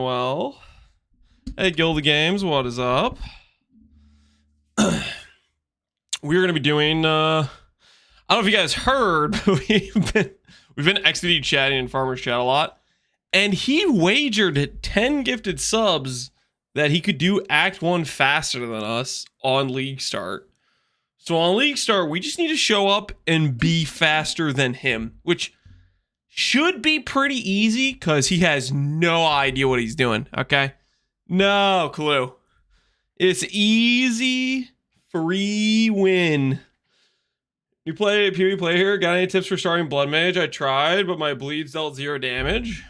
Well, hey, Guild Games, what is up? We're going to be doing, I don't know if you guys heard, but we've been XVD chatting in Farmers Chat a lot, and he wagered 10 gifted subs that he could do Act 1 faster than us on Leaguestart. So on Leaguestart, we just need to show up and be faster than him, which should be pretty easy because he has no idea what he's doing, okay? No clue. It's easy, free win. You play PoE play here? Got any tips for starting Bloodmage? I tried, but my bleeds dealt 0 damage.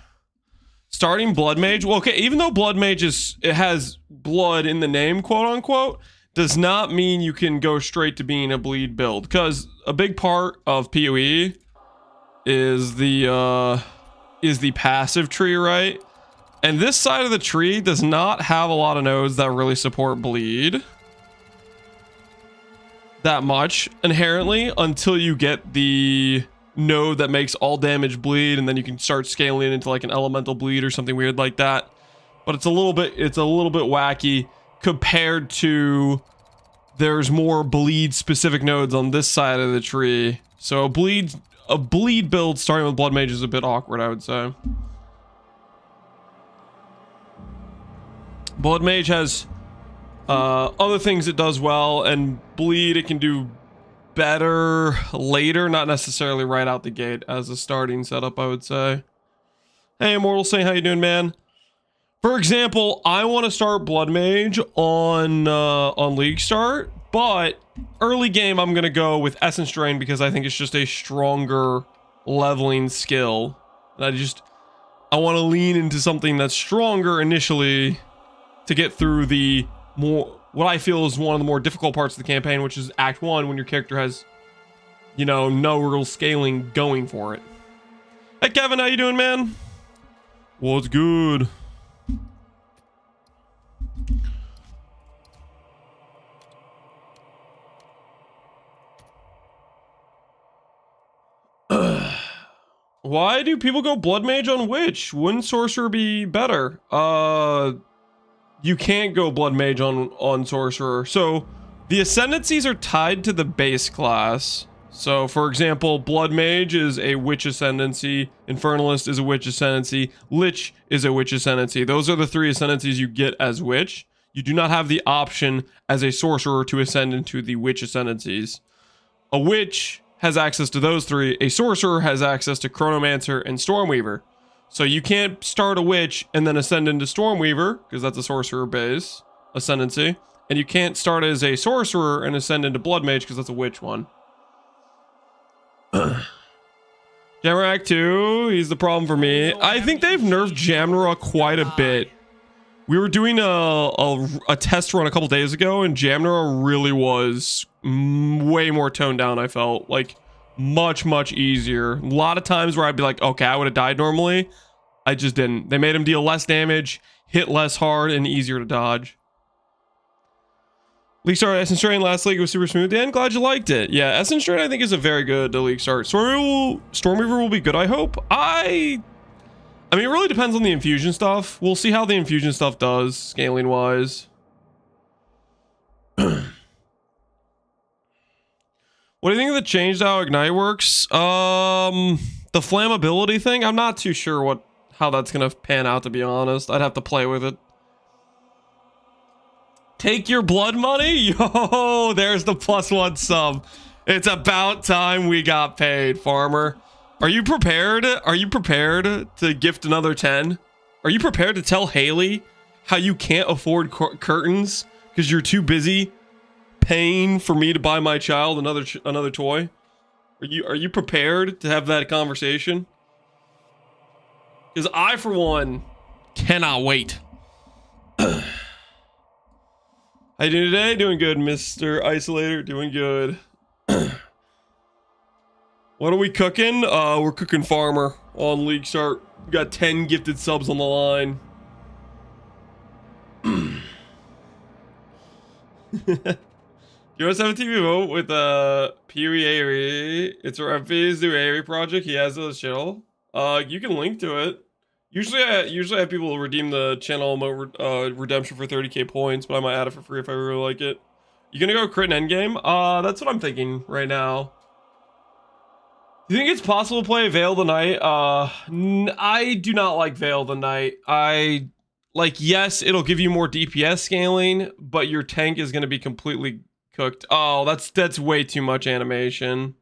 Starting Bloodmage? Well, okay, even though Bloodmage it has blood in the name, quote unquote, does not mean you can go straight to being a bleed build, because a big part of PoE is the passive tree, right? And this side of the tree does not have a lot of nodes that really support bleed that much inherently until you get the node that makes all damage bleed, and then you can start scaling into like an elemental bleed or something weird like that. But it's a little bit wacky compared to there's more bleed specific nodes on this side of the tree. So a bleed build starting with Bloodmage is a bit awkward, I would say. Bloodmage has other things it does well, and bleed it can do better later, not necessarily right out the gate as a starting setup, I would say. Hey, Immortal saying, how you doing, man? For example, I want to start Bloodmage on Leaguestart, but early game I'm gonna go with Essence Drain because I think it's just a stronger leveling skill. And I want to lean into something that's stronger initially to get through the what I feel is one of the more difficult parts of the campaign, which is Act 1, when your character has, you know, no real scaling going for it. Hey Kevin, how you doing, man? What's good? Why do people go Bloodmage on Witch? Wouldn't Sorcerer be better? You can't go Bloodmage on Sorcerer. So the Ascendancies are tied to the base class. So for example, Bloodmage is a Witch Ascendancy, Infernalist is a Witch Ascendancy, Lich is a Witch Ascendancy. Those are the 3 Ascendancies you get as Witch. You do not have the option as a Sorcerer to ascend into the Witch Ascendancies. A Witch has access to those 3. A Sorcerer has access to Chronomancer and Stormweaver. So you can't start a Witch and then ascend into Stormweaver, because that's a Sorcerer base Ascendancy. And you can't start as a Sorcerer and ascend into Bloodmage, because that's a Witch one. Jamrock 2, he's the problem for me. I think they've nerfed Jamrock quite a bit. We were doing a test run a couple days ago, and Jamrock really was way more toned down, I felt. Like, much easier. A lot of times where I'd be like, okay, I would have died normally. I just didn't. They made him deal less damage, hit less hard, and easier to dodge. Leaguestart Essence Drain last league was super smooth. Dan, glad you liked it. Yeah, Essence Drain I think is a very good Leaguestart. Stormweaver will be good, I hope. I mean, it really depends on the infusion stuff. We'll see how the infusion stuff does, scaling wise. What do you think of the changed how Ignite works? The flammability thing, I'm not too sure how that's gonna pan out, to be honest. I'd have to play with it. Take your blood money? Yo, there's the +1 sub. It's about time we got paid, farmer. Are you prepared? Are you prepared to gift another 10? Are you prepared to tell Haley how you can't afford curtains because you're too busy paying for me to buy my child another toy? Are you prepared to have that conversation? Because I, for one, cannot wait. How you doing today? Doing good, Mr. Isolator. Doing good. What are we cooking? We're cooking Farmer on Leaguestart. We got 10 gifted subs on the line. You want to have a TV vote with PoE Avery? It's our FB's new Avery project. He has a channel. You can link to it. Usually I have people redeem the channel emote redemption for 30k points, but I might add it for free if I really like it. You gonna go crit in endgame? That's what I'm thinking right now. Do you think it's possible to play Vale the Knight? I do not like Vale the Knight. Yes, it'll give you more DPS scaling, but your tank is gonna be completely cooked. Oh, that's way too much animation.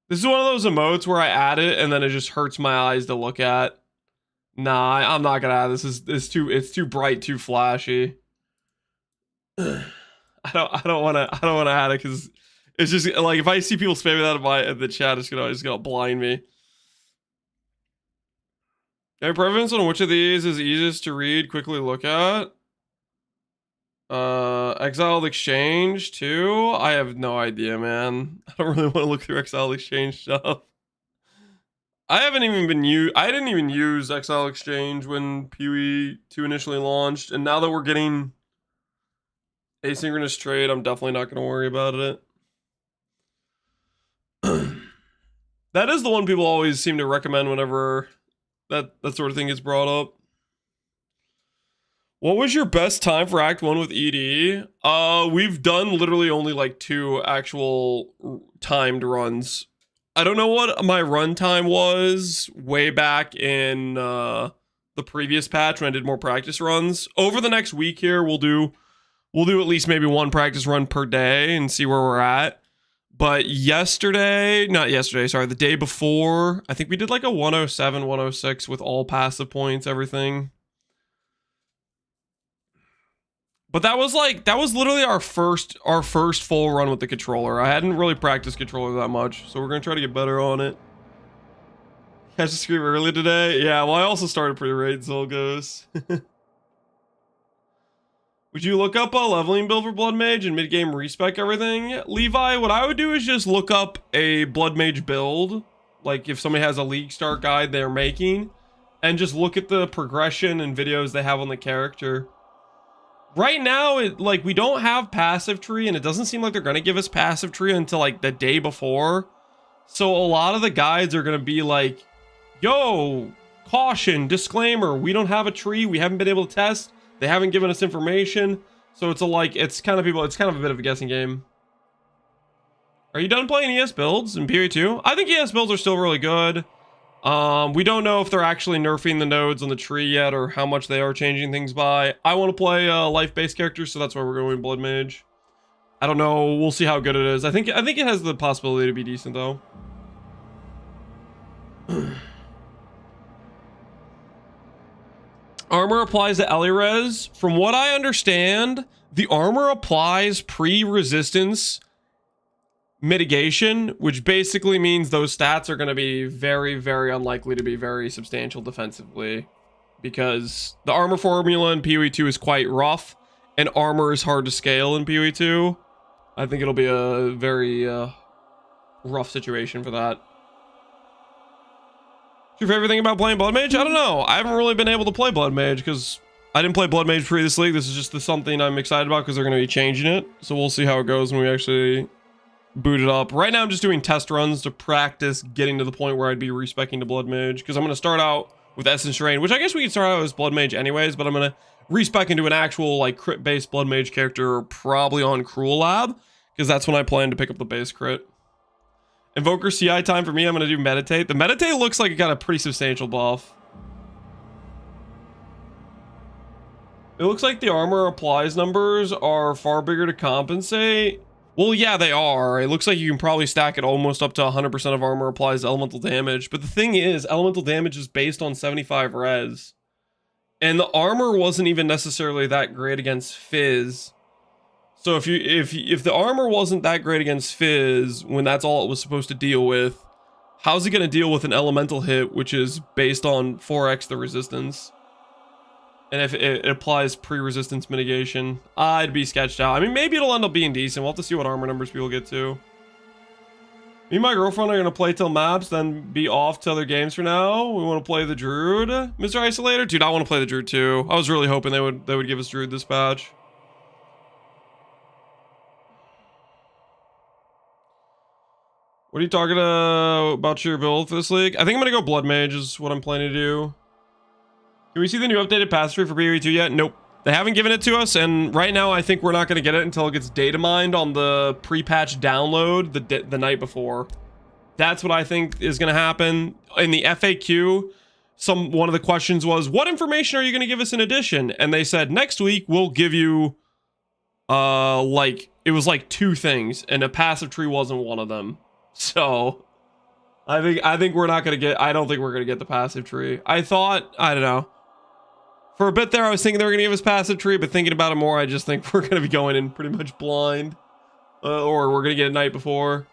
This is one of those emotes where I add it and then it just hurts my eyes to look at. Nah, I'm not gonna add this. It's too bright, too flashy. I don't wanna add it because it's just like if I see people spamming that in the chat, it's gonna blind me. Any preference on which of these is easiest to read, quickly look at? Exiled Exchange too? I have no idea, man. I don't really want to look through Exiled Exchange stuff. I didn't even use Exile Exchange when PoE 2 initially launched, and now that we're getting asynchronous trade, I'm definitely not going to worry about it. That is the one people always seem to recommend whenever that sort of thing gets brought up. What was your best time for Act 1 with ED? We've done literally only like 2 actual timed runs. I don't know what my run time was way back in the previous patch when I did more practice runs. Over the next week here, we'll do at least maybe 1 practice run per day and see where we're at. But the day before, I think we did like a 107, 106 with all passive points, everything. But that was literally our first full run with the controller. I hadn't really practiced controller that much, so we're gonna try to get better on it. Catch the scream early today? Yeah, well I also started pre-raid, so it goes. Would you look up a leveling build for Bloodmage and mid-game respec everything? Levi, what I would do is just look up a Bloodmage build, like if somebody has a Leaguestart guide they're making, and just look at the progression and videos they have on the character. Right now, we don't have passive tree, and it doesn't seem like they're gonna give us passive tree until like the day before. So a lot of the guides are gonna be like, yo, caution, disclaimer, we don't have a tree, we haven't been able to test, they haven't given us information. So it's kind of a bit of a guessing game. Are you done playing ES builds in PoE 2? I think ES builds are still really good. We don't know if they're actually nerfing the nodes on the tree yet or how much they are changing things by. I want to play life-based characters, so that's why we're going Bloodmage. I don't know. We'll see how good it is. I think it has the possibility to be decent though. Armor applies to Elirez. From what I understand, the armor applies pre-resistance mitigation, which basically means those stats are going to be very, very unlikely to be very substantial defensively, because the armor formula in PoE 2 is quite rough, and armor is hard to scale in PoE 2. I think it'll be a very rough situation for that. Your favorite thing about playing Bloodmage? I don't know. I haven't really been able to play Bloodmage because I didn't play Bloodmage previously. This is just something I'm excited about because they're going to be changing it. So we'll see how it goes when we actually boot it up. Right now I'm just doing test runs to practice getting to the point where I'd be respecing to Bloodmage, because I'm going to start out with Essence Terrain, which I guess we could start out as Bloodmage anyways, but I'm going to respec into an actual like crit based Bloodmage character probably on Cruel Lab, because that's when I plan to pick up the base crit. Invoker CI time for me, I'm going to do Meditate. The Meditate looks like it got a pretty substantial buff. It looks like the armor applies numbers are far bigger to compensate. Well, yeah, they are. It looks like you can probably stack it almost up to 100% of armor applies elemental damage. But the thing is, elemental damage is based on 75 res. And the armor wasn't even necessarily that great against Fizz. So if the armor wasn't that great against Fizz, when that's all it was supposed to deal with, how's it going to deal with an elemental hit, which is based on 4x the resistance? And if it applies pre-resistance mitigation, I'd be sketched out. I mean, maybe it'll end up being decent. We'll have to see what armor numbers people get to. Me and my girlfriend are going to play till maps, then be off to other games for now. We want to play the Druid, Mr. Isolator. Dude, I want to play the Druid too. I was really hoping they would give us Druid this patch. What are you talking about your build for this league? I think I'm gonna go Bloodmage is what I'm planning to do. Can we see the new updated pass tree for PoE 2 yet? Nope. They haven't given it to us, and right now I think we're not gonna get it until it gets data mined on the pre-patch download the night before. That's what I think is gonna happen. In the FAQ, one of the questions was, what information are you gonna give us in addition? And they said, next week we'll give you like, it was like 2 things, and a passive tree wasn't one of them. So I think we're not gonna get, I don't think we're gonna get the passive tree. I thought, I don't know. For a bit there, I was thinking they were gonna give us passive tree, but thinking about it more, I just think we're gonna be going in pretty much blind. Or we're gonna get it night before.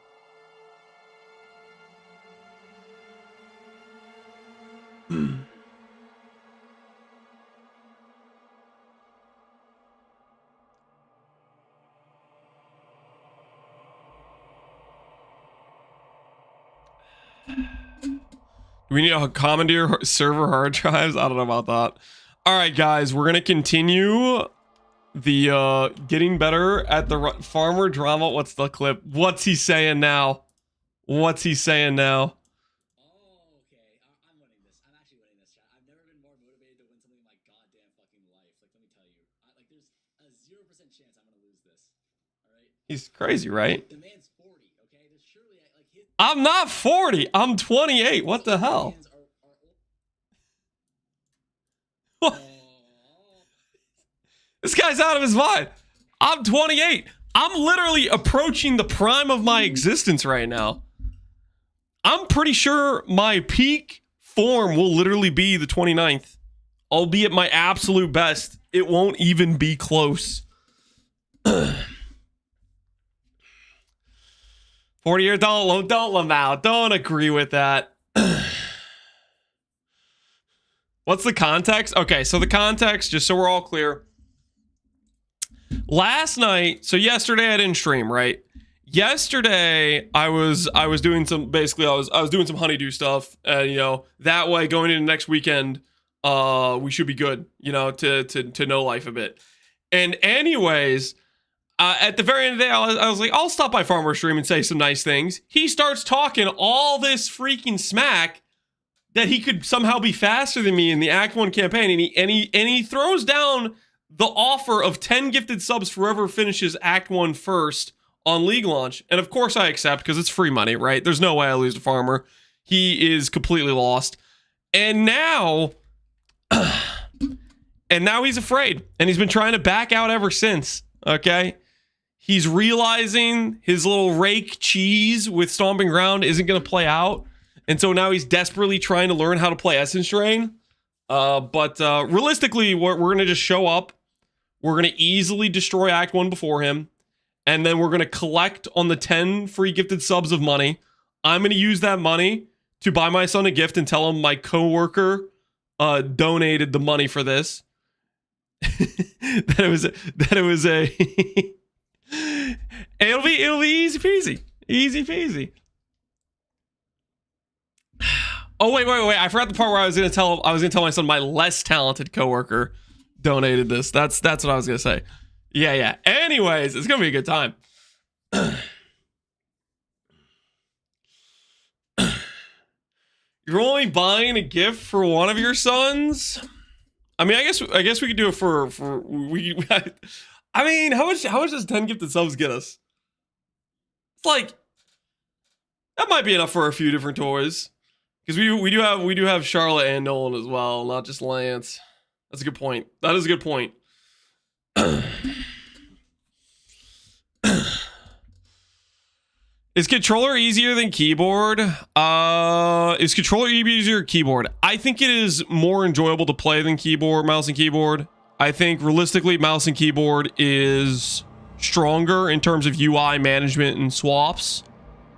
Do we need to commandeer server hard drives? I don't know about that. All right, guys, we're gonna continue the getting better at the farmer drama. What's the clip? What's he saying now? What's he saying now? Oh, okay. I'm winning this. I'm actually winning this, chat. I've never been more motivated to win something in my goddamn fucking life. Like, let me tell you. Like, there's a 0% chance I'm gonna lose this. All right? He's crazy, right? The man's 40, okay? There's surely, like, his... I'm not 40. I'm 28. What the hell? What? This guy's out of his mind. I'm 28. I'm literally approaching the prime of my existence right now. I'm pretty sure my peak form will literally be the 29th. I'll be at my absolute best. It won't even be close. 40-year don't Lamau. Don't agree with that. What's the context? Okay, so the context, just so we're all clear. Last night, so yesterday I didn't stream, right? Yesterday I was doing some, basically I was doing some honeydew stuff, and you know, that way going into next weekend, we should be good, you know, to know life a bit. And anyways, at the very end of the day, I was like, I'll stop by Farmer Stream and say some nice things. He starts talking all this freaking smack that he could somehow be faster than me in the Act 1 campaign, and he throws down the offer of 10 gifted subs for whoever finishes Act 1 first on League launch. And of course I accept, because it's free money, right? There's no way I lose to Farmer. He is completely lost. And now he's afraid, and he's been trying to back out ever since, okay? He's realizing his little rake cheese with Stomping Ground isn't going to play out. And so now he's desperately trying to learn how to play Essence Drain. But realistically, we're going to just show up. We're going to easily destroy Act 1 before him. And then we're going to collect on the 10 free gifted subs of money. I'm going to use that money to buy my son a gift and tell him my coworker donated the money for this. that it was a it'll be easy peasy. Easy peasy. Oh wait! I forgot the part where I was gonna tell my son my less talented coworker donated this. That's what I was gonna say. Yeah. Anyways, it's gonna be a good time. You're only buying a gift for one of your sons? I mean, I guess we could do it for I mean, how much does 10 gifted subs get us? It's like, that might be enough for a few different toys. Because we do have Charlotte and Nolan as well, not just Lance. That's a good point. That is a good point. Is controller easier than keyboard? Is controller easier than keyboard? I think it is more enjoyable to play than keyboard, mouse and keyboard. I think realistically, mouse and keyboard is stronger in terms of UI management and swaps.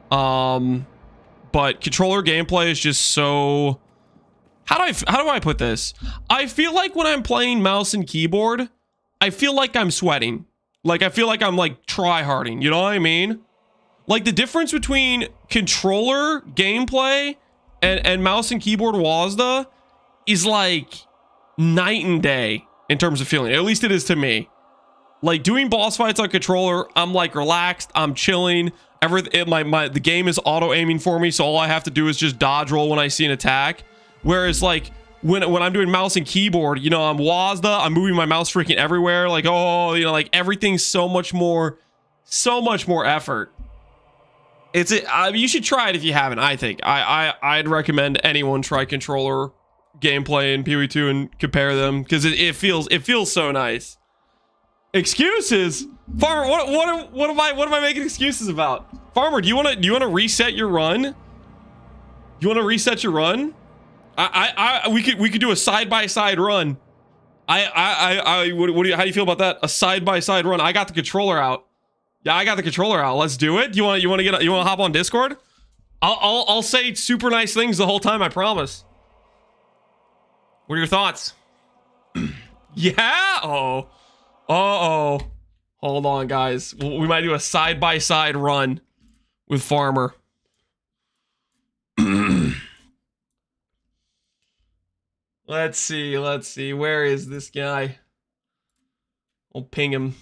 But controller gameplay is just so... How do I put this? I feel like when I'm playing mouse and keyboard, I feel like I'm sweating. Like, I feel like I'm, like, try-harding. You know what I mean? Like, the difference between controller gameplay and mouse and keyboard WASD is, like, night and day in terms of feeling. At least it is to me. Like doing boss fights on controller, I'm like relaxed, I'm chilling. The game is auto aiming for me, so all I have to do is just dodge roll when I see an attack. Whereas like when I'm doing mouse and keyboard, you know, I'm WASD, I'm moving my mouse freaking everywhere. Like, oh, you know, like everything's so much more effort. You should try it if you haven't. I think I'd recommend anyone try controller gameplay in PoE 2 and compare them because it feels so nice. Excuses, Farmer. What am I making excuses about? Farmer, do you want to reset your run? You want to reset your run? We could do a side-by-side run. How do you feel about that? A side-by-side run. I got the controller out. Yeah, I got the controller out. Let's do it. You want to hop on Discord? I'll say super nice things the whole time. I promise. What are your thoughts? Yeah. Uh-oh. Hold on, guys. We might do a side-by-side run with Farmer. Let's see. Where is this guy? I'll ping him.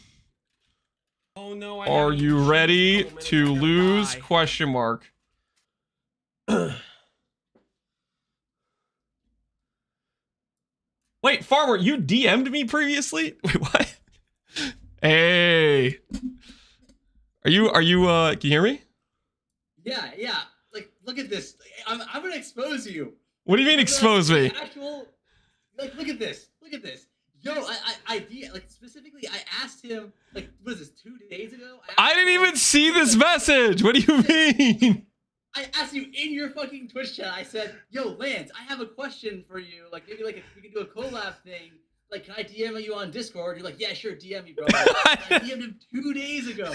Oh no, are you ready to lose? Question mark. Wait, Farmer, you DM'd me previously? Wait, what? Hey. Are you can you hear me? Yeah. Like, look at this. I'm gonna expose you. What do you mean expose me? Like, look at this. Yo, like specifically, I asked him, like, what is this, 2 days ago? I didn't even see this message. What do you mean? I asked you in your fucking Twitch chat. I said, yo, Lance, I have a question for you. Like, maybe like if we can do a collab thing. Like, can I DM you on Discord? You're like, yeah, sure, DM me, bro. I DM'd him 2 days ago.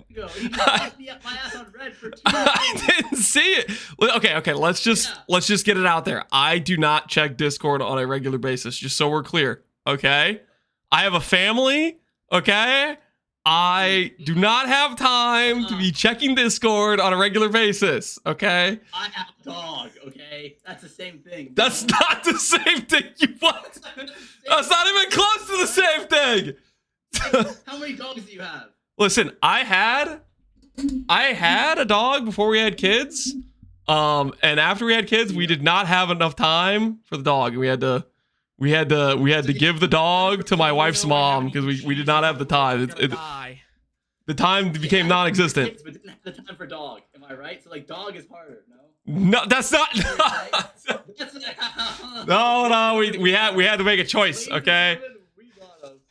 He just left me up my ass on red for 2 days. I didn't see it. Okay. Let's just get it out there. I do not check Discord on a regular basis, just so we're clear. Okay? I have a family. Okay? I do not have time to be checking Discord on a regular basis. Okay? I have a dog. Okay? That's the same thing. That's not the same thing. What? That's not even close to the same thing. How many dogs do you have? Listen, I had a dog before we had kids. And after we had kids, we did not have enough time for the dog. We had to give the dog to my wife's mom because we did not have the time. The time became non-existent. But didn't have the time for dog. Am I right? So like, dog is harder. No. No, that's not. No. We had to make a choice. Okay.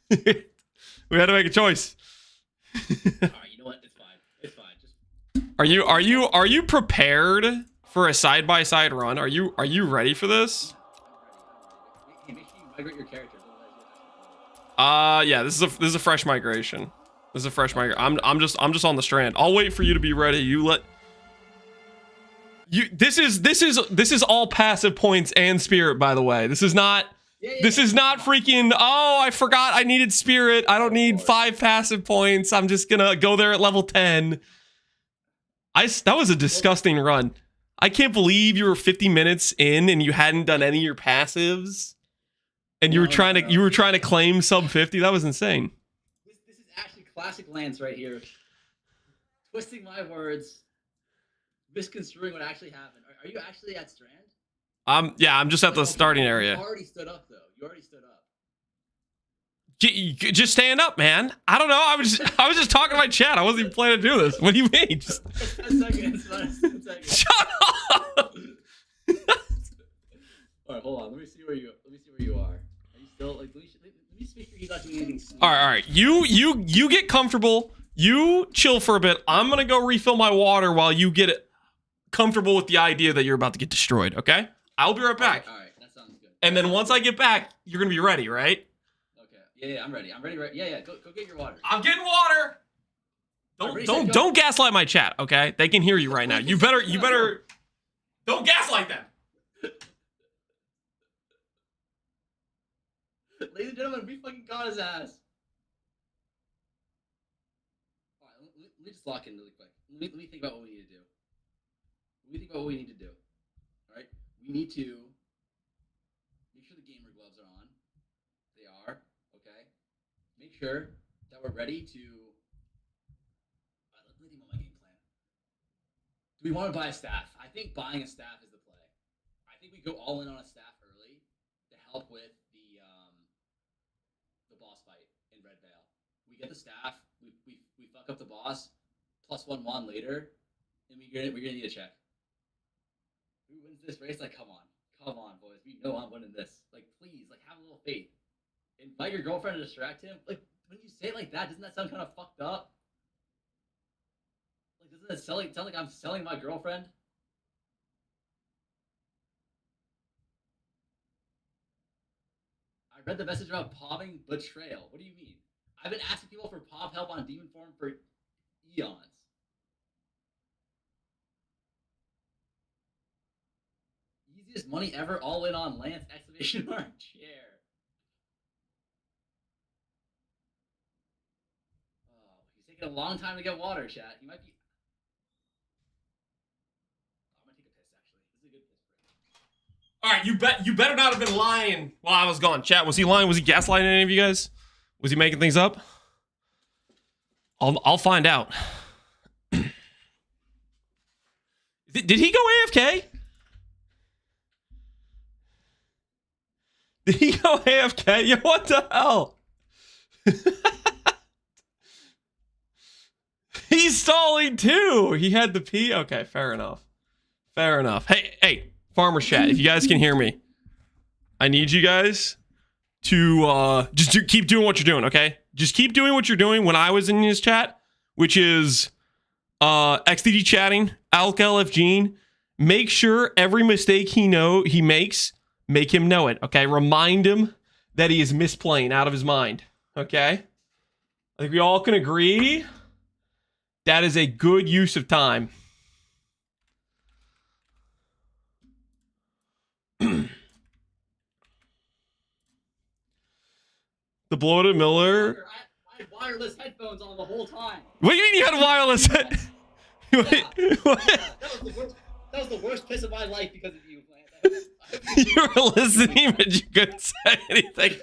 We had to make a choice. Alright, you know what? It's fine. Just. Are you prepared for a side-by-side run? Are you ready for this? Hey, make sure you migrate your character. Yeah, this is a fresh migration. I'm just on the strand. I'll wait for you to be ready. This is all passive points and spirit, by the way. This is not freaking, oh, I forgot I needed spirit. I don't need 5 passive points. I'm just gonna go there at level 10. That was a disgusting run. I can't believe you were 50 minutes in and you hadn't done any of your passives. And you were trying to claim sub 50. That was insane. This is actually classic Lance right here. Twisting my words, misconstruing what actually happened. Are you actually at Strand? Yeah, I'm just at the starting area. You already stood up, though. You already stood up. Just stand up, man. I don't know. I was just talking to my chat. I wasn't even planning to do this. What do you mean? Just 10 seconds. 10 seconds. Shut up. All right, hold on. Let me see where you are. Are you still like? Let me just make sure he's not doing anything sneaky. All right. You get comfortable. You chill for a bit. I'm gonna go refill my water while you get comfortable with the idea that you're about to get destroyed. Okay? I'll be right back. All right. That sounds good. And then once I get back, you're gonna be ready, right? Yeah, I'm ready. Right? Yeah. Go get your water. I'm getting water. Don't gaslight my chat, okay? They can hear you right now. You better don't gaslight them. Ladies and gentlemen, we fucking got his ass. All right, let me just lock in really quick. Let me think about what we need to do. All right, we need to make sure the gamer gloves are on. They are. Okay. Make sure that we're ready to. Let me think about my game plan. Do we want to buy a staff? I think buying a staff is the play. I think we go all in on a staff early to help with the boss fight in Red Vale. We get the staff, we fuck up the boss, +1/1 later, and we're gonna need a check. Who wins this race? Like, come on, boys. We know I'm winning this. Like, please, like, have a little faith. Invite your girlfriend to distract him. Like, when you say it like that, doesn't that sound kind of fucked up? Like, doesn't it sound like I'm selling my girlfriend? I read the message about popping betrayal. What do you mean? I've been asking people for pop help on demon form for eons. Easiest money ever, all in on Lance! Exclamation mark chair. Oh, he's taking a long time to get water, chat. He might be. I'm gonna take a piss. Actually, this is a good piss break. All right, you better not have been lying while I was gone. Chat, was he lying? Was he gaslighting any of you guys? Was he making things up? I'll find out. Did he go AFK? Did he go AFK? Yo, what the hell? He's stalling too. He had the pee. Okay, fair enough. Fair enough. Hey, Farmer Chat, if you guys can hear me, I need you guys to keep doing what you're doing, okay? Just keep doing what you're doing when I was in his chat, which is XDD chatting, Alk LF Gene. Make sure every mistake he makes, make him know it, okay? Remind him that he is misplaying out of his mind, okay? I think we all can agree that is a good use of time. The bloated Miller. I had wireless headphones on the whole time. What do you mean you had wireless head? Wait, what? That was the worst piss of my life because of you, Lance. You were listening, but you couldn't say anything.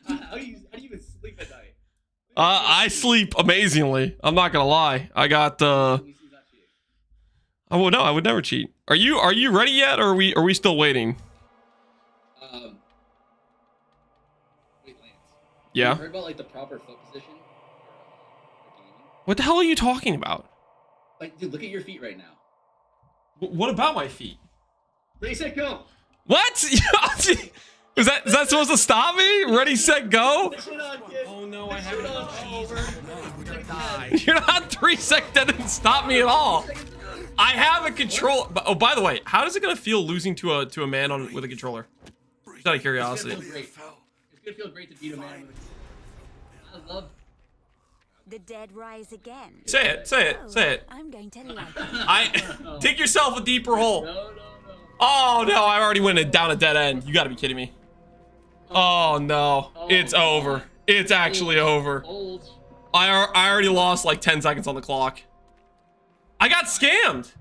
How do you even sleep at night? I sleep amazingly. I'm not gonna lie. I got Oh well, no, I would never cheat. Are you ready yet, or are we still waiting? Wait, Lance. Yeah. You heard about like the proper foot position for gaming? What the hell are you talking about? Like, dude, look at your feet right now. What about my feet? Ready, set, go. What? Is that supposed to stop me? Ready, set, go? Oh no, I haven't. Die. You're not 3 seconds. That didn't stop me at all. I have a control. Oh, by the way, how does it gonna feel losing to a man with a controller? Just out of curiosity. It's gonna feel great to beat a man. I love. The dead rise again. Say it. I'm going to like it. Dig yourself a deeper hole. No. Oh no, I already went down a dead end. You gotta be kidding me. Oh no, it's over. It's actually over. I already lost like 10 seconds on the clock. I got scammed.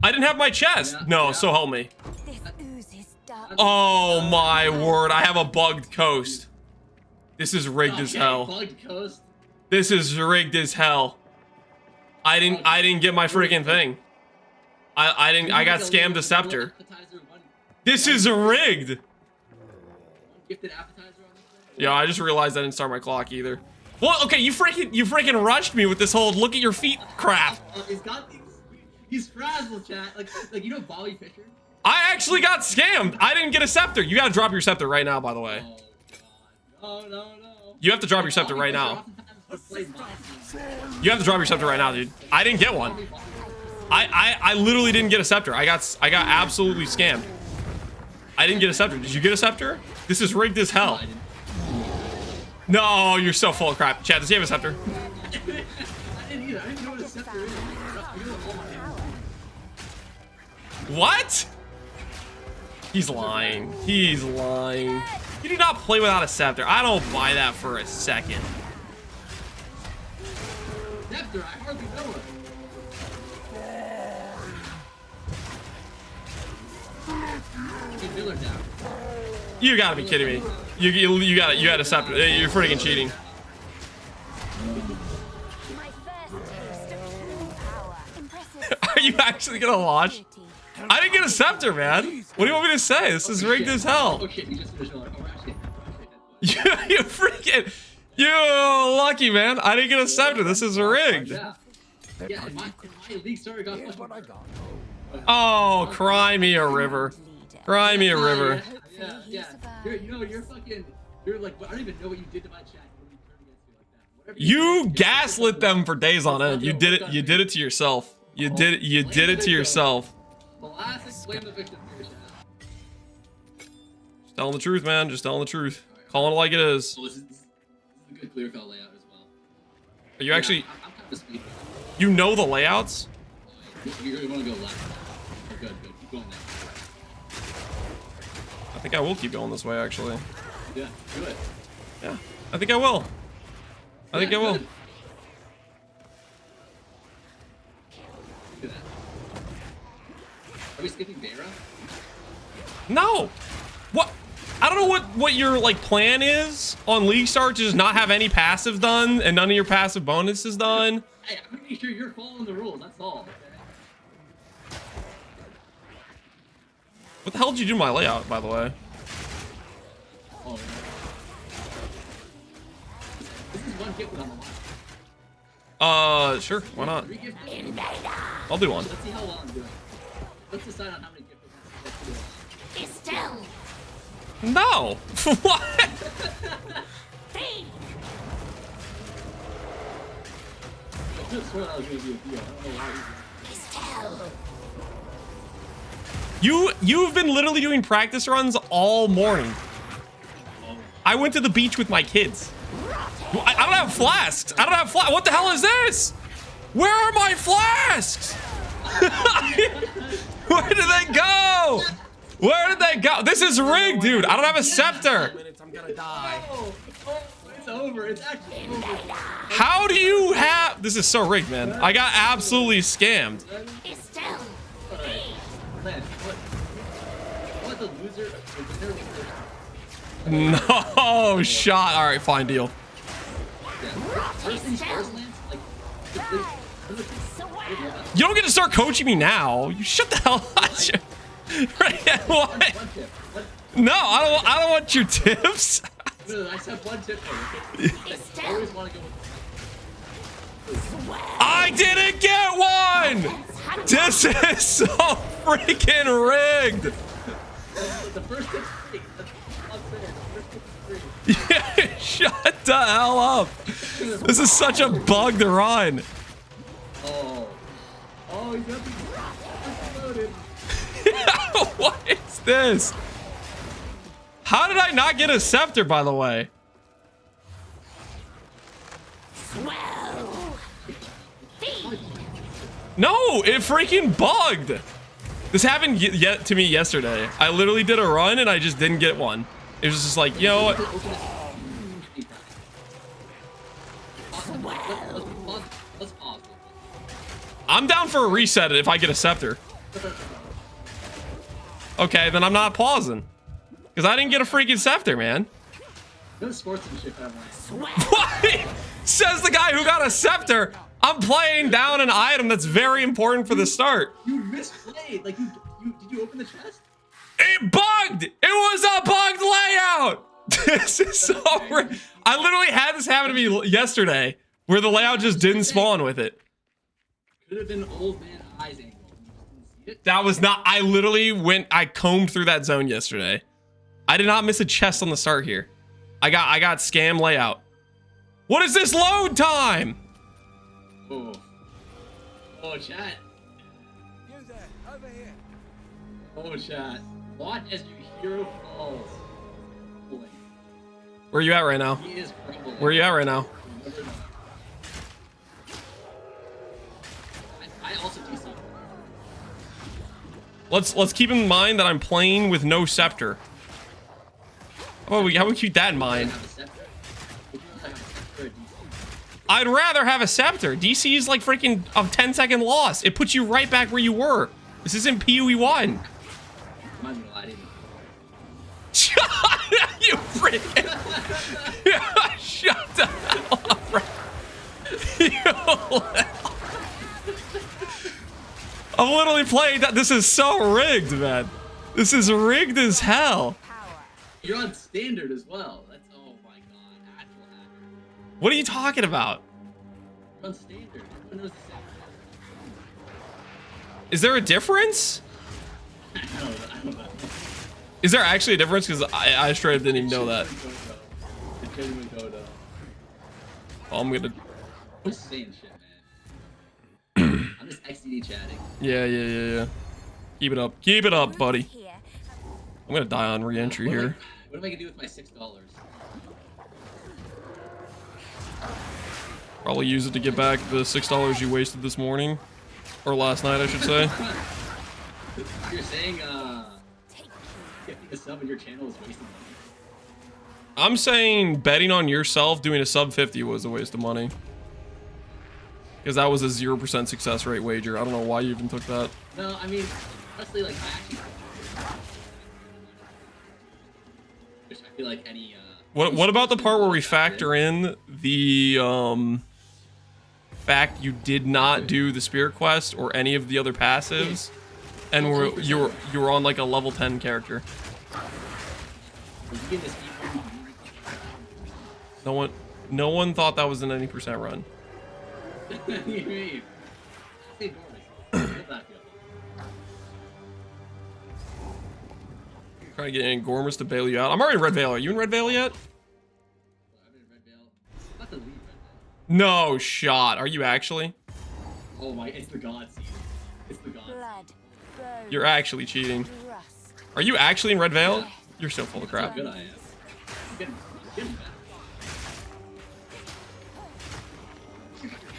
I didn't have my chest. No, so help me. This ooze is dark. Oh my word, I have a bugged coast. This is rigged as hell. Bugged coast. This is rigged as hell. I didn't get my freaking thing. I got scammed a scepter. This is rigged. Gifted appetizer on this thing? Yeah, I just realized I didn't start my clock either. Well, okay, you freaking rushed me with this whole look at your feet crap. He's frazzled, chat. Like you know Bobby Fischer? I actually got scammed. I didn't get a scepter. You gotta drop your scepter right now, by the way. Oh God. No. You have to drop your scepter right now. You have to drop your scepter right now, dude. I didn't get one. I literally didn't get a scepter. I got absolutely scammed. I didn't get a scepter. Did you get a scepter? This is rigged as hell. No, you're so full of crap. Chad, does he have a scepter? I didn't either. I didn't know what a scepter is. What? He's lying. He's lying. You do not play without a scepter. I don't buy that for a second. Scepter, I hardly know it. pillar down. You gotta be kidding me. You got a scepter. You're freaking cheating. My first taste of true power. Impressive. Are you actually gonna launch? I didn't get a scepter, man. What do you want me to say? This is rigged as hell. Oh shit, you just finished one. Oh, actually, You freaking, you lucky man. I didn't get a scepter. This is rigged. yeah. Yeah, and my Leaguestart got fucking. Oh, cry me a river. Cry me a river. Yeah. You're fucking. You're like, I don't even know what you did to my chat. When you turned against me like that. Whatever You did, gaslit them for days on end. You did it. You did it to yourself. You did it to yourself. Classic blame the victim here, chat. Just telling the truth, man. Just telling the truth. Calling it like it is. So this is a good clear cut layout as well. Are you actually? I'm kind of speed. You know the layouts? You're gonna go left. Oh, good. Keep going there. I think I will keep going this way, actually. Yeah, do it. Yeah, I think I will. I think I will. Good. Look at that. Are we skipping Vera? No. What? I don't know what your like plan is on Leaguestart to just not have any passives done and none of your passive bonuses done. Hey, I'm making sure you're following the rules. That's all. Okay? What the hell did you do to my layout, by the way? Oh. This is one gift on the line. Sure. Why not? 3 gifts. I'll do one. Let's see how well I'm doing. Let's decide on how many gifts we have to do. Estelle. No. What? I just swore that was gonna be a deal. I don't know why. Estelle. You've been literally doing practice runs all morning. I went to the beach with my kids. I don't have flasks. I don't have flasks. What the hell is this? Where are my flasks? Where did they go? Where did they go? This is rigged, dude. I don't have a scepter. I'm gonna die. Oh, it's over. It's actually over. How do you have... This is so rigged, man. I got absolutely scammed. Estelle. Alright. Man, what the loser? No shot. All right, fine deal. First things first, Lance. You don't get to start coaching me now. You shut the hell up. Right? What? One tip. No, I don't want your tips. No, I just have one tip for you. I always want to go with. I didn't get one. This is so freaking rigged. The first tip's free. That's all I'm saying. The first tip is free. Shut the hell up. This is such a bug to run. Oh, you got me loaded. What is this? How did I not get a scepter, by the way? No, it freaking bugged. This happened yet to me yesterday. I literally did a run and I just didn't get one. It was just like, you know what? Let's pause. I'm down for a reset if I get a scepter. Okay, then I'm not pausing. Because I didn't get a freaking scepter, man. No sportsmanship ever. What? Says the guy who got a scepter. I'm playing down an item that's very important for the start. You misplayed. Like did you open the chest? It bugged. It was a bugged layout. This is so weird. I literally had this happen to me yesterday, where the layout just didn't spawn with it. Could have been old man eyes angle. You just didn't see it. That was not. I literally I combed through that zone yesterday. I did not miss a chest on the start here. I got scam layout. What is this load time? Oh, chat. Over here. Oh, chat. Watch as your hero falls. Boy, Where you at right now? he is crumbling. Where you at right now? I also DC. Let's keep in mind that I'm playing with no scepter. Oh, how about we keep that in mind? Have a scepter. Would you rather have a scepter or a DC? I'd rather have a scepter. DC is like freaking a 10-second loss. It puts you right back where you were. This isn't PoE 1. I'm not gonna lie to you. freaking. Yeah, shut the hell up, bro. Yo. I'm literally playing that. This is so rigged, man. This is rigged as hell. You're on standard as well. That's oh my god, actual hacker. What are you talking about? You're on standard. Everyone knows the same. Is there a difference? I don't know. Is there actually a difference? Because I straight up didn't even know that. It's genuine Dodo. Oh, I'm gonna. I'm just saying shit, man. I'm just XDD chatting. Yeah. Keep it up. Keep it up, buddy. I'm gonna die on re-entry here. What am I gonna do with my $6? Probably use it to get back the $6 you wasted this morning. Or last night, I should say. You're saying, getting a sub on your channel is wasting money? I'm saying betting on yourself doing a sub 50 was a waste of money. Because that was a 0% success rate wager. I don't know why you even took that. No, I mean, honestly, like, I actually... Which I feel like any, What about the part where we factor in the, fact you did not do the spirit quest or any of the other passives, and you were on like a level 10 character? No one thought that was an 90% run. What do you mean? Say Trying to get in Gormus to bail you out. I'm already in Red Vale. Are you in Red Vale yet? I'm in Red Vale. I'm about to leave Red Vale. No shot. Are you actually? Oh my, it's the god season. It's the god. Blood, bone, You're actually cheating. rust. Are you actually in Red Vale? You're so full of How crap. good I am. I'm getting better.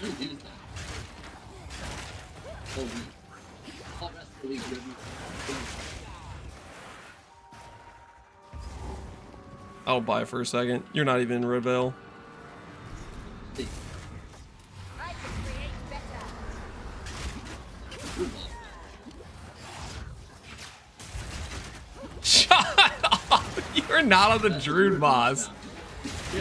Who used that? Holy. All rest of the league good. I'll buy for a second. You're not even in Red Vale. I can create better. Shut up! You're not on the Druid boss.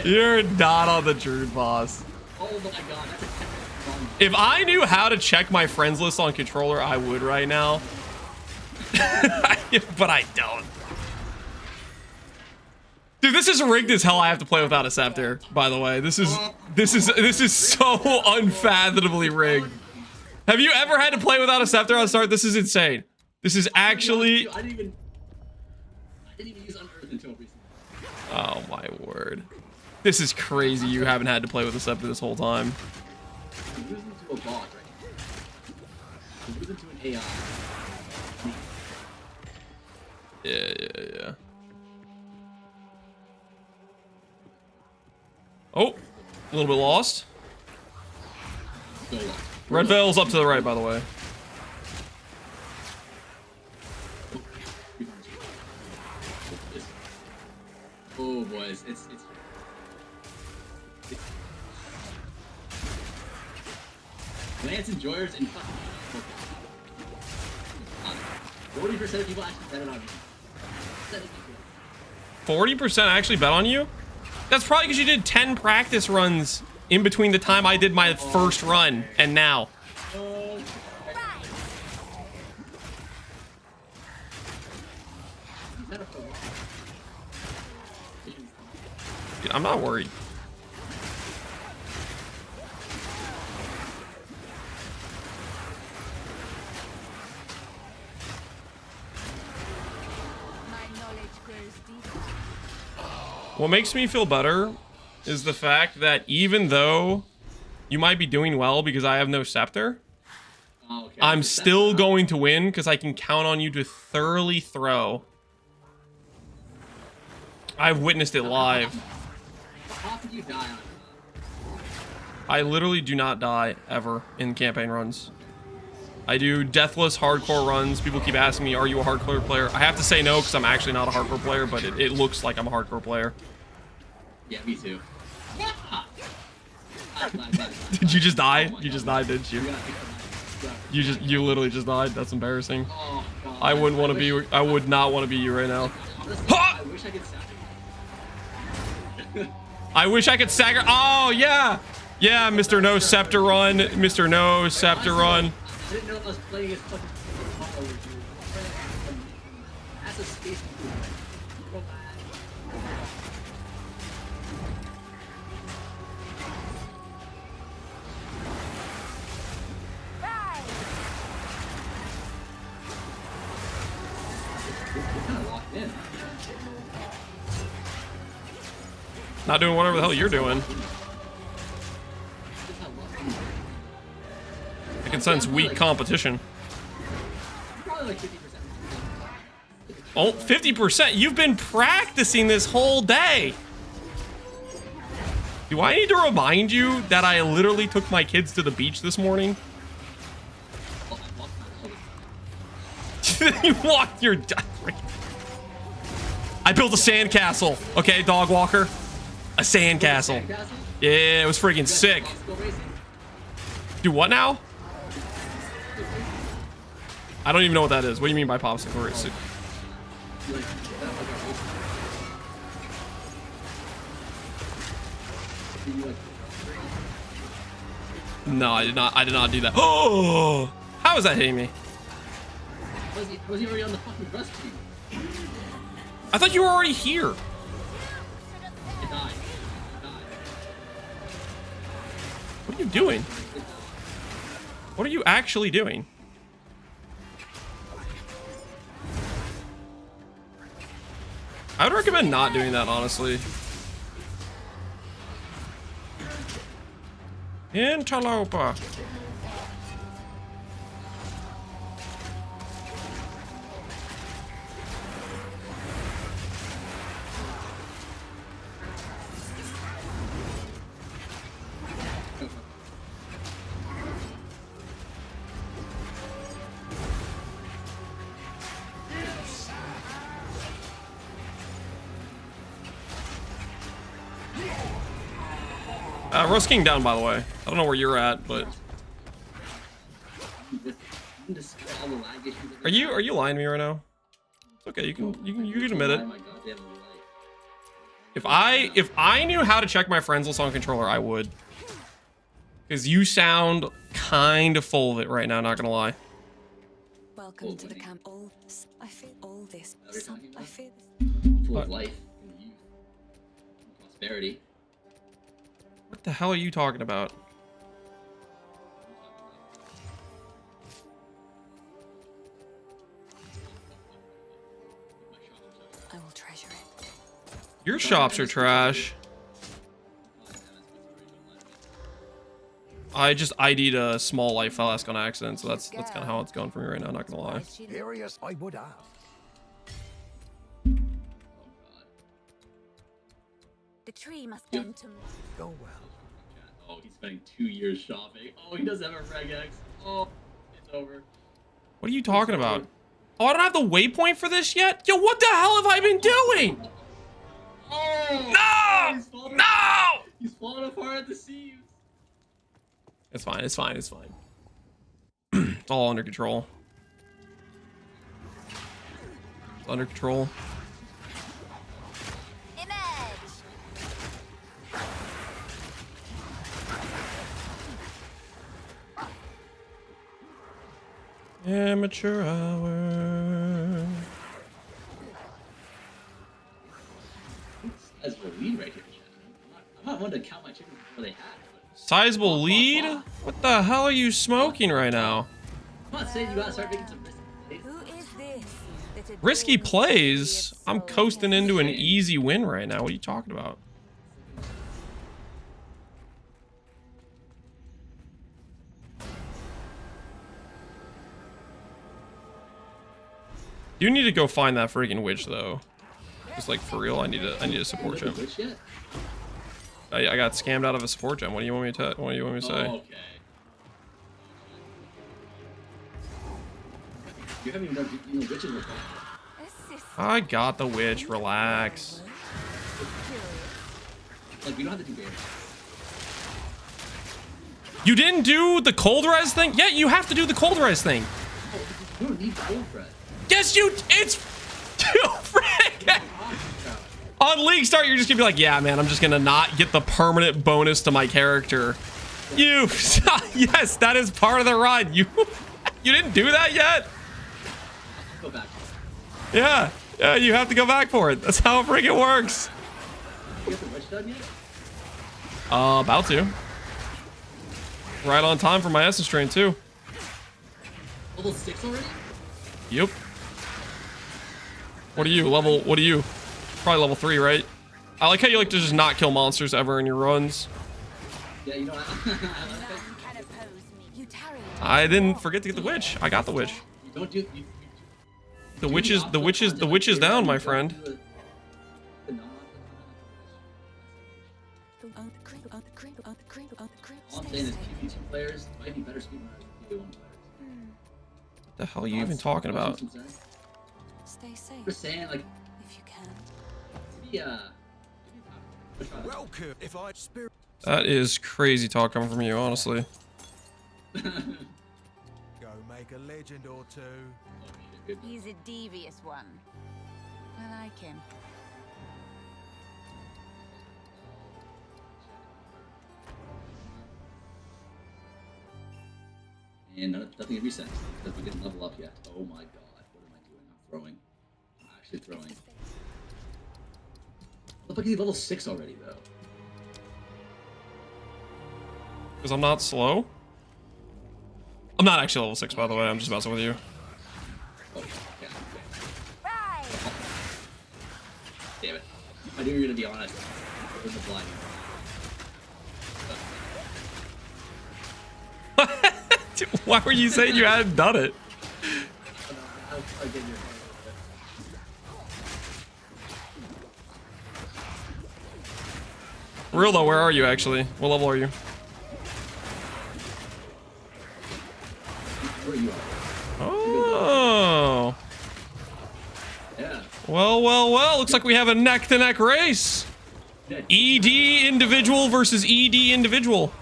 You're not on the Druid boss. Oh my god, that's a 10-minute run. If I knew how to check my friends list on controller, I would right now. But I don't. Dude, this is rigged as hell. I have to play without a scepter, by the way. This is so unfathomably rigged. Have you ever had to play without a scepter on start? This is insane. This is actually... I didn't even use Unearth until recently. Oh my word. This is crazy. You haven't had to play with a scepter this whole time. I'm losing to a bot right now. I'm losing to an AI. Yeah. Oh, a little bit lost. Go lost. Red Vale's up to the right, by the way. Oh boys, it's Lance Enjoyers and fucking 40% of people actually bet it on me. 40% actually bet on you? That's probably because you did 10 practice runs in between the time I did my first run and now. Dude, I'm not worried. My knowledge grows deeper. What makes me feel better is the fact that even though you might be doing well because I have no scepter, Okay. I'm still going to win because I can count on you to thoroughly throw. I've witnessed it live. How often do you die on I literally do not die ever in campaign runs. I do deathless hardcore runs. People keep asking me, are you a hardcore player? I have to say no because I'm actually not a hardcore player, but it looks like I'm a hardcore player. Yeah, me too. Did you just die? You just died, didn't you? You literally just died. That's embarrassing. Oh, God. I wouldn't want to be. I would not want to be you right now. Honestly, Ha! I wish I could sound I wish I could sacrifice. Oh, yeah. Yeah, Mr. No Scepter Run. Mr. No Scepter Run. I didn't know I was playing as fucking Apollo with you. That's a space improvement. Go back. We're kind of locked in. Not doing whatever the hell you're doing. I can sense weak competition. Probably like 50%. Oh, 50%. You've been practicing this whole day. Do I need to remind you that I literally took my kids to the beach this morning? You walked your... I built a sandcastle. Okay, dog walker. A sandcastle. Yeah, it was freaking sick. Do what now? I don't even know what that is. What do you mean by popsicle race? No, I did not do that. Oh! How is that hitting me? Was he already on the fucking rescue? I thought you were already here. I died. What are you doing? What are you actually doing? I would recommend not doing that, honestly. Interloper. Rust King down, by the way. I don't know where you're at, but are you lying to me right now? It's okay. You can admit it. If I knew how to check my friends list on controller, I would. Because you sound kind of full of it right now. Not gonna lie. Welcome to the camp. I feel all this. I feel full of life and youth, and prosperity. What the hell are you talking about? I will treasure it. Your shops are trash. I just ID'd a small life flask on accident, so that's kind of how it's going for me right now, not gonna lie. Curious, I would ask. The tree must bend to Go well. Oh, he's spending 2 years shopping. Oh, he does have a regex. Oh, it's over. What are you talking about? Oh, I don't have the waypoint for this yet? Yo, what the hell have I been doing? Oh! No! No! He's falling apart at the seams. It's fine, it's fine, it's fine. It's all under control. It's under control. Amateur hour. That's a lead right here, Chad. I'm not one to count my chickens before they hatch. Sizable lead? What the hell are you smoking right now? I'm not saying you gotta start making some risky plays. who is this? Risky plays? I'm coasting into an easy win right now. What are you talking about? You need to go find that freaking witch though. Just like for real, I need a support gem. I got scammed out of a support gem. What do you want me to say? Oh, okay. You haven't even done witches with that. I got the witch. Relax. Like we don't have to do damage. You didn't do the cold res thing? Yeah, you have to do the cold res thing. Oh, you don't need cold bread. Yes, you. It's. Frick. On Leaguestart, you're just gonna be like, yeah, man, I'm just gonna not get the permanent bonus to my character. You, yes, that is part of the run. You didn't do that yet? Go back. Yeah, you have to go back for it. That's how freaking works. You got the witch done yet? About to. Right on time for my Essence Train, too. Level 6 already? Yep. What are you? What are you? Probably level 3, right? I like how you like to just not kill monsters ever in your runs. Yeah, you know what? I didn't forget to get the witch. I got the witch. You don't do... The witch is down, my friend. All I'm saying is PvP players might be better speedrunners than PvP players. The hell are you even talking about? Stay safe. We're saying, like, If you can. Welcome. If I spirit. That is crazy talk coming from you, honestly. Go make a legend or two. He's a devious one. I like him. And nothing resets because we didn't level up yet. Oh my god, what am I doing? I'm throwing. I'm actually throwing. Look like he's level 6 already though. Because I'm not slow. I'm not actually level 6, by the way. I'm just messing with you. Oh, yeah. Damn it. I knew you were gonna be honest. I was blind. Why were you saying you hadn't done it? I'll get you. Real though, where are you actually? What level are you? Where are you at? Oh. Yeah. Well. Looks like we have a neck-to-neck race. ED individual versus ED individual.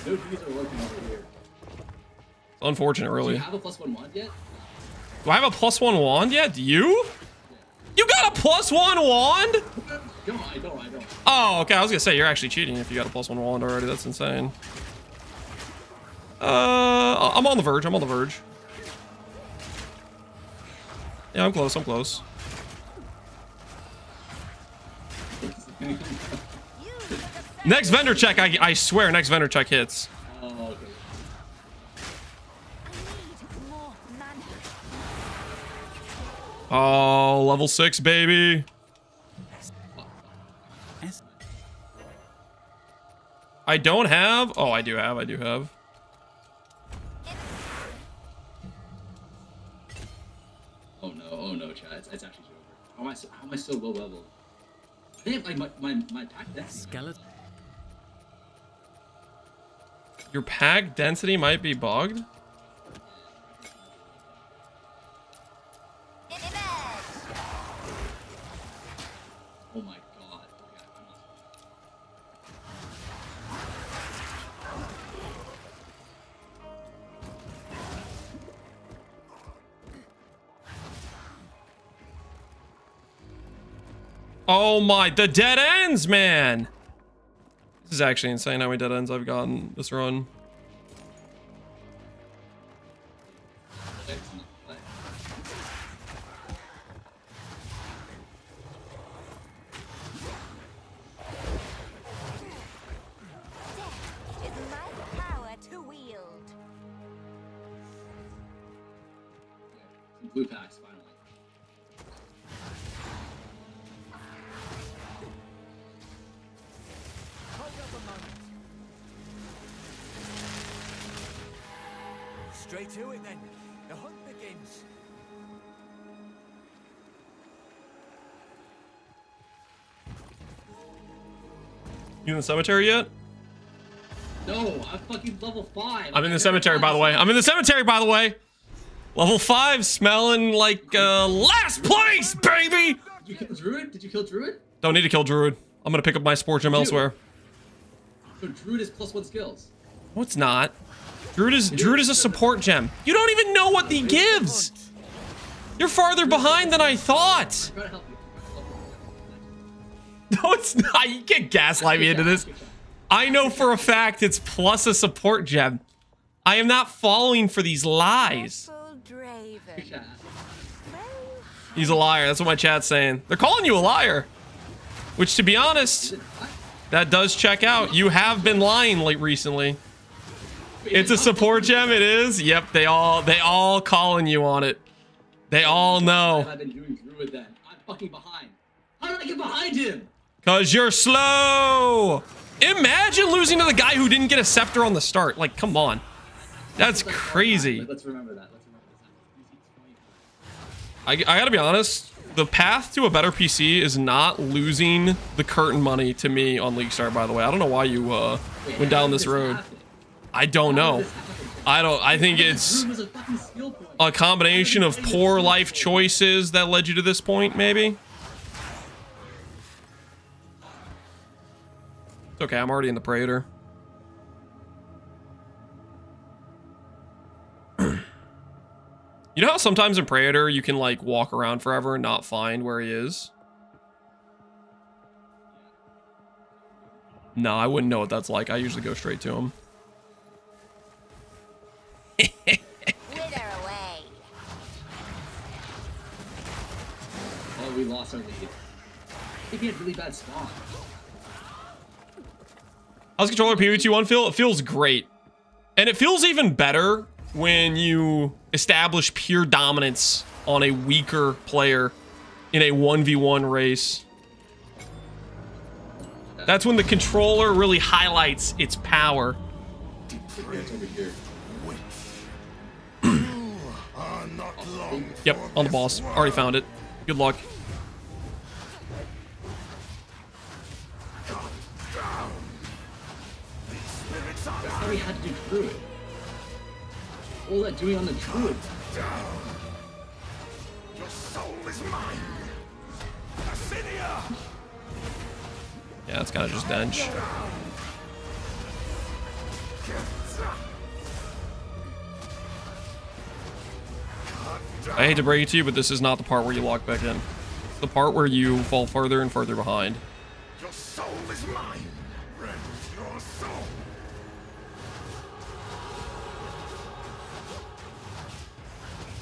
No trees are working over here. Unfortunate, Do really. you have a +1 wand yet? Do I have a +1 wand yet? Do you? You got a +1 wand? No, I don't. Oh, okay. I was gonna say you're actually cheating if you got a +1 wand already. That's insane. I'm on the verge. Yeah, I'm close. Next vendor check, I swear, next vendor check hits. Oh, okay. Oh, level 6, baby. I don't have. Oh, I do have. Oh no, chat. It's actually over. How am I so low level? I think like my pack density. Skeleton. Your pack density might be bugged. Oh my god. Okay, I'm not. Oh my, the dead ends, man. This is actually insane how many dead ends I've gotten this run. Blue packs, finally. Hold up a moment. Straight to it then. The hunt begins. You in the cemetery yet? No, I'm fucking level 5. I'm in the cemetery, by the way. Level 5, smelling like last place, baby. Did you kill Druid? Don't need to kill Druid. I'm gonna pick up my sport gem elsewhere. So Druid is +1 skills. No, it's not. Druid is a support gem. You don't even know what he gives. You're farther behind than I thought. I'm trying to help you. No, it's not. You can't gaslight me into this. I know for a fact it's plus a support gem. I am not falling for these lies. Careful, Draven. Good chat. He's a liar. That's what my chat's saying. They're calling you a liar. Which, to be honest, that does check out. You have been lying late recently. It's a support gem. It is. Yep. They all calling you on it. They all know. I've been doing Druid then. I'm fucking behind. How did I get behind him? Cause you're slow. Imagine losing to the guy who didn't get a scepter on the start. Like, come on. That's crazy. Let's remember that. I gotta be honest. The path to a better PC is not losing the curtain money to me on Leaguestart, by the way. I don't know why you went down this road. I don't know. I think it's a combination of poor life choices that led you to this point, maybe. It's okay, I'm already in the Praetor. You know how sometimes in Praetor you can like walk around forever and not find where he is? No, I wouldn't know what that's like. I usually go straight to him. Wither away. Oh, we lost our lead. I think we had really bad spawn. How's controller PoE1 feel? It feels great. And it feels even better when you establish pure dominance on a weaker player in a 1v1 race. That's when the controller really highlights its power. It's over here. Yep, on the boss. Already found it. Good luck. That's how we had to do Druid. What was that doing on the Druid? Your soul is mine. Ascendancy. Yeah, it's kind of just dench. I hate to break it to you, but this is not the part where you lock back in. It's the part where you fall further and further behind. Your soul is mine. Rend your soul.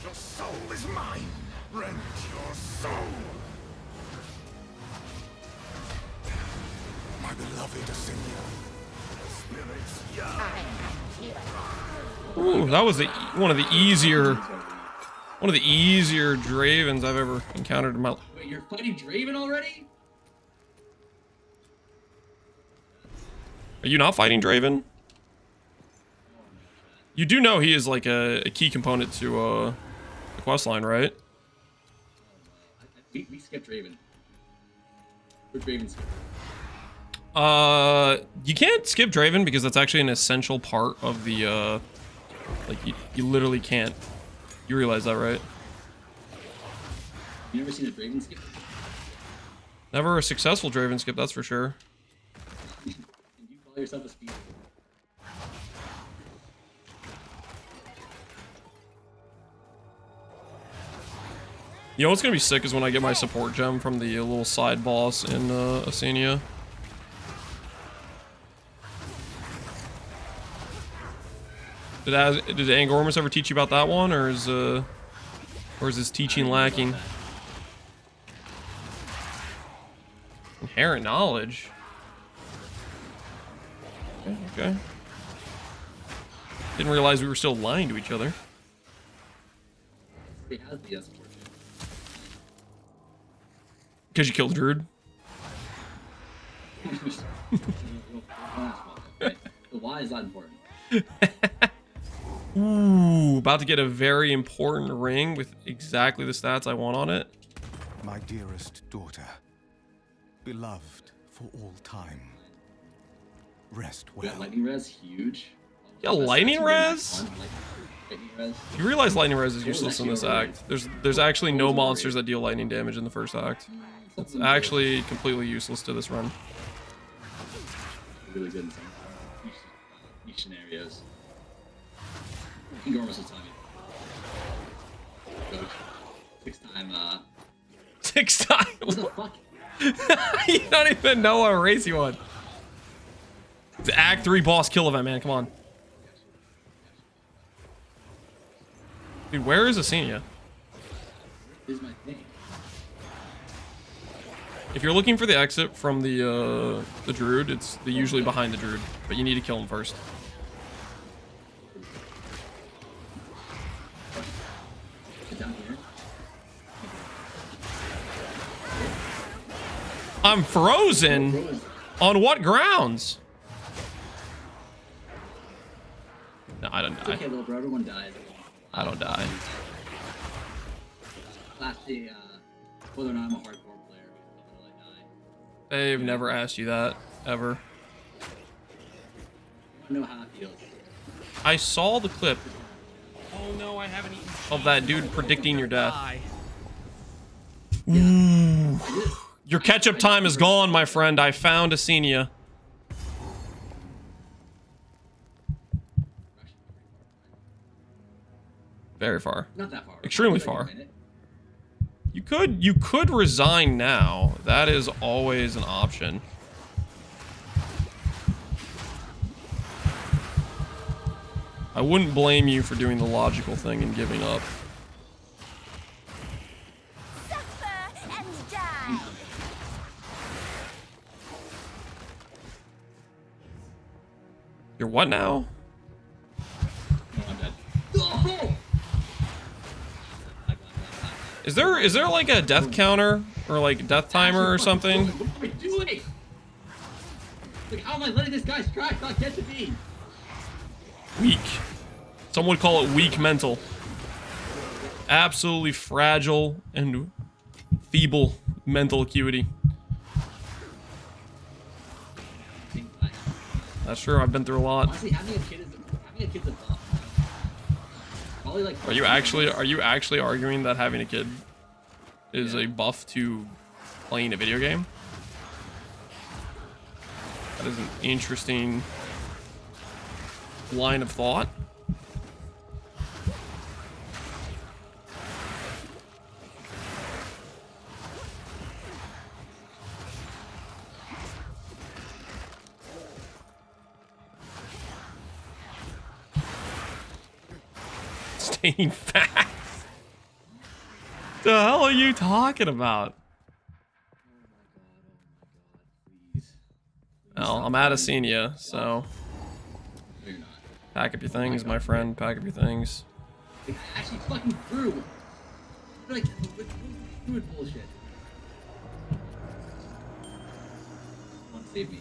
Your soul is mine. Rend your soul. My beloved Ascendancy. Spirits young. Ooh, that was one of the easier Dravens I've ever encountered in my life. Wait, you're fighting Draven already? Are you not fighting Draven? You do know he is like a key component to the questline, right? We skipped Draven. We're Draven skip. You can't skip Draven because that's actually an essential part of the like you literally can't. You realize that, right? You never seen a Draven skip? Never a successful Draven skip, that's for sure. And you call yourself a speeder? You know what's gonna be sick is when I get my support gem from the little side boss in Asenia. Did Angormus ever teach you about that one, or is his teaching lacking? Inherent knowledge. Okay. Didn't realize we were still lying to each other. It has the support. Because you killed Druid. The why is not important. Ooh, about to get a very important ring with exactly the stats I want on it. My dearest daughter, beloved for all time. Rest well. Yeah, lightning res, huge. Yeah, lightning res? Lightning res. You realize lightning res is useless in this act. There's actually no monsters that deal lightning damage in the first act. It's actually completely useless to this run. Really good in some niche scenarios. Ingormus will tell me. 6-time. 6 times. What the fuck? You don't even know what race you won. It's Act 3 boss kill event, man. Come on. Dude, where is Asenia? This is my thing. If you're looking for the exit from the druid, it's usually behind the druid, but you need to kill him first. Get down here. I'm frozen? On what grounds? No, I don't It's die. okay, little bro. Everyone dies. I don't die. Lastly, whether or not I'm a hardcore player, because will I die? They've never asked you that, ever. I don't know how it feels. I saw the clip Oh no, I haven't eaten of that dude predicting your death. pie. Ooh. Your catch-up time is gone, my friend. I found Asenia. Very far. Not that far. Extremely Like a far. minute. You could resign now. That is always an option. I wouldn't blame you for doing the logical thing and giving up. Suffer and die. You're what now? No, I'm dead. Oh! Is there like a death counter or like death timer or something? What am I doing? Like, how am I letting this guy's trash not get to me? Weak. Some would call it weak mental. Absolutely fragile and feeble mental acuity. That's true. I've been through a lot. Honestly, having a kid's a buff. Probably like. Are you actually arguing that having a kid is a buff to playing a video game? That is an interesting line of thought. Staying fast. The hell are you talking about? Please. Well, I'm out of Asenia, so No, you're not. pack up your things, my friend. Pack up your things. Like, I actually fucking threw. Like, what bullshit? Someone save me.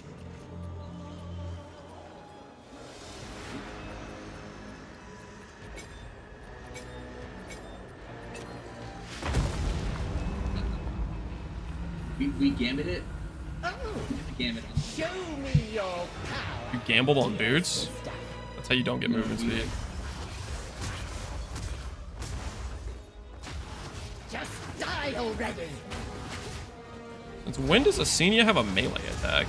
We gambit it. Oh, Gambit. show me your power. You gambled on boots? That's how you don't get movement speed. Just die already. Since when does Asenia have a melee attack?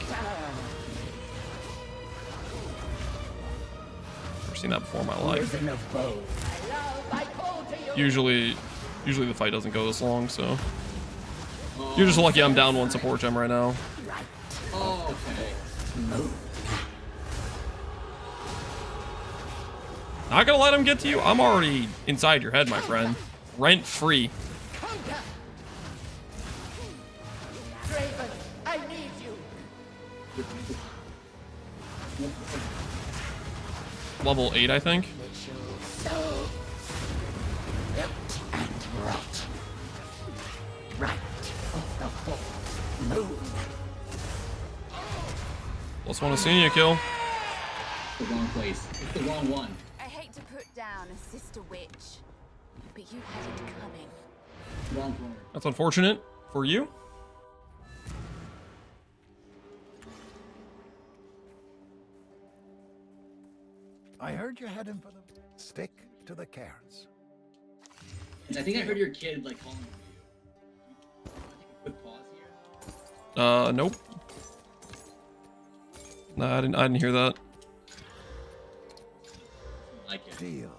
Never seen that before in my life. Prison of bows. I call to you. Usually the fight doesn't go this long, so. You're just lucky I'm down one support gem right now. Oh, okay. Not gonna let him get to you. I'm already inside your head, my friend. Rent free. Conquer. Draven, I need you. Level 8, I think. So built and wrought. Right of the full moon. Plus one Asenia kill. The wrong place. It's the wrong one. I hate to put down a sister witch, but you had it coming. Wrong corner. That's unfortunate for you. I heard you're heading for the... Stick to the carrots. I think I heard your kid like calling you. Quick pause here. Nope. No, I didn't hear that. Like it. Deal.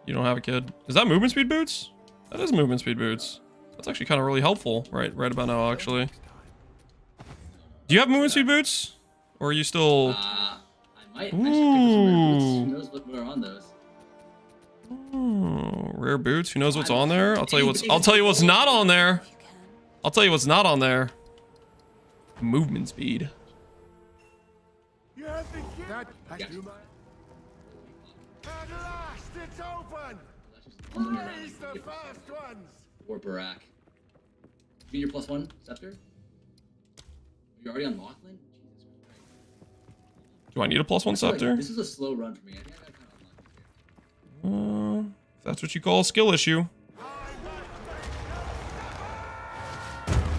You don't have a kid. Is that movement speed boots? That is movement speed boots. That's actually kind of really helpful, right about now, actually. Do you have movement speed boots? Or are you still... I might actually pick up some rare boots. Who knows what are on those? Oh, rare boots. Who knows what's on there? I'll tell you what's not on there. You can. I'll tell you what's not on there. Movement speed. You have the key. That Yeah. At last, it's open. That's just bumping around Praise like the a first ones. or Barak. Give me your +1 scepter. You're already on Lachlan? Jesus Christ. Do I need a +1 I feel like scepter? this is a slow run for me. I think I got kind of unlucky here. If that's what you call a skill issue.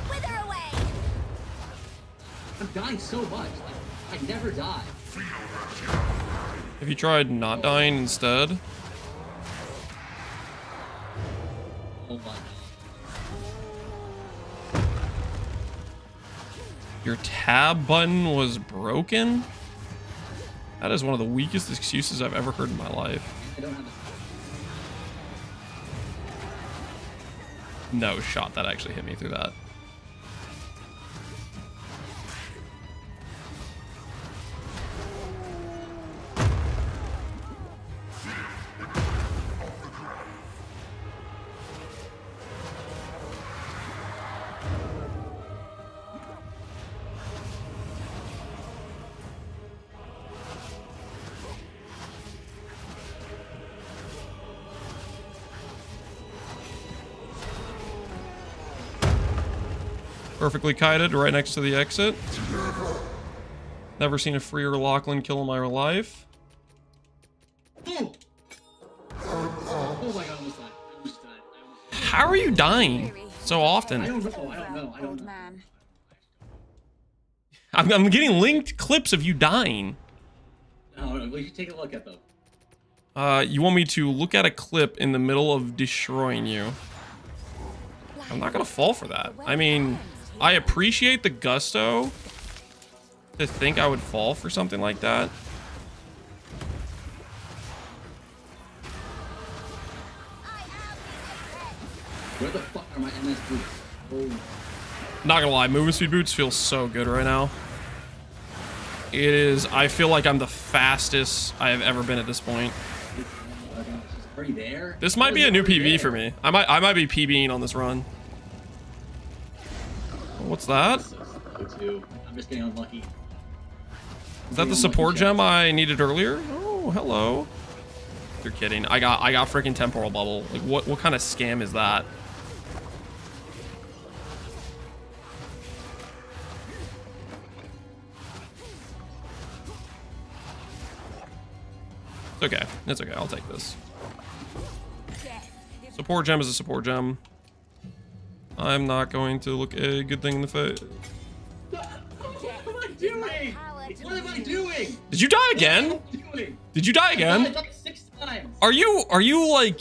Wither away! I'm dying so much. Like, I never die. Have you tried not dying instead? Oh my god. Your tab button was broken? That is one of the weakest excuses I've ever heard in my life. I don't have a... No shot that actually hit me through that. Perfectly kited right next to the exit. Never seen a freer Lachlan kill in my life. Oh! Oh my god, I almost died. I almost died. How are you dying so I often? don't know. I don't know. I don't Old know. man. I'm getting linked clips of you dying. No, we should take a look at them. You want me to look at a clip in the middle of destroying you? I'm not gonna fall for that. I mean, I appreciate the gusto to think I would fall for something like that. Where the fuck are my MS boots? Oh, Not gonna lie, movement speed boots feel so good right now. It is, I feel like I'm the fastest I have ever been at this point. it's just already there. This might be a new PB for me. I might be PBing on this run. What's that? So slow too. I'm just getting unlucky. Is that the support gem I needed earlier? Oh, hello. You're kidding. I got freaking temporal bubble. Like what kind of scam is that? It's okay. It's okay. I'll take this. Support gem is a support gem. I'm not going to look a good thing in the face. What am I doing? What am I doing? Did you die again? What am I doing? Did you die I again? died 6 times. Are you like,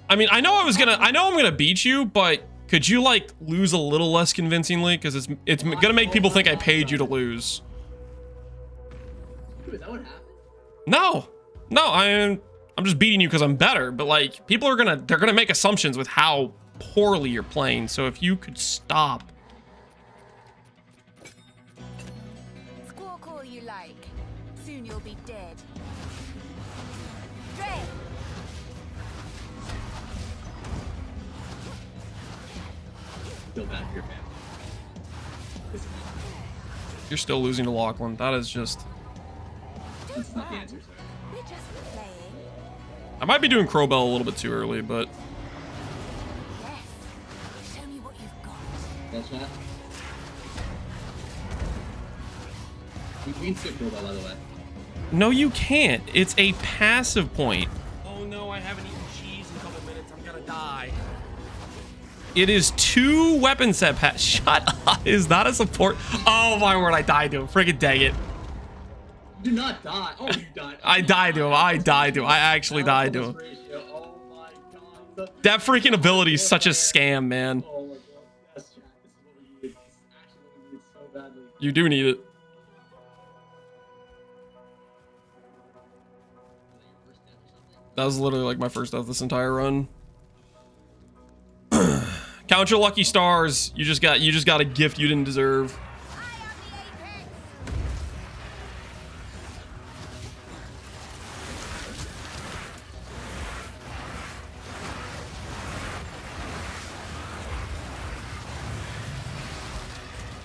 I mean, I know I'm gonna beat you, but could you like lose a little less convincingly? Because it's gonna make people think I paid you to lose. Dude, is that what happened? No, I'm just beating you because I'm better. But like, people are they're gonna make assumptions with how poorly you're playing. So if you could stop. Squawk all you like. Soon you'll be dead. Dre! Feel bad for your family. You're still losing to Lachlan. That is just. That's not the answer, sir. We're just playing. I might be doing Crowbell a little bit too early, but Yes. Show me what you've got. That's that. We can skip Crowbell, by the way. no, you can't. It's a passive point. Oh no, I haven't eaten cheese in a couple minutes. I'm gonna die. It is 2 weapon set pass. Shut up. Is that a support? Oh my word, I died to him. Friggin' dang it. Do not die. Oh, you died. I died to him. I died to him. I actually died to him. Ratio. Oh my god. That freaking ability is such a scam, man. Oh my god. Yes, Jack. This is what we needed. This is actually what we needed so badly. You do need it. That was literally like my first death this entire run. Count your lucky stars. You just got a gift you didn't deserve.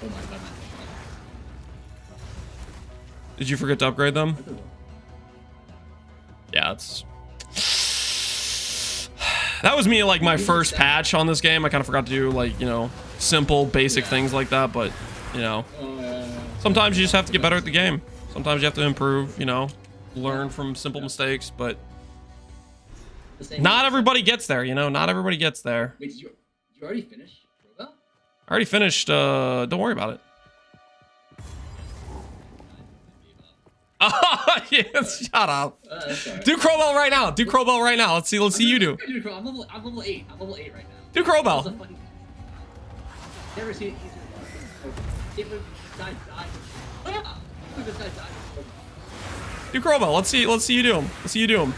Oh my god. Did you forget to upgrade them? Yeah, it's... That was me, like, my first patch on this game. I kind of forgot to do, like, you know, simple, basic things like that. But, you know, sometimes you just have to get better at the game. Sometimes you have to improve, you know, learn from simple mistakes. But not everybody gets there, you know? Not everybody gets there. Wait, did you already finish Crowbell? I already finished. Don't worry about it. Oh, yes, shut up. Right. Do Crowbell right now. Do Crowbell right now. Let's see you do. I'm level 8. I'm level 8 right now. Do Crowbell. Never seen it easier. Do Crowbell. Let's see you do him. Let's see you do him.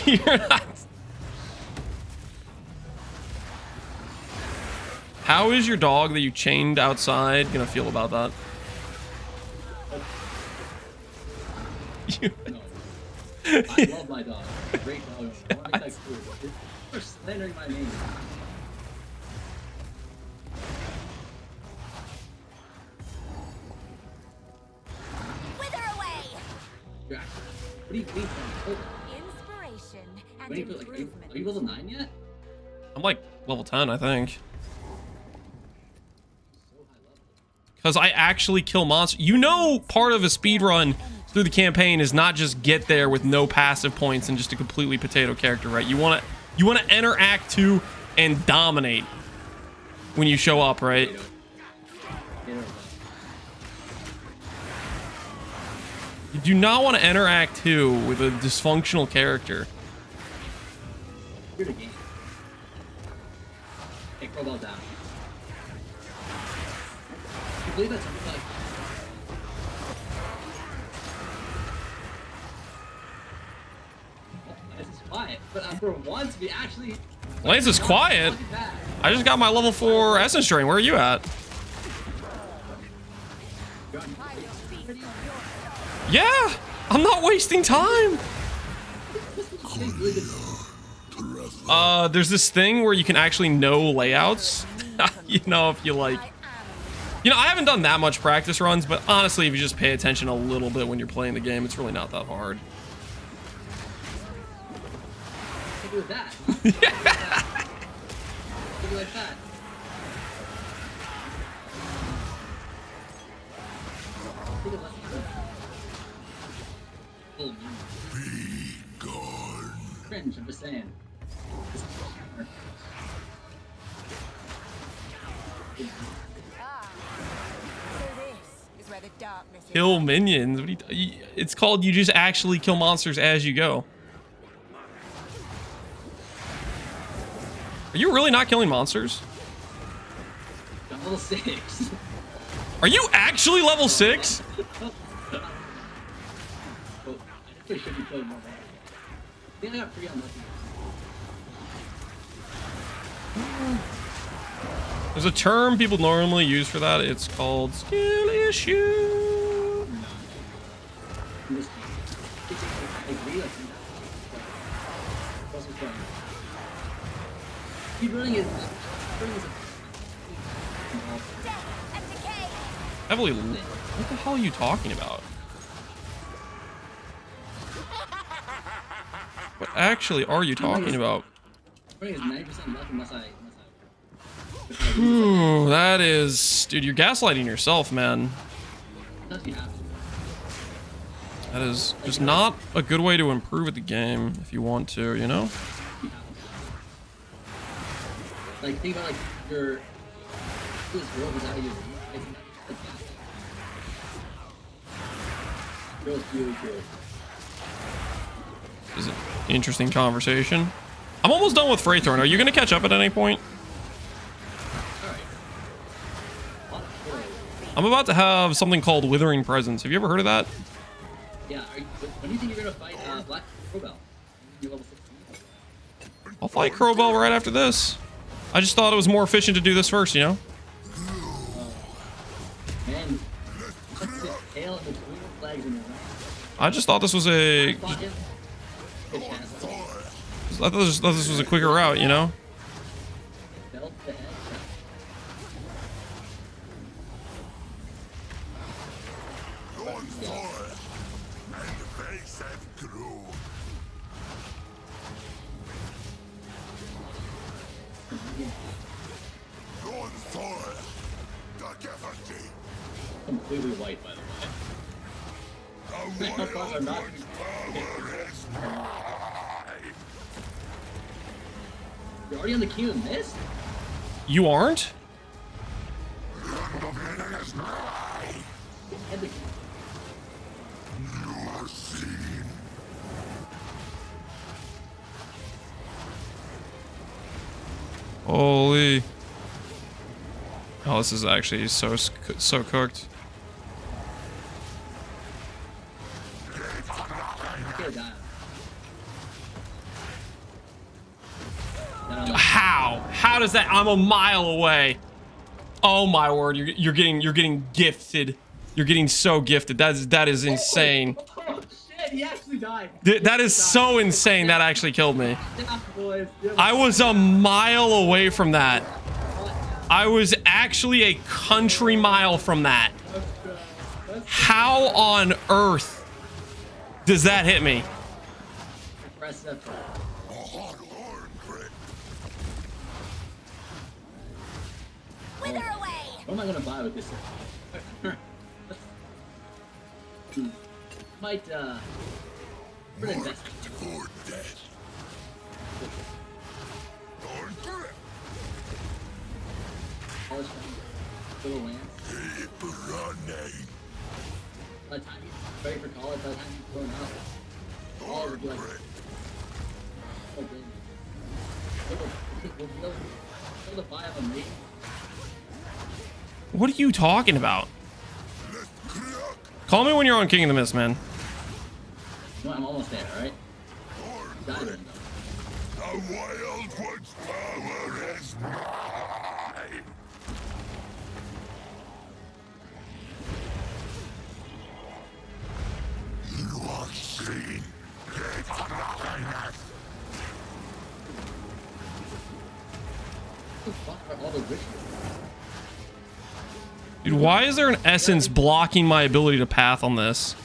You're not. How is your dog that you chained outside gonna feel about that? I love my dog. Great dog. You're slandering my name. Wither away! What do you mean? Inspiration and Are you level 9 yet? I'm like level 10, I think. So high level. Because I actually kill monsters. You know, part of a speed run through the campaign is not just get there with no passive points and just a completely potato character, right? You want to enter Act 2 and dominate when you show up, right? You do not want to enter Act 2 with a dysfunctional character. You're the game. Hey, Crowbell down. Can you believe that something like... This is quiet, but for once we actually... Lance is quiet. I just got my level 4 Essence Drain. Where are you at? Yeah, I'm not wasting time. There's this thing where you can actually know layouts. You know, if you like... You know, I haven't done that much practice runs, but honestly, if you just pay attention a little bit when you're playing the game, it's really not that hard. Look at that. Look like that. Be gone. Cringe, I'm just saying. Kill minions. What do you, it's called you just actually kill monsters as you go. Are you really not killing monsters? I'm level 6. Are you actually level 6? Oh, I definitely should be killing more. I think I got 3 unlucky. There's a term people normally use for that. It's called skill issue. Keep running it. Heavily. What the hell are you talking about? What actually are you talking about? Running is 90% luck unless I Ooh, that is, dude, you're gaslighting yourself, man. That is just not a good way to improve at the game if you want to, you know? Like, think about, like, your... This world without you. I think that's girl's really good. This is an interesting conversation. I'm almost done with Fraythorn. Are you going to catch up at any point? I'm about to have something called Withering Presence. Have you ever heard of that? Yeah, when do you think you're gonna fight Black? Crowbell. You're level 16. I'll fight Crowbell right after this. I just thought it was more efficient to do this first, you know? Man, what's this tail and the blue flags in your right? I just thought this was a... Fuck him. Good chance. I thought this was a quicker route, you know? Belt the head. Completely white, by the way. Are not You're already on the queue in this? You aren't? Head the Holy. Oh, this is actually so cooked. How does that? I'm a mile away. Oh my word! You're getting gifted. You're getting so gifted. That is insane. Oh shit! He actually died. That is so insane. That actually killed me. I was a mile away from that. I was actually a country mile from that. How on earth does that hit me? Press F. Wither away! What am I gonna buy with this? Might for an investment. Polish little land. By the time he's ready for college, by the time he's grown up, all would be like, oh great. We'll be able to buy up a mate. What are you talking about? Call me when you're on King of the Mist, man. No, I'm almost there, alright? Die then, though. The wild one's power is mine. You are seen. What the fuck are all the rituals? Dude, why is there an essence blocking my ability to path on this?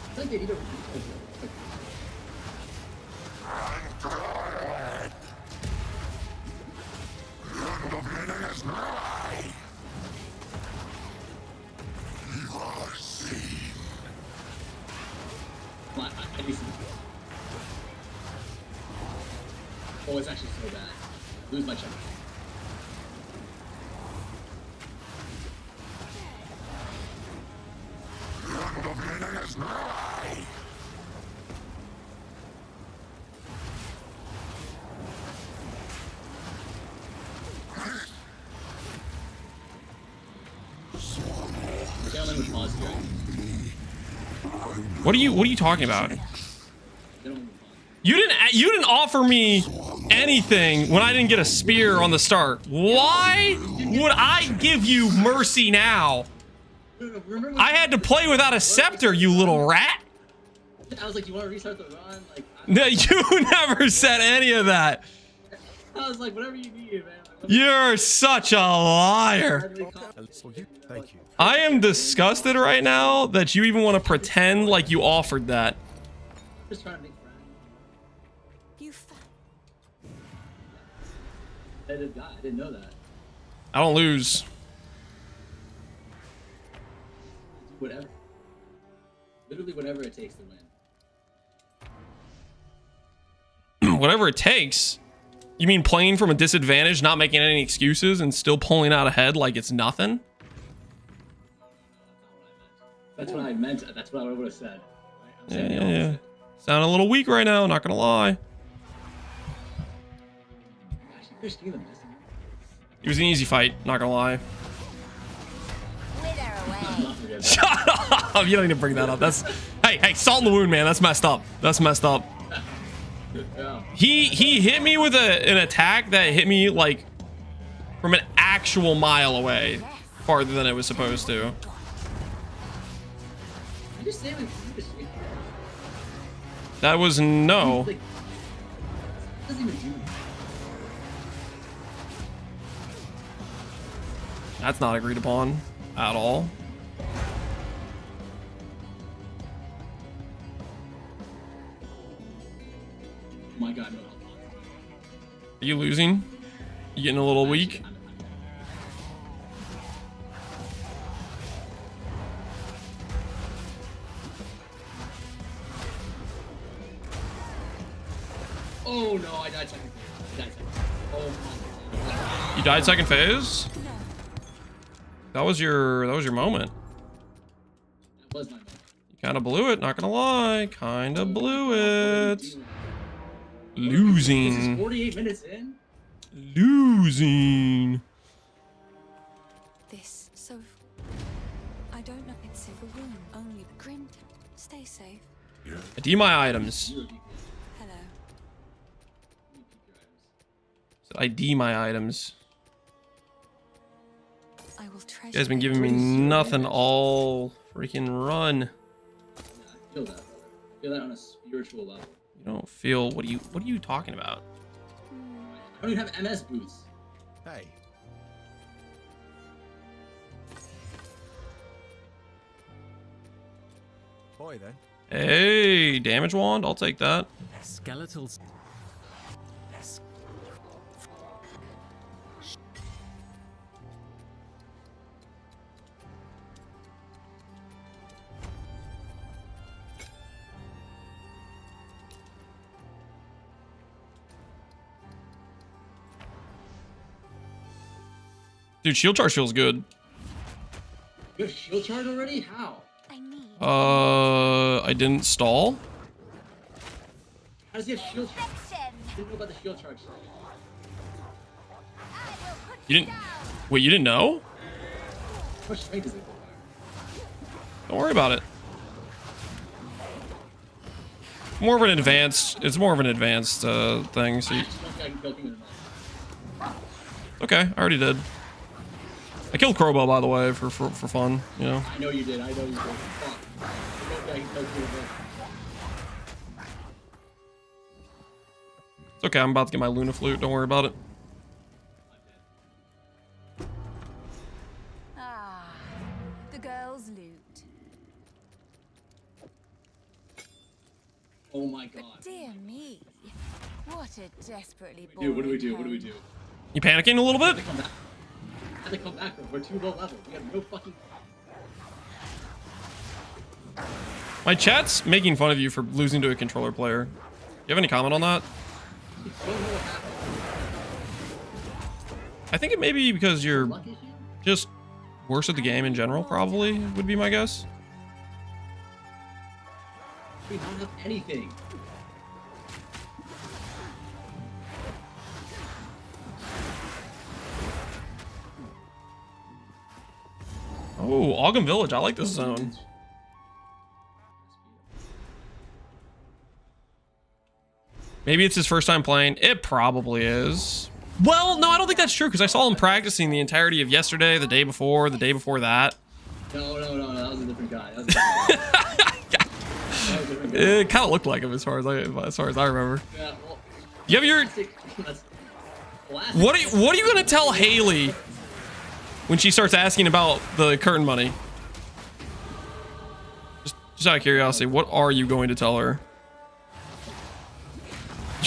I think they need a I need some. Oh, it's actually so bad. Lose my check. What are you talking about? You didn't offer me anything when I didn't get a spear on the start. Why would I give you mercy now? I had to play without a scepter, you little rat. I was like, you want to restart the run? Like, No, you never said any of that. I was like, whatever you need, man. Like, You're such a liar. Thank you. I am disgusted right now that you even want to pretend like you offered that. Just trying to make friends. You Competitive guy. I didn't know that. I don't lose. Whatever. Literally whatever it takes to win. Whatever it takes. You mean playing from a disadvantage, not making any excuses, and still pulling out ahead like it's nothing? That's what I meant. That's what I would have said. I'm saying the Yeah. opposite. Sound a little weak right now, not gonna lie. Actually, Chris Steven, It was an easy fight, not gonna lie. Wither away. Shut up! You don't need to bring that up. That's hey, salt in the wound, man. That's messed up. That's messed up. Yeah. He hit me with an attack that hit me like from an actual mile away, farther than it was supposed to. I just say That was no. like, it doesn't even do anything. That's not agreed upon at all. Oh my god, no. Are you losing? You getting a little weak? Oh no, I died second. Oh my god. You died second phase? That was your moment. That was my moment. You kind of blew it, not gonna lie. Kind of blew What are it. you doing? Losing. This is 48 minutes in? Losing. This, so... I don't know. It's a room. Only Grim. Stay safe. ID my items. You would be good. Hello. You keep your items. So ID my items. I will treasure. You guys been giving me nothing all freaking run. Yeah, I feel that, brother. I feel that on a spiritual level. You don't feel what are you talking about? I don't even have MS boots. Hey, boy then. Hey, damage wand, I'll take that. Skeletals. Dude, shield charge feels good. You have shield charge already? How? I need. I didn't stall. How does he have shield charge? Protection. I didn't know about the shield charge. I will put You didn't. Wait, you didn't know? How much strength does it go? Don't worry about it. More of an advanced. It's more of an advanced thing. So I you, just don't think I can kill him enough. okay, I already did. I killed Crowbow, by the way, for fun. You know. I know you did. I know you did. Fuck. I don't think I can kill him enough. It's okay. I'm about to get my Luna flute. Don't worry about it. Ah, the girl's loot. Oh my god. But dear me, what a desperately Dude, what do we boring do? What do we home. do? You panicking a little I have bit? to come back. I have to come back. We're too low level. We have no fucking. My chat's making fun of you for losing to a controller player. Do you have any comment on that? I don't know what happened. I think it may be because you're Luck issue? just worse at the game in general, probably, would be my guess. We don't have anything. Oh, Ogum Village. I like this zone. Maybe it's his first time playing. It probably is. Well, no, I don't think that's true because I saw him practicing the entirety of yesterday, the day before that. No, that was a different guy. That was a different guy. That was a different guy. It kind of looked like him as far as I remember. Yeah, well, You have your. that's classic. What are you gonna tell Haley when she starts asking about the curtain money? Just out of curiosity, what are you going to tell her?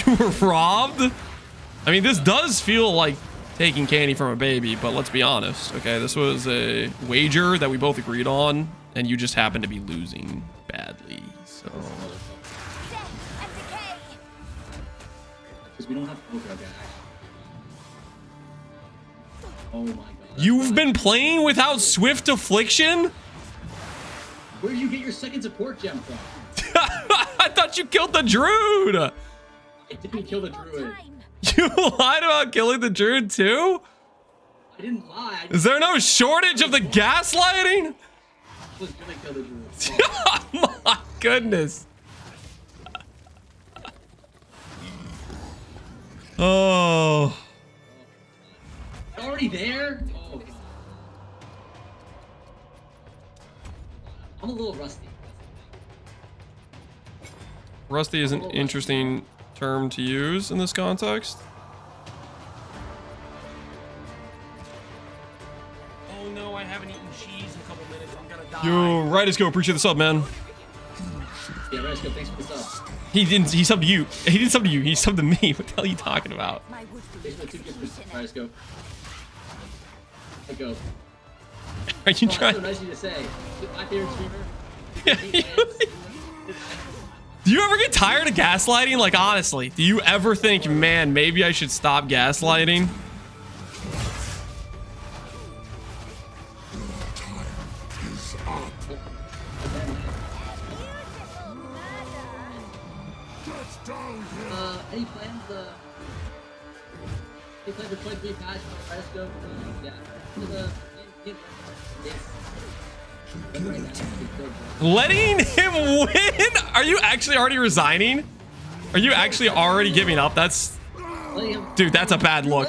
You were robbed? I mean, this does feel like taking candy from a baby, but let's be honest, okay? This was a wager that we both agreed on, and you just happened to be losing badly, so... Death and decay. Because we don't have poker, okay? Oh my god. You've been playing without Swift Affliction? Where did you get your second support gem from? I thought you killed the Druid! I didn't kill the druid. Time. You lied about killing the Druid too? I didn't lie. Is there no shortage of the gaslighting? I was gonna kill the druid. Oh my goodness. Oh. Already there? Oh god. I'm a little rusty. Rusty is an interesting term to use in this context. Oh no, I haven't eaten cheese in a couple minutes. I'm gonna die. Yo, Rightesco, appreciate the sub, man. Yeah, Resco, thanks for the sub. He subbed to you. He didn't sub to you. He subbed to me. What the hell are you talking about? My would be Thanks for the 2 gifts. Resco. Let's go. Are you Oh, trying? so nice of you to say. My favorite streamer. Do you ever get tired of gaslighting? Like, honestly, do you ever think, man, maybe I should stop gaslighting? Any plans? Any plans for 23 patch for Resco? Yeah. Letting him win? Are you actually already resigning? Are you actually already giving up? That's... Dude, that's a bad look.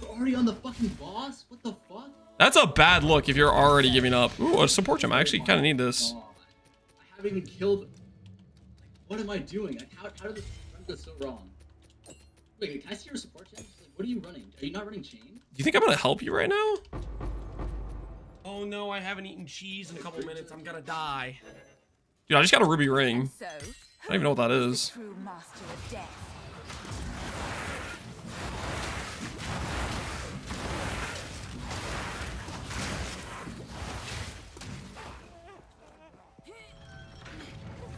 Already on the fucking boss? What the fuck? That's a bad look if you're already giving up. Ooh, a support gem. I actually kind of need this. I haven't even killed... What am I doing? Like, how did this run go so wrong? Wait, can I see your support gem? Like, what are you running? Are you not running chain? Do you think I'm gonna help you right now? Oh no, I haven't eaten cheese in a couple minutes. I'm gonna die. Dude, I just got a ruby ring. so. I don't even know what that is. True master of death.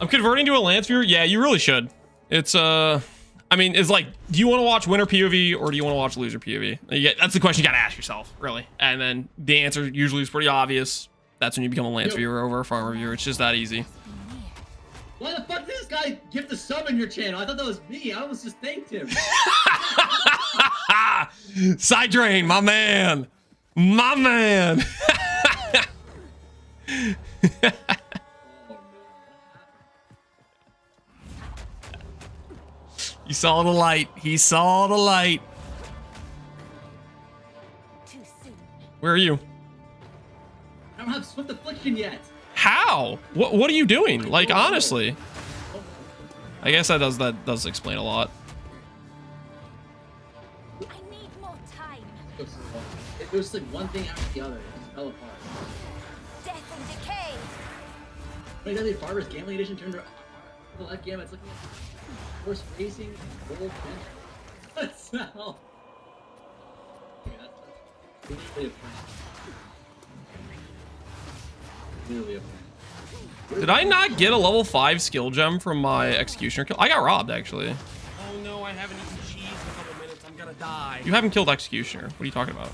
I'm converting to a Lance viewer. Yeah, you really should. It's I mean, it's like, do you want to watch winner POV or do you want to watch loser POV? That's the question you gotta ask yourself, really. And then the answer usually is pretty obvious. That's when you become a Lance viewer over a farmer viewer. It's just that easy. Why the fuck did this guy gift a sub in your channel? I thought that was me. I almost just thanked him. Side drain, my man. My man. You saw the light. He saw the light. Too soon. Where are you? I don't have Swift Affliction yet. How? What are you doing? Like, honestly. I guess that does explain a lot. I need more time. It was like one thing after the other. It just fell apart. Death and decay. Wait, that Barber's Gambling Edition turned around. The live game, it's looking at horse racing, gold bench. What's the hell? Okay, that's literally a plan. Literally a plan. Did I not get a level 5 skill gem from my executioner kill? I got robbed, actually. Oh no, I haven't eaten cheese in a couple minutes. I'm gonna die. You haven't killed executioner. What are you talking about?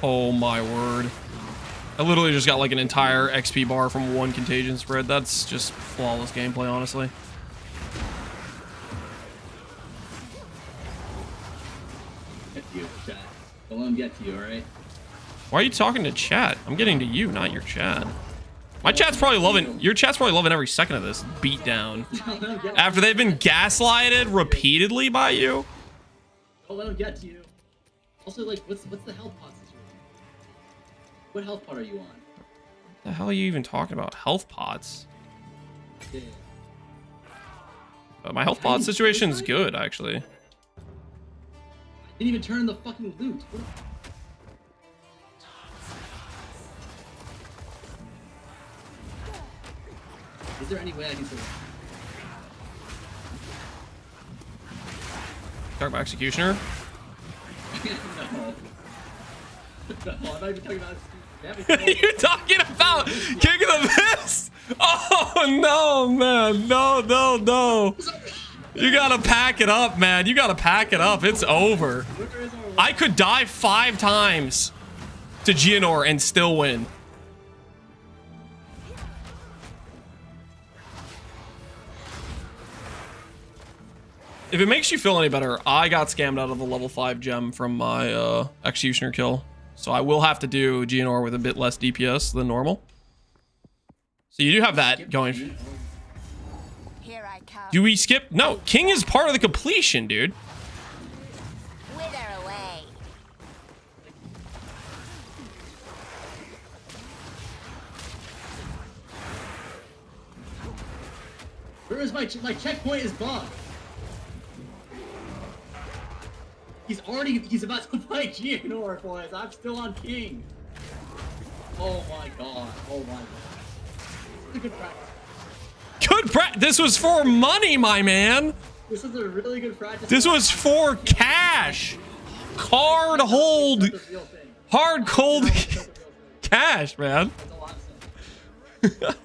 Oh my word. I literally just got like an entire XP bar from one contagion spread. That's just flawless gameplay, honestly. Get to you, chat. Don't let him get to you, alright? Why are you talking to chat? I'm getting to you, not your chat. My chat's probably loving, your chat's probably loving every second of this beatdown. Don't let him get After they've been gaslighted repeatedly by you. Don't let him get to you. Also, like, what's the health pot situation? What health pot are you on? What the hell are you even talking about? Health pots? Yeah. My health pot situation's good, actually. I didn't even turn the fucking loot. What? Is there any way I can survive? Talk about executioner. No. No, I'm not even talking about You're talking about King of the Mist? Oh no, man. No. You gotta pack it up, man. You gotta pack it up. It's over. I could die 5 times to Geonor and still win. If it makes you feel any better, I got scammed out of the level 5 gem from my Executioner kill. So I will have to do GNR with a bit less DPS than normal. So you do have that going. Here I come. Do we skip? No, King is part of the completion, dude. Wither away. Where is my checkpoint is bugged. He's about to play GNR, boys. I'm still on King. Oh my god. Oh my god. This is a good practice. Good practice. This was for money, my man. This is a really good practice. This was for cash. Hard hold. That's the real thing. Hard cold That's the real thing. cash, man. That's a lot of stuff.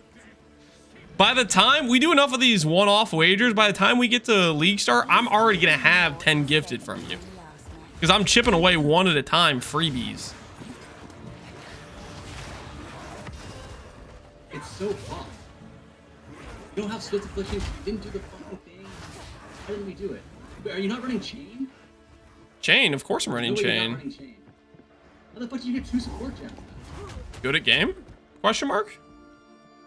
By the time we do enough of these one-off wagers, by the time we get to Leaguestart, I'm already gonna have 10 gifted from you. Because I'm chipping away one at a time, freebies. It's so fun. You don't have Swift afflictions. You didn't do the fucking thing. How did we do it? Are you not running chain? Chain, of course I'm running No way you're not chain. running chain. How the fuck did you get 2 support gems? Good at game? Question mark?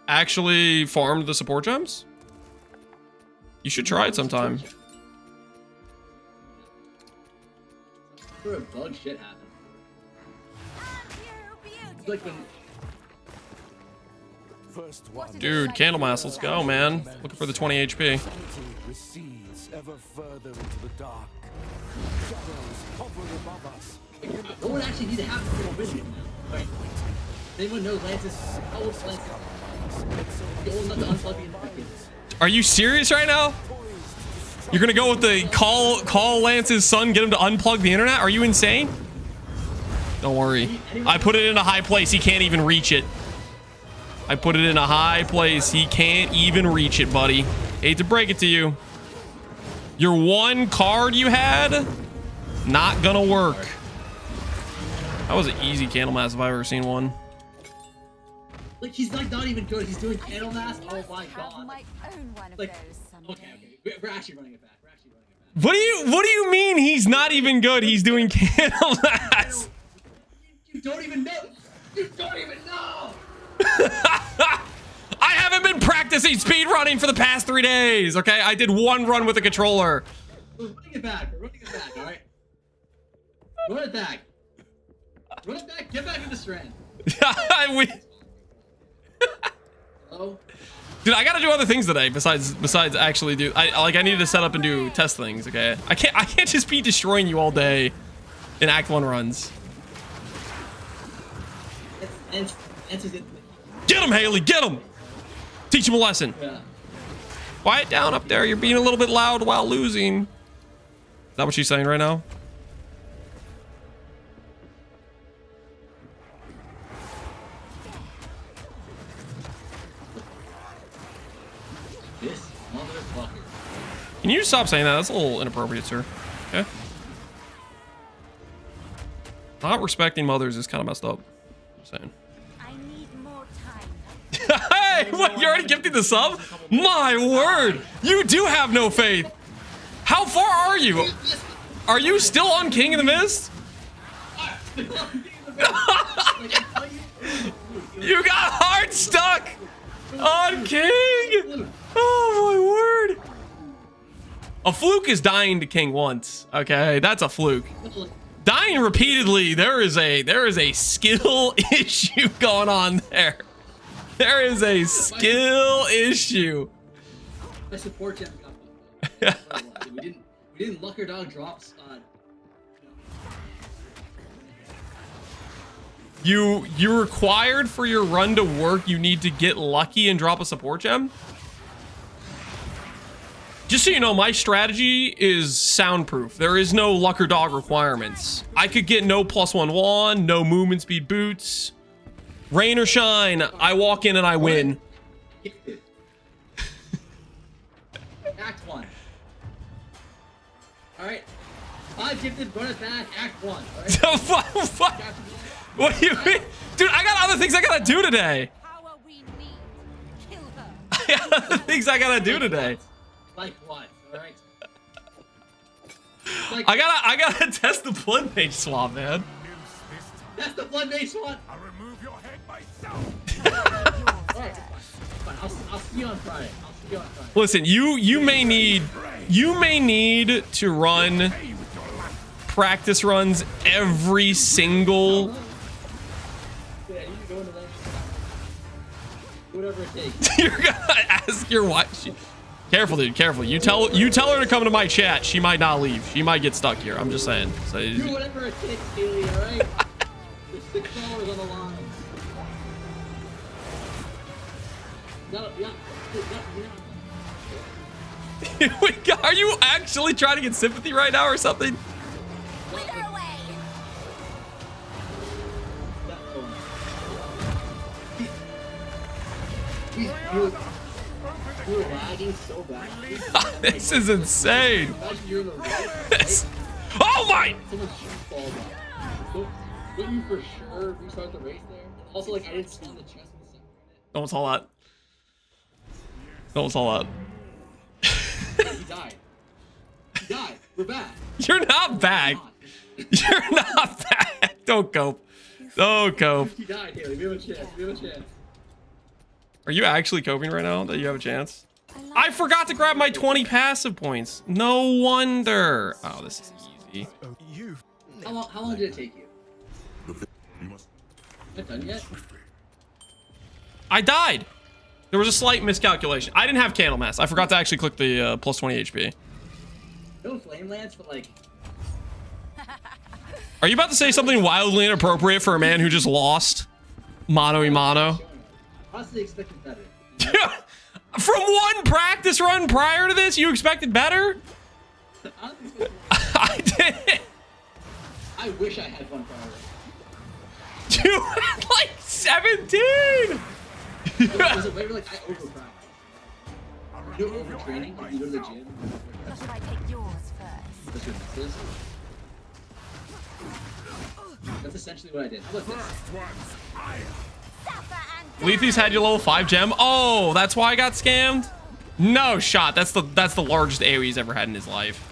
Actually farmed the support gems? You should try it sometime. Where a bug shit happened. It's like when First one. Dude, Candlemass, let's go, man. Looking for the 20 HP. Recedes ever further into the dark. Shadows hover above us. no one actually need to have to win it now. Right. Anyone know Lance's how old is Lance? The old enough to unplug the infected. Are you serious right now? You're gonna go with the call Lance's son, get him to unplug the internet? Are you insane? Don't worry. I put it in a high place. He can't even reach it. I put it in a high place. He can't even reach it, buddy. Hate to break it to you. Your one card you had, not gonna work. That was an easy Candlemass if I've ever seen one. Like he's like not even good. He's doing Candlemass. Oh my Have god. my own one of Like those someday. okay. We're actually running it back. We're actually running it back. What do you mean he's not even good? He's doing Candlemass. You don't even know. You don't even know. I haven't been practicing speed running for the past 3 days, okay? I did one run with a controller. We're running it back. We're running it back. All right. Run it back. Run it back. Get back in the strand. Hello. Dude, I gotta do other things today besides actually do. I need to set up and do test things, okay? I can't just be destroying you all day in Act 1 runs. Get him, Haley, get him! Teach him a lesson. Yeah. Quiet down up there. You're being a little bit loud while losing. Is that what she's saying right now? This motherfucker. Can you stop saying that? That's a little inappropriate, sir. Okay. Not respecting mothers is kind of messed up. Just saying. I need more time. Hey, what? You already gifted the sub? My word! You do have no faith. How far are you? Are you still on King in the Mist? You got hard stuck on King. Oh my word! A fluke is dying to King once. Okay, that's a fluke. Dying repeatedly, there is a skill issue going on there. There is a skill issue. My support gem got fucked up. We didn't luck our dog drops. You're required for your run to work. You need to get lucky and drop a support gem. Just so you know, my strategy is soundproof. There is no luck or dog requirements. I could get no +1 wand, no movement speed boots. Rain or shine, I walk in and I win. Act 1. Alright. 5 gifted, run it back, Act 1. Alright? What do you mean? Dude, I got other things I gotta do today. Power we need. Kill her. I got other things I gotta do today. Like what? Alright. Like, I gotta test the Bloodmage swap, man. that's the Bloodmage one. I'll remove your head myself. Alright, fine. I'll see you on Friday. Listen, you may need to run practice runs every single. Yeah, you can go into that. Whatever it takes. You're gonna ask your wife. Careful, dude. Careful. You tell her to come to my chat. She might not leave. She might get stuck here. I'm just saying. So, Do whatever it takes, Haley. All right. There's $6 on the line. Are you actually trying to get sympathy right now or something? Wither away. You're lagging so bad. This is insane. Imagine you're in the race. Oh my! Someone should fall down. Don't you for sure restart the race there? Also, like, I didn't spawn the chest in the second minute. Don't tell that. Don't tell that. He died. He died. We're back. You're not back. You're not back. Don't cope. Don't cope. He died, Haley. We have a chance. We have a chance. Are you actually coping right now that you have a chance? I forgot to grab my 20 passive points. No wonder. Oh, this is easy. How long did it take you? Not done yet? I died. There was a slight miscalculation. I didn't have candle mass. I forgot to actually click the plus 20 HP. No flame lance, but like. Are you about to say something wildly inappropriate for a man who just lost mano y mano? Honestly, expected better. From one practice run prior to this, you expected better? I did. I wish I had fun prior. You had like 17. Was it maybe like I overpracticed? You know, overtraining, like you go to the gym. Or should I take yours first? That's your misses. That's essentially what I did. How about this? Leafy's had your level 5 gem. Oh, that's why I got scammed? No shot. That's the largest AoE he's ever had in his life.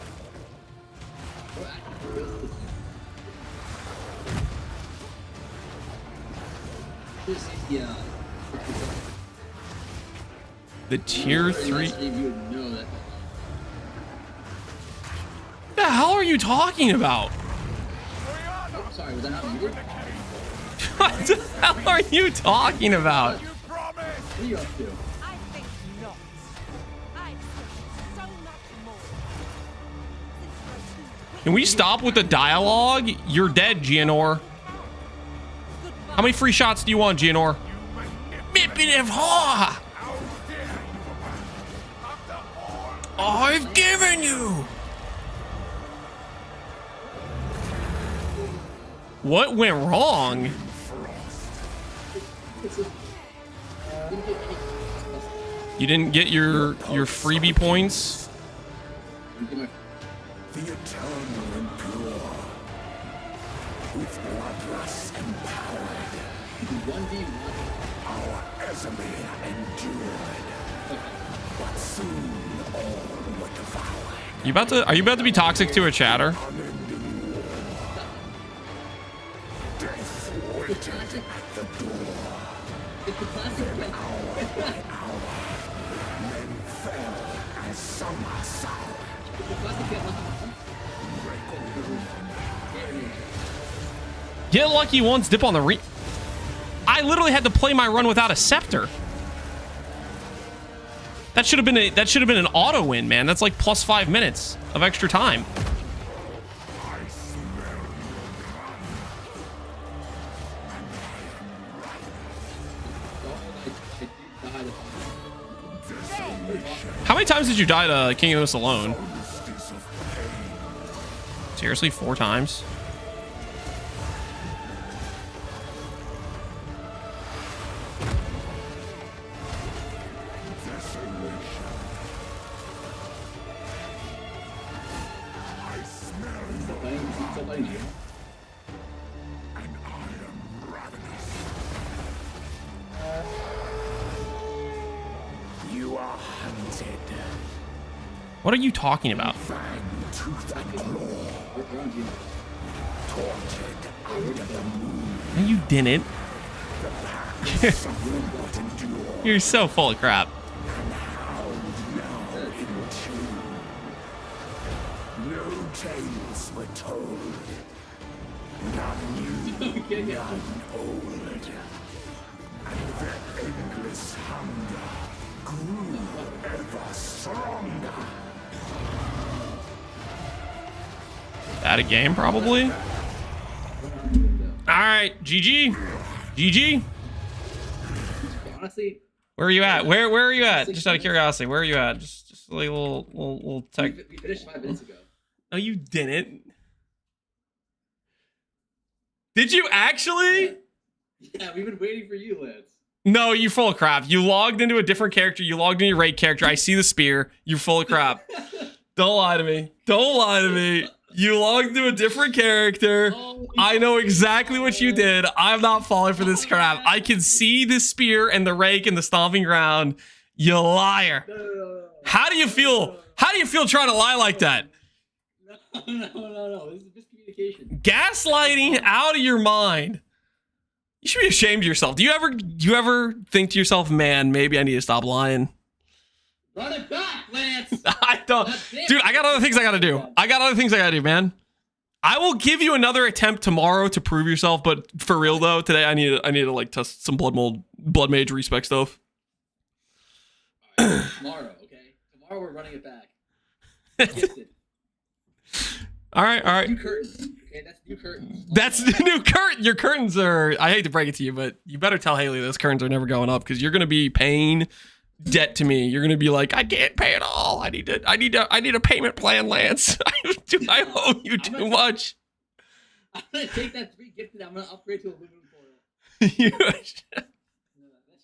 Yeah. The tier 3. You would know that. What the hell are you talking about? Oh, sorry, was that not muted? What the hell are you talking about? What are you up to? I think not. I think so much more. Can we stop with the dialogue? You're dead, Gianor. How many free shots do you want, Gianor? I've given you. What went wrong? You didn't get your freebie points? The eternal and pure, with bloodlust empowered, 1v1. our Exile endured, but soon all were devoured. Are you about to be toxic to a chatter? Death waited at the door. It's the classic Hour, men fell as summer sound. It's the classic get lucky. Get lucky once, dip on the re. I literally had to play my run without a scepter. That should have been an auto win, man. That's like plus 5 minutes of extra time. How many times did you die to King of This alone? Seriously, 4 times? You are hunted. What are you talking about? Fang, tooth, and claw. We're on Gmail. No, you didn't. You're so full of crap. No tales were told. Okay. Old. And their endless hunger grew ever stronger. That a game, probably. All right, GG. GG. Honestly, Where are you at? Where are you at? Just out of curiosity, where are you at? Just like a little tech. we finished 5 minutes ago. No, you didn't. Did you actually? Yeah, we've been waiting for you, Lance. No, you're full of crap. You logged into a different character. You logged into your raid character. I see the spear. You're full of crap. Don't lie to me. Don't lie to me. You logged into a different character. I know exactly what you did. I'm not falling for this crap. I can see the spear and the rake and the stomping ground. You liar. No. How do you feel? How do you feel trying to lie like that? No. This is miscommunication. Gaslighting out of your mind. You should be ashamed of yourself. Do you ever think to yourself, man, maybe I need to stop lying? Run it back, Lance. I don't. Dude, I got other things I gotta do. Man. I will give you another attempt tomorrow to prove yourself, but for real though, today I need to like test some blood mage respec stuff. Tomorrow, okay? Tomorrow we're running it back. Gifted. All right. New curtains. Okay, that's new curtains. That's the new curtain. Your curtains are, I hate to break it to you, but you better tell Haley those curtains are never going up because you're gonna be paying debt to me. You're gonna be like, I can't pay it all. I need a payment plan, Lance. I owe you too much. I'm gonna take that 3 gifted. I'm gonna upgrade to aluminum foil. That's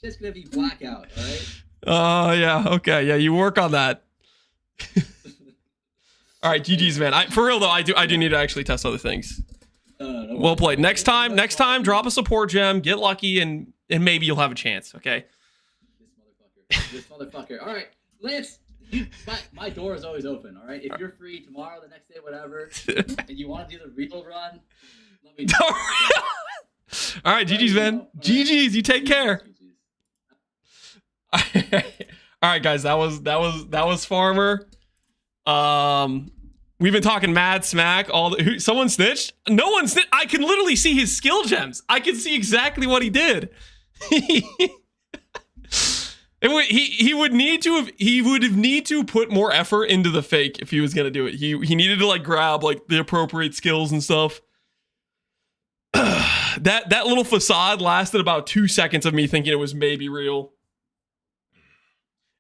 just gonna be blackout. All right. Oh yeah. Okay. Yeah. You work on that. All right. GG's, man. For real though, I do need to actually test other things. No Well played. Next time, drop a support gem, get lucky, and maybe you'll have a chance. Okay. This motherfucker. All right, Lance. My door is always open. All right. If you're free tomorrow, the next day, whatever, and you want to do the real run, let me know. All right. GG's, man. GG's. You take care. All right, guys. That was Farmer. We've been talking mad smack. Someone snitched? No one snitched. I can literally see his skill gems. I can see exactly what he did. He would have need to put more effort into the fake if he was gonna do it. He needed to like grab like the appropriate skills and stuff. that little facade lasted about 2 seconds of me thinking it was maybe real.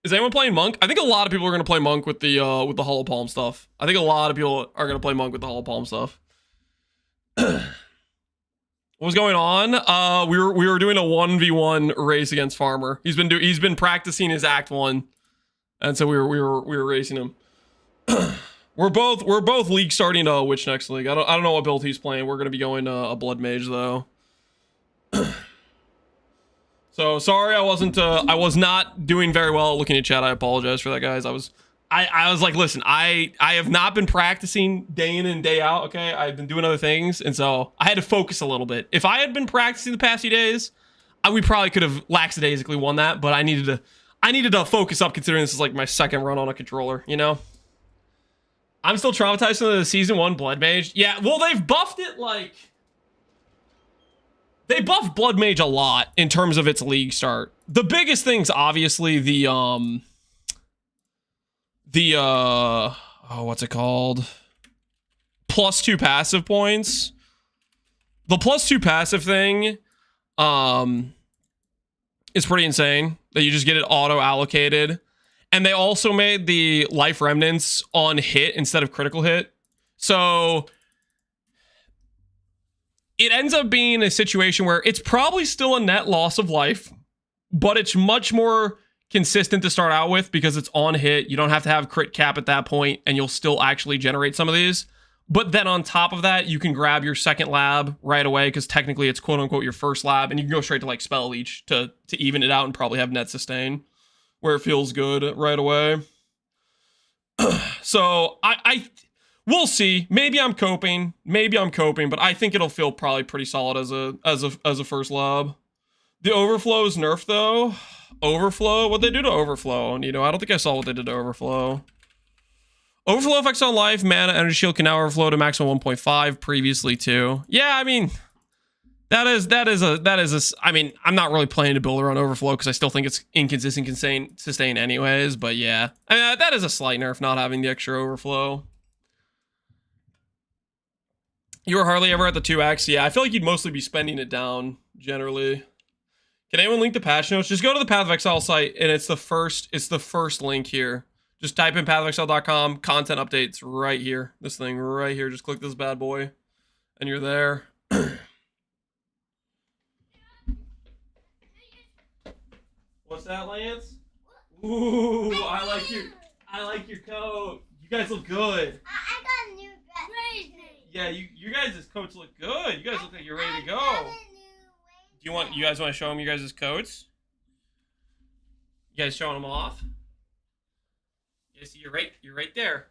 Is anyone playing Monk? I think a lot of people are gonna play Monk with the Hollow Palm stuff. I think a lot of people are gonna play Monk with the Hollow Palm stuff. What's going on? We were doing a 1v1 race against Farmer. He's been practicing his Act 1, and so we were racing him. we're both league starting Witch next league. I don't know what build he's playing. We're gonna be going a Bloodmage though. So sorry, I was not doing very well looking at chat. I apologize for that, guys. I was like, listen, I have not been practicing day in and day out. Okay, I've been doing other things, and so I had to focus a little bit. If I had been practicing the past few days, we probably could have lackadaisically won that. But I needed to focus up, considering this is like my second run on a controller. You know, I'm still traumatized from the season 1 Bloodmage. Yeah, well, they've buffed it like. They buffed Bloodmage a lot in terms of its league start. The biggest thing's obviously the what's it called? +2 passive points. The +2 passive thing is pretty insane that you just get it auto allocated. And they also made the life remnants on hit instead of critical hit. So it ends up being a situation where it's probably still a net loss of life, but it's much more consistent to start out with because it's on hit. You don't have to have crit cap at that point, and you'll still actually generate some of these. But then on top of that, you can grab your second lab right away because technically it's quote unquote your first lab, and you can go straight to like spell leech to even it out and probably have net sustain where it feels good right away. So We'll see. Maybe I'm coping. But I think it'll feel probably pretty solid as a first lob. The overflow is nerfed though. Overflow? What'd they do to overflow? You know, I don't think I saw what they did to overflow. Overflow effects on life, mana, energy shield can now overflow to maximum 1.5 previously too. Yeah, I mean, that is I mean, I'm not really planning to build around overflow because I still think it's inconsistent sustain anyways, but yeah. I mean, that is a slight nerf not having the extra overflow. You were hardly ever at the 2x. Yeah, I feel like you'd mostly be spending it down generally. Can anyone link the patch notes? Just go to the Path of Exile site and it's the first link here. Just type in pathofexile.com, content updates right here. This thing right here. Just click this bad boy and you're there. What's that, Lance? Ooh, I like your coat. You guys look good. I got a new dress. Yeah, you guys' coats look good. You guys look like you're ready to go. You guys want to show them you guys' coats? You guys showing them off? Yes, you're right there.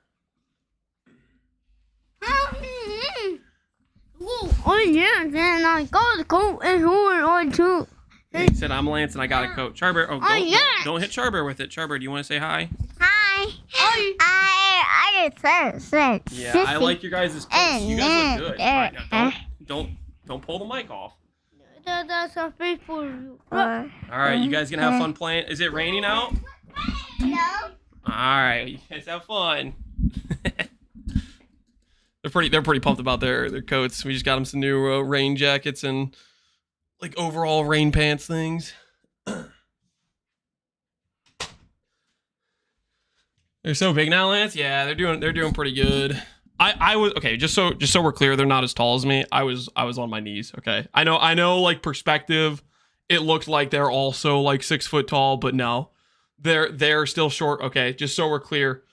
Oh yeah, then I got a coat and hood on too. He said, I'm Lance and I got a coat. Charbear, don't hit Charbear with it. Charbear, do you want to say hi? Hi. I said. Yeah, I like your guys' coats. You guys look good. All right, now don't pull the mic off. That's a face for you. All right, you guys gonna have fun playing? Is it raining out? No. All right, you guys have fun. They're pretty pumped about their coats. We just got them some new rain jackets and like overall rain pants things. They're so big now, Lance. Yeah, they're doing pretty good. I was okay. Just so we're clear, they're not as tall as me. I was on my knees. Okay, I know. Like perspective, it looked like they're also like 6 foot tall, but no, they're still short. Okay, just so we're clear,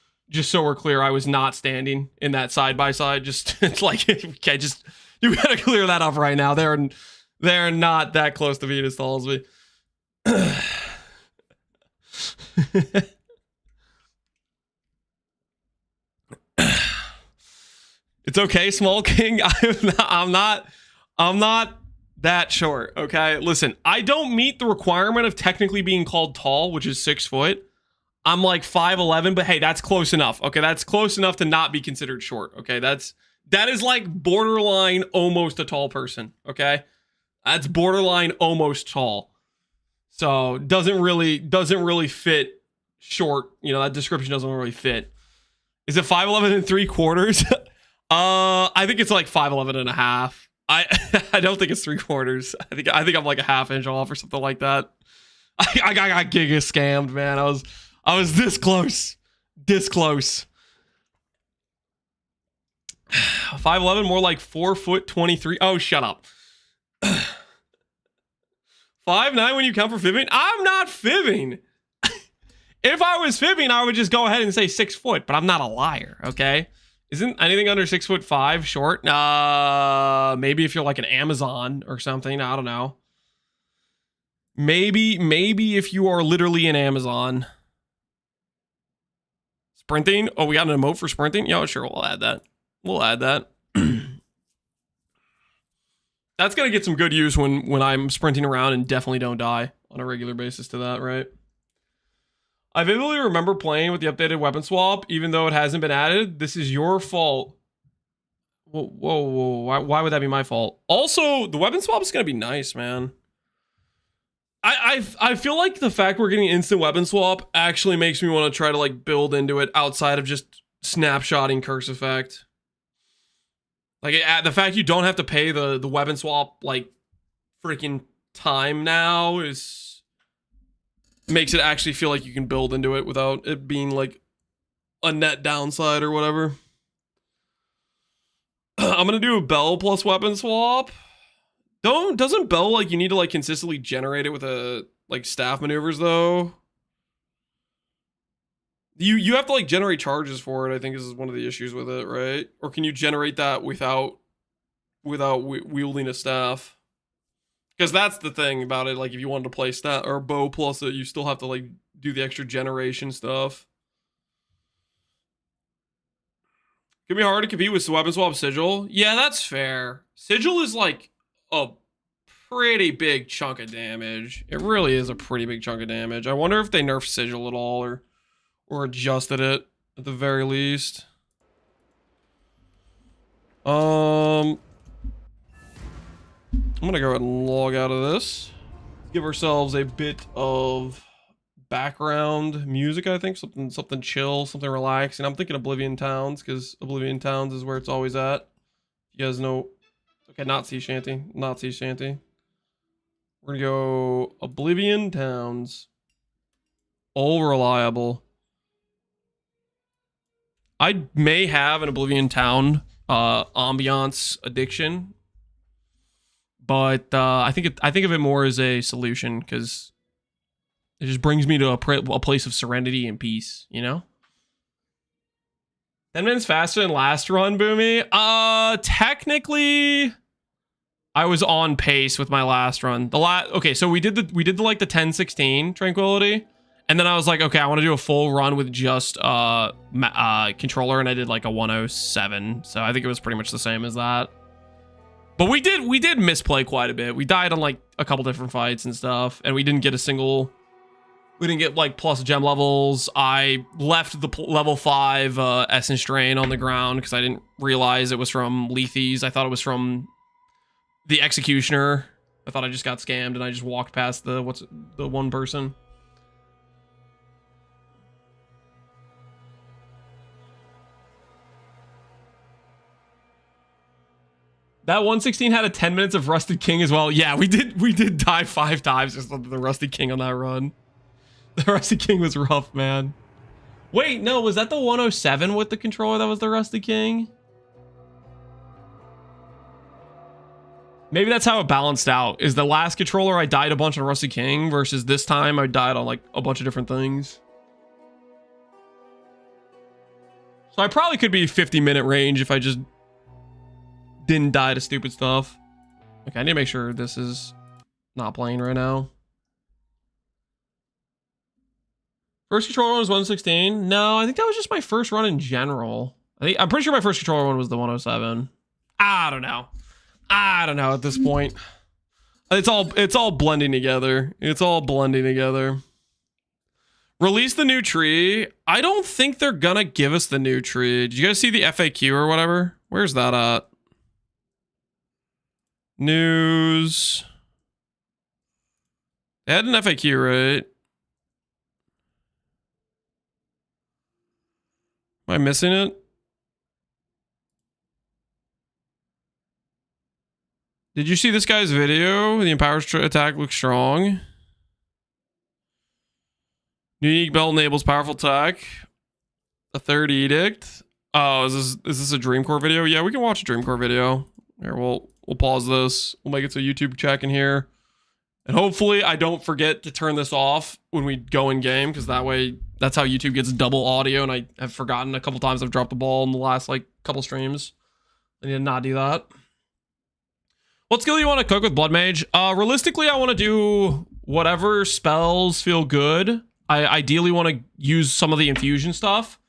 I was not standing in that side by side. Just it's like okay, just you gotta clear that up right now. They're not that close to being as tall as me. It's okay, Small King. I'm not that short. Okay, listen. I don't meet the requirement of technically being called tall, which is 6 foot. I'm like 5'11", but hey, that's close enough. Okay, that's close enough to not be considered short. Okay, that is like borderline almost a tall person. Okay, that's borderline almost tall. So doesn't really fit short. You know, that description doesn't really fit. Is it 5'11" and 3/4? I think it's like 5'11" and a half. I don't think it's 3/4. I think I'm like a ½ inch off or something like that. I got giga scammed, man. I was this close. 5'11", more like 4'23". Oh, shut up. 5'9" when you count for fibbing? I'm not fibbing. If I was fibbing, I would just go ahead and say 6 foot, but I'm not a liar, okay? Isn't anything under 6'5" short? Maybe if you're like an Amazon or something. I don't know. Maybe if you are literally an Amazon. Sprinting? Oh, we got an emote for sprinting? Yeah, sure, we'll add that. That's gonna get some good use when I'm sprinting around and definitely don't die on a regular basis to that, right? I vividly remember playing with the updated weapon swap, even though it hasn't been added. This is your fault. Whoa. Why would that be my fault? Also, the weapon swap is going to be nice, man. I feel like the fact we're getting instant weapon swap actually makes me want to try to like build into it outside of just snapshotting curse effect. Like the fact you don't have to pay the weapon swap like freaking time now makes it actually feel like you can build into it without it being like a net downside or whatever. I'm gonna do a bell plus weapon swap. Doesn't bell like you need to like consistently generate it with a like staff maneuvers though? You have to like generate charges for it, I think is one of the issues with it, right? Or can you generate that without wielding a staff? Because that's the thing about it. Like, if you wanted to play stat or bow plus it, you still have to like do the extra generation stuff. Could be hard to compete with weapon swap sigil. Yeah, that's fair. Sigil is like a pretty big chunk of damage. It really is a pretty big chunk of damage. I wonder if they nerfed sigil at all or adjusted it at the very least. I'm gonna go ahead and log out of this. Give ourselves a bit of background music, I think. Something chill, something relaxing. I'm thinking Oblivion Towns, because Oblivion Towns is where it's always at. You guys know. Okay, not sea shanty. Not sea shanty. We're gonna go Oblivion Towns. All reliable. I may have an Oblivion Town ambiance addiction, but I think of it more as a solution, because it just brings me to a place of serenity and peace, you know? 10 minutes faster than last run, Boomy. Technically, I was on pace with my last run. Okay, so we did the like the 10-16 Tranquility. And then I was like, okay, I want to do a full run with just controller, and I did like a 107. So I think it was pretty much the same as that. But we did misplay quite a bit. We died on like a couple different fights and stuff, and we didn't get like plus gem levels. I left the level 5 Essence Drain on the ground because I didn't realize it was from Lethes. I thought it was from the Executioner. I thought I just got scammed, and I just walked past the one person. That 116 had a 10 minutes of Rusted King as well. Yeah, we did die 5 times just on the Rusted King on that run. The Rusted King was rough, man. Wait, no, was that the 107 with the controller that was the Rusted King? Maybe that's how it balanced out. Is the last controller I died a bunch on Rusted King versus this time I died on like a bunch of different things. So I probably could be 50-minute range if I just didn't die to stupid stuff. Okay, I need to make sure this is not playing right now. First controller one was 116. No, I think that was just my first run in general. I'm pretty sure my first controller one was the 107. I don't know at this point. It's all blending together. It's all blending together. Release the new tree. I don't think they're gonna give us the new tree. Did you guys see the FAQ or whatever? Where's that at? News. They had an FAQ, right? Am I missing it? Did you see this guy's video? The Empower attack looks strong. New unique belt enables powerful attack. The third edict. Oh, is this a Dreamcore video? Yeah, we can watch a Dreamcore video. Here, we'll pause this. We'll make it so YouTube check in here. And hopefully I don't forget to turn this off when we go in game, because that way, that's how YouTube gets double audio, and I have forgotten a couple times I've dropped the ball in the last like couple streams. I need to not do that. What skill do you want to cook with Bloodmage? Realistically, I want to do whatever spells feel good. I ideally want to use some of the infusion stuff.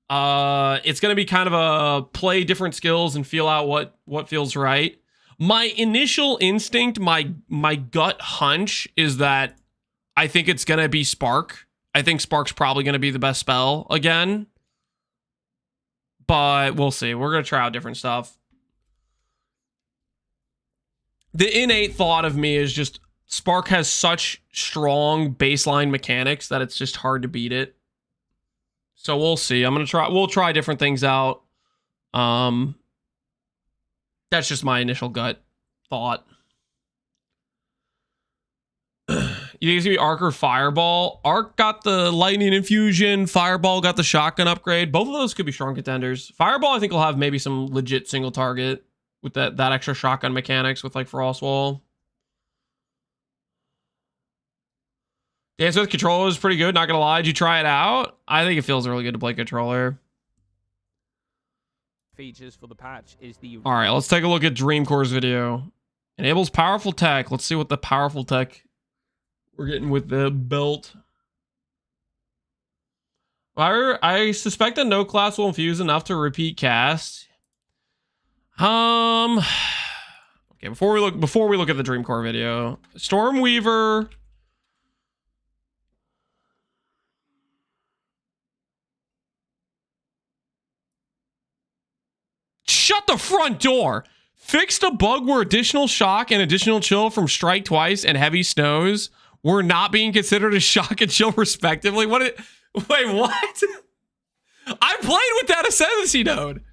It's going to be kind of a play different skills and feel out what feels right. My initial instinct, my gut hunch is that I think it's going to be Spark. I think Spark's probably going to be the best spell again. But we'll see. We're going to try out different stuff. The innate thought of me is just Spark has such strong baseline mechanics that it's just hard to beat it. So we'll see. We'll try different things out. That's just my initial gut thought. You think it's gonna be Arc or Fireball? Arc got the lightning infusion. Fireball got the shotgun upgrade. Both of those could be strong contenders. Fireball, I think, will have maybe some legit single target with that extra shotgun mechanics with like Frostwall. Dance with controller is pretty good. Not gonna lie. Did you try it out? I think it feels really good to play controller. Features for the patch is the. All right, let's take a look at Dreamcore's video. Enables powerful tech. Let's see what the powerful tech we're getting with the belt. I suspect that no class will infuse enough to repeat cast. Okay, before we look at the Dreamcore video, Stormweaver. Shut the front door. Fixed a bug where additional shock and additional chill from strike twice and heavy snows were not being considered a shock and chill respectively. Wait, what? I played with that Ascendancy node.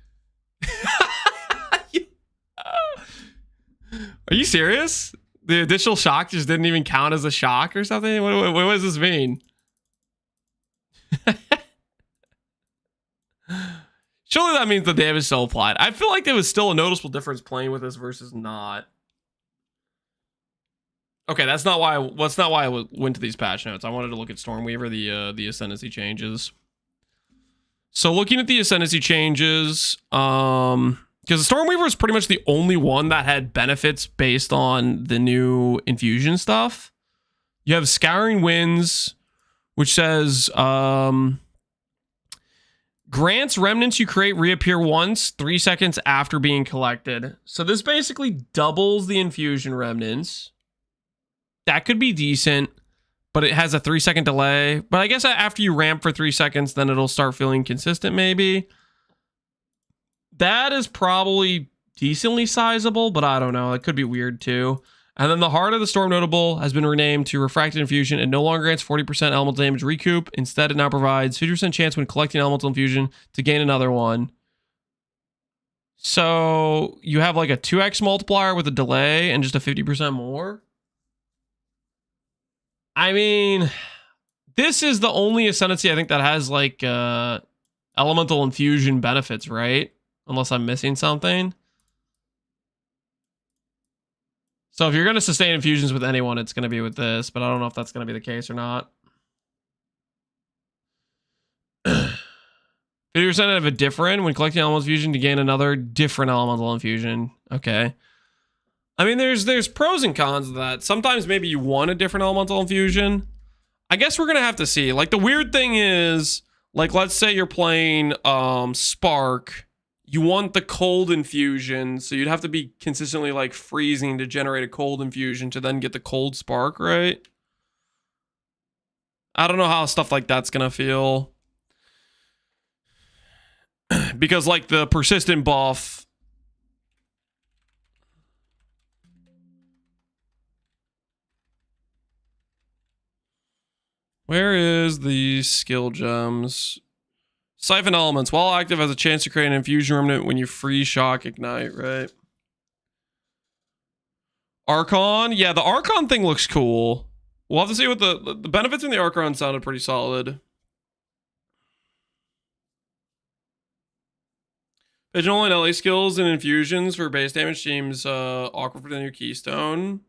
Are you serious? The additional shock just didn't even count as a shock or something? What does this mean? Surely that means the damage still applied. I feel like there was still a noticeable difference playing with this versus not. Okay, that's not why I went to these patch notes. I wanted to look at Stormweaver, the Ascendancy changes. So looking at the Ascendancy changes, because the Stormweaver is pretty much the only one that had benefits based on the new infusion stuff. You have Scouring Winds, which says grants remnants you create reappear once 3 seconds after being collected. So this basically doubles the infusion remnants. That could be decent, but it has a 3 second delay. But I guess after you ramp for 3 seconds, then it'll start feeling consistent maybe. That is probably decently sizable, but I don't know. It could be weird too. And then the Heart of the Storm Notable has been renamed to Refracted Infusion and no longer grants 40% elemental damage recoup. Instead, it now provides 50% chance when collecting elemental infusion to gain another one. So you have like a 2x multiplier with a delay and just a 50% more. I mean, this is the only Ascendancy I think that has like elemental infusion benefits, right? Unless I'm missing something. So if you're going to sustain infusions with anyone, it's going to be with this, but I don't know if that's going to be the case or not. 50% of a different when collecting elemental infusion to gain another different elemental infusion. Okay. I mean, there's pros and cons of that. Sometimes maybe you want a different elemental infusion. I guess we're going to have to see. Like the weird thing is, like let's say you're playing Spark. You want the cold infusion, so you'd have to be consistently like freezing to generate a cold infusion to then get the cold spark, right? I don't know how stuff like that's gonna feel. Because like the persistent buff. Where is the skill gems? Siphon Elements. While active, has a chance to create an infusion remnant when you freeze, shock, ignite, right? Archon. Yeah, the Archon thing looks cool. We'll have to see what the benefits in the Archon sounded pretty solid. Pigeonhole and LA skills and infusions for base damage seems awkward for the new Keystone.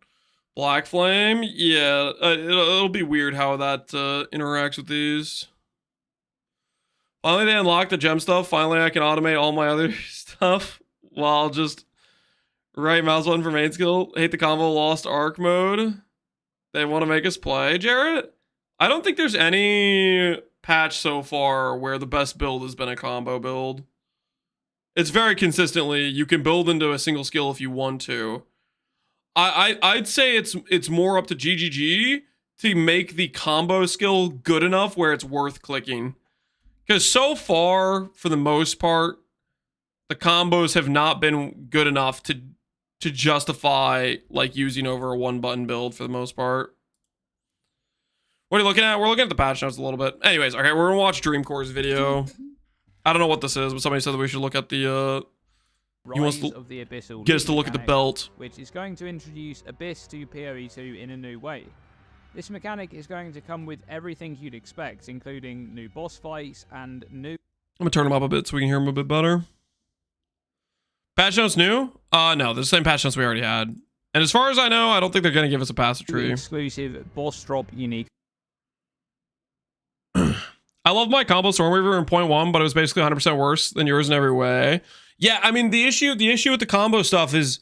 Black Flame. Yeah, it'll be weird how that interacts with these. Finally, they unlocked the gem stuff. Finally, I can automate all my other stuff while just right mouse button for main skill. Hate the combo lost arc mode. They want to make us play, Jarrett. I don't think there's any patch so far where the best build has been a combo build. It's very consistently, you can build into a single skill if you want to. I'd say it's more up to GGG to make the combo skill good enough where it's worth clicking. Because so far, for the most part, the combos have not been good enough to justify like using over a one button build for the most part. What are you looking at? We're looking at the patch notes a little bit. Anyways, okay, we're gonna watch Dreamcore's video. I don't know what this is, but somebody said that we should look at the he wants to of the Abyssal get us to look at the belt, which is going to introduce Abyss to PoE 2 in a new way. This mechanic is going to come with everything you'd expect, including new boss fights and new... I'm gonna turn him up a bit so we can hear him a bit better. Patch notes new? No, they're the same patch notes we already had. And as far as I know, I don't think they're gonna give us a passive tree. Exclusive boss drop unique. I love my combo Stormweaver in 0.1, but it was basically 100% worse than yours in every way. Yeah, I mean, the issue with the combo stuff is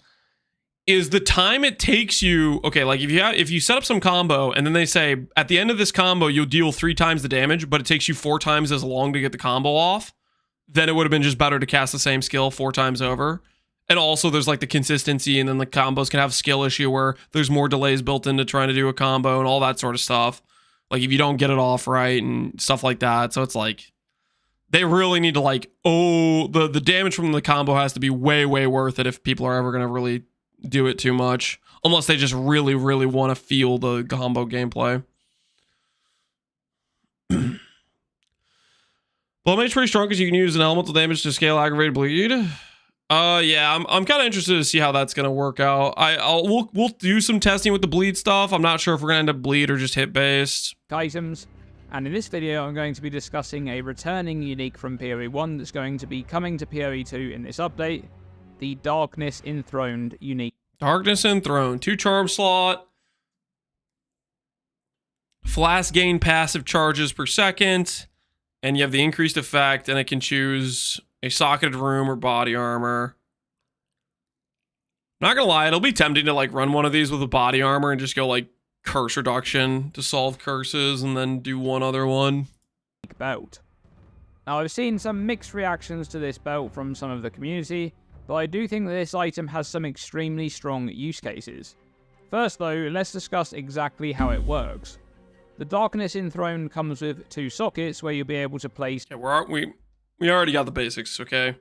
is the time it takes you. Okay, like if you set up some combo and then they say at the end of this combo you'll deal 3 times the damage, but it takes you 4 times as long to get the combo off, then it would have been just better to cast the same skill 4 times over. And also there's like the consistency, and then the combos can have skill issue where there's more delays built into trying to do a combo and all that sort of stuff. Like if you don't get it off right and stuff like that. So it's like they really need to like, the damage from the combo has to be way, way worth it if people are ever going to really do it too much. Unless they just really, really want to feel the combo gameplay. Bloodmage pretty strong because you can use an elemental damage to scale aggravated bleed. Yeah, I'm kind of interested to see how that's gonna work out. We'll do some testing with the bleed stuff. I'm not sure if we're gonna end up bleed or just hit based items. And in this video, I'm going to be discussing a returning unique from PoE 1 that's going to be coming to PoE 2 in this update, the Darkness Enthroned unique. Darkness Enthroned, 2 charm slot. Flask gain passive charges per second, and you have the increased effect, and it can choose a socketed room or body armor. Not gonna lie, it'll be tempting to like run one of these with a body armor and just go like curse reduction to solve curses and then do one other one. Belt. Now I've seen some mixed reactions to this belt from some of the community, but I do think that this item has some extremely strong use cases. First though, let's discuss exactly how it works. The Darkness Enthroned comes with 2 sockets where you'll be able to place... Yeah, we already got the basics, okay?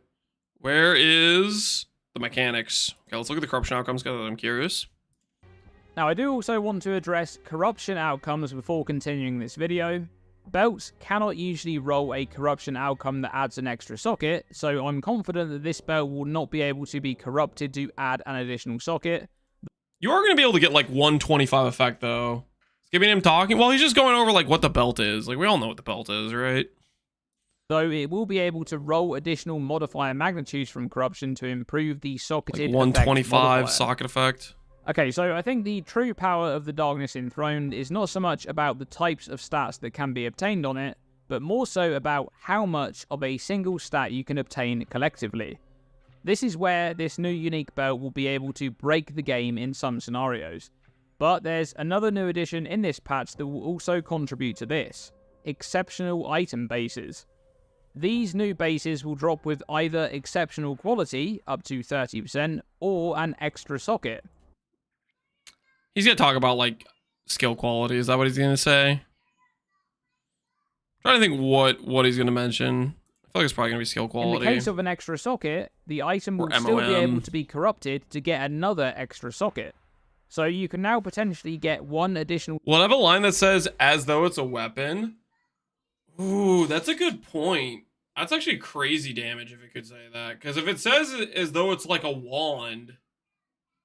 Where is the mechanics? Okay, let's look at the corruption outcomes because I'm curious. Now, I do also want to address corruption outcomes before continuing this video. Belts cannot usually roll a corruption outcome that adds an extra socket, so I'm confident that this belt will not be able to be corrupted to add an additional socket. You are going to be able to get like 125 effect, though. It's giving him talking. Well, he's just going over like what the belt is. Like, we all know what the belt is, right? Though it will be able to roll additional modifier magnitudes from corruption to improve the socketed like 125 socket effect. Okay, so I think the true power of the Darkness Enthroned is not so much about the types of stats that can be obtained on it, but more so about how much of a single stat you can obtain collectively. This is where this new unique belt will be able to break the game in some scenarios. But there's another new addition in this patch that will also contribute to this: exceptional item bases. These new bases will drop with either exceptional quality, up to 30%, or an extra socket. He's going to talk about, like, skill quality. Is that what he's going to say? I'm trying to think what he's going to mention. I feel like it's probably going to be skill quality. In the case of an extra socket, the item will still be able to be corrupted to get another extra socket. So you can now potentially get 1 additional... We'll have a line that says, as though it's a weapon. Ooh, that's a good point. That's actually crazy damage if it could say that. Because if it says as though it's like a wand,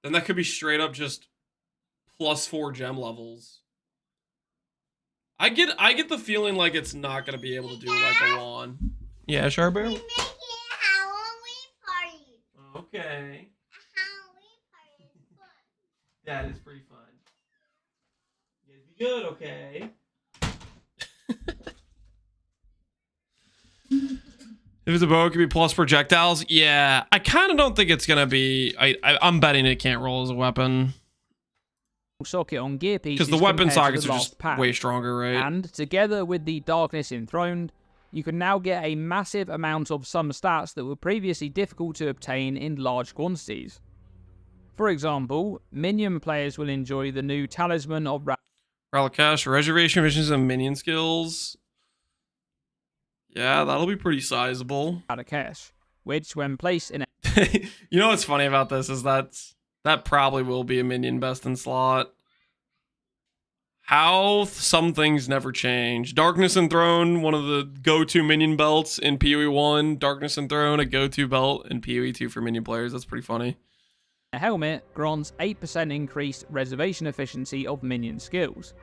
then that could be straight up just +4 gem levels. I get the feeling like it's not going to be able to do like a wand. Yeah, sure, Bear. We're making a Halloween party. Okay. A Halloween party is fun. That is pretty fun. You guys be good, okay? If it's a bow, it could be plus projectiles. Yeah, I kind of don't think it's gonna be. I'm betting it can't roll as a weapon. Socket on gear pieces because the weapon sockets are just pack. way stronger, right? And together with the Darkness Enthroned, you can now get a massive amount of some stats that were previously difficult to obtain in large quantities. For example, minion players will enjoy the new Talisman of Relicash, reservation visions, and minion skills. Yeah, that'll be pretty sizable. Relicash, which when placed in You know what's funny about this is that probably will be a minion best in slot. How some things never change. Darkness Enthroned, one of the go-to minion belts in PoE 1. Darkness Enthroned, a go-to belt in PoE 2 for minion players. That's pretty funny. A helmet grants 8% increased reservation efficiency of minion skills.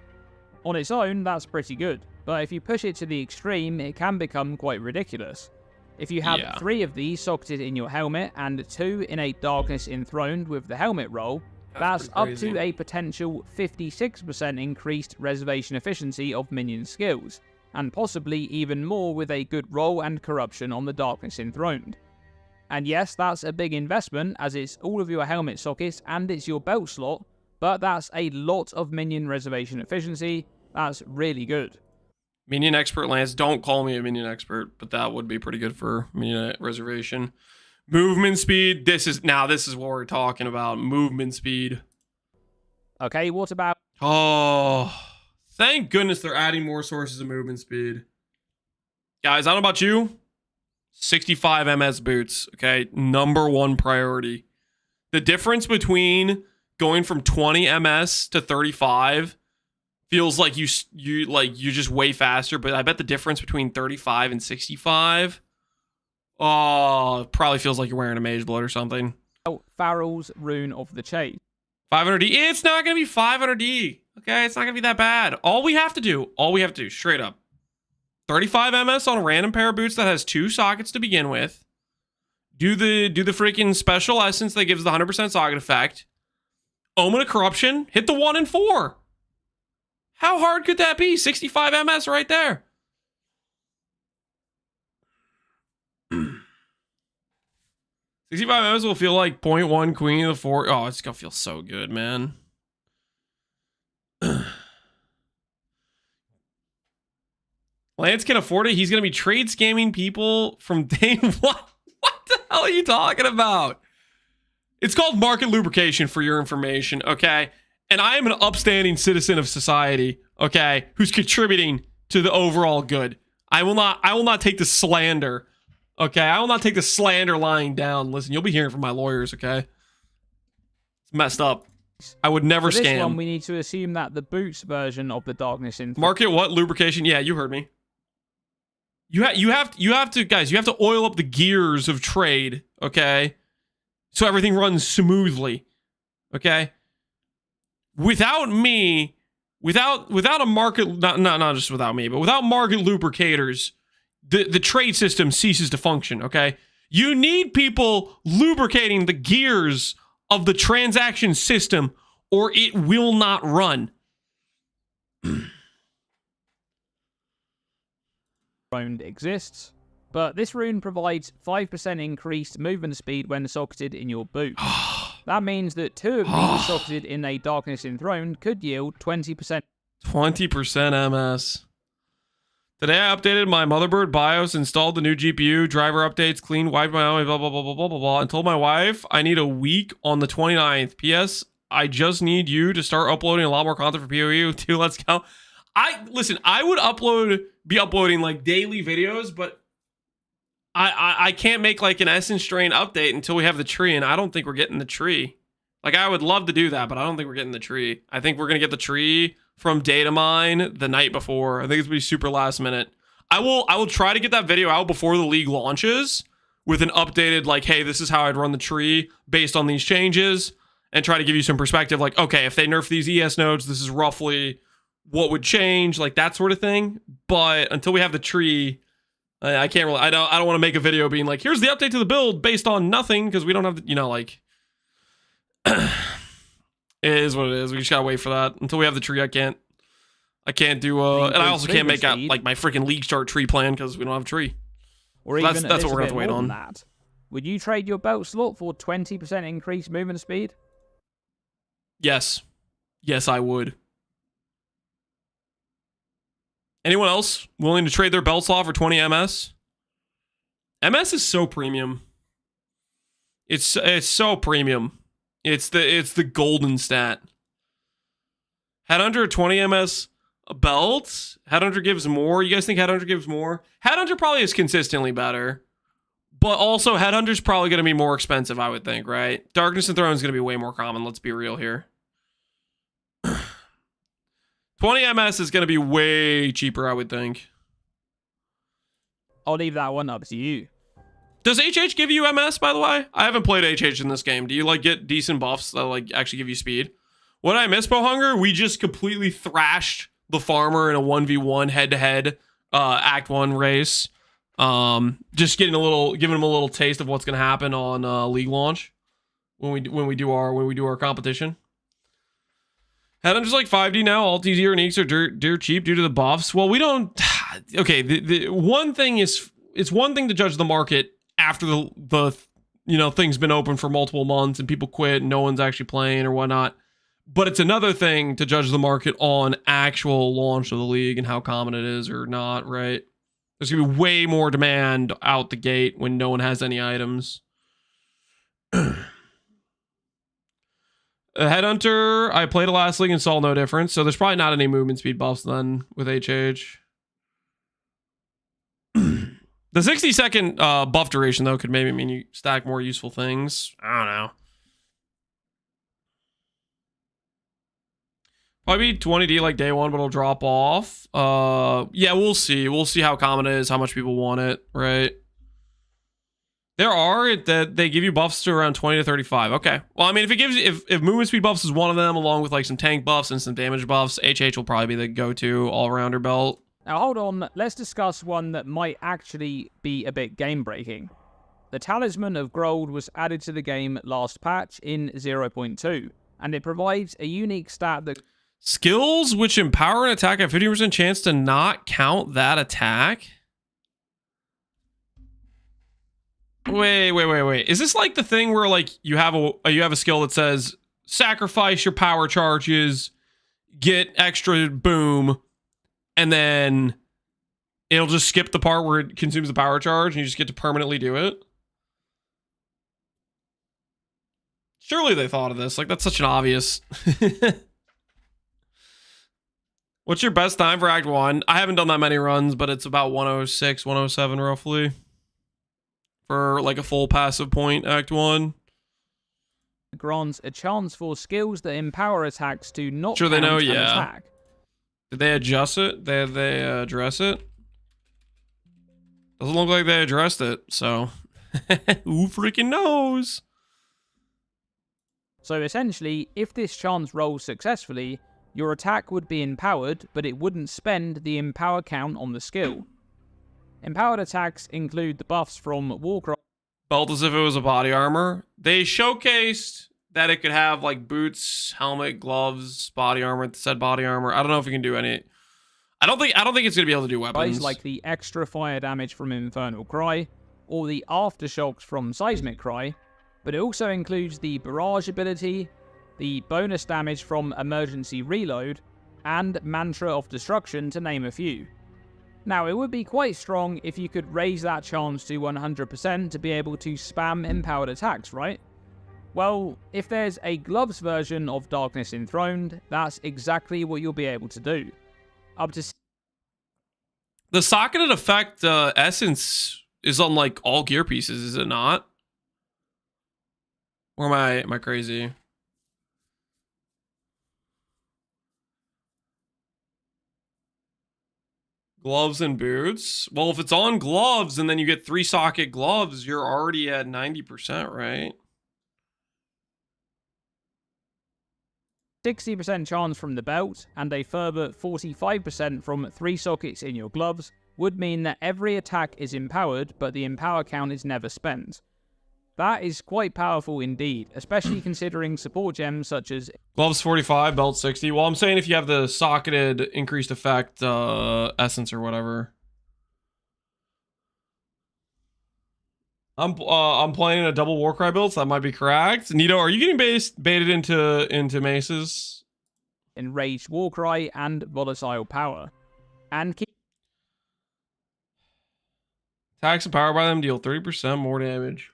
On its own, that's pretty good, but if you push it to the extreme, it can become quite ridiculous. If you have 3 of these socketed in your helmet and 2 in a Darkness Enthroned with the helmet roll, that's up to a potential 56% increased reservation efficiency of minion skills, and possibly even more with a good roll and corruption on the Darkness Enthroned. And yes, that's a big investment as it's all of your helmet sockets and it's your belt slot, but that's a lot of minion reservation efficiency. That's really good. Minion expert Lance. Don't call me a minion expert, but that would be pretty good for minion reservation. Movement speed. This is what we're talking about. Movement speed. Okay, what about... Oh, thank goodness they're adding more sources of movement speed. Guys, I don't know about you. 65 MS boots, okay? #1 priority. The difference between going from 20 MS to 35 feels like you're just way faster, but I bet the difference between 35 and 65, oh, it probably feels like you're wearing a mage blood or something. Farrell's Rune of the Chase. 500D. It's not going to be 500D. Okay, it's not going to be that bad. All we have to do, straight up, 35 MS on a random pair of boots that has 2 sockets to begin with. Do the freaking special essence that gives the 100% socket effect. Omen of Corruption. Hit the 1 and 4. How hard could that be? 65 MS right there. $65 MS will feel like 0.1 Queen of the 4. Oh, it's gonna feel so good, man. Lance can afford it. He's gonna be trade scamming people from day one. What the hell are you talking about? It's called market lubrication, for your information, okay? And I am an upstanding citizen of society, okay, who's contributing to the overall good. I will not take the slander. Okay, I will not take the slander lying down. Listen, you'll be hearing from my lawyers, okay? It's messed up. I would never For this scam. one, we need to assume that the boots version of the Darkness in... Market what? Lubrication? Yeah, you heard me. You have to, guys, you have to oil up the gears of trade, okay? So everything runs smoothly, okay? Without me, without a market, not just without me, but without market lubricators, the trade system ceases to function, okay? You need people lubricating the gears of the transaction system or it will not run. Rune exists, but this rune provides 5% increased movement speed when socketed in your boot. That means that 2 of these socketed in a Darkness Enthroned could yield 20%. 20% MS. Today I updated my motherboard BIOS, installed the new GPU, driver updates, clean, wiped my own, blah, blah, blah, blah, blah, blah, blah, and told my wife I need a week on the 29th. P.S. I just need you to start uploading a lot more content for PoE too. Let's go. Listen, I would be uploading like daily videos, but I can't make like an Essence Strain update until we have the tree, and I don't think we're getting the tree. Like, I would love to do that, but I don't think we're getting the tree. I think we're going to get the tree from data mine the night before. I think it's going to be super last minute. I will try to get that video out before the league launches with an updated, like, hey, this is how I'd run the tree based on these changes, and try to give you some perspective, like, okay, if they nerf these ES nodes, this is roughly what would change, like that sort of thing. But until we have the tree, I can't really, I don't want to make a video being like, here's the update to the build based on nothing, because we don't have, like, it is what it is. We just gotta wait for that. Until we have the tree, I can't do, and I also can't make out, like, my freaking Leaguestart tree plan, because we don't have a tree. Or so even that's what we're gonna have to wait on. That. Would you trade your belt slot for 20% increased movement speed? Yes. Yes, I would. Anyone else willing to trade their belt slot for 20 MS? MS is so premium. It's so premium. It's the golden stat. Headhunter 20 MS belt. Headhunter gives more. You guys think Headhunter gives more? Headhunter probably is consistently better. But also Headhunter's probably going to be more expensive, I would think, right? Darkness Enthroned is going to be way more common. Let's be real here. 20 MS is going to be way cheaper, I would think. I'll leave that one up to you. Does HH give you MS, by the way? I haven't played HH in this game. Do you, like, get decent buffs that, like, actually give you speed? What I miss, Bohunger? We just completely thrashed the farmer in a 1v1 head-to-head Act 1 race. Just giving him a little taste of what's going to happen on League launch when we do our competition. Headhunter's like 5D now. Alt easier and Eeks are dirt cheap due to the buffs. Well, we don't. Okay, the one thing is, it's one thing to judge the market after the you know, things been open for multiple months and people quit and no one's actually playing or whatnot. But it's another thing to judge the market on actual launch of the league and how common it is or not, right? There's gonna be way more demand out the gate when no one has any items. A Headhunter, I played it last league and saw no difference, so there's probably not any movement speed buffs then with HH. The 60-second buff duration, though, could maybe mean you stack more useful things. I don't know. Probably 20D like day one, but it'll drop off. Yeah, we'll see. We'll see how common it is, how much people want it, right? There are that they give you buffs to around 20 to 35. Okay. Well, I mean, if movement speed buffs is one of them, along with like some tank buffs and some damage buffs, HH will probably be the go-to all-rounder belt. Now hold on, let's discuss one that might actually be a bit game-breaking. The Talisman of Grold was added to the game last patch in 0.2, and it provides a unique stat that... Skills which empower an attack have 50% chance to not count that attack? Wait. Is this like the thing where like you have a skill that says sacrifice your power charges, get extra boom, and then it'll just skip the part where it consumes the power charge and you just get to permanently do it? Surely they thought of this. Like, that's such an obvious. What's your best time for Act 1? I haven't done that many runs, but it's about 106, 107 roughly. For like a full passive point, Act 1. grants a chance for skills that empower attacks to not sure they know, count an yeah. attack. Did they adjust it? Did they address it? Doesn't look like they addressed it, so who freaking knows? So essentially, if this chance rolls successfully, your attack would be empowered, but it wouldn't spend the empower count on the skill. Empowered attacks include the buffs from Warcry. Belt as if it was a body armor. They showcased that it could have like boots, helmet, gloves, body armor. It said body armor. I don't know if it can do any. I don't think it's gonna be able to do weapons. Like the extra fire damage from Infernal Cry, or the aftershocks from Seismic Cry, but it also includes the barrage ability, the bonus damage from Emergency Reload, and Mantra of Destruction, to name a few. Now, it would be quite strong if you could raise that chance to 100% to be able to spam empowered attacks, right? Well, if there's a gloves version of Darkness Enthroned, that's exactly what you'll be able to do. Up to... The socketed effect essence is on like all gear pieces, is it not? Or am I crazy? Gloves and boots. Well, if it's on gloves and then you get 3 socket gloves, you're already at 90%, right? 60% chance from the belt, and a further 45% from 3 sockets in your gloves, would mean that every attack is empowered, but the empower count is never spent. That is quite powerful indeed, especially considering support gems such as... Gloves 45, belt 60. Well, I'm saying if you have the socketed increased effect essence or whatever. I'm playing a double Warcry build, so that might be correct. Nito, are you getting baited into maces? Enraged Warcry and Volatile Power. And keep... Attacks empowered by them deal 30% more damage.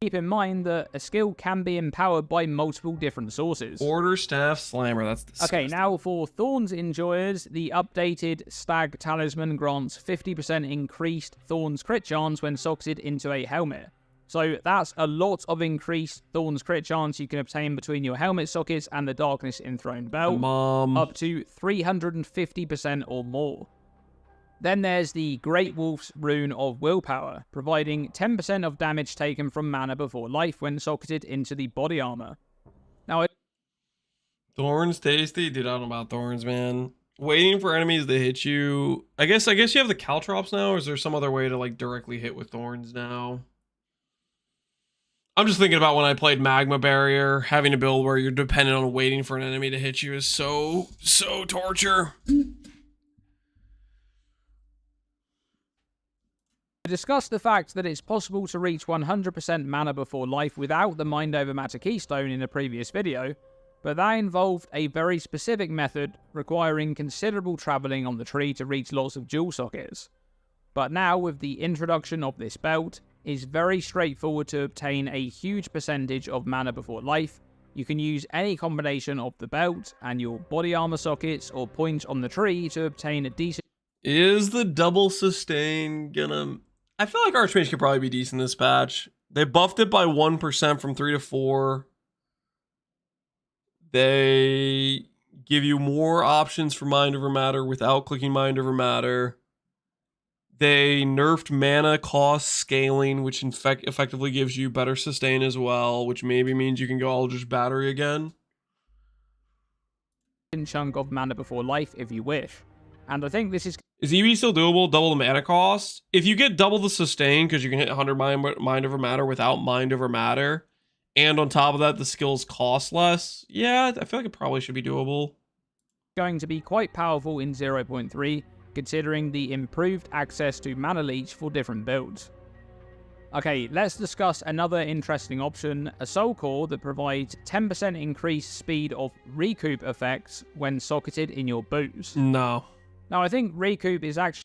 Keep in mind that a skill can be empowered by multiple different sources. Order Staff Slammer, that's disgusting. Okay, now for Thorns enjoyers, the updated Stag Talisman grants 50% increased Thorns crit chance when socketed into a helmet. So that's a lot of increased Thorns crit chance you can obtain between your helmet sockets and the Darkness Enthroned belt, up to 350% or more. Then there's the Great Wolf's Rune of Willpower, providing 10% of damage taken from mana before life when socketed into the body armor. Now, Thorns tasty? Dude, I don't know about Thorns, man. Waiting for enemies to hit you. I guess you have the Caltrops now, or is there some other way to like directly hit with Thorns now? I'm just thinking about when I played Magma Barrier, having a build where you're dependent on waiting for an enemy to hit you is so torture. I discussed the fact that it's possible to reach 100% mana before life without the Mind Over Matter keystone in a previous video, but that involved a very specific method requiring considerable travelling on the tree to reach lots of jewel sockets. But now, with the introduction of this belt, it's very straightforward to obtain a huge percentage of mana before life. You can use any combination of the belt and your body armor sockets or points on the tree to obtain a decent... Is the double sustain gonna... I feel like Archmage could probably be decent this patch. They buffed it by 1% from 3 to 4. They give you more options for Mind Over Matter without clicking Mind Over Matter. They nerfed mana cost scaling, which effectively gives you better sustain as well, which maybe means you can go Eldritch Battery again. Chunk of mana before life if you wish. And I think this is EV still doable? Double the mana cost? If you get double the sustain, because you can hit 100 Mind Over Matter without Mind Over Matter, and on top of that, the skills cost less, yeah, I feel like it probably should be doable. Going to be quite powerful in 0.3, considering the improved access to mana leech for different builds. Okay, let's discuss another interesting option, a soul core that provides 10% increased speed of recoup effects when socketed in your boots. No. Now, I think recoup is actually...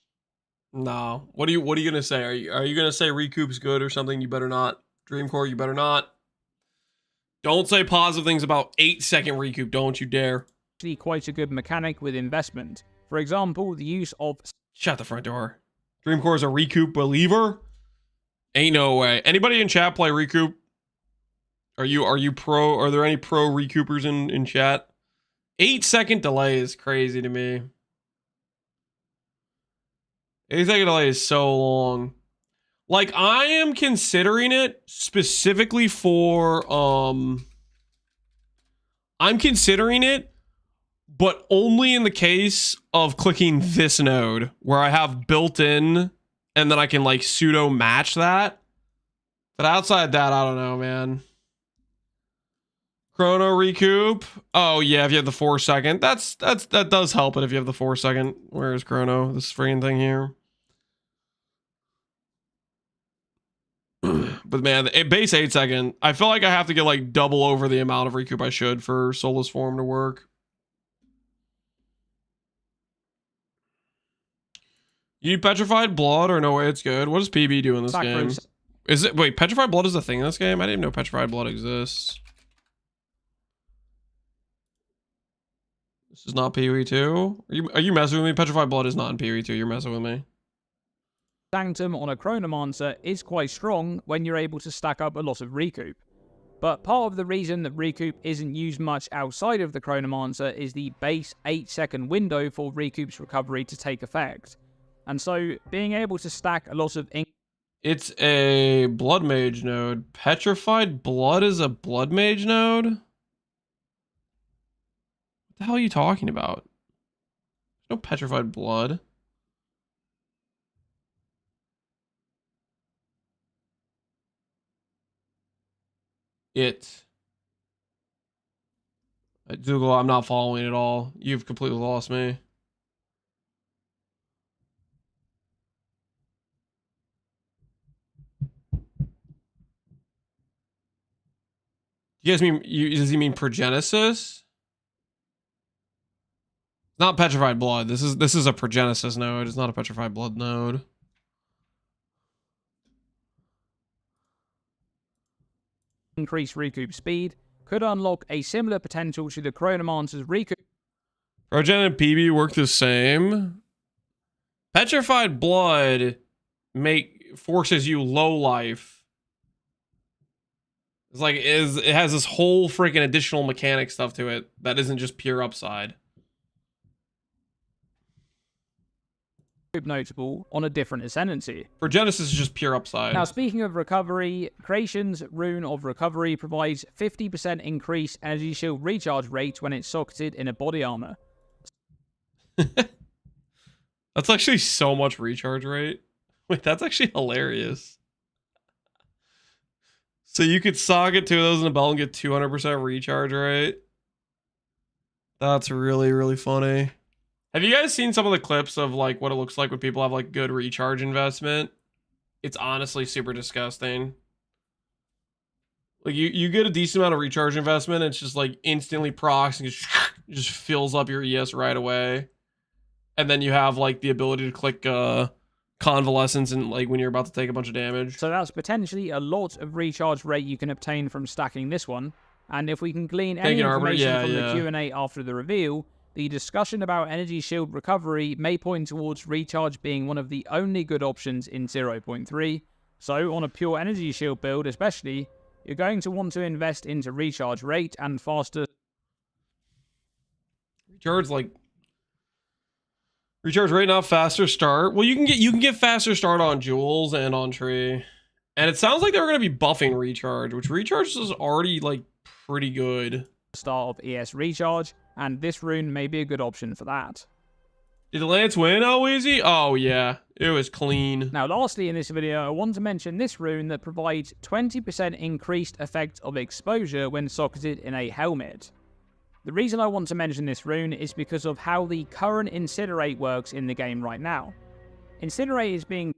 No. What are you gonna say? Are you gonna say recoup's good or something? You better not. Dreamcore, you better not. Don't say positive things about 8-second recoup. Don't you dare. Actually quite a good mechanic with investment. For example, the use of... Shut the front door. Dreamcore is a recoup believer? Ain't no way. Anybody in chat play recoup? Are you pro? Are there any pro recoupers in chat? 8-second delay is crazy to me. 8-second delay is so long. Like, I am considering it specifically for, I'm considering it, but only in the case of clicking this node, where I have built in, and then I can, like, pseudo match that. But outside that, I don't know, man. Chrono recoup. Oh, yeah, if you have the 4-second. That does help it if you have the 4-second. Where is Chrono? This freaking thing here. But man, base 8-second, I feel like I have to get like double over the amount of recoup I should for Soulless Form to work. You need Petrified Blood or no way it's good? What does PB do in this game? Is it, wait, Petrified Blood is a thing in this game? I didn't even know Petrified Blood exists. This is not PoE 2? Are you messing with me? Petrified Blood is not in PoE 2. You're messing with me. Sanctum on a Chronomancer is quite strong when you're able to stack up a lot of recoup. But part of the reason that recoup isn't used much outside of the Chronomancer is the base 8-second window for recoup's recovery to take effect. And so, being able to stack a lot of ink... It's a Bloodmage node. Petrified Blood is a Bloodmage node? What the hell are you talking about? There's no Petrified Blood. Google, I'm not following at all. You've completely lost me. You guys mean, does he mean Progenesis? Not Petrified Blood. This is a Progenesis node. It's not a Petrified Blood node. Increased recoup speed could unlock a similar potential to the Chronomancer's recoup. Progen and PB work the same. Petrified Blood forces you low life. It's like it has this whole freaking additional mechanic stuff to it that isn't just pure upside. Notable on a different ascendancy. For Genesis, is just pure upside. Now, speaking of recovery, Creation's Rune of Recovery provides 50% increased energy shield recharge rate when it's socketed in a body armor. That's actually so much recharge rate. Wait, that's actually hilarious. So you could socket 2 of those in a belt and get 200% recharge rate. That's really, really funny. Have you guys seen some of the clips of like what it looks like when people have like good recharge investment? it's honestly super disgusting. Like you get a decent amount of recharge investment, and it's just like instantly procs and just fills up your ES right away. And then you have like the ability to click convalescence and like when you're about to take a bunch of damage. So that's potentially a lot of recharge rate you can obtain from stacking this one. And if we can glean any information from the Q&A after the reveal, the discussion about energy shield recovery may point towards recharge being one of the only good options in 0.3. So on a pure energy shield build especially, you're going to want to invest into recharge rate and faster. Recharge rate, not faster start. Well, you can get faster start on jewels and on tree. And it sounds like they're going to be buffing recharge, which recharge is already like pretty good. Start of ES recharge, and this rune may be a good option for that. Did Lance win, Alweezy? Oh yeah, it was clean. Now lastly in this video, I want to mention this rune that provides 20% increased effect of exposure when socketed in a helmet. The reason I want to mention this rune is because of how the current Incinerate works in the game right now. Incinerate is being...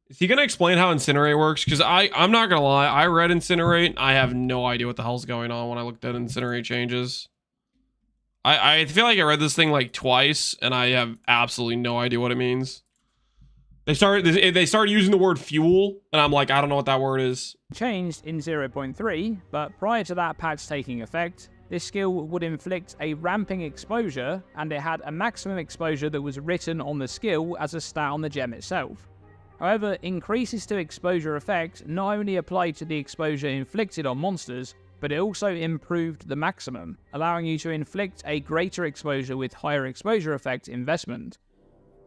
Is he going to explain how Incinerate works? Because I'm not going to lie, I read Incinerate, I have no idea what the hell's going on when I looked at Incinerate changes. I feel like I read this thing like twice, and I have absolutely no idea what it means. They started using the word fuel, and I'm like, I don't know what that word is. Changed in 0.3, but prior to that patch taking effect, this skill would inflict a ramping exposure, and it had a maximum exposure that was written on the skill as a stat on the gem itself. However, increases to exposure effect not only applied to the exposure inflicted on monsters, but it also improved the maximum, allowing you to inflict a greater exposure with higher exposure effect investment.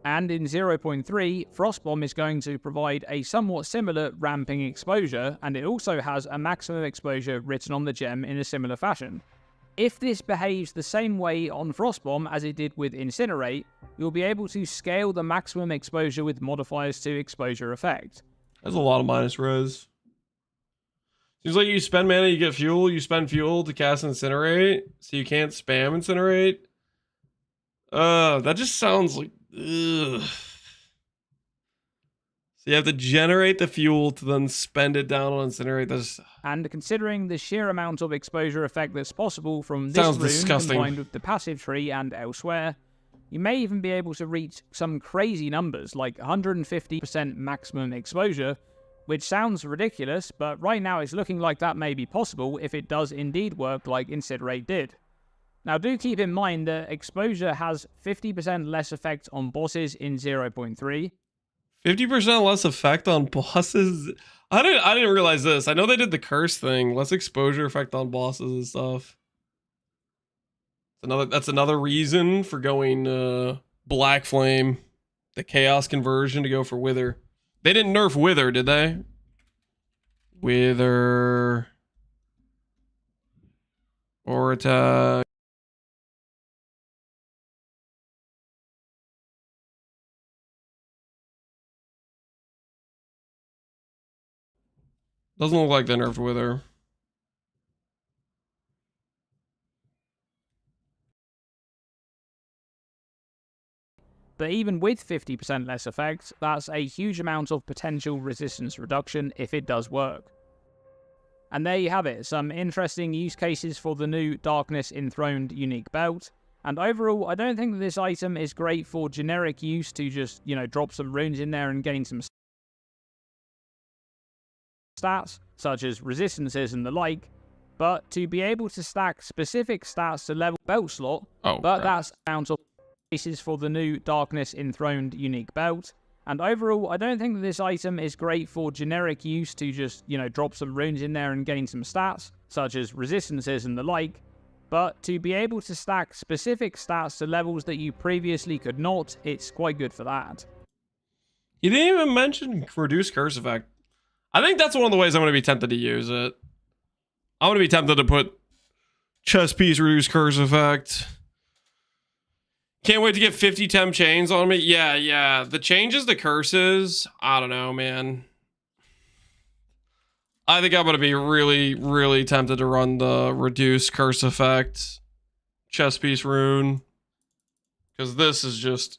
And in 0.3, Frostbomb is going to provide a somewhat similar ramping exposure, and it also has a maximum exposure written on the gem in a similar fashion. If this behaves the same way on Frostbomb as it did with Incinerate, you'll be able to scale the maximum exposure with modifiers to exposure effect. That's a lot of minus res. Seems like you spend mana, you get fuel, you spend fuel to cast Incinerate, so you can't spam Incinerate. That just sounds like... Ugh. So you have to generate the fuel to then spend it down on Incinerate. That's... And considering the sheer amount of exposure effect that's possible from this rune combined with the passive tree and elsewhere, you may even be able to reach some crazy numbers like 150% maximum exposure, which sounds ridiculous, but right now it's looking like that may be possible if it does indeed work like Incinerate did. Now do keep in mind that exposure has 50% less effect on bosses in 0.3. 50% less effect on bosses? I didn't realize this. I know they did the curse thing, less exposure effect on bosses and stuff. That's another reason for going Black Flame, the chaos conversion, to go for Wither. They didn't nerf Wither, did they? Wither. Or attack. Doesn't look like they nerfed Wither. But even with 50% less effect, that's a huge amount of potential resistance reduction if it does work. And there you have it, some interesting use cases for the new Darkness Enthroned unique belt. And overall, I don't think that this item is great for generic use to just, drop some runes in there and gain some stats, such as resistances and the like, but to be able to stack specific stats to level belt slot, that's amount of cases for the new Darkness Enthroned unique belt. And overall, I don't think that this item is great for generic use to just, drop some runes in there and gain some stats, such as resistances and the like, but to be able to stack specific stats to levels that you previously could not, it's quite good for that. You didn't even mention reduce curse effect. I think that's one of the ways I'm going to be tempted to use it. I'm going to be tempted to put chest piece reduce curse effect. Can't wait to get 50 temp chains on me. Yeah. The changes to curses, I don't know, man. I think I'm going to be really, really tempted to run the reduce curse effect chest piece rune. Because this is just...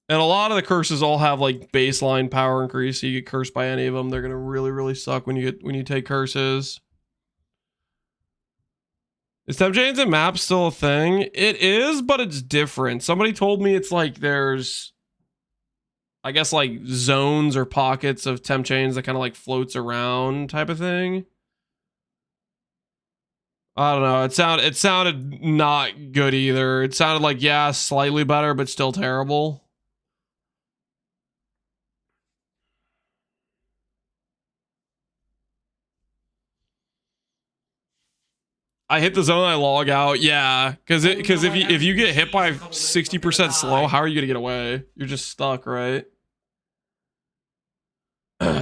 And a lot of the curses all have like baseline power increase. So you get cursed by any of them, they're gonna really, really suck when you take curses. Is temp chains and maps still a thing? It is, but it's different. Somebody told me it's like there's, I guess, like zones or pockets of temp chains that kind of like floats around type of thing. I don't know. It sounded not good either. It sounded like, yeah, slightly better, but still terrible. I hit the zone, I log out. Yeah, because if you get hit by 60% slow, how are you gonna get away? You're just stuck, right?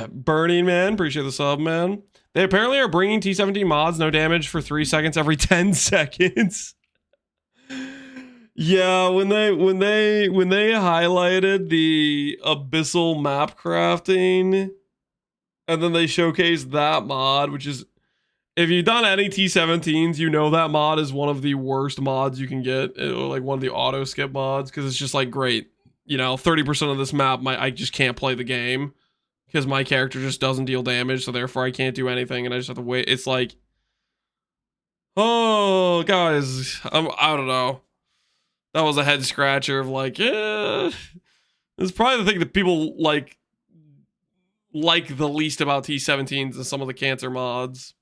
Burning Man, appreciate the sub, man. They apparently are bringing T17 mods, no damage for 3 seconds every 10 seconds. Yeah, when they highlighted the abyssal map crafting, and then they showcased that mod, which is, if you've done any T17s, you know that mod is one of the worst mods you can get, like one of the auto skip mods, because it's just like, great, you know, 30% of this map, I just can't play the game because my character just doesn't deal damage, so therefore I can't do anything, and I just have to wait. It's like, oh, guys, I don't know. That was a head scratcher of like, it's probably the thing that people like the least about T17s and some of the cancer mods.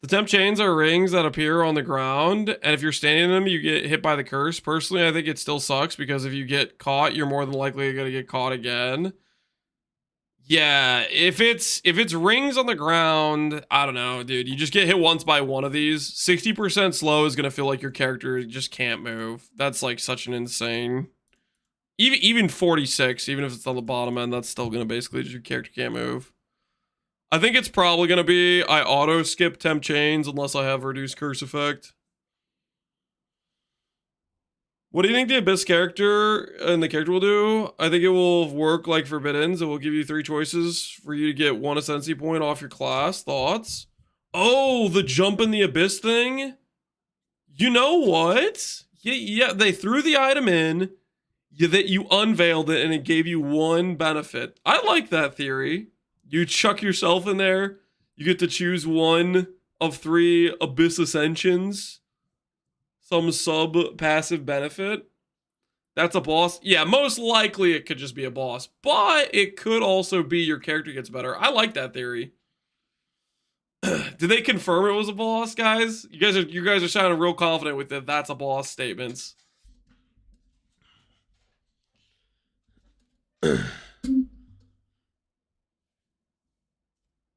The temp chains are rings that appear on the ground, and if you're standing in them, you get hit by the curse. Personally, I think it still sucks because if you get caught, you're more than likely going to get caught again. Yeah, if it's rings on the ground, I don't know, dude. You just get hit once by one of these. 60% slow is going to feel like your character just can't move. That's like such an insane... Even 46, even if it's on the bottom end, that's still going to basically just your character can't move. I think it's probably going to be I auto skip temp chains unless I have reduced curse effect. What do you think the Abyss character and the character will do? I think it will work like Forbiddens. It will give you 3 choices for you to get 1 Ascendancy point off your class. Thoughts? Oh, the jump in the Abyss thing? You know what? Yeah, they threw the item in, that you unveiled it, and it gave you 1 benefit. I like that theory. You chuck yourself in there. You get to choose 1 of 3 Abyss Ascensions. Some sub-passive benefit. That's a boss. Yeah, most likely it could just be a boss. But it could also be your character gets better. I like that theory. Did they confirm it was a boss, guys? You guys are sounding real confident with the that's a boss statements.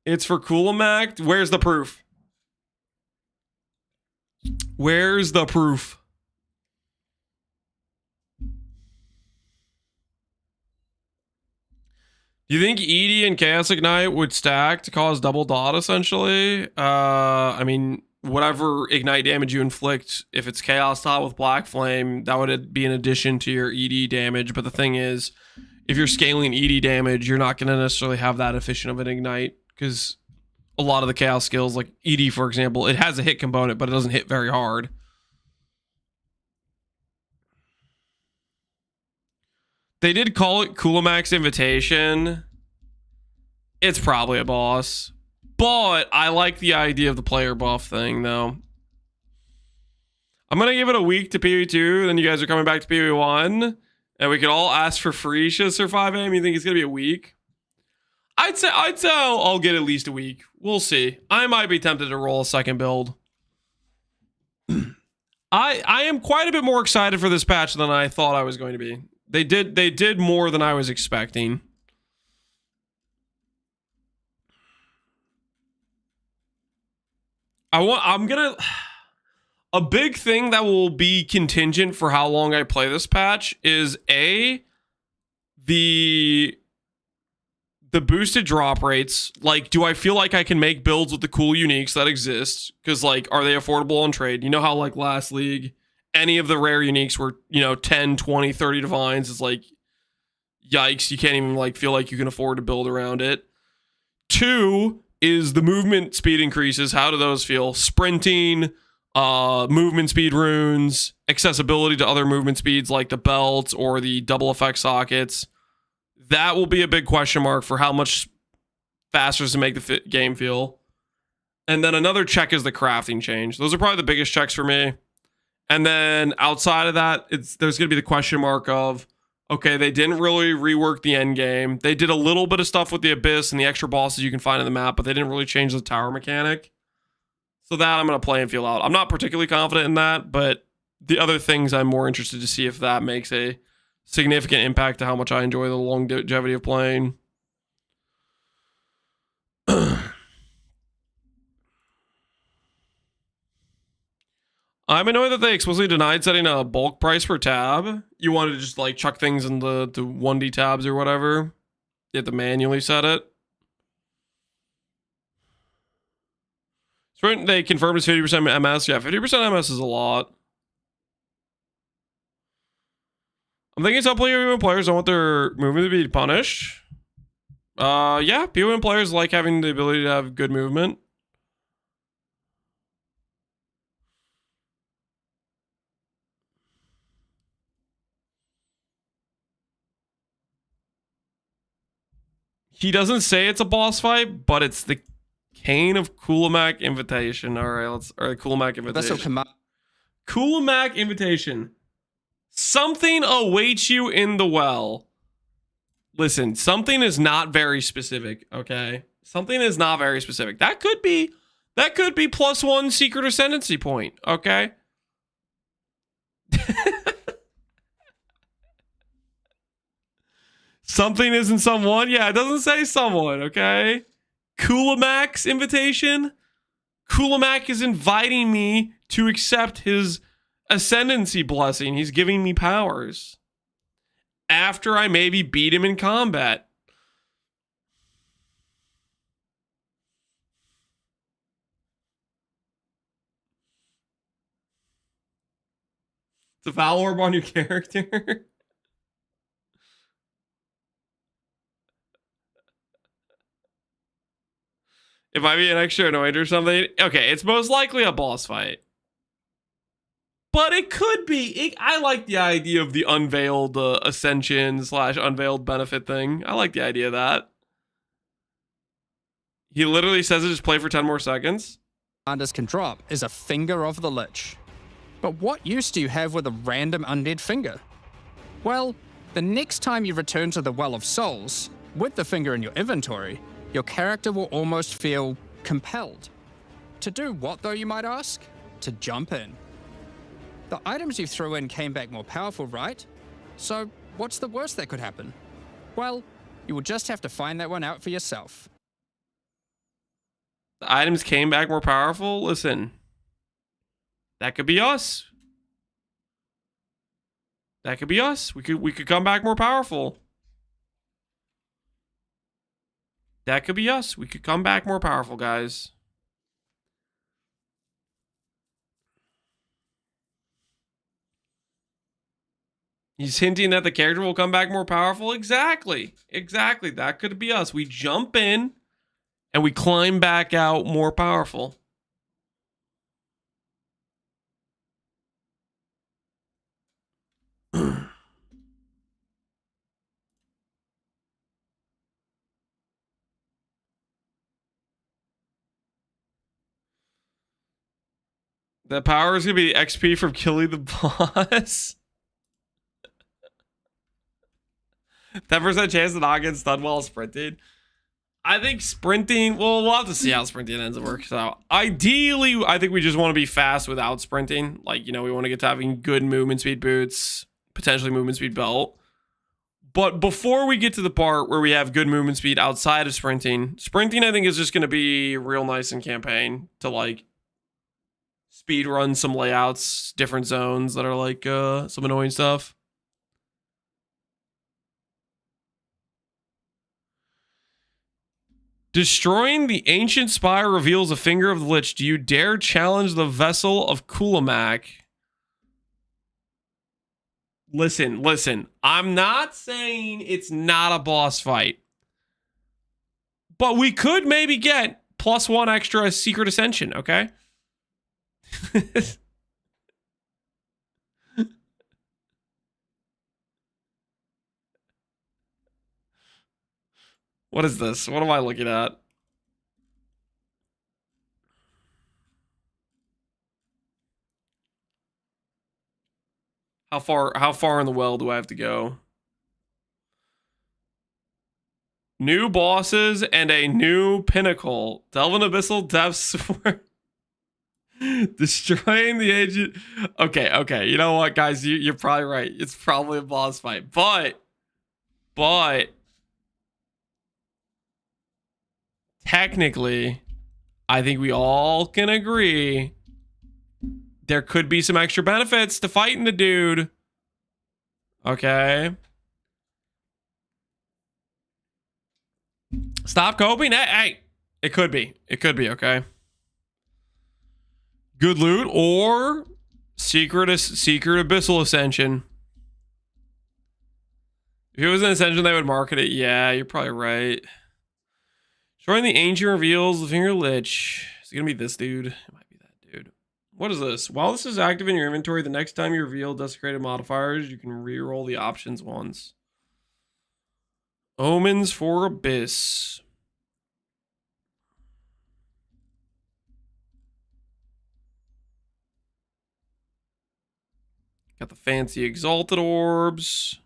It's for Coolamac. Where's the proof? Where's the proof? Do you think ED and Chaos Ignite would stack to cause double dot, essentially? I mean, whatever Ignite damage you inflict, if it's Chaos dot with Black Flame, that would be in addition to your ED damage. But the thing is, if you're scaling ED damage, you're not going to necessarily have that efficient of an Ignite, because a lot of the Chaos skills, like ED, for example, it has a hit component, but it doesn't hit very hard. They did call it Coolamax Invitation. It's probably a boss. But I like the idea of the player buff thing, though. I'm going to give it a week to PoE2, then you guys are coming back to PoE1, and we could all ask for free shits or 5 AM. You think it's going to be a week? I'd say I'll get at least a week. We'll see. I might be tempted to roll a second build. I am quite a bit more excited for this patch than I thought I was going to be. They did more than I was expecting. A big thing that will be contingent for how long I play this patch is the boosted drop rates. Like, do I feel like I can make builds with the cool uniques that exist? Because, like, are they affordable on trade? You know how, like, last league, any of the rare uniques were, 10, 20, 30 divines. It's like, yikes, you can't even, like, feel like you can afford to build around it. 2 is the movement speed increases. How do those feel? Sprinting, movement speed runes, accessibility to other movement speeds like the belts or the double effect sockets. That will be a big question mark for how much faster to make the game feel. And then another check is the crafting change. Those are probably the biggest checks for me. And then outside of that, there's going to be the question mark of, okay, they didn't really rework the end game. They did a little bit of stuff with the Abyss and the extra bosses you can find in the map, but they didn't really change the tower mechanic. So that I'm going to play and feel out. I'm not particularly confident in that, but the other things I'm more interested to see if that makes a significant impact to how much I enjoy the longevity of playing. I'm annoyed that they explicitly denied setting a bulk price per tab. You wanted to just like chuck things in the 1D tabs or whatever. You have to manually set it. So they confirmed it's 50% MS. Yeah, 50% MS is a lot. I'm thinking some PoE players don't want their movement to be punished. Yeah, PoE players like having the ability to have good movement. He doesn't say it's a boss fight, but it's the Cane of Kulamak Invitation. All right, Kulamak Invitation. Kulamak Invitation. Something awaits you in the well. Listen, something is not very specific, okay? Something is not very specific. That could be +1 secret ascendancy point, okay? Something isn't someone. Yeah, it doesn't say someone, okay? Kulamak's invitation. Kulamak is inviting me to accept his ascendancy blessing. He's giving me powers. After I maybe beat him in combat. It's a foul orb on your character. It might be an extra annoyed or something. Okay, it's most likely a boss fight. But it could be. I like the idea of the unveiled ascension / unveiled benefit thing. I like the idea of that. He literally says it, just play for 10 more seconds. Commanders can drop is a Finger of the Lich. But what use do you have with a random undead finger? Well, the next time you return to the Well of Souls, with the finger in your inventory, your character will almost feel compelled. To do what, though, you might ask? To jump in. The items you threw in came back more powerful, right? So what's the worst that could happen? Well, you will just have to find that one out for yourself. The items came back more powerful? Listen. That could be us. That could be us. We could come back more powerful. That could be us. We could come back more powerful, guys. He's hinting that the character will come back more powerful. Exactly. Exactly. That could be us. We jump in and we climb back out more powerful. The power is going to be XP from killing the boss. 10% chance to not get stunned while sprinting. I think sprinting, well, we'll have to see how sprinting ends up works out. Ideally, I think we just want to be fast without sprinting. Like, you know, we want to get to having good movement speed boots, potentially movement speed belt. But before we get to the part where we have good movement speed outside of sprinting, I think is just going to be real nice in campaign to like speed run some layouts, different zones that are like some annoying stuff. Destroying the ancient spire reveals a finger of the Lich. Do you dare challenge the vessel of Kulamak? Listen. I'm not saying it's not a boss fight. But we could maybe get +1 extra secret ascension, okay? What is this? What am I looking at? How far in the well do I have to go? New bosses and a new pinnacle. Delve in Abyssal Depths. Destroying the agent. Okay. You know what, guys? You're probably right. It's probably a boss fight. But technically, I think we all can agree there could be some extra benefits to fighting the dude. Okay. Stop coping. Hey. It could be, okay? Good loot or secret abyssal ascension. If it was an ascension, they would market it. Yeah, you're probably right. Destroying the ancient reveals the finger lich. Is it gonna be this dude? It might be that dude. What is this? While this is active in your inventory, the next time you reveal desecrated modifiers, you can reroll the options once. Omens for Abyss. Got the fancy exalted orbs.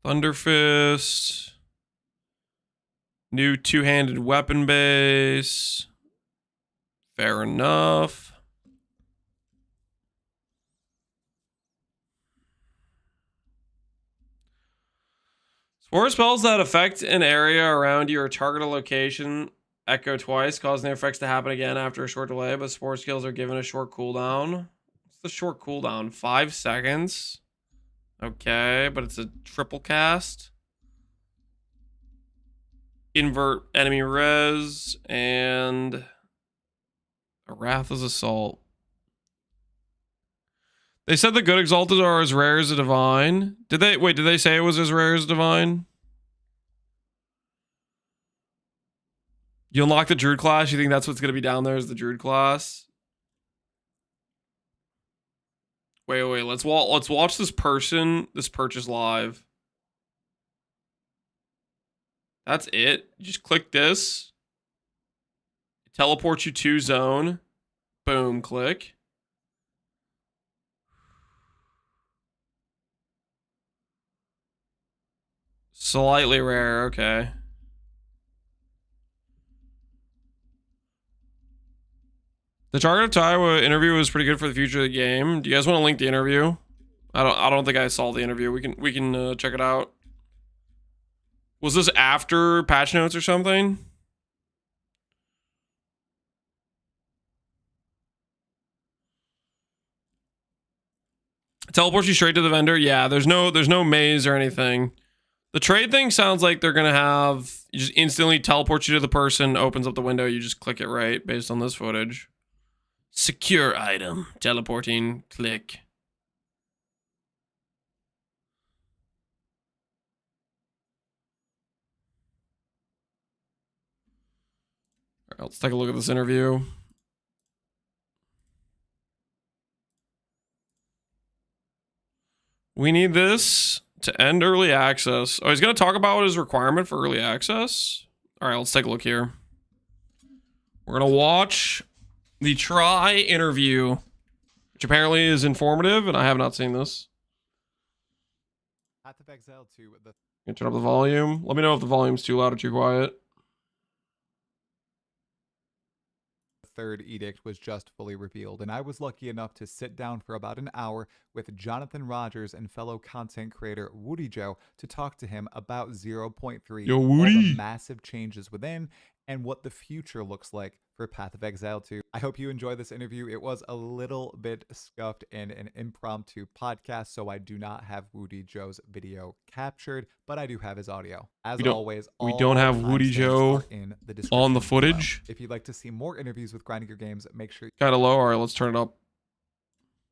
Thunderfist. New two-handed weapon base. Fair enough. Spore spells that affect an area around you or target a location echo twice, causing their effects to happen again after a short delay, but spore skills are given a short cooldown. What's the short cooldown? 5 seconds. Okay, but it's a triple cast. Invert enemy res and a Wrath's Assault. They said the good exalted are as rare as a divine. Did they say it was as rare as divine? You unlock the druid class. You think that's what's gonna be down there is the druid class? Wait. Let's watch this purchase live. That's it. You just click this. It teleports you to zone. Boom, click. Slightly rare, okay. The Target of Taiwa interview was pretty good for the future of the game. Do you guys want to link the interview? I don't think I saw the interview. We can check it out. Was this after patch notes or something? Teleports you straight to the vendor. Yeah, there's no maze or anything. The trade thing sounds like they're gonna have you just instantly teleport you to the person, opens up the window, you just click it right based on this footage. Secure item, teleporting, click. All right, let's take a look at this interview. We need this to end early access. Oh, he's going to talk about his requirement for early access. All right, let's take a look here. We're going to watch the try interview, which apparently is informative, and I have not seen this. Path of Exile 2. Can turn up the volume. Let me know if the volume's too loud or too quiet. Third edict was just fully revealed, and I was lucky enough to sit down for about an hour with Jonathan Rogers and fellow content creator Woody Joe to talk to him about 0.3, Yo, all Woody. the massive changes within, and what the future looks like for Path of Exile 2. I hope you enjoy this interview. It was a little bit scuffed in an impromptu podcast, so I do not have Woody Joe's video captured, but I do have his audio. As always, we don't have Woody Joe in the on the description footage. below. If you'd like to see more interviews with Grinding Your Games, make sure Kind of low. All right, let's turn it up.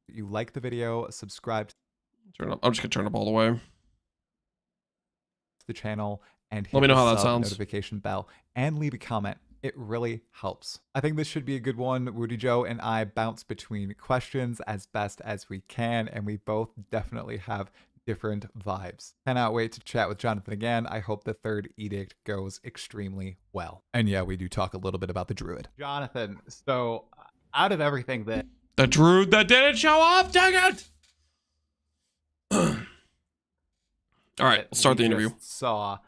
you like the video, subscribe to Turn it up. I'm just gonna turn it up all the way. the channel, and hit Let me know the how that sub sounds. notification bell, and leave a comment It really helps. I think this should be a good one. Woody Joe and I bounce between questions as best as we can, and we both definitely have different vibes. Cannot wait to chat with Jonathan again. I hope the third edict goes extremely well. And yeah, we do talk a little bit about the druid. Jonathan, so out of everything that... The druid that didn't show up, dang it! All right, let's start the interview. Saw,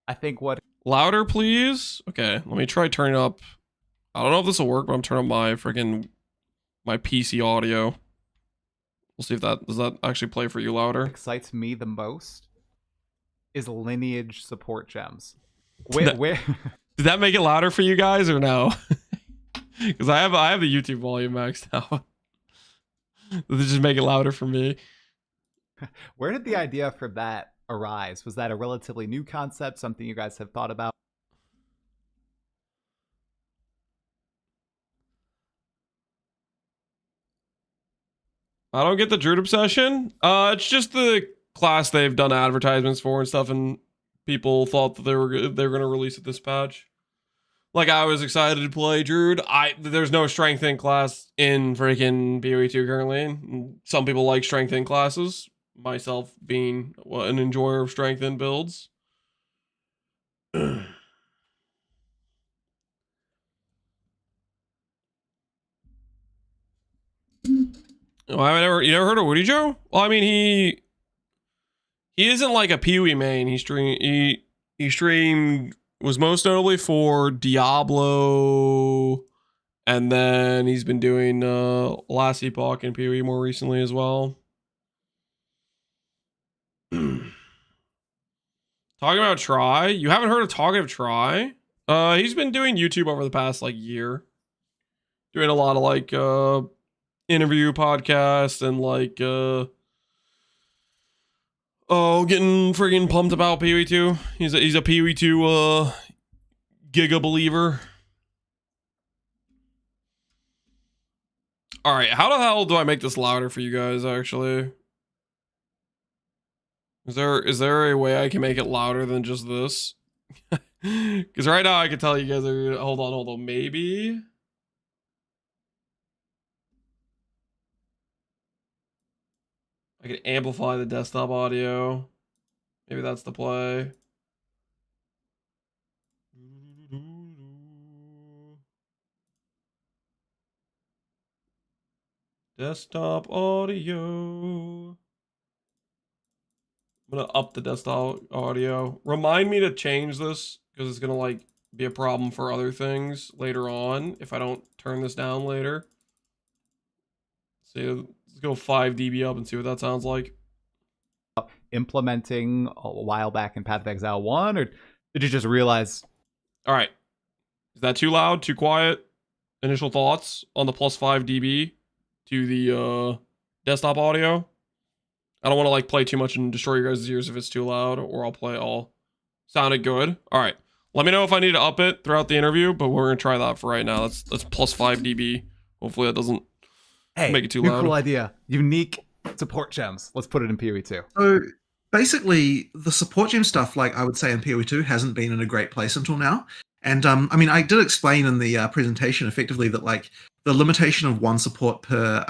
I think what... Louder, please. Okay, let me try turning up. I don't know if this will work, but I'm turning up my PC audio. We'll see if does that actually play for you louder. Excites me the most is lineage support gems. Where did that make it louder for you guys or no? Because I have the YouTube volume maxed out. Does it just make it louder for me? Where did the idea for that arise? Was that a relatively new concept, something you guys have thought about? I don't get the Druid obsession. It's just the class they've done advertisements for and stuff, and people thought that they were going to release it this patch. Like, I was excited to play Druid. There's no strength in class in freaking PoE 2 currently. Some people like strength in classes. Myself being an enjoyer of strength in builds. Oh, you never heard of Woody Joe? Well, I mean, he isn't like a PoE main. He streamed, was most notably for Diablo, and then he's been doing Last Epoch and PoE more recently as well. Talking about Try? You haven't heard of Talking of Try? He's been doing YouTube over the past like year, doing a lot of like interview podcasts and like getting friggin' pumped about PoE 2. He's a PoE 2 giga believer. All right, how the hell do I make this louder for you guys? Actually, is there a way I can make it louder than just this? Because right now I can tell you guys are hold on, maybe. I can amplify the desktop audio. Maybe that's the play. Desktop audio. I'm gonna up the desktop audio. Remind me to change this because it's gonna like be a problem for other things later on if I don't turn this down later. See, let's go 5 dB up and see what that sounds like. Implementing a while back in Path of Exile 1, or did you just realize? All right, is that too loud, too quiet? Initial thoughts on the plus 5 dB to the desktop audio. I don't want to like play too much and destroy your guys' ears if it's too loud, or I'll play all. Sounded good. All right, let me know if I need to up it throughout the interview, but we're gonna try that for right now. That's plus 5 dB. Hopefully that doesn't make it too loud. Cool idea. Unique support gems. Let's put it in PoE 2. So basically, the support gem stuff, like I would say in PoE 2, hasn't been in a great place until now. And I mean, I did explain in the presentation effectively that like the limitation of one support per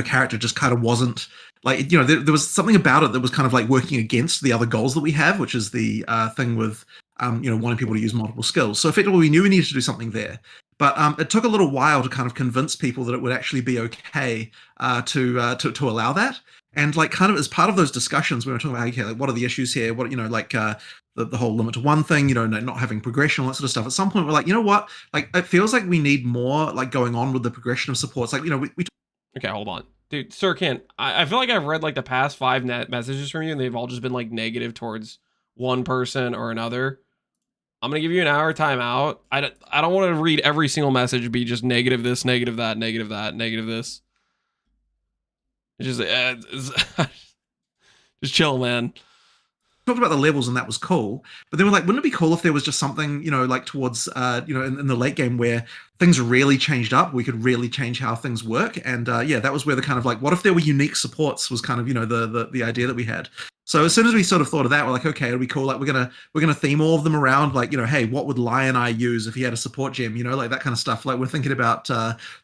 character just kind of wasn't like, you know, there was something about it that was kind of like working against the other goals that we have, which is the thing with you know, wanting people to use multiple skills. So effectively, we knew we needed to do something there. But it took a little while to kind of convince people that it would actually be okay to allow that. And like kind of as part of those discussions, we were talking about, okay, like what are the issues here? What, you know, like the whole limit to one thing, you know, not having progression, all that sort of stuff. At some point, we're like, you know what? Like it feels like we need more like going on with the progression of supports. Like, you know, we okay, hold on. Dude, Sir Ken, I feel like I've read like the past 5 messages from you, and they've all just been like negative towards one person or another. I'm gonna give you an hour timeout. I don't want to read every single message be just negative this, negative that, negative that, negative this. It's just just chill, man. talked about the levels and that was cool, but then we're like, wouldn't it be cool if there was just something, you know, like towards you know, in the late game where things really changed up, we could really change how things work. And yeah, that was where the kind of like, what if there were unique supports was kind of, you know, the idea that we had. So as soon as we sort of thought of that, we're like, okay, it'll be cool. Like we're gonna theme all of them around, like, you know, hey, what would Lion Eye use if he had a support gem? You know, like that kind of stuff. Like we're thinking about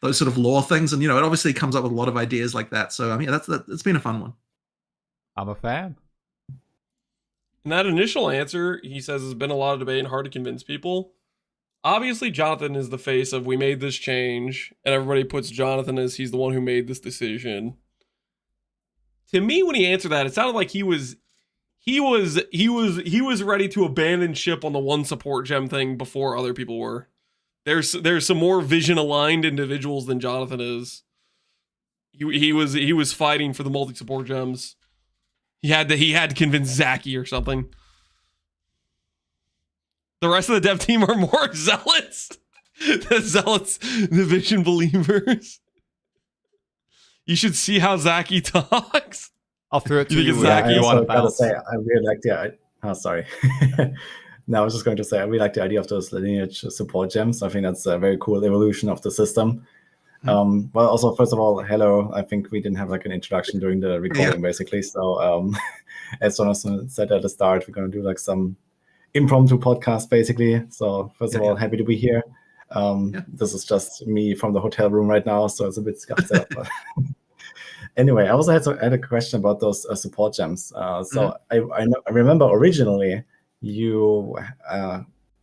those sort of lore things, and you know, it obviously comes up with a lot of ideas like that. So I mean, it's been a fun one. I'm a fan. In that initial answer, he says there's been a lot of debate and hard to convince people. Obviously, Jonathan is the face of we made this change, and everybody puts Jonathan as he's the one who made this decision. To me, when he answered that, it sounded like he was ready to abandon ship on the one support gem thing before other people were. There's some more vision aligned individuals than Jonathan is. He was fighting for the multi support gems. He had to convince Zaki or something. The rest of the dev team are more zealots. The zealots, the vision believers. You should see how Zaki talks. I'll throw it to you. you. Yeah, you want to gotta say, I really like the. Oh, sorry. No, I was just going to say I really like the idea of those lineage support gems. I think that's a very cool evolution of the system. Well, also, first of all, hello. I think we didn't have like an introduction during the recording, basically. So, as Jonathan said at the start, we're going to do like some impromptu podcast, basically. So, first of all, happy to be here. This is just me from the hotel room right now, so it's a bit scuffed up. But anyway, I also had a question about those support gems. So I remember originally you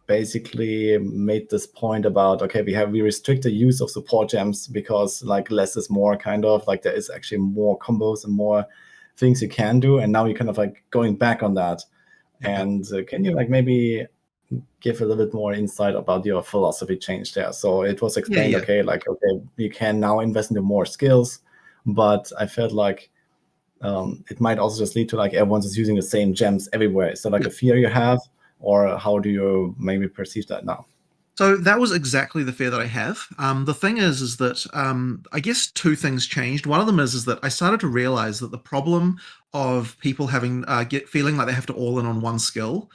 basically made this point about, okay, we restrict the use of support gems because like less is more, kind of like there is actually more combos and more things you can do, and now you're kind of like going back on that. And can you like maybe give a little bit more insight about your philosophy change there? So it was explained, okay, you can now invest into more skills, but I felt like it might also just lead to like everyone's just using the same gems everywhere. Is that like a fear you have, or how do you maybe perceive that now? So that was exactly the fear that I have. The thing is that I guess two things changed. One of them is that I started to realize that the problem of people having feeling like they have to all in on one skill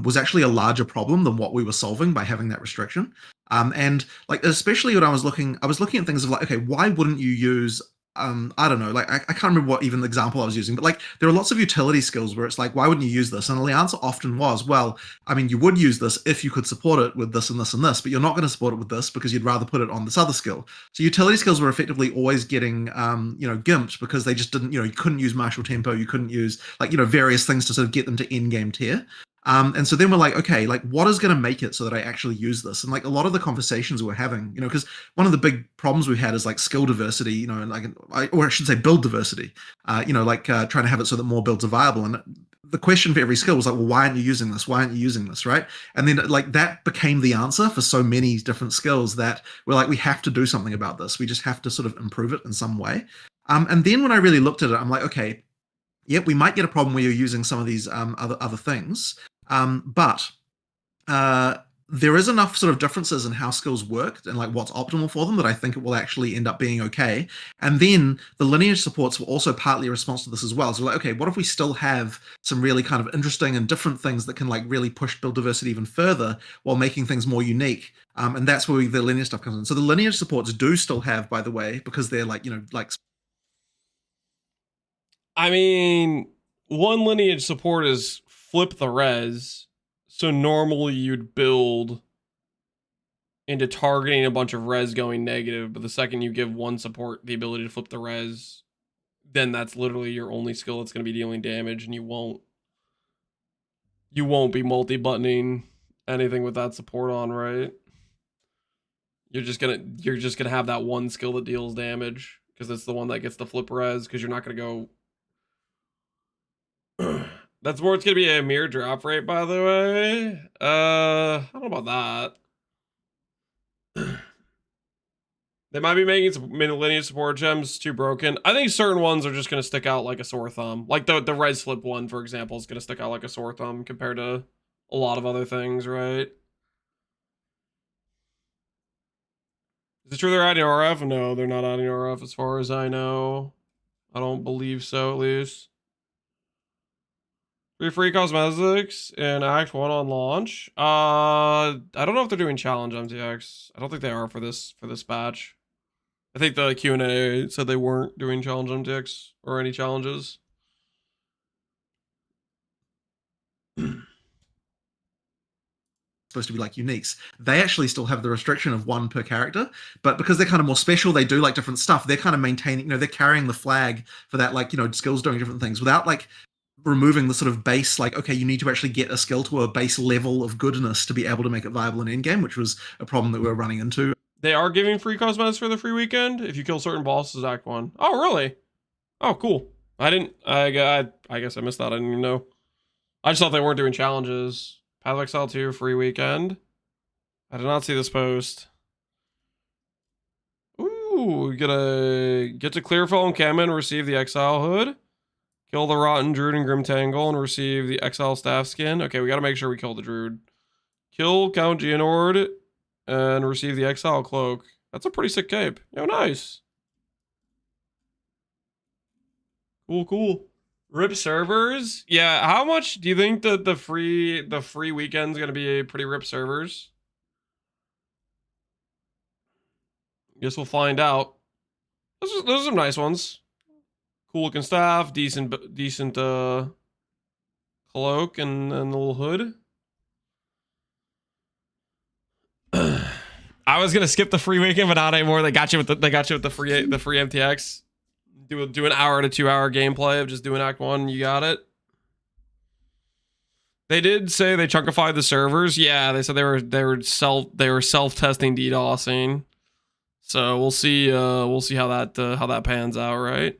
was actually a larger problem than what we were solving by having that restriction. And like, especially when I was looking at things of like, okay, why wouldn't you use I don't know, like I can't remember what even the example I was using, but like there are lots of utility skills where it's like, why wouldn't you use this? And the answer often was, well, I mean, you would use this if you could support it with this and this and this, but you're not going to support it with this because you'd rather put it on this other skill. So utility skills were effectively always getting, gimped because they just didn't, you couldn't use martial tempo, you couldn't use like, various things to sort of get them to end game tier. And so then we're like, okay, like what is going to make it so that I actually use this? And like a lot of the conversations we're having, because one of the big problems we had is like skill diversity, and like, or I should say build diversity, trying to have it so that more builds are viable. And the question for every skill was like, well, why aren't you using this? Why aren't you using this? Right. And then like that became the answer for so many different skills that we're like, we have to do something about this. We just have to sort of improve it in some way. And then when I really looked at it, I'm like, okay, yep, we might get a problem where you're using some of these other things. But there is enough sort of differences in how skills work and like what's optimal for them that I think it will actually end up being okay. And then the lineage supports were also partly a response to this as well. So we're like, okay, what if we still have some really kind of interesting and different things that can like really push build diversity even further while making things more unique? And that's where the lineage stuff comes in. So the lineage supports do still have, by the way, because they're like, I mean, one lineage support is flip the res. So normally you'd build into targeting a bunch of res going negative, but the second you give one support the ability to flip the res, then that's literally your only skill that's going to be dealing damage, and you won't be multi-buttoning anything with that support on, right? You're just gonna have that one skill that deals damage because it's the one that gets the flip res, because you're not gonna go. That's where it's gonna be a mirror drop rate, by the way. I don't know about that. They might be making some lineage support gems too broken. I think certain ones are just gonna stick out like a sore thumb. Like the res flip one, for example, is gonna stick out like a sore thumb compared to a lot of other things, right? Is it true they're adding RF? No, they're not adding RF as far as I know. I don't believe so, at least. Free cosmetics in Act 1 on launch. I don't know if they're doing challenge MTX. I don't think they are for this batch. I think the Q&A said they weren't doing challenge MTX or any challenges. supposed to be like uniques, they actually still have the restriction of 1 per character, but because they're kind of more special, they do like different stuff. They're kind of maintaining, they're carrying the flag for that, like, skills doing different things without like removing the sort of base, like, okay, you need to actually get a skill to a base level of goodness to be able to make it viable in endgame, which was a problem that we were running into. They are giving free cosmetics for the free weekend if you kill certain bosses, Act 1. Oh, really? Oh, cool. I guess I missed that. I didn't even know. I just thought they weren't doing challenges. Path of Exile 2 free weekend. I did not see this post. Ooh, get to Clearfell and Kemen and receive the Exile Hood. Kill the Rotten Druid and Grimtangle and receive the Exile Staff Skin. Okay, we gotta make sure we kill the Druid. Kill Count Geonord and receive the Exile Cloak. That's a pretty sick cape. Yo, nice. Cool. Rip servers? Yeah, how much do you think that the free weekend's gonna be a pretty rip servers? Guess we'll find out. Those are some nice ones. Cool looking staff, decent cloak and the little hood. I was gonna skip the free weekend, but not anymore. They got you with the free MTX. Do an hour to 2 hour gameplay of just doing Act 1. You got it. They did say they chunkified the servers. Yeah, they said they were self-testing DDoSing. So we'll see how that pans out, right?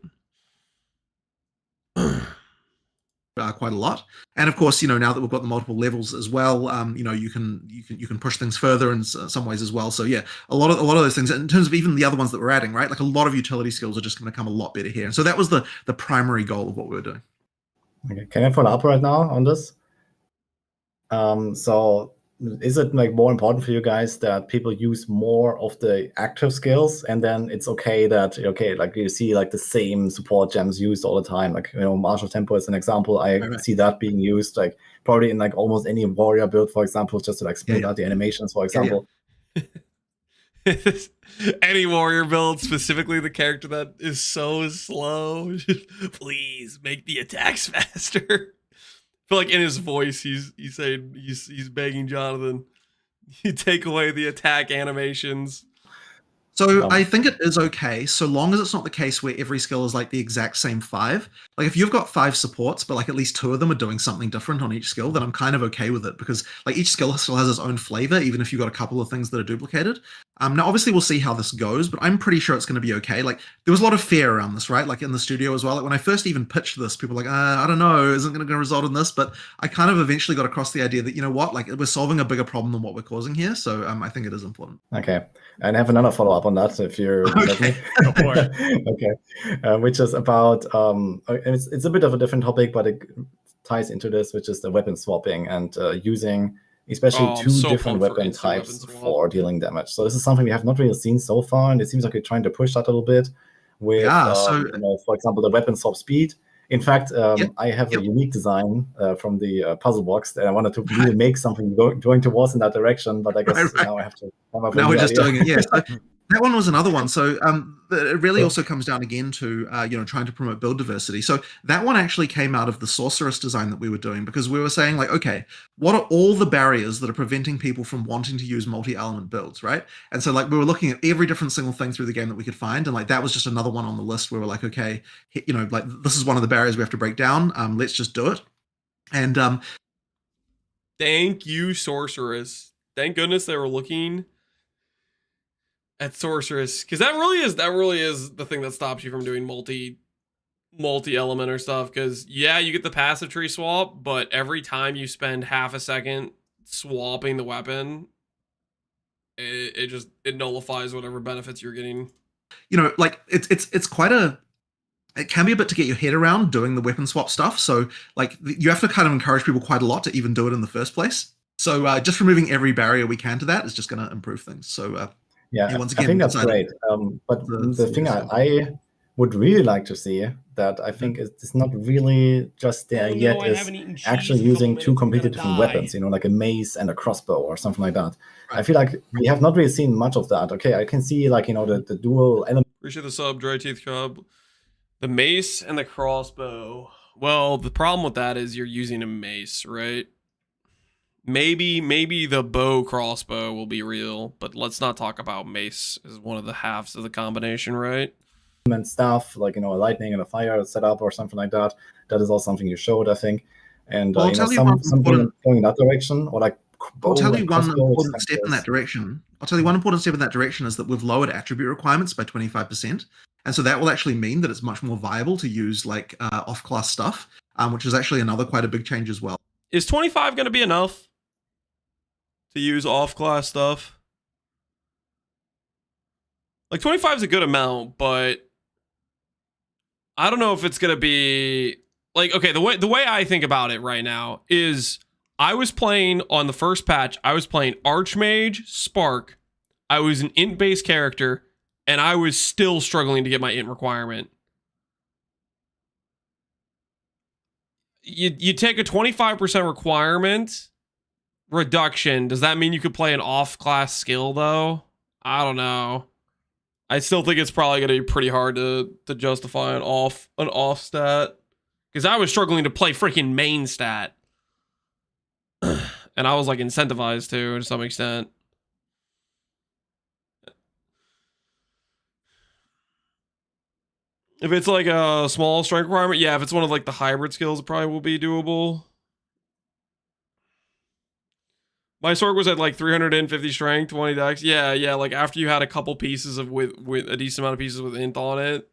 Quite a lot, and of course, now that we've got the multiple levels as well, you can push things further in some ways as well. So yeah, a lot of those things. In terms of even the other ones that we're adding, right? Like a lot of utility skills are just going to come a lot better here. And so that was the primary goal of what we were doing. Okay, can I follow up right now on this? So is it like more important for you guys that people use more of the active skills, and then it's okay that like you see like the same support gems used all the time, like martial tempo is an example. I see that being used like probably in like almost any warrior build, for example, just to like smooth out the animations, for example. Any warrior build, specifically the character that is so slow. Please make the attacks faster. I feel like in his voice, he's saying he's begging Jonathan, you take away the attack animations. So I think it is okay, so long as it's not the case where every skill is like the exact same 5. Like if you've got 5 supports, but like at least 2 of them are doing something different on each skill, then I'm kind of okay with it, because like each skill still has its own flavor, even if you've got a couple of things that are duplicated. Now obviously we'll see how this goes, but I'm pretty sure it's going to be okay. Like there was a lot of fear around this, right? Like in the studio as well. Like when I first even pitched this, people were like, I don't know, isn't going to result in this? But I kind of eventually got across the idea that, you know what, like we're solving a bigger problem than what we're causing here. So I think it is important. Okay. And I have another follow-up on that, if you're okay. Go for it. Okay. Which is about, it's a bit of a different topic, but it ties into this, which is the weapon swapping and using especially 2 different weapon types for dealing damage. So this is something we have not really seen so far, and it seems like we're trying to push that a little bit with, for example, the weapon swap speed. In fact, I have a unique design from the puzzle box that I wanted to really make something going towards in that direction, but I guess now I have to come up with now we're just doing it, yes. That one was another one. So it really also comes down again to, trying to promote build diversity. So that one actually came out of the sorceress design that we were doing, because we were saying like, okay, what are all the barriers that are preventing people from wanting to use multi-element builds, right? And so like we were looking at every different single thing through the game that we could find. And like that was just another one on the list where we're like, okay, like this is one of the barriers we have to break down. Let's just do it. And thank you, sorceress. Thank goodness they were looking at sorceress, because that really is the thing that stops you from doing multi-element or stuff. Because yeah, you get the passive tree swap, but every time you spend half a second swapping the weapon, it nullifies whatever benefits you're getting. Like it's quite it can be a bit to get your head around doing the weapon swap stuff. So like you have to kind of encourage people quite a lot to even do it in the first place. So just removing every barrier we can to that is just going to improve things. So once again, I think that's great. But the thing I would really like to see that I think is not really just there yet is actually using 2 completely different weapons, like a mace and a crossbow or something like that. Right. I feel like we have not really seen much of that. Okay, I can see like, the dual element. Appreciate the sub, Dry Teeth Cub. The mace and the crossbow. Well, the problem with that is you're using a mace, right? Maybe the bow crossbow will be real, but let's not talk about mace as one of the halves of the combination, right? And stuff like, you know, a lightning and a fire setup or something like that. That is also something you showed, I think. And Well, I'll you know, tell you one something important- going in that direction, or like I'll tell you and one crossbow, which important step in that direction. I'll tell you one important step in that direction is that we've lowered attribute requirements by 25%. And so that will actually mean that it's much more viable to use like off-class stuff, which is actually another quite a big change as well. Is 25 going to be enough to use off-class stuff? Like 25 is a good amount, but I don't know if it's going to be like, okay, the way I think about it right now is I was playing on the first patch, I was playing Archmage, Spark. I was an int-based character, and I was still struggling to get my int requirement. You take a 25% requirement reduction. Does that mean you could play an off-class skill, though? I don't know. I still think it's probably going to be pretty hard to justify an off stat. Because I was struggling to play freaking main stat. And I was like incentivized to some extent. If it's like a small strength requirement, yeah, if it's one of like the hybrid skills, it probably will be doable. My sword was at like 350 strength, 20 dex. Yeah, like after you had a couple pieces of with a decent amount of pieces with int on it.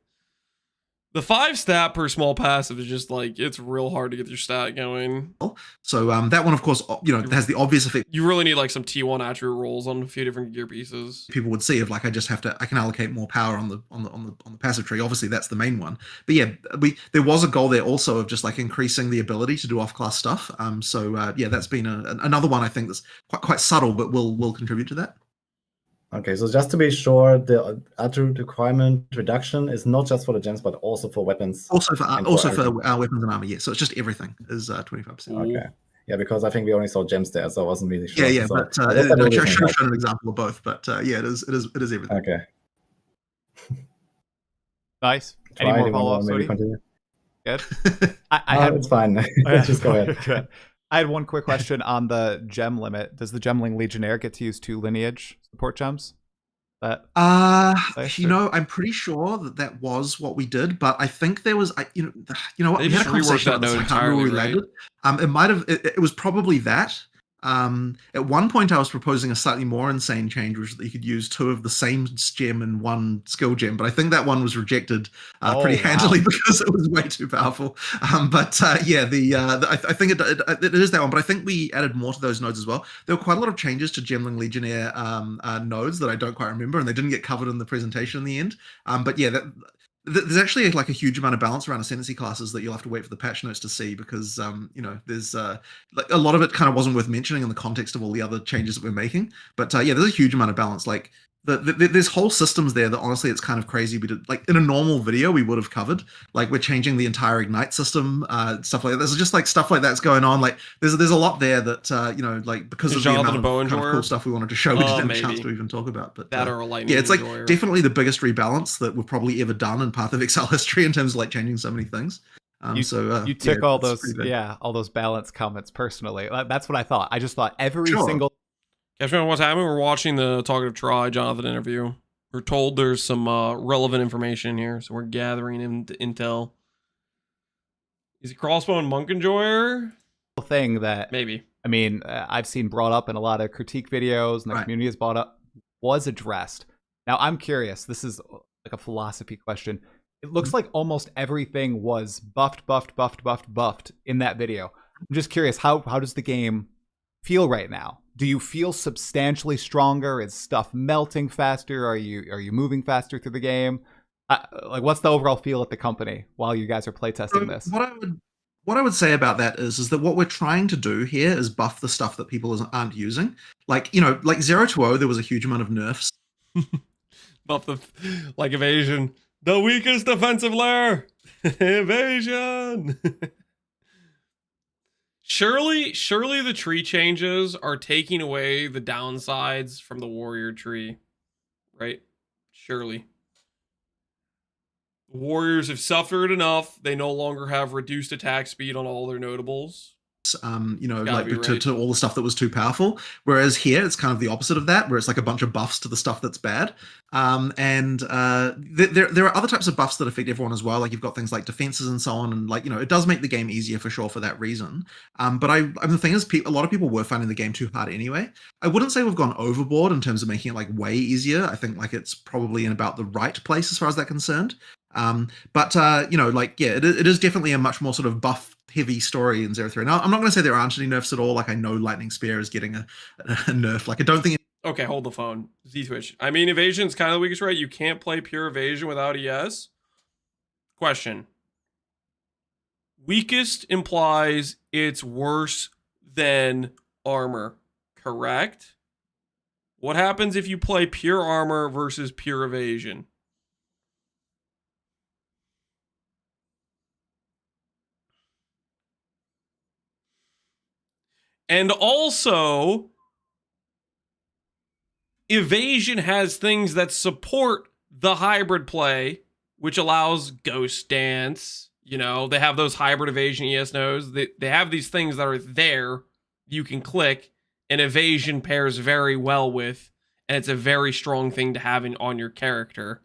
The 5 stat per small passive is just like, it's real hard to get your stat going. So that one, of course, you know, has the obvious effect. You really need like some T1 attribute rolls on a few different gear pieces. People would see if like I can allocate more power on the passive tree. Obviously, that's the main one. But yeah, there was a goal there also of just like increasing the ability to do off-class stuff. Yeah, that's been another one I think that's quite subtle, but will contribute to that. Okay, so just to be sure, the attribute requirement reduction is not just for the gems, but also for weapons. Also for weapons and armor, yeah. So it's just everything is 25%. Okay. Yeah, because I think we only saw gems there, so I wasn't really sure. Yeah, so but I should have shown an example of both. But yeah, it is everything. Okay. Nice. Any more follow-ups? Maybe continue? Good. I had it's fine. Just go ahead. Good. I had one quick question on the gem limit. Does the Gemling Legionnaire get to use 2 lineage support gems? You know, I'm pretty sure that was what we did, but I think there was, you know what? They We had a just reworked conversation that about this. note I can't remember where we entirely, landed. It might have. It was probably that. At one point, I was proposing a slightly more insane change, which is that you could use 2 of the same gem and 1 skill gem. But I think that one was rejected pretty handily because it was way too powerful. Yeah, I think it is that one. But I think we added more to those nodes as well. There were quite a lot of changes to Gemling Legionnaire nodes that I don't quite remember, and they didn't get covered in the presentation in the end. But yeah, there's actually like a huge amount of balance around ascendancy classes that you'll have to wait for the patch notes to see because you know, there's like a lot of it kind of wasn't worth mentioning in the context of all the other changes that we're making. But yeah, there's a huge amount of balance. Like there's whole systems there that honestly it's kind of crazy. We did like in a normal video we would have covered. Like we're changing the entire ignite system, stuff like that. There's just like stuff like that's going on. Like there's a lot there that you know, like because of the amount of kind of cool stuff we wanted to show, we didn't have a chance to even talk about. But that or a lightning. Yeah, it's like enjoyer. definitely the biggest rebalance that we've probably ever done in Path of Exile history in terms of like changing so many things. You took all those balance comments personally. That's what I thought. I just thought every single. Everyone, what's happening? We're watching the Talkative Try Jonathan interview. We're told there's some relevant information here, so we're gathering intel. Is it crossbow and monk enjoyer? Thing that maybe. I mean, I've seen brought up in a lot of critique videos, and the community has brought up, was addressed. Now, I'm curious. This is like a philosophy question. It looks like almost everything was buffed in that video. I'm just curious, how does the game feel right now? Do you feel substantially stronger? Is stuff melting faster? Are you moving faster through the game? Like, what's the overall feel at the company while you guys are playtesting this? What I would say about that is that what we're trying to do here is buff the stuff that people aren't using. Like, you know, like 0-0, there was a huge amount of nerfs. Buff the like evasion. The weakest defensive layer. Evasion. Surely the tree changes are taking away the downsides from the warrior tree, right? Surely. Warriors have suffered enough. They no longer have reduced attack speed on all their notables. You know, Gotta like be right. to all the stuff that was too powerful. Whereas here, it's kind of the opposite of that, where it's like a bunch of buffs to the stuff that's bad. There are other types of buffs that affect everyone as well. Like you've got things like defenses and so on, and like, you know, it does make the game easier for sure for that reason. But the thing is, a lot of people were finding the game too hard anyway. I wouldn't say we've gone overboard in terms of making it like way easier. I think like it's probably in about the right place as far as that's concerned. You know, like, yeah, it is definitely a much more sort of buff heavy story in 0-3. Now, I'm not going to say there aren't any nerfs at all. Like, I know Lightning Spear is getting a nerf. Like, I don't think... Okay, hold the phone. Z-Twitch. I mean, evasion's kind of the weakest, right? You can't play pure evasion without ES. Question. Weakest implies it's worse than armor, correct? What happens if you play pure armor versus pure evasion? And also, evasion has things that support the hybrid play, which allows Ghost Dance. You know, they have those hybrid evasion ES nodes. They have these things that are there you can click, and evasion pairs very well with, and it's a very strong thing to have on your character.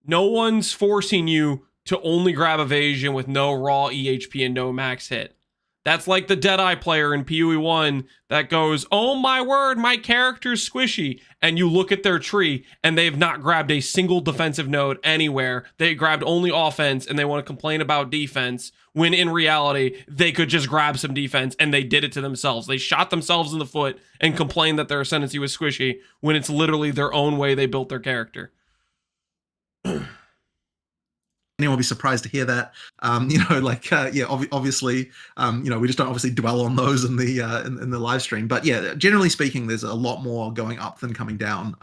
No one's forcing you to only grab evasion with no raw EHP and no max hit. That's like the Deadeye player in PoE 1 that goes, oh my word, my character's squishy. And you look at their tree and they've not grabbed a single defensive node anywhere. They grabbed only offense and they want to complain about defense when in reality, they could just grab some defense and they did it to themselves. They shot themselves in the foot and complained that their Ascendancy was squishy when it's literally their own way they built their character. Anyone will be surprised to hear that. You know, like, yeah, obviously, you know, we just don't obviously dwell on those in the live stream. But yeah, generally speaking, there's a lot more going up than coming down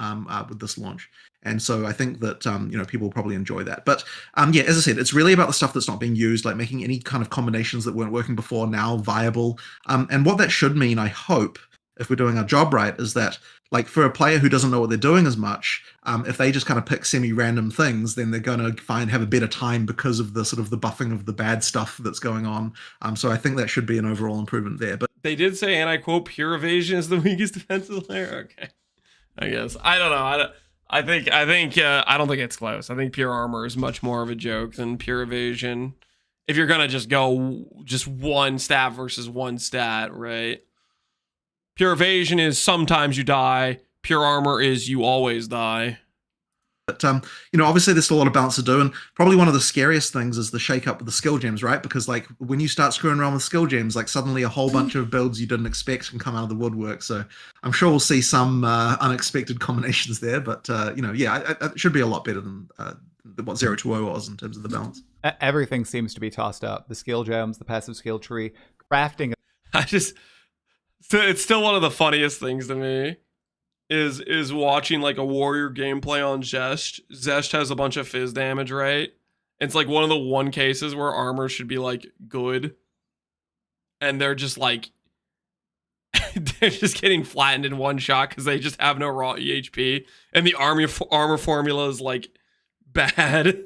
with this launch. And so I think that, you know, people will probably enjoy that. But yeah, as I said, it's really about the stuff that's not being used, like making any kind of combinations that weren't working before now viable. And what that should mean, I hope, if we're doing our job right, is that, like, for a player who doesn't know what they're doing as much, if they just kind of pick semi-random things, then they're going to have a better time because of the sort of the buffing of the bad stuff that's going on. So I think that should be an overall improvement there. But they did say, and I quote, pure evasion is the weakest defensive layer. Okay, I guess I don't know. I don't think it's close. I think pure armor is much more of a joke than pure evasion. If you're gonna just go just one stat versus one stat, right? Pure evasion is sometimes you die. Pure armor is you always die. But, you know, obviously there's still a lot of balance to do, and probably one of the scariest things is the shake-up with the skill gems, right? Because, like, when you start screwing around with skill gems, like, suddenly a whole bunch of builds you didn't expect can come out of the woodwork. So I'm sure we'll see some unexpected combinations there, but, you know, yeah, it should be a lot better than what 0-2-0 was in terms of the balance. Everything seems to be tossed up. The skill gems, the passive skill tree, crafting. So it's still one of the funniest things to me is watching like a warrior gameplay on Zest. Zest has a bunch of fizz damage, right? It's like one of the one cases where armor should be like good, and they're just like they're just getting flattened in one shot because they just have no raw EHP, and the armor formula is like bad,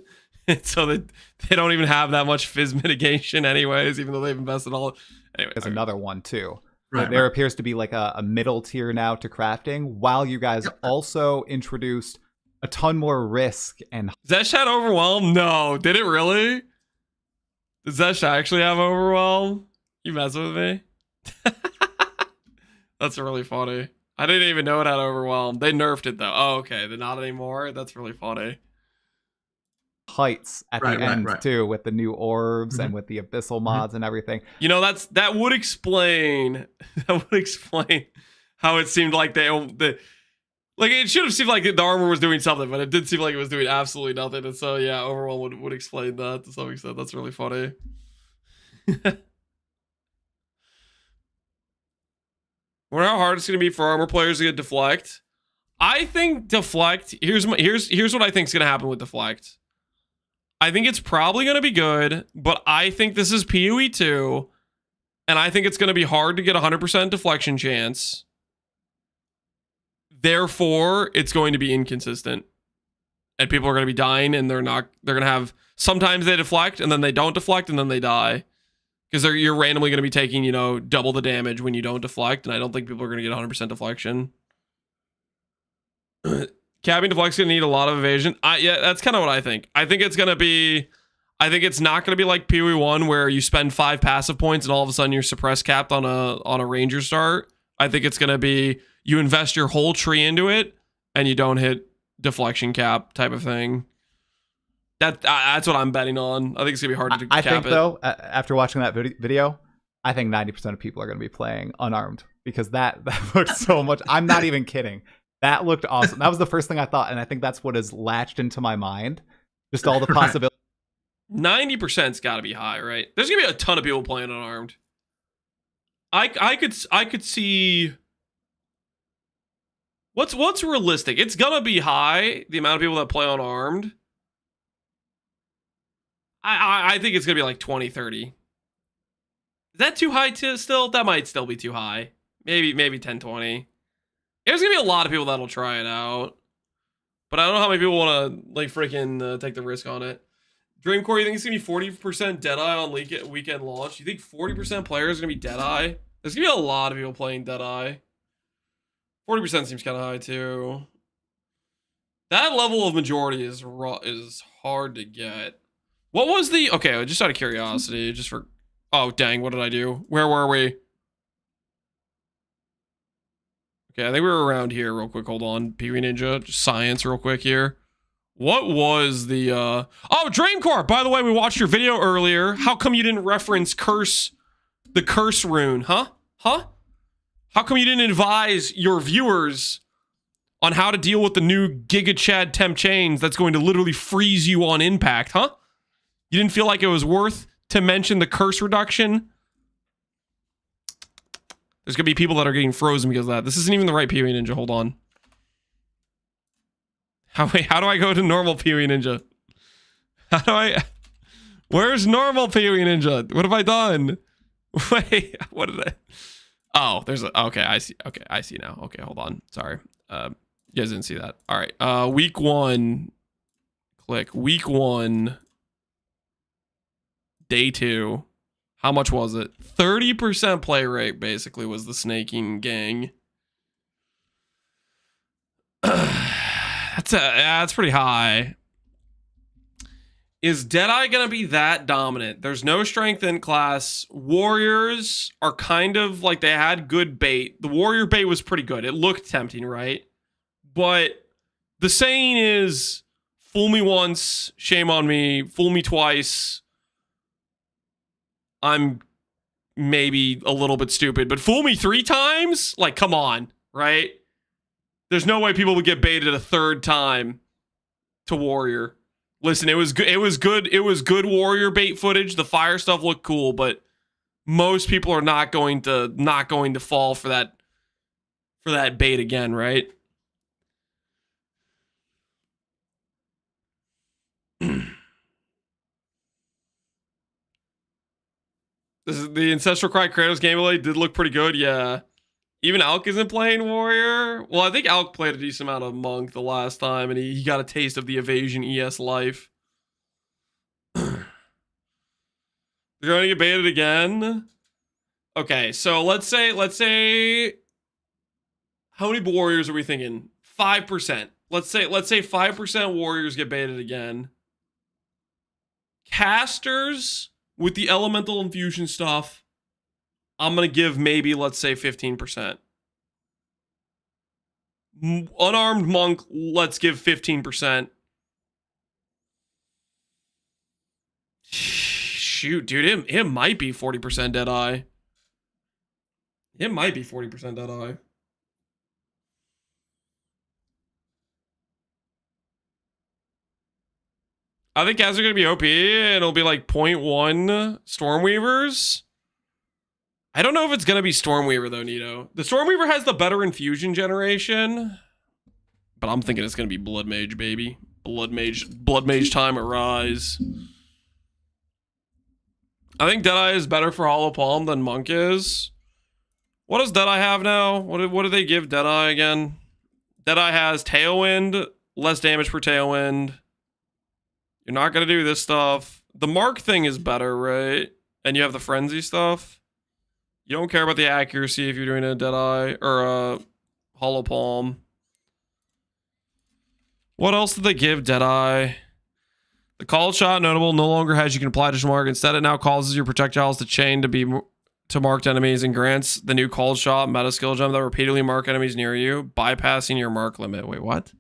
and so they don't even have that much fizz mitigation anyways, even though they've invested all. Anyway, there's another one too. Right, there appears to be like a middle tier now to crafting, while you guys also introduced a ton more risk. And Zesh had Overwhelm? No, did it really? Does Zesh actually have Overwhelm? You messing with me? That's really funny. I didn't even know it had Overwhelm. They nerfed it though. Oh, okay. They're not anymore. That's really funny. Heights at the end too, with the new orbs and with the abyssal mods and everything. You know, that would explain how it seemed like like it should have seemed like the armor was doing something, but it did seem like it was doing absolutely nothing. And so yeah, Overwhelm would explain that to some extent. That's really funny. Wonder how hard it's gonna be for armor players to get deflect. I think deflect. Here's what I think is gonna happen with deflect. I think it's probably going to be good, but I think this is PoE 2, and I think it's going to be hard to get 100% deflection chance. Therefore, it's going to be inconsistent. and people are going to be dying, and they're going to have, sometimes they deflect and then they don't deflect and then they die. Because you're randomly going to be taking, you know, double the damage when you don't deflect, and I don't think people are going to get 100% deflection. Capping deflect's going to need a lot of evasion. Yeah, that's kind of what I think. I think it's going to be, I think it's not going to be like PoE 1 where you spend 5 passive points and all of a sudden you're suppress capped on a ranger start. I think it's going to be you invest your whole tree into it and you don't hit deflection cap type of thing. That's what I'm betting on. I think it's gonna be hard to cap I think it. Though, after watching that video, I think 90% of people are gonna be playing unarmed because that looked so much. I'm not even kidding. That looked awesome. That was the first thing I thought, and I think that's what has latched into my mind. Just all the possibilities. 90%'s got to be high, right? There's gonna be a ton of people playing unarmed. I could see. What's realistic? It's gonna be high. The amount of people that play unarmed. I think it's going to be like 20, 30. Is that too high still? That might still be too high. Maybe 10, 20. There's going to be a lot of people that'll try it out. But I don't know how many people want to like freaking take the risk on it. Dreamcore, you think it's going to be 40% Deadeye on weekend launch? You think 40% players are going to be Deadeye? There's going to be a lot of people playing Deadeye. 40% seems kind of high too. That level of majority is hard to get. What was the... Okay, just out of curiosity, just for... Oh, dang, what did I do? Where were we? Okay, I think we were around here real quick. Hold on. PoE Ninja, just science real quick here. What was the... Oh, Dreamcore! By the way, we watched your video earlier. How come you didn't reference the curse rune, huh? Huh? How come you didn't advise your viewers on how to deal with the new Giga Chad temp chains that's going to literally freeze you on impact, huh? You didn't feel like it was worth to mention the curse reduction? There's going to be people that are getting frozen because of that. This isn't even the right PoE Ninja. Hold on. How do I go to normal PoE Ninja? Where's normal PoE Ninja? What have I done? Wait, what did I... Oh, there's a... Okay, I see. Okay, I see now. Okay, hold on. Sorry. You guys didn't see that. All right. Week 1. Click. Week 1... Day 2, how much was it? 30% play rate basically was the snaking gang. That's pretty high. Is Deadeye gonna be that dominant? There's no strength in class. Warriors are kind of like they had good bait. The warrior bait was pretty good. It looked tempting, right? But the saying is, fool me once, shame on me. Fool me twice, I'm maybe a little bit stupid, but fool me 3 times? Like, come on, right? There's no way people would get baited a 3rd time to warrior. Listen, it was good. It was good warrior bait footage. The fire stuff looked cool, but most people are not going to fall for that bait again, right? The Ancestral Cry Kratos gameplay did look pretty good, yeah. Even Alk isn't playing Warrior. Well, I think Alk played a decent amount of Monk the last time, and he got a taste of the Evasion ES life. They're going to get baited again. Okay, so let's say, how many Warriors are we thinking? 5%. Let's say 5% Warriors get baited again. Casters with the elemental infusion stuff, I'm going to give maybe, let's say, 15%. Unarmed monk, let's give 15%. Shoot, dude, it might be 40% Deadeye. It might be 40% Deadeye. I think guys are going to be OP, and it'll be like 0.1 Stormweavers. I don't know if it's going to be Stormweaver, though, Nito. The Stormweaver has the better infusion generation, but I'm thinking it's going to be Bloodmage, baby. Bloodmage time at Rise. I think Deadeye is better for Hollow Palm than Monk is. What does Deadeye have now? What do they give Deadeye again? Deadeye has Tailwind, less damage per Tailwind. You're not going to do this stuff. The Mark thing is better, right? And you have the Frenzy stuff. You don't care about the accuracy if you're doing a Deadeye or a Hollow Palm. What else did they give Deadeye? The called shot notable no longer has you can apply additional mark. Instead, it now causes your projectiles to chain to marked enemies and grants the new called shot meta skill gem that repeatedly mark enemies near you, bypassing your mark limit. Wait, what?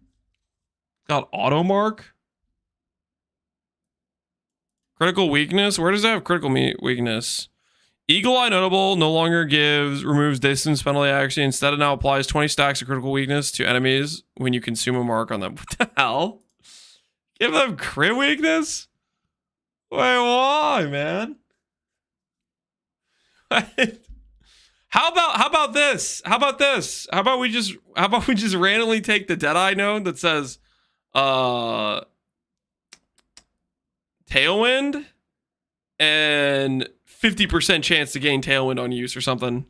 Got auto mark? Critical weakness? Where does that have critical weakness? Eagle Eye notable no longer removes distance penalty accuracy. Instead, it now applies 20 stacks of critical weakness to enemies when you consume a mark on them. What the hell? Give them crit weakness? Wait, why, man? How about this? How about we just randomly take the Deadeye node that says Tailwind and 50% chance to gain Tailwind on use or something.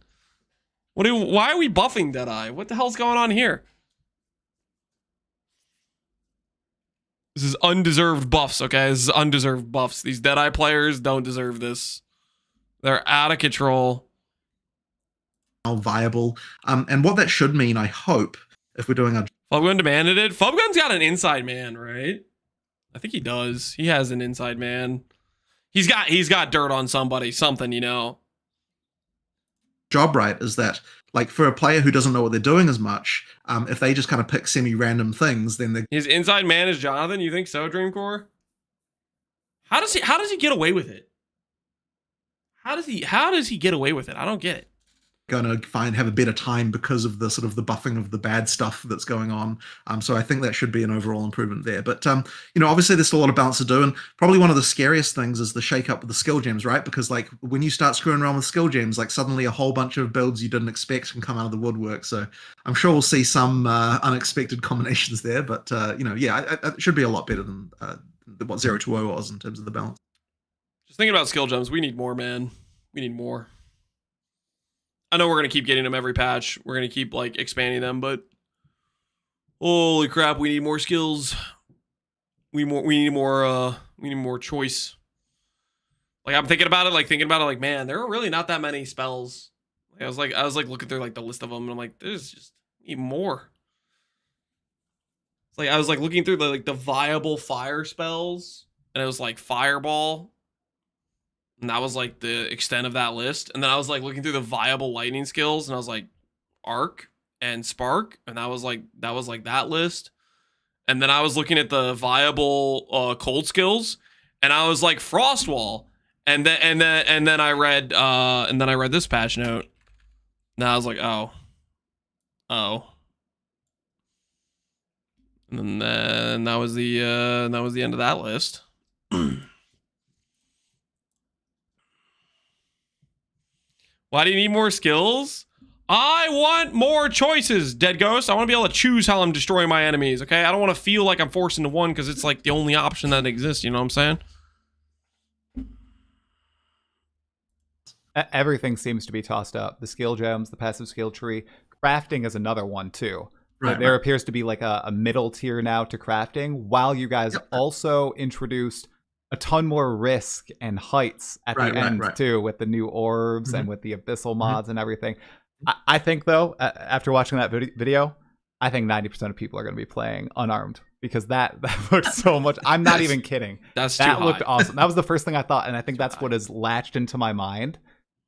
Why are we buffing Deadeye? What the hell's going on here? This is undeserved buffs, okay? This is undeserved buffs. These Deadeye players don't deserve this. They're out of control. Viable. And what that should mean, I hope, if we're doing a... Fubgun demanded it. Fubgun's got an inside man, right? I think he does. He has an inside man. He's got dirt on somebody, something, you know. Job right is that, like, for a player who doesn't know what they're doing as much, if they just kind of pick semi-random things, then they... His inside man is Jonathan. You think so, Dreamcore? How does he get away with it? How does he get away with it? I don't get it. Going to have a better time because of the sort of the buffing of the bad stuff that's going on. So I think that should be an overall improvement there. But you know, obviously there's still a lot of balance to do, and probably one of the scariest things is the shake up with the skill gems, right? Because like when you start screwing around with skill gems, like suddenly a whole bunch of builds you didn't expect can come out of the woodwork. So I'm sure we'll see some unexpected combinations there. But you know, yeah, it should be a lot better than what 0-0 was in terms of the balance. Just thinking about skill gems, we need more, man. We need more. I know we're going to keep getting them every patch. We're going to keep like expanding them, but holy crap, we need more skills. We need more choice. Like I'm thinking about it, like, man, there are really not that many spells. I was like looking through like the list of them and I'm like, there's just need more. It's like I was like looking through the viable fire spells and it was like Fireball. And that was like the extent of that list. And then I was like looking through the viable lightning skills and I was like Arc and Spark. And that was like that list. And then I was looking at the viable cold skills and I was like Frostwall. And then I read this patch note. And I was like, oh. And then that was the end of that list. Why do you need more skills? I want more choices, Dead Ghost. I want to be able to choose how I'm destroying my enemies, okay? I don't want to feel like I'm forced into one because it's like the only option that exists, you know what I'm saying? Everything seems to be tossed up. The skill gems, the passive skill tree. Crafting is another one, too. Right, there appears to be like a middle tier now to crafting, while you guys also introduced a ton more risk and heights at the end too, with the new orbs and with the abyssal mods and everything. I think though, after watching that video, I think 90% of people are going to be playing unarmed because that looked so much. I'm not even kidding. That looked awesome. That was the first thing I thought, and I think that's what has latched into my mind.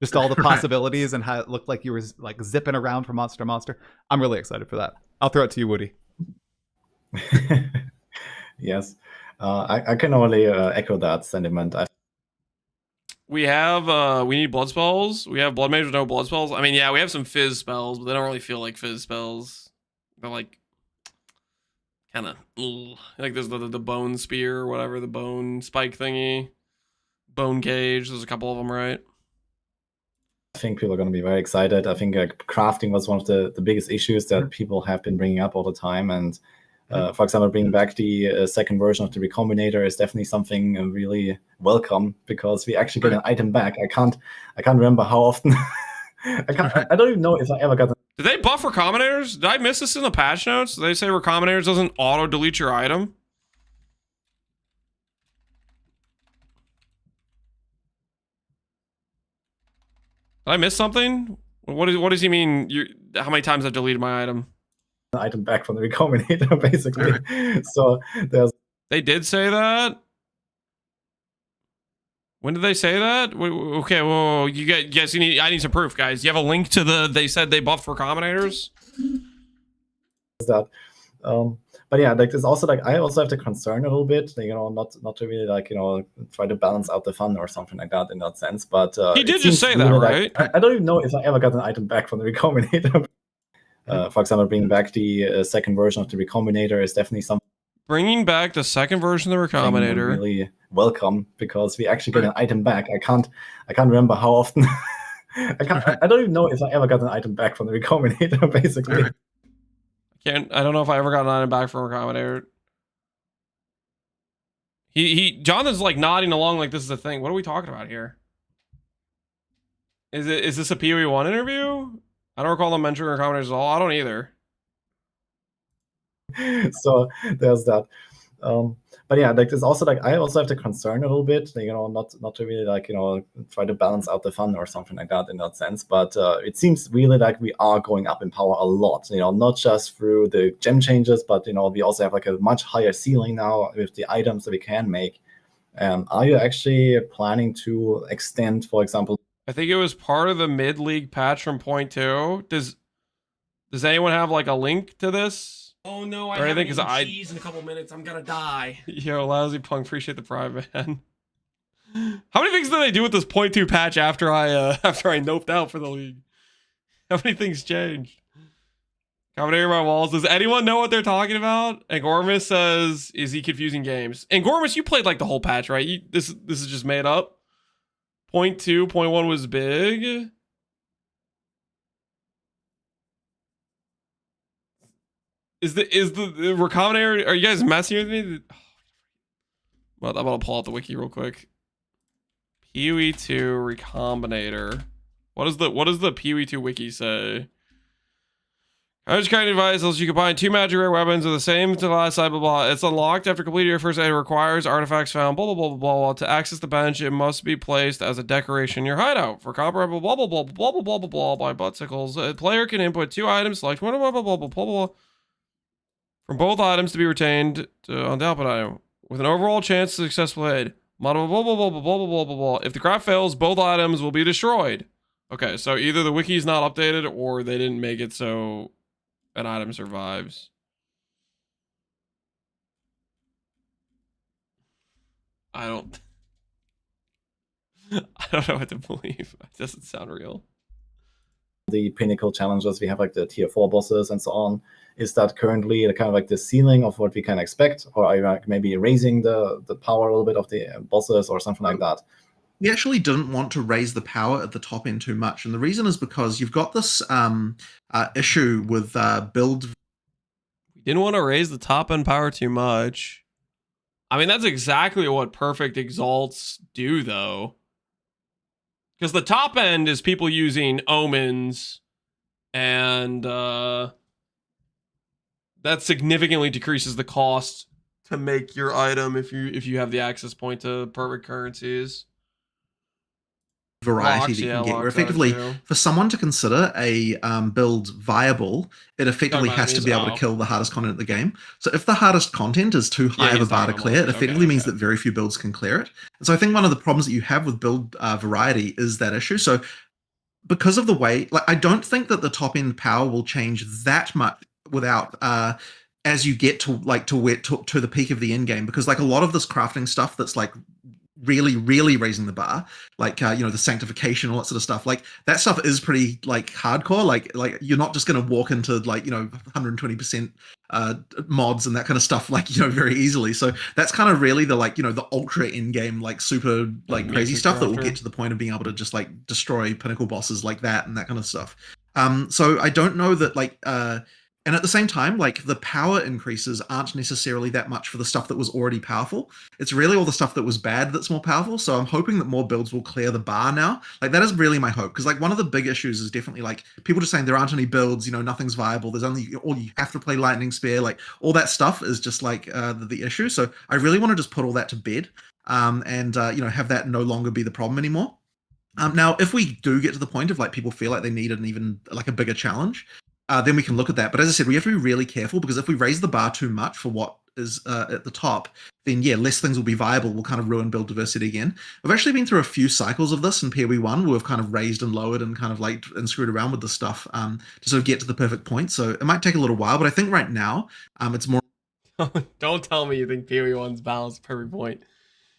Just all the possibilities and how it looked like you were like zipping around from monster to monster. I'm really excited for that. I'll throw it to you, Woody. Yes. I can only echo that sentiment. We need blood spells. We have Bloodmage with no blood spells. I mean, yeah, we have some fizz spells, but they don't really feel like fizz spells. They're like kind of like there's the bone spear or whatever, the bone spike thingy, bone cage. There's a couple of them, right? I think people are going to be very excited. I think crafting was one of the biggest issues that people have been bringing up all the time, and for example, bringing back the second version of the Recombinator is definitely something really welcome because we actually get an item back. I can't remember how often. I don't even know if I ever got Did they buff Recombinators? Did I miss this in the patch notes? Did they say Recombinators doesn't auto delete your item? Did I miss something? What does he mean? How many times I've deleted my item? Item back from the Recombinator, basically. So there's. They did say that. When did they say that? Okay, well, you guys, I need some proof, guys. You have a link to they said they buffed Recombinators? That. But yeah, like there's also like I also have the concern a little bit, you know, not to really like, you know, try to balance out the fun or something like that in that sense. But he did just say that, right? I don't even know if I ever got an item back from the Recombinator. For example, bringing back the second version of the Recombinator is definitely something. Bringing back the second version of the Recombinator, really welcome, because we actually get an item back. I can't remember how often. I don't even know if I ever got an item back from the Recombinator, basically. I don't know if I ever got an item back from Recombinator. Jonathan's like nodding along like this is a thing. What are we talking about here? Is this a PoE 1 interview? I don't recall them mentioning Recombinators at all. I don't either. So there's that. But yeah, like there's also like I also have the concern a little bit, you know, not to really like, you know, try to balance out the fun or something like that in that sense. But it seems really like we are going up in power a lot, you know, not just through the gem changes, but you know, we also have like a much higher ceiling now with the items that we can make. Are you actually planning to extend, for example? I think it was part of the mid-league patch from 0.2. Does anyone have like a link to this? Oh no, I or haven't eaten cheese in a couple minutes. I'm gonna die. Yo, lousy punk, appreciate the prime, man. How many things did they do with this 0.2 patch after I noped out for the league? How many things changed? Commentating my walls. Does anyone know what they're talking about? And Gormus says, "Is he confusing games?" And Gormus, you played like the whole patch, right? This is just made up. 0.2, 0.1 was big. Is the Recombinator? Are you guys messing with me? Well, I'm gonna pull out the wiki real quick. PoE 2 Recombinator. What does the PoE 2 wiki say? Average kind of device lets you combine two magic rare weapons with the same to the last side, blah blah. It's unlocked after completing your first aid. It requires artifacts found, blah blah blah blah blah. To access the bench, it must be placed as a decoration in your hideout. For comparable blah blah blah blah blah blah blah blah by buttsicles. A player can input two items, select one blah blah blah blah blah blah. From both items to be retained on the output item, with an overall chance to successful aid. Blah blah blah blah blah blah blah blah blah blah. If the craft fails, both items will be destroyed. Okay, so either the wiki's not updated or they didn't make it so an item survives. I don't know what to believe. It doesn't sound real. The pinnacle challenges, we have like the tier 4 bosses and so on. Is that currently kind of like the ceiling of what we can expect, or are you like maybe raising the power a little bit of the bosses or something like that? We actually didn't want to raise the power at the top end too much, and the reason is because you've got this issue with build. We didn't want to raise the top end power too much. I mean, that's exactly what perfect exalts do, though. Because the top end is people using omens, and that significantly decreases the cost to make your item if you have the access point to perfect currencies. Variety that you can get. Where effectively, for someone to consider a build viable, it effectively has to be able to kill the hardest content of the game. So if the hardest content is too high of a bar to clear, it effectively means that very few builds can clear it. And so I think one of the problems that you have with build variety is that issue. So because of the way, like, I don't think that the top end power will change that much without as you get to like to the peak of the end game, because like a lot of this crafting stuff that's like really raising the bar, like you know, the sanctification, all that sort of stuff, like that stuff is pretty like hardcore. Like you're not just going to walk into like, you know, 120% mods and that kind of stuff, like, you know, very easily. So that's kind of really the, like, you know, the ultra end game, like super like crazy stuff that will get to the point of being able to just like destroy pinnacle bosses like that and that kind of stuff. So I don't know that like And at the same time, like the power increases aren't necessarily that much for the stuff that was already powerful. It's really all the stuff that was bad that's more powerful. So I'm hoping that more builds will clear the bar now. Like that is really my hope. Because like one of the big issues is definitely like people just saying there aren't any builds, you know, nothing's viable. There's only, or you have to play Lightning Spear. Like all that stuff is just like the issue. So I really want to just put all that to bed and you know, have that no longer be the problem anymore. Now, if we do get to the point of like people feel like they need an even like a bigger challenge, then we can look at that. But as I said, we have to be really careful because if we raise the bar too much for what is at the top, then yeah, less things will be viable. We'll kind of ruin build diversity again. We've actually been through a few cycles of this in PoE 1 where we've kind of raised and lowered and kind of like and screwed around with the stuff to sort of get to the perfect point. So it might take a little while, but I think right now it's more. Don't tell me you think PoE 1's balanced perfect point.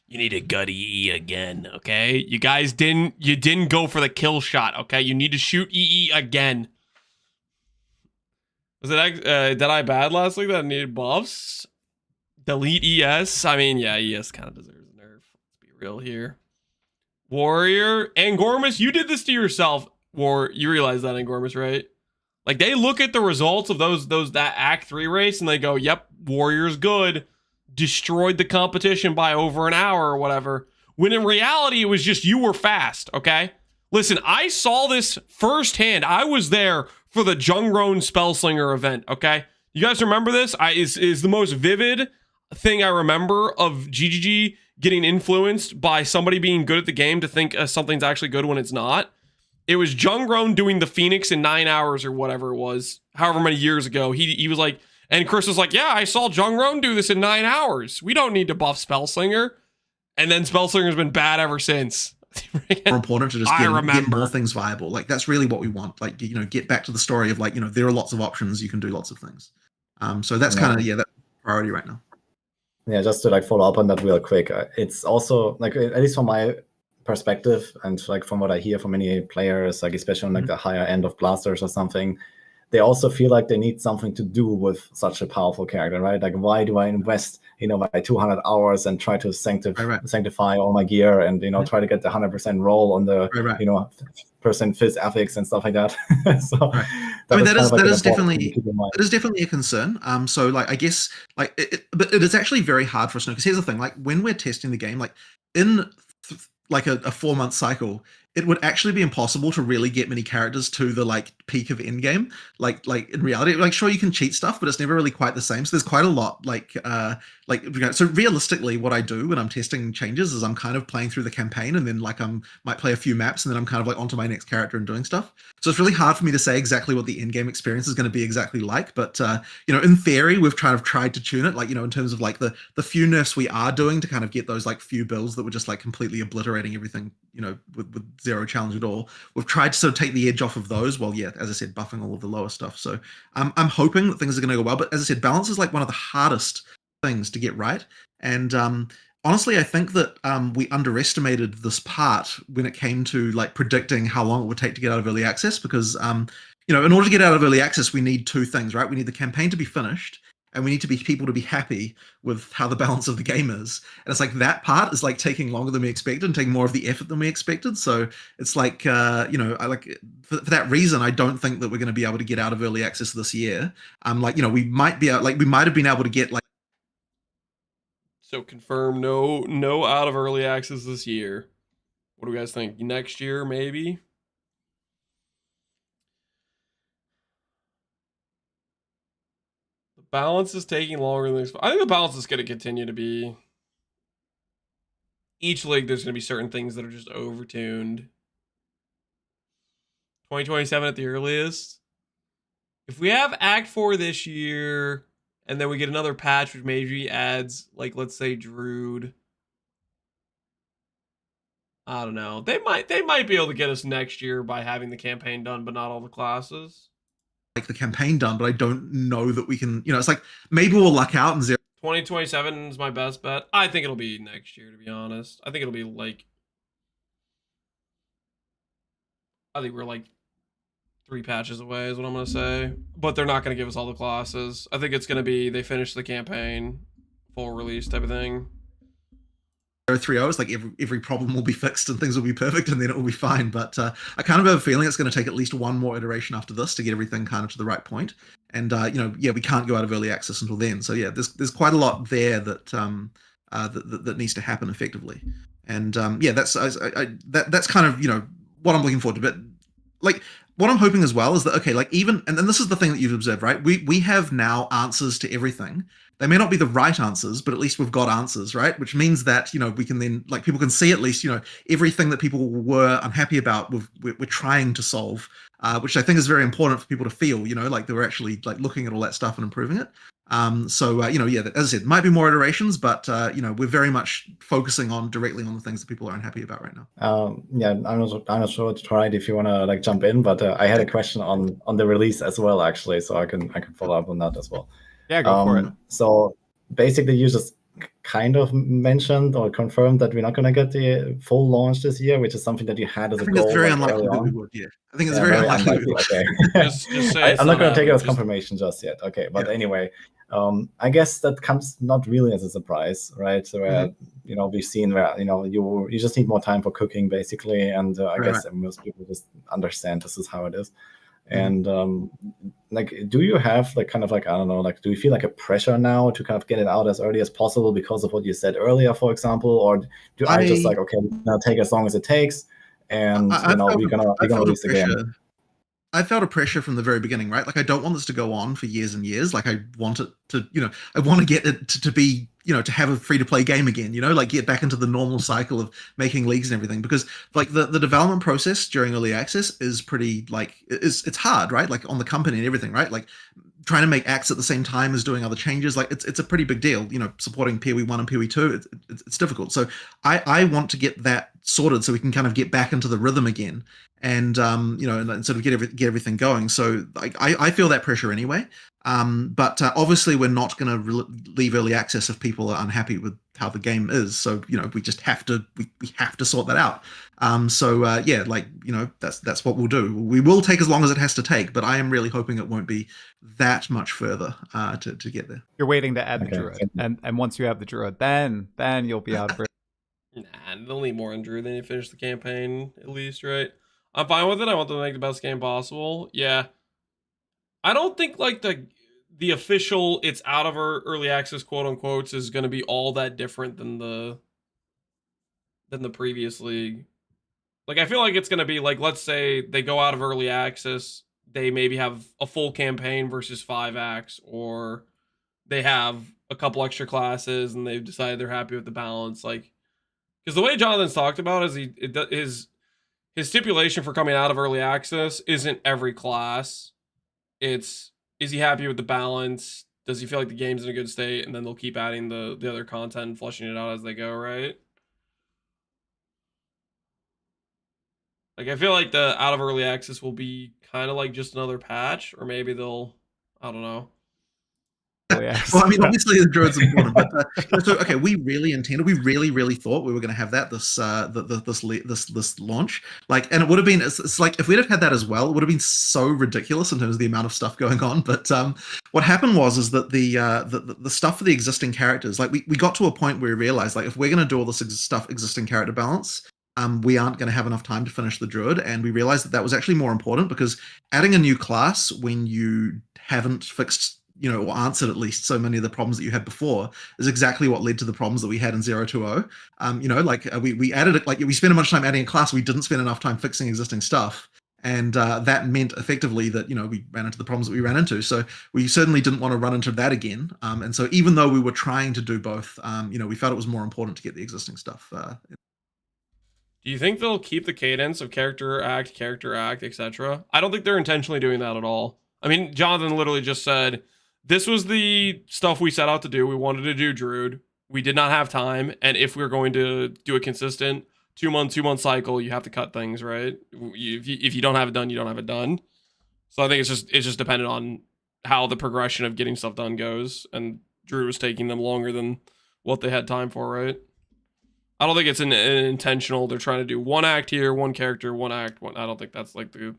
You need a gut EE again, okay? You guys didn't go for the kill shot, okay? You need to shoot EE again. Was it did I bad last week that needed buffs? Delete ES. I mean, yeah, ES kind of deserves a nerf. Let's be real here. Warrior Angormus, you did this to yourself. You realize that, Angormus, right? Like they look at the results of that Act 3 race and they go, "Yep, Warrior's good. Destroyed the competition by over an hour or whatever." When in reality, it was just you were fast, okay? Listen, I saw this firsthand. I was there for the Jungroan Spellslinger event, okay? You guys remember this? Is the most vivid thing I remember of GGG getting influenced by somebody being good at the game to think something's actually good when it's not. It was Jungroan doing the Phoenix in 9 hours or whatever it was, however many years ago. He was like, and Chris was like, yeah, I saw Jungroan do this in 9 hours. We don't need to buff Spellslinger. And then Spellslinger's been bad ever since. More important to just get more things viable. Like that's really what we want. Like, you know, get back to the story of like, you know, there are lots of options. You can do lots of things. So that's kind of, that's priority right now. Yeah, just to like follow up on that real quick. It's also like, at least from my perspective and like from what I hear from many players, like especially on like the higher end of blasters or something, they also feel like they need something to do with such a powerful character, right? Like, why do I invest, you know, my 200 hours and try to sanctify all my gear and, you know, try to get the 100% roll on the, you know, percent fizz ethics and stuff like that. So I mean, that is definitely a concern. So like, I guess like, but it is actually very hard for us to know, because here's the thing, like when we're testing the game, like in like a 4-month cycle, it would actually be impossible to really get many characters to the like peak of endgame. Like in reality, like sure you can cheat stuff, but it's never really quite the same. So there's quite a lot so realistically what I do when I'm testing changes is I'm kind of playing through the campaign and then like might play a few maps and then I'm kind of like onto my next character and doing stuff. So it's really hard for me to say exactly what the endgame experience is going to be exactly like. But you know, in theory, we've kind of tried to tune it, like, you know, in terms of like the few nerfs we are doing to kind of get those like few builds that were just like completely obliterating everything, you know, with zero challenge at all. We've tried to sort of take the edge off of those while, yeah, as I said, buffing all of the lower stuff. So I'm hoping that things are going to go well. But as I said, balance is like one of the hardest things to get right. And honestly, I think that we underestimated this part when it came to like predicting how long it would take to get out of early access, because you know, in order to get out of early access, we need two things, right? We need the campaign to be finished, and we need people to be happy with how the balance of the game is. And it's like that part is like taking longer than we expected and taking more of the effort than we expected. So it's like, you know, I like for that reason, I don't think that we're going to be able to get out of early access this year. Like, you know, we might have been able to get like. So confirm no out of early access this year. What do you guys think? Next year, maybe? The balance is taking longer than expected. I think the balance is going to continue to be. Each league, there's going to be certain things that are just overtuned. 2027 at the earliest. If we have Act 4 this year, and then we get another patch which maybe adds, like, let's say Druid. I don't know. They might be able to get us next year by having the campaign done, but not all the classes. Like the campaign done, but I don't know that we can, you know, it's like maybe we'll luck out and 2027 is my best bet. I think it'll be next year, to be honest. I think it'll be like, I think we're like 3 patches away is what I'm going to say. But they're not going to give us all the classes. I think it's going to be they finish the campaign, full release type of thing. 030, it's like every problem will be fixed and things will be perfect and then it will be fine. But I kind of have a feeling it's going to take at least one more iteration after this to get everything kind of to the right point. And we can't go out of early access until then. So yeah, there's quite a lot there that that needs to happen effectively. And that's kind of what I'm looking forward to. But like what I'm hoping as well is that and then this is the thing that you've observed, right? We have now answers to everything. They may not be the right answers, but at least we've got answers, right? Which means that we can then people can see at least everything that people were unhappy about. We're trying to solve, which I think is very important for people to feel. Like they were actually like looking at all that stuff and improving it. As I said, might be more iterations, but we're very much focusing directly on the things that people are unhappy about right now. I'm not sure it's right if you want to jump in, but I had a question on the release as well, actually, so I can follow up on that as well. Yeah, go for it. So basically, you just kind of mentioned or confirmed that we're not going to get the full launch this year, which is something that you had as a goal. I think it's very unlikely that we would. Yeah, I think it's very unlikely. Okay. Just say I'm not going to take it as confirmation just yet. Okay, but anyway, I guess that comes not really as a surprise, right? So we've seen where you just need more time for cooking, basically, and I guess most people just understand this is how it is. And do you have I don't know, do you feel like a pressure now to kind of get it out as early as possible because of what you said earlier, for example, or do I just okay, now take as long as it takes, and we're gonna release the game? I felt a pressure from the very beginning, right? Like I don't want this to go on for years and years. Like I want it to, I want to get it to be, to have a free-to-play game again, like get back into the normal cycle of making leagues and everything. Because like the development process during early access is pretty it's hard, right? Like on the company and everything, right? Like trying to make acts at the same time as doing other changes, like it's a pretty big deal, supporting PoE 1 and PoE 2, it's difficult. So I want to get that sorted so we can kind of get back into the rhythm again. And and sort of get everything going. So I feel that pressure anyway. But obviously we're not going to leave early access if people are unhappy with how the game is. So we just have to we have to sort that out. That's what we'll do. We will take as long as it has to take, but I am really hoping it won't be that much further to get there. You're waiting to add the druid, and once you have the druid, then you'll be out for. Nah, they'll need more on druid than you finish the campaign at least, right? I'm fine with it. I want them to make the best game possible. Yeah. I don't think the official it's out of our early access quote unquote is going to be all that different than the previous league. Like I feel like it's going to be let's say they go out of early access, they maybe have a full campaign versus 5 acts, or they have a couple extra classes and they've decided they're happy with the balance. Because the way Jonathan's talked about is his stipulation for coming out of early access isn't every class. Is he happy with the balance? Does he feel like the game's in a good state? And then they'll keep adding the other content and fleshing it out as they go, right? I feel like the out of early access will be kind of like just another patch, or maybe they'll, I don't know. Well, I mean, obviously the druid's important, but we really thought we were going to have that this launch, and it would have been, it's like if we'd have had that as well, it would have been so ridiculous in terms of the amount of stuff going on. But what happened was that the stuff for the existing characters, we got to a point where we realized if we're going to do all this existing character balance, we aren't going to have enough time to finish the druid, and we realized that was actually more important, because adding a new class when you haven't fixed or answered at least so many of the problems that you had before is exactly what led to the problems that we had in 020. We added it, we spent a bunch of time adding a class, we didn't spend enough time fixing existing stuff, and that meant effectively that we ran into the problems that we ran into. So we certainly didn't want to run into that again. And so even though we were trying to do both, we felt it was more important to get the existing stuff. Do you think they'll keep the cadence of character act, etc.? I don't think they're intentionally doing that at all. I mean, Jonathan literally just said, this was the stuff we set out to do. We wanted to do Druid. We did not have time. And if we're going to do a consistent 2-month cycle, you have to cut things, right? If you don't have it done, you don't have it done. So I think it's just dependent on how the progression of getting stuff done goes. And Druid was taking them longer than what they had time for, right? I don't think it's an intentional. They're trying to do one act here, one character, one act. I don't think that's the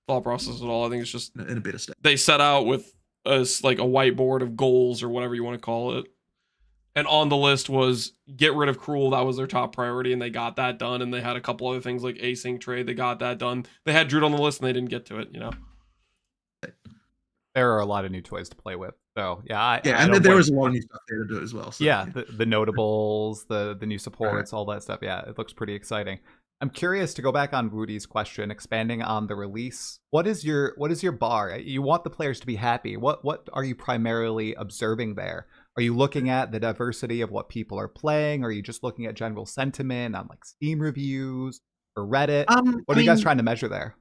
thought process at all. I think it's just in a bit of state. They set out with a whiteboard of goals or whatever you want to call it, And on the list was get rid of Cruel. That was their top priority, and they got that done. And they had a couple other things like async trade. They got that done. They had Druid on the list, and they didn't get to it, you know? There are a lot of new toys to play with. So, yeah. And there is a lot of new stuff there to do as well. So, yeah, the notables, the new supports, all that stuff. Yeah, it looks pretty exciting. I'm curious to go back on Woody's question, expanding on the release. What is your bar? You want the players to be happy. What are you primarily observing there? Are you looking at the diversity of what people are playing? Are you just looking at general sentiment on like Steam reviews or Reddit? What are you guys trying to measure there?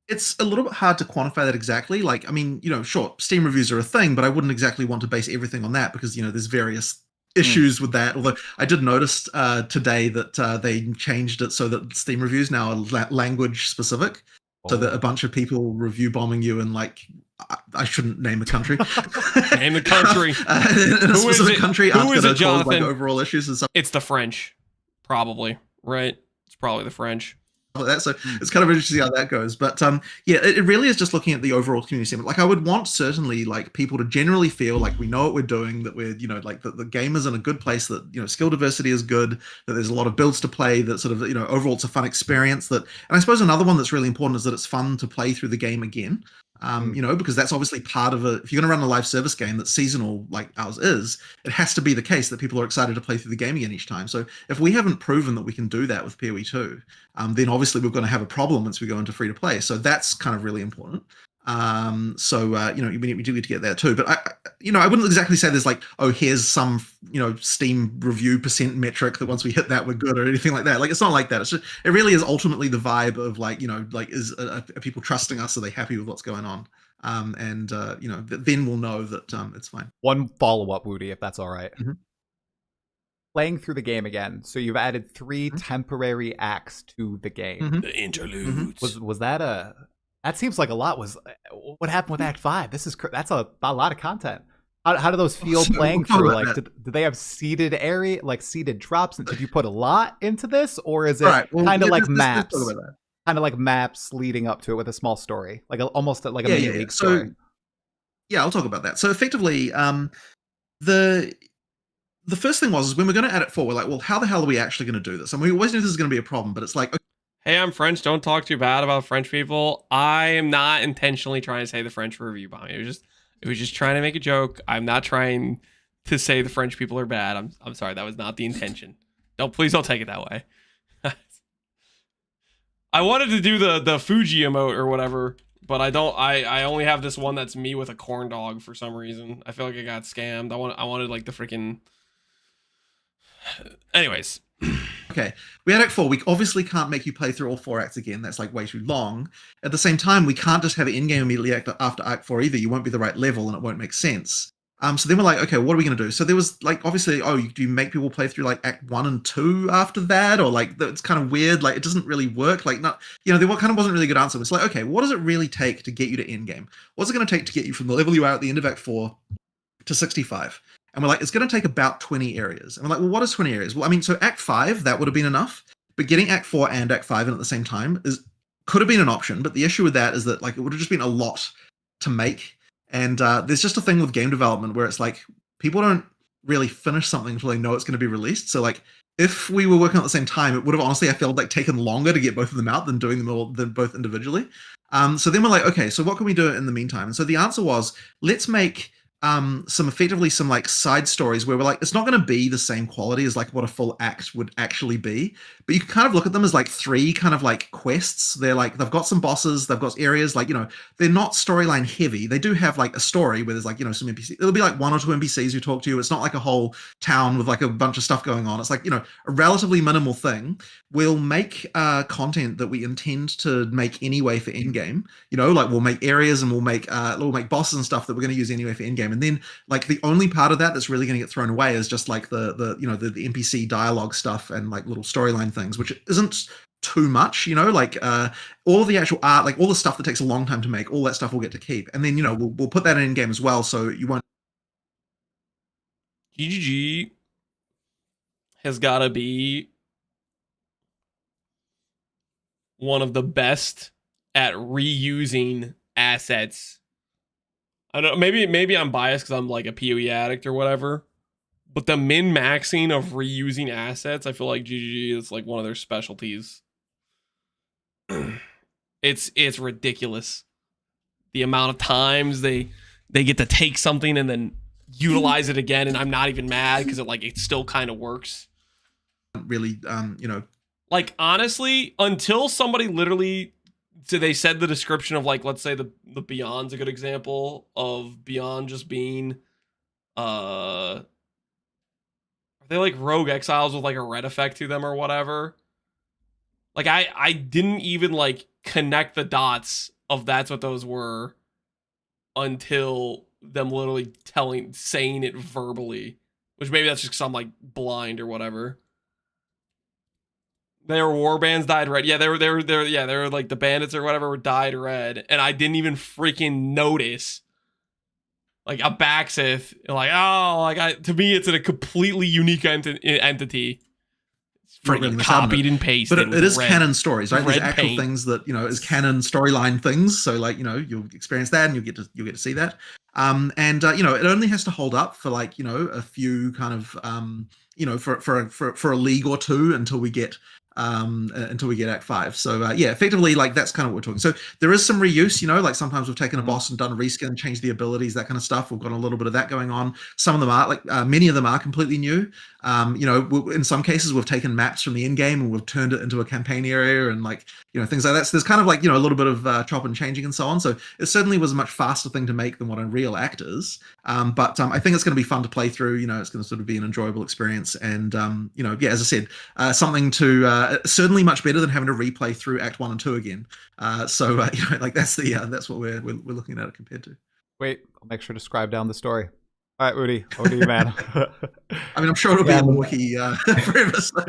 It's a little bit hard to quantify that exactly. Like, I mean, sure, Steam reviews are a thing, but I wouldn't exactly want to base everything on that because, there's various issues with that. Although I did notice today that they changed it so that Steam reviews now are language specific. So that a bunch of people review bombing you in like, I shouldn't name the country. Name the country. In a specific country. Who is it, Jonathan? Like, overall issues and stuff. It's the French, probably, right? It's probably the French. Like that. So it's kind of interesting to see how that goes. But yeah, it really is just looking at the overall community sentiment. Like I would want certainly like people to generally feel like we know what we're doing, that we're, like the game is in a good place, that, skill diversity is good, that there's a lot of builds to play, that sort of, overall it's a fun experience. That, and I suppose another one that's really important is that it's fun to play through the game again. Because that's obviously part of if you're going to run a live service game that's seasonal like ours is, it has to be the case that people are excited to play through the game again each time. So if we haven't proven that we can do that with PoE 2, then obviously we're going to have a problem once we go into free to play. So that's kind of really important. We do need to get there too. But I wouldn't exactly say there's like, oh, here's some, Steam review % metric that once we hit that we're good or anything like that. Like it's not like that. It's just, it really is ultimately the vibe of like, are people trusting us? Are they happy with what's going on? Then we'll know that it's fine. One follow-up, Woody, if that's all right. Playing through the game again. So you've added 3 temporary acts to the game. The interludes. Was that that seems like a lot. What happened with Act 5? That's a lot of content. How do those feel playing through? Like, did they have seeded area, like seeded drops? Did you put a lot into this, or is it kind of like maps? Kind of like maps leading up to it with a small story, like almost like a mini league story. Yeah, I'll talk about that. So effectively, the first thing was when we're going to add it forward, we're like, well, how the hell are we actually going to do this? And we always knew this is going to be a problem, but it's like, hey, I'm French. Don't talk too bad about French people. I am not intentionally trying to say the French review bomb. It was just trying to make a joke. I'm not trying to say the French people are bad. I'm sorry. That was not the intention. Please don't take it that way. I wanted to do the Fuji emote or whatever, but I don't. I only have this one that's me with a corn dog for some reason. I feel like I got scammed. I wanted like the freaking. Anyways. Okay, we had Act 4. We obviously can't make you play through all 4 acts again. That's like way too long. At the same time, we can't just have it in-game immediately after Act 4 either. You won't be the right level and it won't make sense. So then we're like, okay, what are we going to do? So there was like, obviously, do you make people play through like Act 1 and 2 after that? Or like, it's kind of weird. Like, it doesn't really work. Like, not, there kind of wasn't really a good answer. It's like, okay, what does it really take to get you to end-game? What's it going to take to get you from the level you are at the end of Act 4 to 65? And we're like, it's going to take about 20 areas. And we're like, well, what is 20 areas? Well, I mean, so Act 5, that would have been enough. But getting Act 4 and Act 5 in at the same time could have been an option. But the issue with that is that like it would have just been a lot to make. And there's just a thing with game development where it's like people don't really finish something until they know it's going to be released. So like if we were working at the same time, it would have honestly, I felt like taken longer to get both of them out than doing them all than both individually. So then we're like, okay, so what can we do in the meantime? And so the answer was, let's make some like side stories where we're like, it's not going to be the same quality as like what a full act would actually be, but you can kind of look at them as like 3 kind of like quests. They're like, they've got some bosses, they've got areas, like, they're not storyline heavy. They do have like a story where there's like, some NPCs. It'll be like 1 or 2 NPCs who talk to you. It's not like a whole town with like a bunch of stuff going on. It's like, a relatively minimal thing. We'll make content that we intend to make anyway for endgame. Like we'll make areas and we'll make bosses and stuff that we're going to use anyway for endgame. And then like the only part of that that's really going to get thrown away is just like the NPC dialogue stuff and like little storyline things, which isn't too much, all the actual art, like all the stuff that takes a long time to make, all that stuff we'll get to keep. And then, we'll put that in game as well. So you won't. GGG has got to be one of the best at reusing assets. I don't know, maybe I'm biased because I'm like a PoE addict or whatever, But the min-maxing of reusing assets, I feel like GGG is like one of their specialties. It's ridiculous. The amount of times they get to take something and then utilize it again, and I'm not even mad because it still kind of works. Really, like honestly, until somebody literally, so they said the description of let's say the Beyond's a good example of Beyond just being, are they like rogue exiles with like a red effect to them or whatever? Like I didn't even connect the dots of that's what those were until them literally saying it verbally, which maybe that's just because I'm blind or whatever. Their warbands dyed red. Yeah, they were like the bandits or whatever were dyed red, and I didn't even freaking notice. Like a Baxith, to me it's a completely unique entity. It's freaking copied and pasted. But it is canon stories, right? There's Red actual paint. things that is canon storyline things. So you'll experience that and you'll get to see that. It only has to hold up for a few kind of for a league or two until we get Act 5. So effectively that's kind of what we're talking. So there is some reuse, sometimes we've taken a boss and done a reskin, changed the abilities, that kind of stuff. We've got a little bit of that going on. Some of them are many of them are completely new. In some cases we've taken maps from the in game and we've turned it into a campaign area and things like that. So there's kind of a little bit of chop and changing and so on. So it certainly was a much faster thing to make than what Unreal Act is. But I think it's going to be fun to play through. It's going to sort of be an enjoyable experience. And as I said, something to certainly much better than having to replay through Act 1 and 2 again. That's what we're looking at it compared to. Wait, I'll make sure to scribe down the story. All right, Woody, over to you, man. I mean, I'm sure it'll be in the wiki forever. So,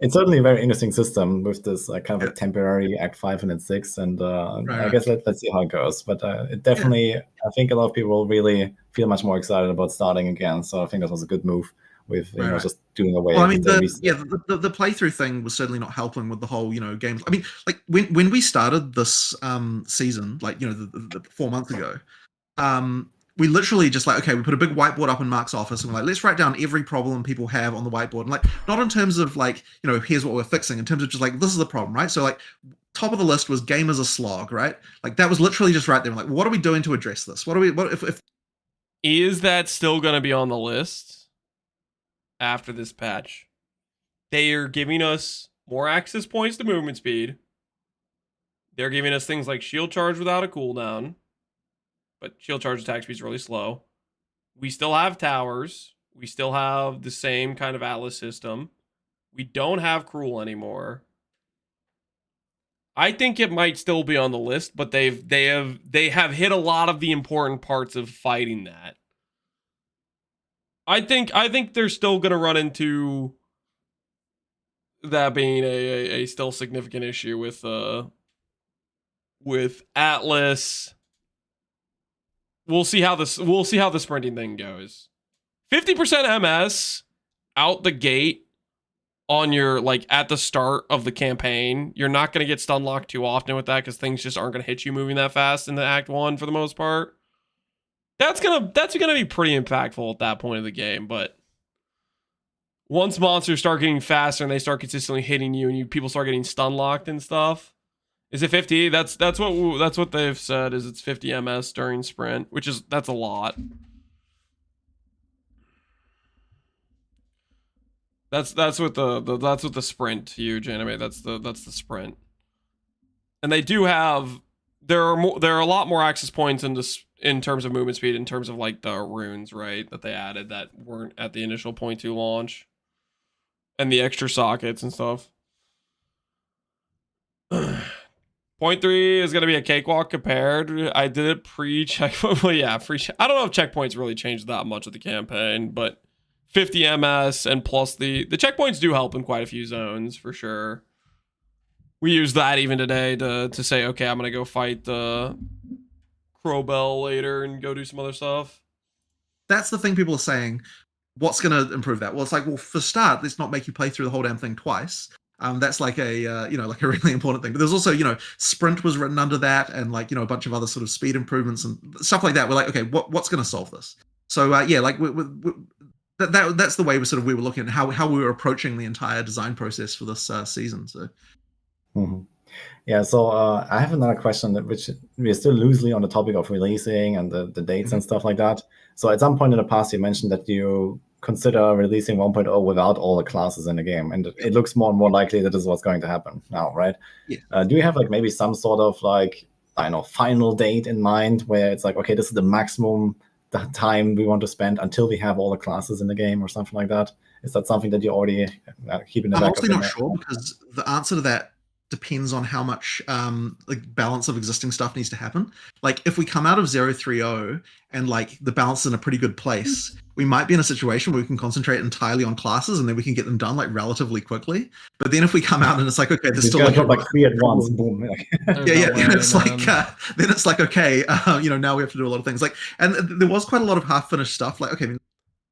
it's certainly a very interesting system with this kind of a temporary Act 5 and Act 6, and I guess let's see how it goes. But it definitely, I think a lot of people will really feel much more excited about starting again. So I think that was a good move with just doing away. Well, I mean, the playthrough thing was certainly not helping with the whole games. I mean, when we started this season, the 4 months ago, we literally just we put a big whiteboard up in Mark's office and we're let's write down every problem people have on the whiteboard. And not in terms of here's what we're fixing, in terms of just this is the problem, right? So top of the list was game is a slog, right? That was literally just right there. What are we doing to address this? What if is that still going to be on the list after this patch? They are giving us more access points to movement speed. They're giving us things like shield charge without a cooldown. But shield charge attack speed is really slow. We still have towers. We still have the same kind of Atlas system. We don't have Cruel anymore. I think it might still be on the list, but they have hit a lot of the important parts of fighting that. I think they're still gonna run into that being a still significant issue with Atlas. We'll see how the sprinting thing goes. 50% MS out the gate on your at the start of the campaign. You're not going to get stun locked too often with that because things just aren't going to hit you moving that fast in the Act 1 for the most part. That's gonna be pretty impactful at that point of the game. But once monsters start getting faster and they start consistently hitting you and people start getting stun locked and stuff. Is it 50? That's what they've said, is it's 50 MS during sprint, that's a lot. That's what the sprint huge anime. That's the sprint. And they do have there are a lot more access points in terms of movement speed, in terms of the runes, right, that they added that weren't at the initial 0.2 launch. And the extra sockets and stuff. 0.3 is going to be a cakewalk compared. I did it pre-check. Well, yeah, I don't know if checkpoints really changed that much of the campaign, but 50 MS and plus the checkpoints do help in quite a few zones for sure. We used that even today to say, okay, I'm going to go fight the Crowbell later and go do some other stuff. That's the thing people are saying. What's going to improve that? Well, it's for start, let's not make you play through the whole damn thing twice. That's a really important thing. But there's also, sprint was written under that, and a bunch of other sort of speed improvements and stuff like that. We're okay, what's going to solve this? So that's the way we were looking at how we were approaching the entire design process for this season. So. Yeah, so I have another question, which we're still loosely on the topic of releasing and the dates and stuff like that. So at some point in the past, you mentioned that you consider releasing 1.0 without all the classes in the game, and it looks more and more likely that this is what's going to happen now, right? Yeah. Do you have like maybe some sort of like, I don't know, final date in mind where it's like, okay, this is the maximum time we want to spend until we have all the classes in the game or something like that? Is that something that you already keep in the back of your mind? I'm honestly not sure, because the answer to that depends on how much like balance of existing stuff needs to happen. Like if we come out of 0.3.0 and like the balance is in a pretty good place, we might be in a situation where we can concentrate entirely on classes and then we can get them done like relatively quickly. But then if we come out and it's like, okay, there's still like 3 at once, boom. Then it's like, okay, now we have to do a lot of things. Like, and there was quite a lot of half-finished stuff. Like, okay,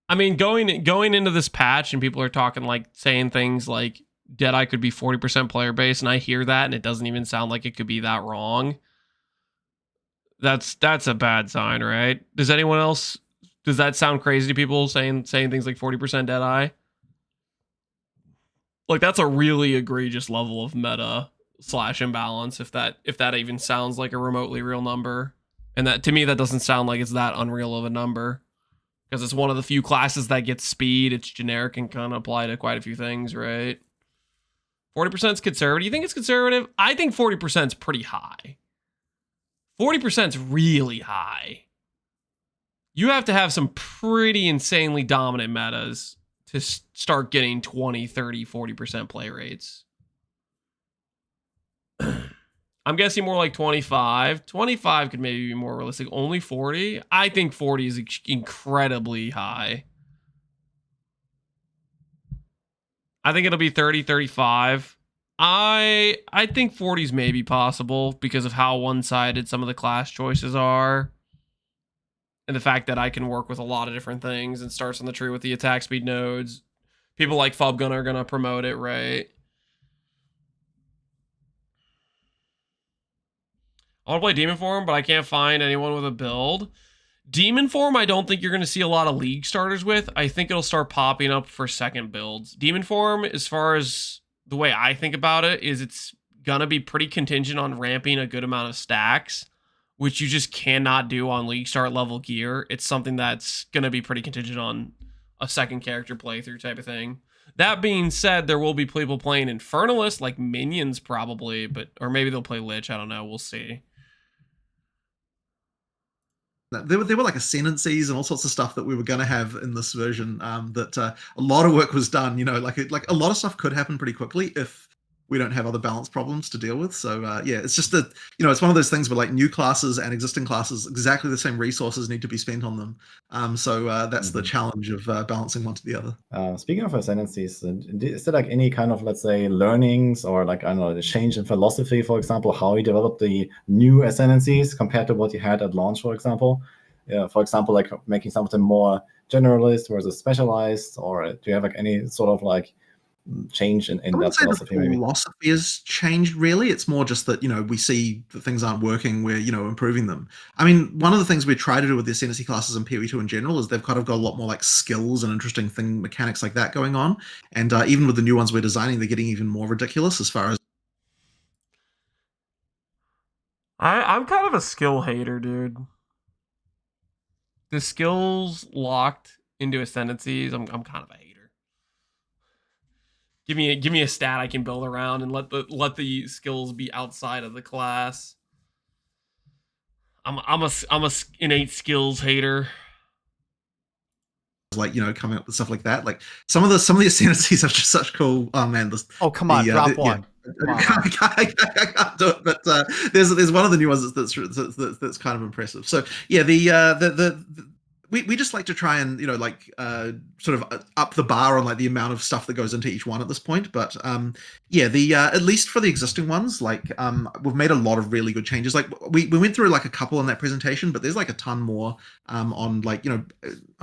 I mean, going into this patch and people are talking like saying things like Deadeye could be 40% player base, and I hear that and it doesn't even sound like it could be that wrong. That's a bad sign, right? Does anyone else, does that sound crazy to people saying things like 40% Deadeye? Like that's a really egregious level of meta / imbalance if that even sounds like a remotely real number. And that, to me, that doesn't sound like it's that unreal of a number, because it's one of the few classes that gets speed. It's generic and can apply to quite a few things, right? 40% is conservative. You think it's conservative? I think 40% is pretty high. 40% is really high. You have to have some pretty insanely dominant metas to start getting 20, 30, 40% play rates. I'm guessing more like 25. 25 could maybe be more realistic. Only 40? I think 40 is incredibly high. I think it'll be 30, 35. I think 40 is maybe possible because of how one-sided some of the class choices are. And the fact that I can work with a lot of different things and starts on the tree with the attack speed nodes. People like Fubgun are going to promote it, right? I want to play Demon Form, but I can't find anyone with a build. Demon Form, I don't think you're going to see a lot of League starters with. I think it'll start popping up for second builds. Demon Form, as far as the way I think about it, is it's going to be pretty contingent on ramping a good amount of stacks, which you just cannot do on League Start level gear. It's something that's going to be pretty contingent on a second character playthrough type of thing. That being said, there will be people playing Infernalist, like Minions probably, or maybe they'll play Lich. I don't know. We'll see. There were like ascendancies and all sorts of stuff that we were going to have in this version. That a lot of work was done. Like a lot of stuff could happen pretty quickly if we don't have other balance problems to deal with. So yeah, it's just that it's one of those things where like new classes and existing classes, exactly the same resources need to be spent on them. So that's the challenge of balancing one to the other. Speaking of ascendancies, is there like any kind of, let's say, learnings or like, I don't know, the change in philosophy, for example, how you develop the new ascendancies compared to what you had at launch, for example? For example, like making something more generalist versus specialized, or do you have like any sort of like change in that philosophy? The philosophy has changed really. It's more just that we see that things aren't working, we're improving them. I mean, one of the things we try to do with the ascendancy classes and PoE2 in general is they've kind of got a lot more like skills and interesting mechanics like that going on, and even with the new ones we're designing, they're getting even more ridiculous as far as I'm kind of a skill hater, dude. The skills locked into ascendancies, I'm kind of a hater. Give me a stat I can build around and let the skills be outside of the class. I'm a innate skills hater. Like coming up with stuff like that. Like some of the ascendancies are just such cool. Oh man, come on, drop one. Yeah. I can't do it, but there's one of the new ones that's kind of impressive. So yeah, we just like to try and sort of up the bar on like the amount of stuff that goes into each one at this point. But yeah, at least for the existing ones, like we've made a lot of really good changes. Like we went through like a couple in that presentation, but there's like a ton more on like I'm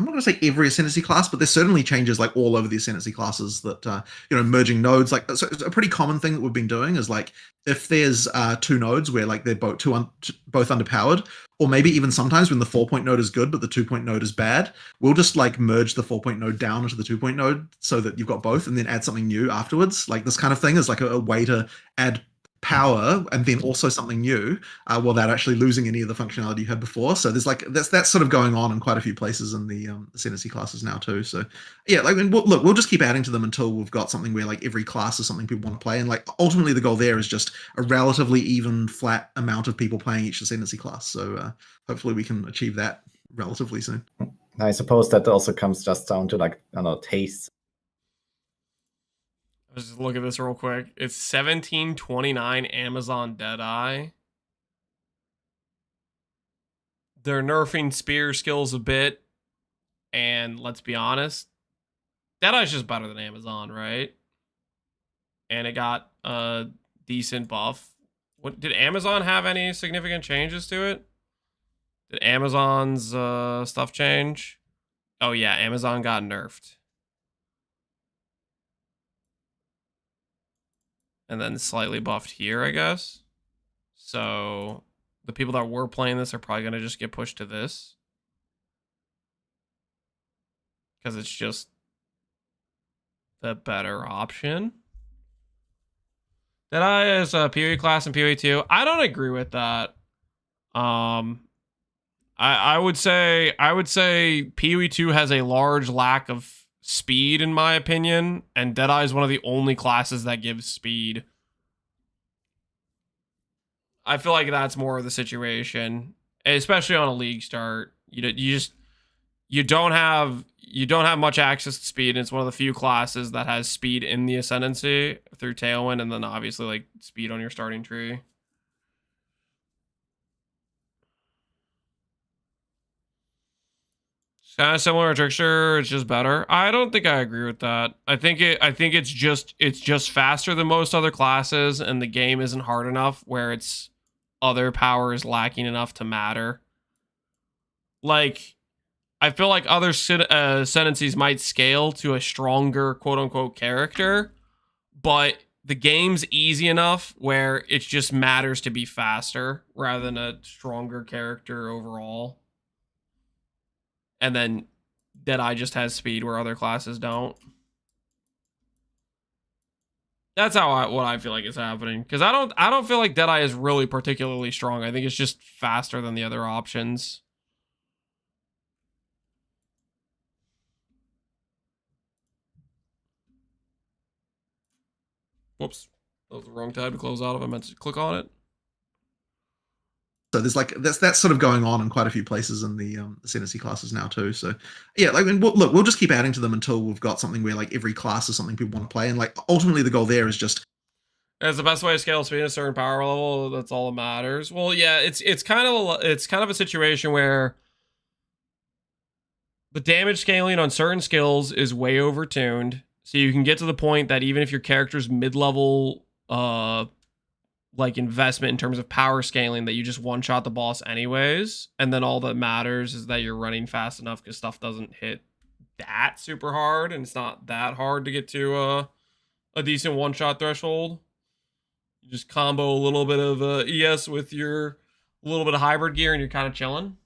not gonna say every ascendancy class, but there's certainly changes like all over the ascendancy classes that merging nodes. Like so it's a pretty common thing that we've been doing is like if there's two nodes where like they're both underpowered, or maybe even sometimes when the 4-point node is good but the 2-point node is bad, we'll just like merge the 4-point node down into the 2-point node so that you've got both, and then add something new afterwards. Like this kind of thing is like a way to add power and then also something new without actually losing any of the functionality you had before. So there's like that's sort of going on in quite a few places in the Ascendancy classes now too. So yeah, like we'll just keep adding to them until we've got something where like every class is something people want to play, and like ultimately the goal there is just a relatively even flat amount of people playing each Ascendancy class. So hopefully we can achieve that relatively soon. I suppose that also comes just down to like, I don't know, tastes. Let's just look at this real quick. It's 1729 Amazon Deadeye. They're nerfing spear skills a bit. And let's be honest, Deadeye's just better than Amazon, right? And it got a decent buff. What did Amazon have any significant changes to it? Did Amazon's stuff change? Oh yeah, Amazon got nerfed. And then slightly buffed here, I guess. So the people that were playing this are probably going to just get pushed to this. Because it's just the better option. Deadeye is a PoE class in PoE 2. I don't agree with that. I would say PoE 2 has a large lack of speed, in my opinion, and Deadeye is one of the only classes that gives speed. I feel like that's more of the situation, especially on a Leaguestart. You don't have much access to speed, and it's one of the few classes that has speed in the Ascendancy through Tailwind, and then obviously like speed on your starting tree. Kind of similar to Trickster, it's just better. I don't think I agree with that. I think it's just faster than most other classes, and the game isn't hard enough where its other power is lacking enough to matter. Like, I feel like other Ascendancies might scale to a stronger quote-unquote character, but the game's easy enough where it just matters to be faster rather than a stronger character overall. And then Deadeye just has speed where other classes don't. That's what I feel like is happening. Because I don't feel like Deadeye is really particularly strong. I think it's just faster than the other options. Whoops. That was the wrong tab to close out of. I meant to click on it. So there's like that's sort of going on in quite a few places in the Ascendancy classes now too. So yeah, like we'll just keep adding to them until we've got something where like every class is something people want to play, and like ultimately the goal there is just. It's the best way to scale speed at a certain power level. That's all that matters. Well, yeah, it's kind of a situation where the damage scaling on certain skills is way overtuned. So you can get to the point that even if your character's mid-level like investment in terms of power scaling, that you just one-shot the boss anyways, and then all that matters is that you're running fast enough because stuff doesn't hit that super hard, and it's not that hard to get to a decent one-shot threshold. You just combo a little bit of ES with your little bit of hybrid gear, and you're kind of chilling.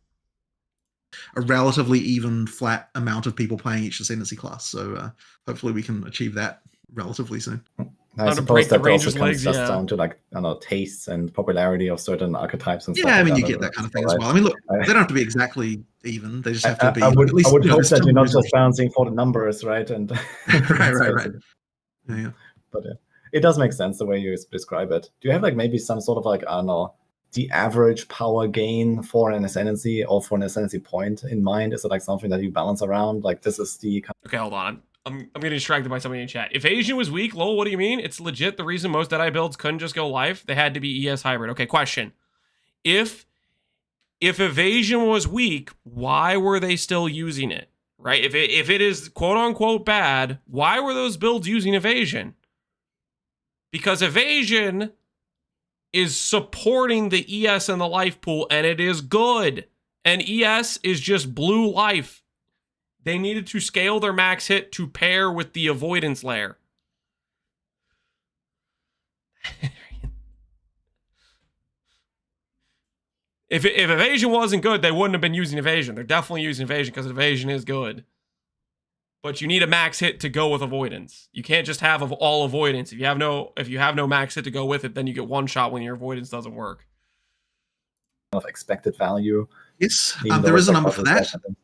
A relatively even flat amount of people playing each Ascendancy class, so hopefully we can achieve that relatively soon. I suppose that also comes just down to like, I don't know, tastes and popularity of certain archetypes and stuff. Yeah, I mean, you get that kind of thing as well. I mean, look, they don't have to be exactly even. They just have to be. I would at least, hope that you're not just balancing for the numbers, right? And right. Yeah. But it does make sense the way you describe it. Do you have like maybe some sort of like, I don't know, the average power gain for an Ascendancy or for an Ascendancy point in mind? Is it like something that you balance around? Like this is the Okay, hold on. I'm getting distracted by somebody in chat. If Asian was weak, lol, what do you mean? It's legit the reason most Deadeye builds couldn't just go life. They had to be ES hybrid. Okay, question. If evasion was weak, why were they still using it? Right? If it is quote unquote bad, why were those builds using evasion? Because evasion is supporting the ES and the life pool, and it is good. And ES is just blue life. They needed to scale their max hit to pair with the avoidance layer. If evasion wasn't good, they wouldn't have been using evasion. They're definitely using evasion because evasion is good. But you need a max hit to go with avoidance. You can't just have all avoidance. If you have no max hit to go with it, then you get one shot when your avoidance doesn't work. Of expected value. Yes, even though there it's is a like number for public that. record.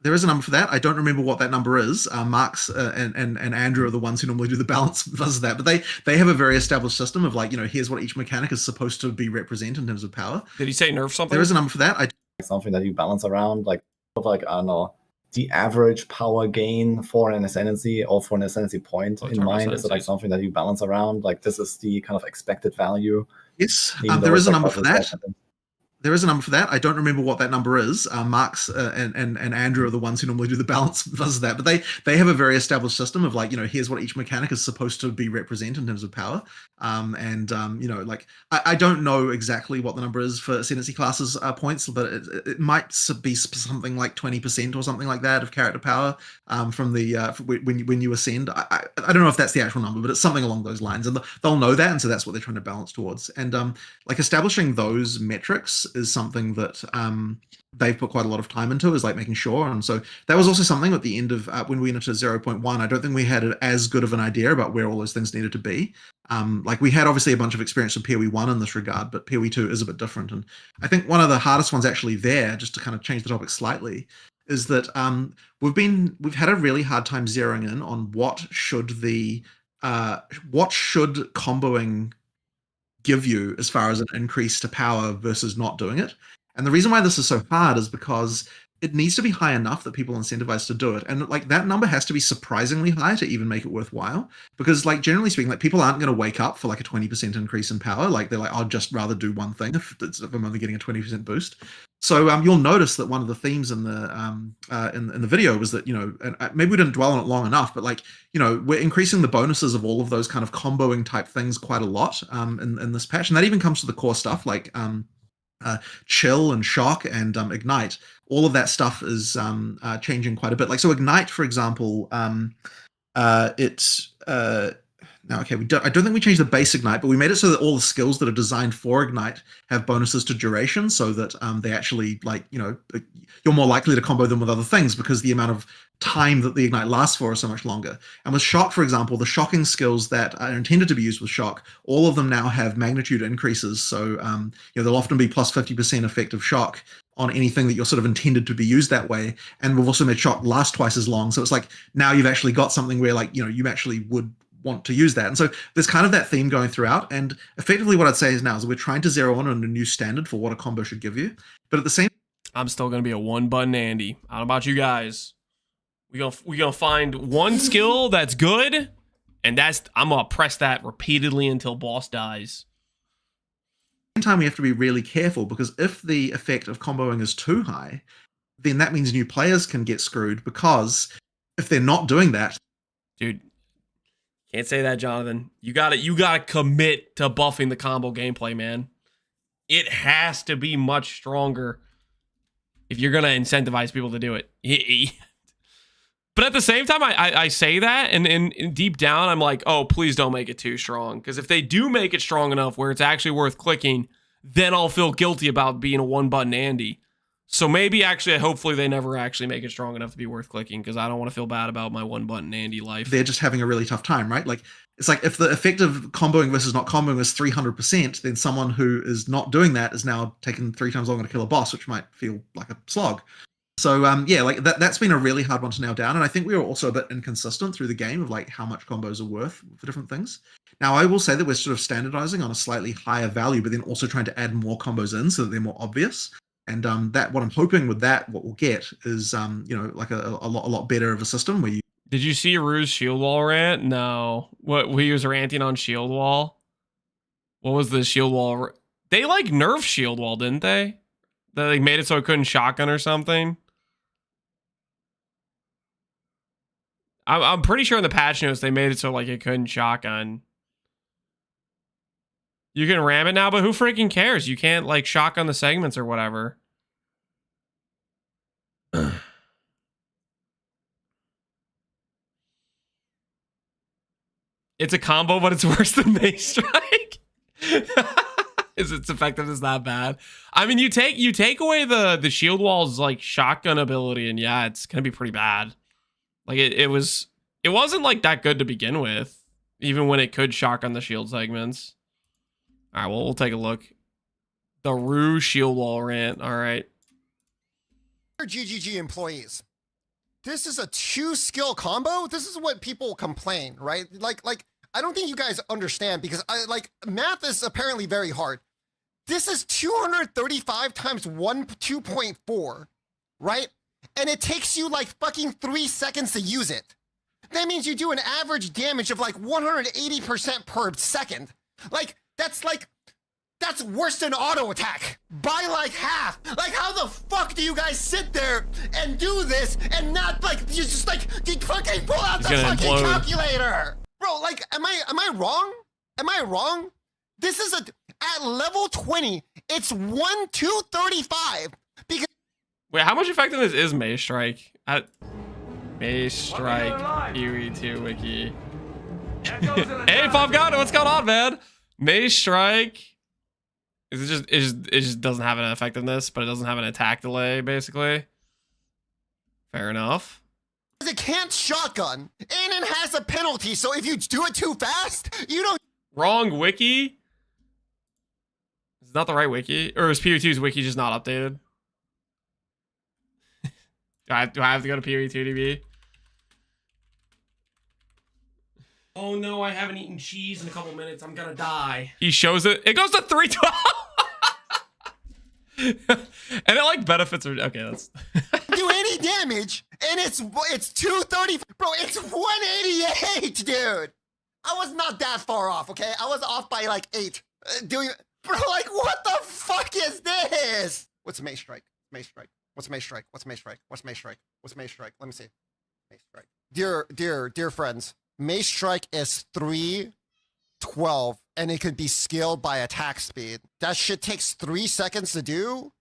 There is a number for that. I don't remember what that number is. Mark's and Andrew are the ones who normally do the balance of that. But they have a very established system of like, here's what each mechanic is supposed to be represent in terms of power. Did he say nerf something? There is a number for that. Something that you balance around, like I don't know, the average power gain for an ascendancy or for an ascendancy point in mind. Is it like something that you balance around? Like this is the kind of expected value. Yes, even though there it's is a like number for public that. record. There is a number for that. I don't remember what that number is. Mark's and Andrew are the ones who normally do the balance of that. But they have a very established system of like, here's what each mechanic is supposed to be represent in terms of power. Like I don't know exactly what the number is for ascendancy classes points, but it might be something like 20% or something like that of character power from the when you ascend. I don't know if that's the actual number, but it's something along those lines, and they'll know that, and so that's what they're trying to balance towards. And like establishing those metrics is something that they've put quite a lot of time into, is like making sure. And so that was also something at the end of when we went into 0.1. I don't think we had as good of an idea about where all those things needed to be. Like we had obviously a bunch of experience with PoE 1 in this regard, but PoE 2 is a bit different. And I think one of the hardest ones actually there, just to kind of change the topic slightly, is that we've had a really hard time zeroing in on what should comboing give you as far as an increase to power versus not doing it. And the reason why this is so hard is because it needs to be high enough that people are incentivized to do it. And like that number has to be surprisingly high to even make it worthwhile. Because like generally speaking, like people aren't going to wake up for like a 20% increase in power. Like they're like, I'd just rather do one thing if I'm only getting a 20% boost. So you'll notice that one of the themes in the video was that, and maybe we didn't dwell on it long enough, but like, we're increasing the bonuses of all of those kind of comboing type things quite a lot in this patch. And that even comes to the core stuff like chill and shock and ignite. All of that stuff is changing quite a bit. Like, so ignite, for example, now, okay, I don't think we changed the base ignite, but we made it so that all the skills that are designed for ignite have bonuses to duration, so that they actually, like, you're more likely to combo them with other things because the amount of time that the ignite lasts for is so much longer. And with shock, for example, the shocking skills that are intended to be used with shock, all of them now have magnitude increases. So they'll often be plus 50% effective shock on anything that you're sort of intended to be used that way. And we've also made shock last twice as long. So it's like now you've actually got something where like, you actually would want to use that. And so there's kind of that theme going throughout. And effectively what I'd say is now is we're trying to zero in on a new standard for what a combo should give you. But at the same I'm still going to be a one button Andy. I don't know about you guys. We're gonna find one skill that's good, and I'm gonna press that repeatedly until boss dies. Same time we have to be really careful, because if the effect of comboing is too high, then that means new players can get screwed, because if they're not doing that, dude, can't say that, Jonathan. You gotta commit to buffing the combo gameplay, man. It has to be much stronger if you're gonna incentivize people to do it. But at the same time, I say that, and deep down, I'm like, oh, please don't make it too strong. Because if they do make it strong enough where it's actually worth clicking, then I'll feel guilty about being a one-button Andy. So maybe actually, hopefully they never actually make it strong enough to be worth clicking, because I don't want to feel bad about my one-button Andy life. They're just having a really tough time, right? Like, it's like if the effect of comboing versus not comboing is 300%, then someone who is not doing that is now taking 3 times longer to kill a boss, which might feel like a slog. So yeah, like that's been a really hard one to nail down, and I think we were also a bit inconsistent through the game of like how much combos are worth for different things. Now I will say that we're sort of standardizing on a slightly higher value, but then also trying to add more combos in so that they're more obvious. And that what I'm hoping with that, what we'll get is like a lot better of a system where you. Did you see Rue's shield wall rant? No. What he was ranting on shield wall? What was the shield wall? They like nerfed shield wall, didn't they? They like made it so it couldn't shotgun or something. I'm pretty sure in the patch notes they made it so like it couldn't shotgun. You can ram it now, but who freaking cares? You can't like shotgun the segments or whatever. It's a combo, but it's worse than Mace Strike. Is its effectiveness that bad? I mean, you take away the shield wall's like shotgun ability, and yeah, it's gonna be pretty bad. Like it wasn't like that good to begin with, even when it could shotgun the shield segments. All right, well, we'll take a look. The Rue shield wall rant. All right. GGG employees. This is a 2-skill combo. This is what people complain, right? Like I don't think you guys understand, because math is apparently very hard. This is 235 times 2.4, right? And it takes you like fucking 3 seconds to use it. That means you do an average damage of like 180% per second. That's worse than auto attack by like half. Like, how the fuck do you guys sit there and do this and not like you just like you fucking pull out the fucking calculator, bro? Like, am I wrong? Am I wrong? This is at level 20. It's 1/235 because. Wait, how much effectiveness is Mage Strike? Mage Strike PoE2 wiki. Hey, Pop God, what's going on, man? Mage Strike. It just doesn't have an effectiveness, but it doesn't have an attack delay, basically. Fair enough. It can't shotgun, and it has a penalty, so if you do it too fast, you don't. Wrong wiki? Is not the right wiki? Or is PoE2's wiki just not updated? Do I have to go to PoE2DB? Oh no, I haven't eaten cheese in a couple minutes. I'm gonna die. He shows it. It goes to 312. And it like benefits are okay. That's do any damage, and it's 230. Bro, it's 188, dude. I was not that far off. Okay, I was off by like 8. Bro, like what the fuck is this? What's Mage Strike? Mage Strike. What's Mage Strike? What's Mage Strike? What's Mage Strike? What's Mage Strike? Let me see. Mage Strike. Dear friends. Mage Strike is 312, and it could be scaled by attack speed. That shit takes 3 seconds to do,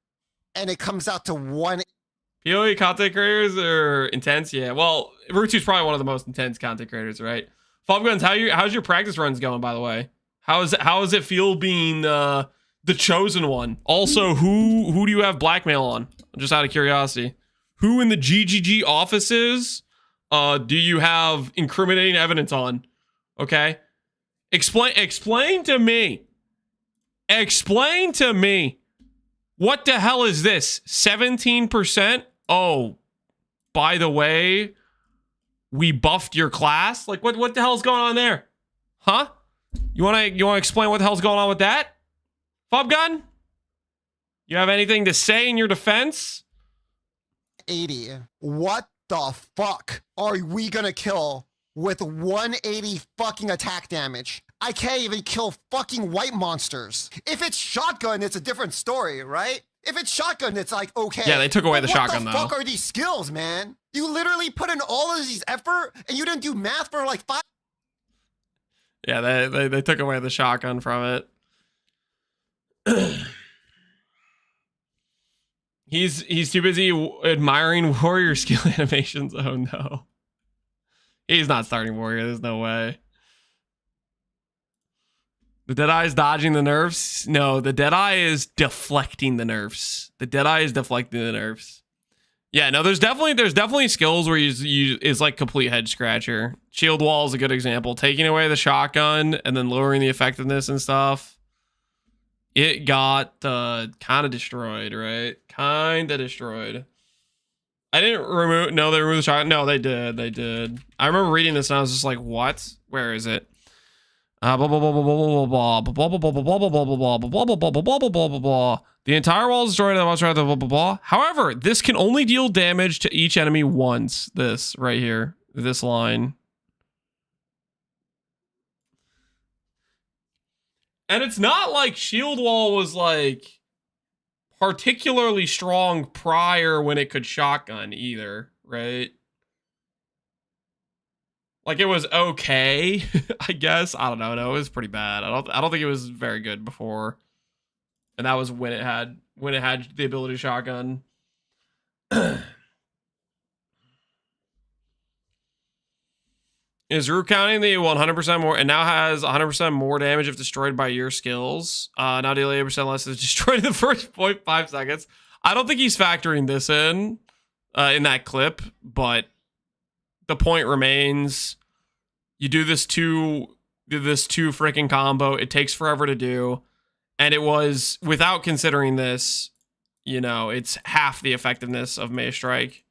and it comes out to 1. PoE content creators are intense, yeah. Well, Rutu's probably one of the most intense content creators, right? Fobguns, how's your practice runs going, by the way? How does it feel being the chosen one? Also, who do you have blackmail on? Just out of curiosity, who in the GGG offices? Do you have incriminating evidence on? Okay. Explain to me. Explain to me. What the hell is this? 17%? Oh, by the way, we buffed your class? Like what the hell's going on there? Huh? You wanna explain what the hell's going on with that? Fobgun? You have anything to say in your defense? 80. What the fuck are we gonna kill with 180 fucking attack damage? I can't even kill fucking white monsters. If it's shotgun, it's a different story, right? If it's shotgun, it's like, okay. Yeah, they took away the shotgun, though. What the fuck are these skills, man? You literally put in all of these effort, and you didn't do math for like 5. Yeah, they took away the shotgun from it. He's too busy admiring warrior skill animations. Oh no. He's not starting warrior. There's no way. The Deadeye is dodging the nerfs. No, the Deadeye is deflecting the nerfs. The Deadeye is deflecting the nerfs. Yeah, no, there's definitely skills where you it's like complete head scratcher. Shield wall is a good example. Taking away the shotgun and then lowering the effectiveness and stuff. It got kind of destroyed, right? Kind of destroyed. I didn't remove. No, they removed the shotgun. No, they did. They did. I remember reading this and I was just like, what? Where is it? The entire wall is destroyed. Blah, blah, blah. However, this can only deal damage to each enemy once. This right here, this line. And it's not like Shield Wall was like particularly strong prior when it could shotgun either, right? Like it was okay, I guess. I don't know. No, it was pretty bad. I don't think it was very good before. And that was when it had the ability to shotgun. Is root counting the 100% more, and now has 100% more damage if destroyed by your skills. Now deal 80% less if destroyed in the first 0.5 seconds. I don't think he's factoring this in that clip, but the point remains. You do this two freaking combo. It takes forever to do, and it was, without considering this, you know, it's half the effectiveness of Mage Strike.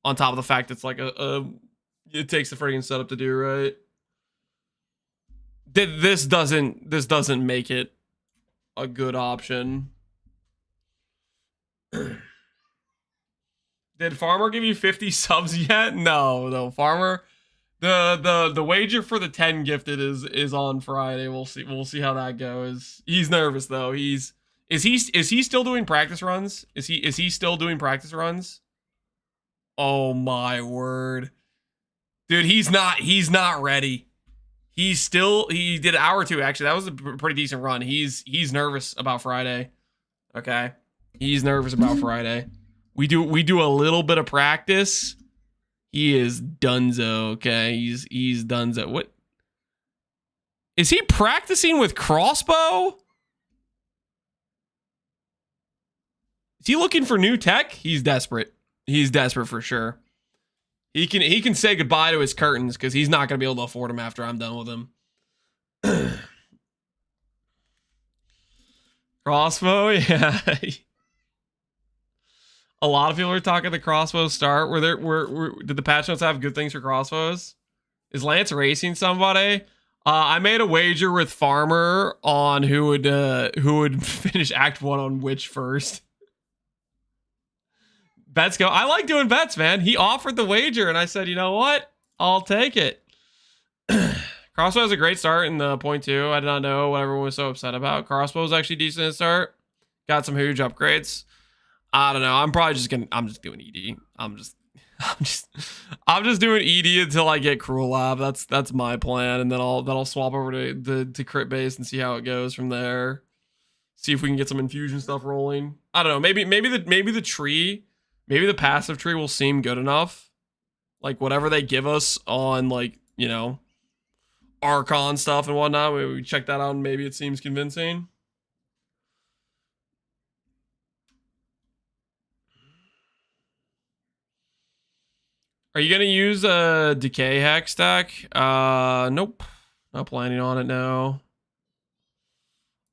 On top of the fact it's like it takes the freaking setup to do, right? This doesn't make it a good option. Did Farmer give you 50 subs yet? No, Farmer. The wager for the 10 gifted is on Friday. We'll see how that goes. He's nervous though. Is he still doing practice runs? Is he still doing practice runs? Oh my word. Dude, he's not ready. He did an hour or two actually. That was a pretty decent run. He's nervous about Friday. Okay? He's nervous about Friday. We do a little bit of practice. He is dunzo, okay? He's dunzo. What? Is he practicing with crossbow? Is he looking for new tech? He's desperate. He's desperate for sure. He can say goodbye to his curtains because he's not going to be able to afford them after I'm done with him. Crossbow, yeah. A lot of people are talking the crossbow start. Did the patch notes have good things for crossbows? Is Lance racing somebody? I made a wager with Farmer on who would finish Act 1 on which first. Bets go. I like doing bets, man. He offered the wager, and I said, you know what? I'll take it. Crossbow has a great start in the 0.2. I did not know what everyone was so upset about. Crossbow was actually decent to start. Got some huge upgrades. I don't know. I'm just doing ED. I'm just doing ED until I get Cruel Lab. That's my plan, and then I'll swap over to crit base and see how it goes from there. See if we can get some infusion stuff rolling. I don't know. Maybe the tree. Maybe the passive tree will seem good enough. Like, whatever they give us on, like, you know, Archon stuff and whatnot, maybe we check that out and maybe it seems convincing. Are you going to use a Decay Hack stack? Nope. Not planning on it now.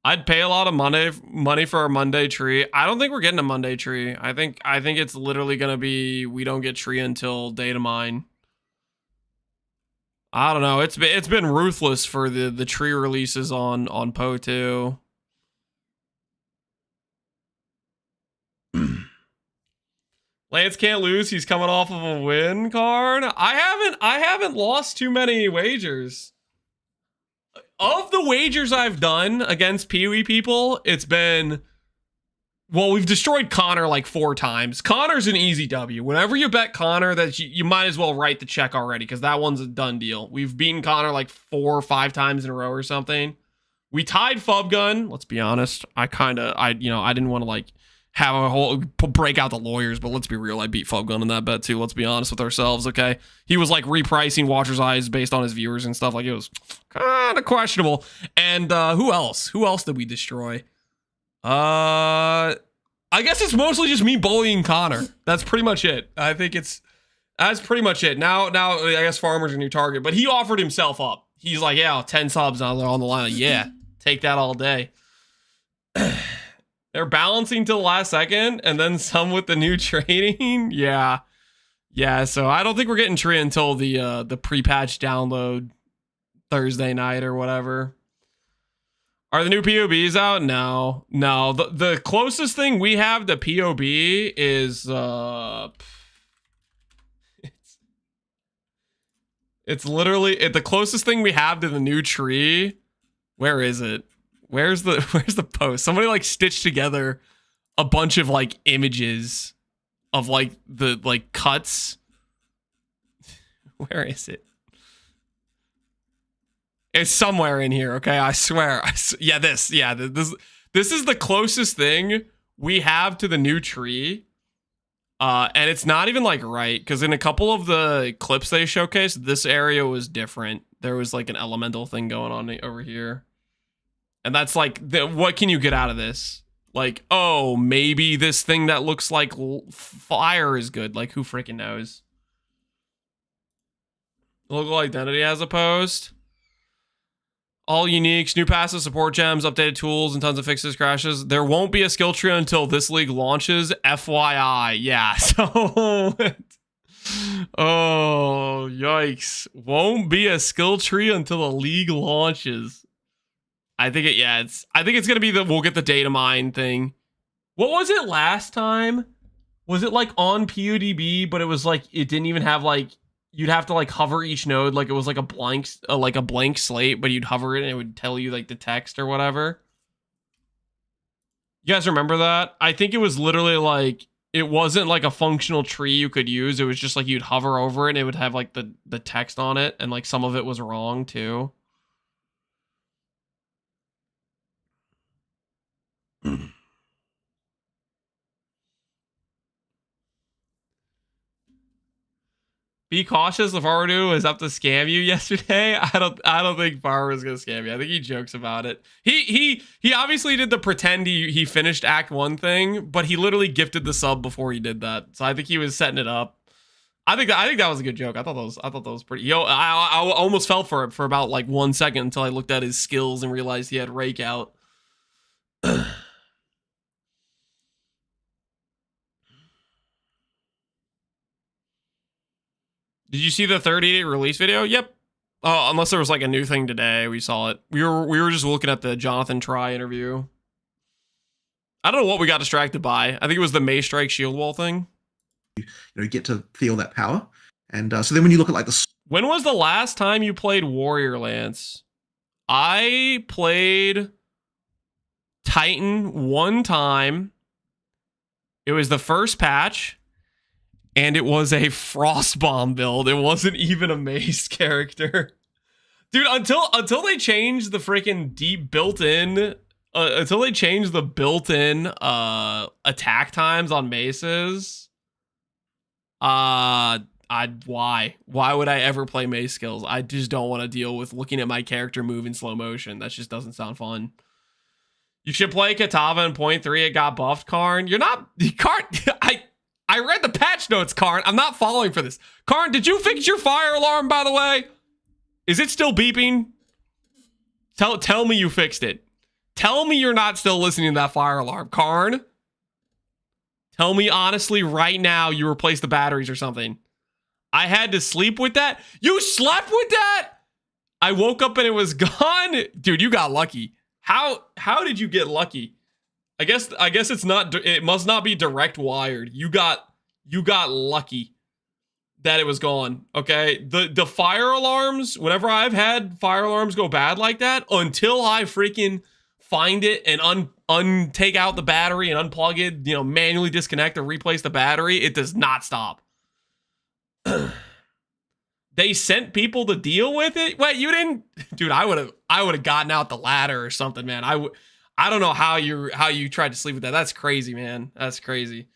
I'd pay a lot of money for a Monday tree. I don't think we're getting a Monday tree. I think it's literally gonna be we don't get tree until data mine. I don't know. It's been ruthless for the tree releases on PoE 2. Lance can't lose. He's coming off of a win card. I haven't lost too many wagers. Of the wagers I've done against PoE people, it's been, well, we've destroyed Connor like 4 times. Connor's an easy W. Whenever you bet Connor, that you might as well write the check already because that one's a done deal. We've beaten Connor like 4 or 5 times in a row or something. We tied Fubgun. Let's be honest. I didn't want to like have a whole break out the lawyers, but let's be real. I beat Fubgun in that bet too. Let's be honest with ourselves, okay? He was like repricing Watcher's Eyes based on his viewers and stuff. Like, it was kind of questionable. And who else? Who else did we destroy? I guess it's mostly just me bullying Connor. That's pretty much it. I think that's pretty much it. Now I guess Farmer's a new target, but he offered himself up. He's like, yeah, 10 subs on the line. Like, yeah, take that all day. They're balancing till the last second, and then some with the new trading. Yeah. So I don't think we're getting tree until the pre-patch download Thursday night or whatever. Are the new POBs out? No. The closest thing we have to POB is it's literally the closest thing we have to the new tree. Where is it? Where's the post? Somebody like stitched together a bunch of like images of like the like cuts. Where is it? It's somewhere in here, okay? I swear. This is the closest thing we have to the new tree. And it's not even like right, because in a couple of the clips they showcased, this area was different. There was like an elemental thing going on over here. And that's like, what can you get out of this? Like, oh, maybe this thing that looks like fire is good. Like, who freaking knows? Local identity has a post. All uniques, new passive support gems, updated tools, and tons of fixes, crashes. There won't be a skill tree until this league launches. FYI. Yeah, so... oh, yikes. Won't be a skill tree until the league launches. I think it's gonna be we'll get the data mine thing. What was it last time? Was it like on PUDB, but it was like, it didn't even have like, you'd have to like hover each node like it was like a blank slate, but you'd hover it and it would tell you like the text or whatever. You guys remember that? I think it was literally like, it wasn't like a functional tree you could use. It was just like you'd hover over it and it would have like the text on it, and like some of it was wrong too. Be cautious. Lavardu is up to scam you yesterday. I don't think Farmer is gonna scam you. I think he jokes about it. He obviously did the pretend he finished Act 1 thing, but he literally gifted the sub before he did that. So I think he was setting it up. I think that was a good joke. I thought that was pretty. I almost fell for it for about like 1 second until I looked at his skills and realized he had rake out. Did you see the 30-day release video? Yep. Unless there was like a new thing today, we saw it. We were just looking at the Jonathan Try interview. I don't know what we got distracted by. I think it was the May Strike Shield Wall thing. You get to feel that power, and so then when you look at like the. When was the last time you played Warrior Lance? I played Titan one time. It was the first patch. And it was a Frostbomb build. It wasn't even a Mace character. Dude, until they changed the freaking deep built-in... until they changed the built-in attack times on Maces... why? Why would I ever play Mace skills? I just don't want to deal with looking at my character move in slow motion. That just doesn't sound fun. You should play Katava in 0.3. It got buffed, Karn. You're not... Karn... I read the patch notes, Karn. I'm not falling for this. Karn, did you fix your fire alarm, by the way? Is it still beeping? Tell me you fixed it. Tell me you're not still listening to that fire alarm. Karn, tell me honestly right now you replaced the batteries or something. I had to sleep with that? You slept with that? I woke up and it was gone? Dude, you got lucky. How did you get lucky? I guess it's not. It must not be direct wired. You got lucky that it was gone. Okay, the fire alarms. Whenever I've had fire alarms go bad like that, until I freaking find it and take out the battery and unplug it, manually disconnect or replace the battery, it does not stop. They sent people to deal with it. Wait, you didn't, dude? I would have gotten out the ladder or something, man. I don't know how you tried to sleep with that. That's crazy, man. That's crazy.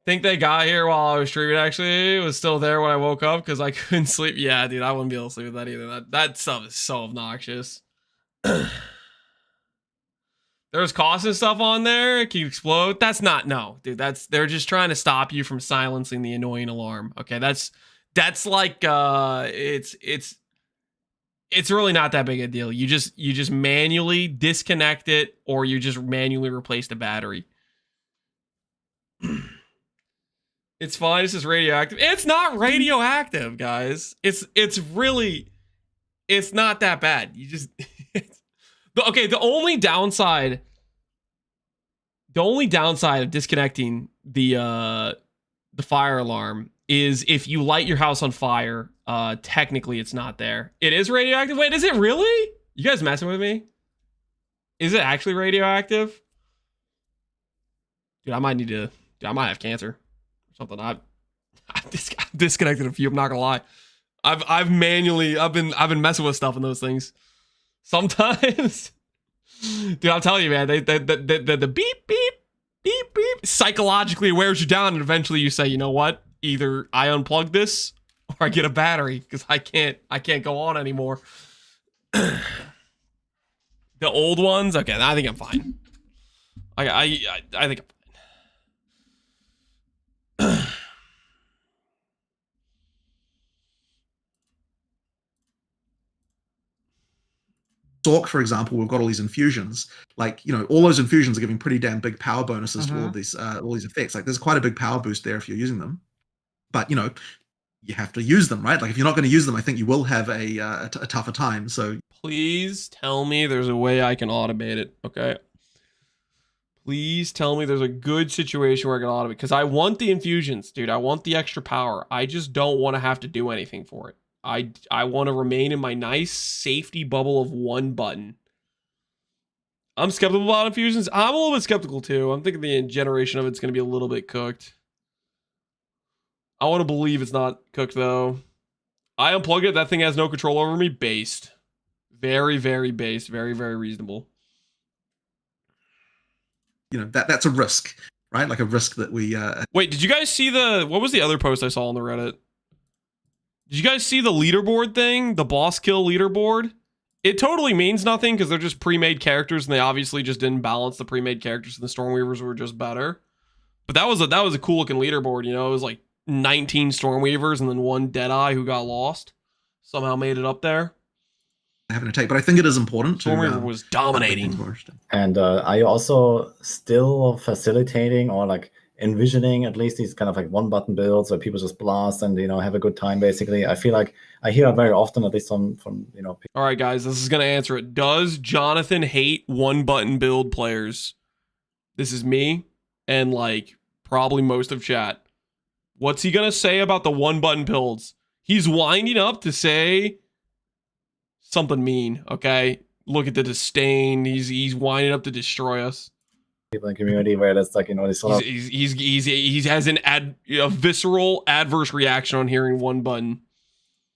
Think they got here while I was streaming, actually. It was still there when I woke up because I couldn't sleep. Yeah, dude, I wouldn't be able to sleep with that either. That stuff is so obnoxious. There's cost and stuff on there. Can you explode? That's not, no, dude. They're just trying to stop you from silencing the annoying alarm. Okay, that's like it's really not that big a deal. You just manually disconnect it, or you just manually replace the battery. It's fine. It's just radioactive. It's not radioactive, guys. It's not that bad. You just okay. The only downside of disconnecting the fire alarm is if you light your house on fire. Technically it's not there. It is radioactive. Wait, is it really? You guys messing with me? Is it actually radioactive? Dude, I might have cancer or something. I've disconnected a few. I'm not gonna lie. I've been messing with stuff in those things. Sometimes Dude, I'm telling you, man, the beep, beep, beep, beep psychologically wears you down, and eventually you say, you know what? Either I unplug this or I get a battery because I can't go on anymore. The old ones, okay, I think I'm fine. I think I'm fine. Zork, for example, we've got all these infusions. Like, you know, all those infusions are giving pretty damn big power bonuses to all these effects. Like, there's quite a big power boost there if you're using them. But, you know, you have to use them, right? Like, if you're not going to use them, I think you will have a tougher time. So please tell me there's a way I can automate it, okay? Please tell me there's a good situation where I can automate, because I want the infusions, dude. I want the extra power. I just don't want to have to do anything for it. I want to remain in my nice safety bubble of one button. I'm skeptical about infusions. I'm a little bit skeptical too. I'm thinking the generation of it's going to be a little bit cooked. I want to believe it's not cooked though. I unplug it. That thing has no control over me. Based. Very, very based. Very, very reasonable. You know, that's a risk, right? Like a risk that we... Wait, did you guys see what was the other post I saw on the Reddit? Did you guys see the leaderboard thing? The boss kill leaderboard? It totally means nothing because they're just pre-made characters and they obviously just didn't balance the pre-made characters and the Stormweavers were just better. But that was a cool looking leaderboard, you know? It was like 19 Stormweavers and then one Deadeye who got lost. Somehow made it up there. Having a take, but I think it is important to... Stormweaver was dominating. And are you also still facilitating or like envisioning at least these kind of like one button builds where people just blast and, you know, have a good time basically? I feel like I hear it very often, at least from you know, people. All right, guys, this is going to answer it. Does Jonathan hate one button build players? This is me and like probably most of chat. What's he going to say about the one button builds? He's winding up to say something mean, okay? Look at the disdain. He's winding up to destroy us. People in the community where that's like, you know, he has a visceral adverse reaction on hearing one button.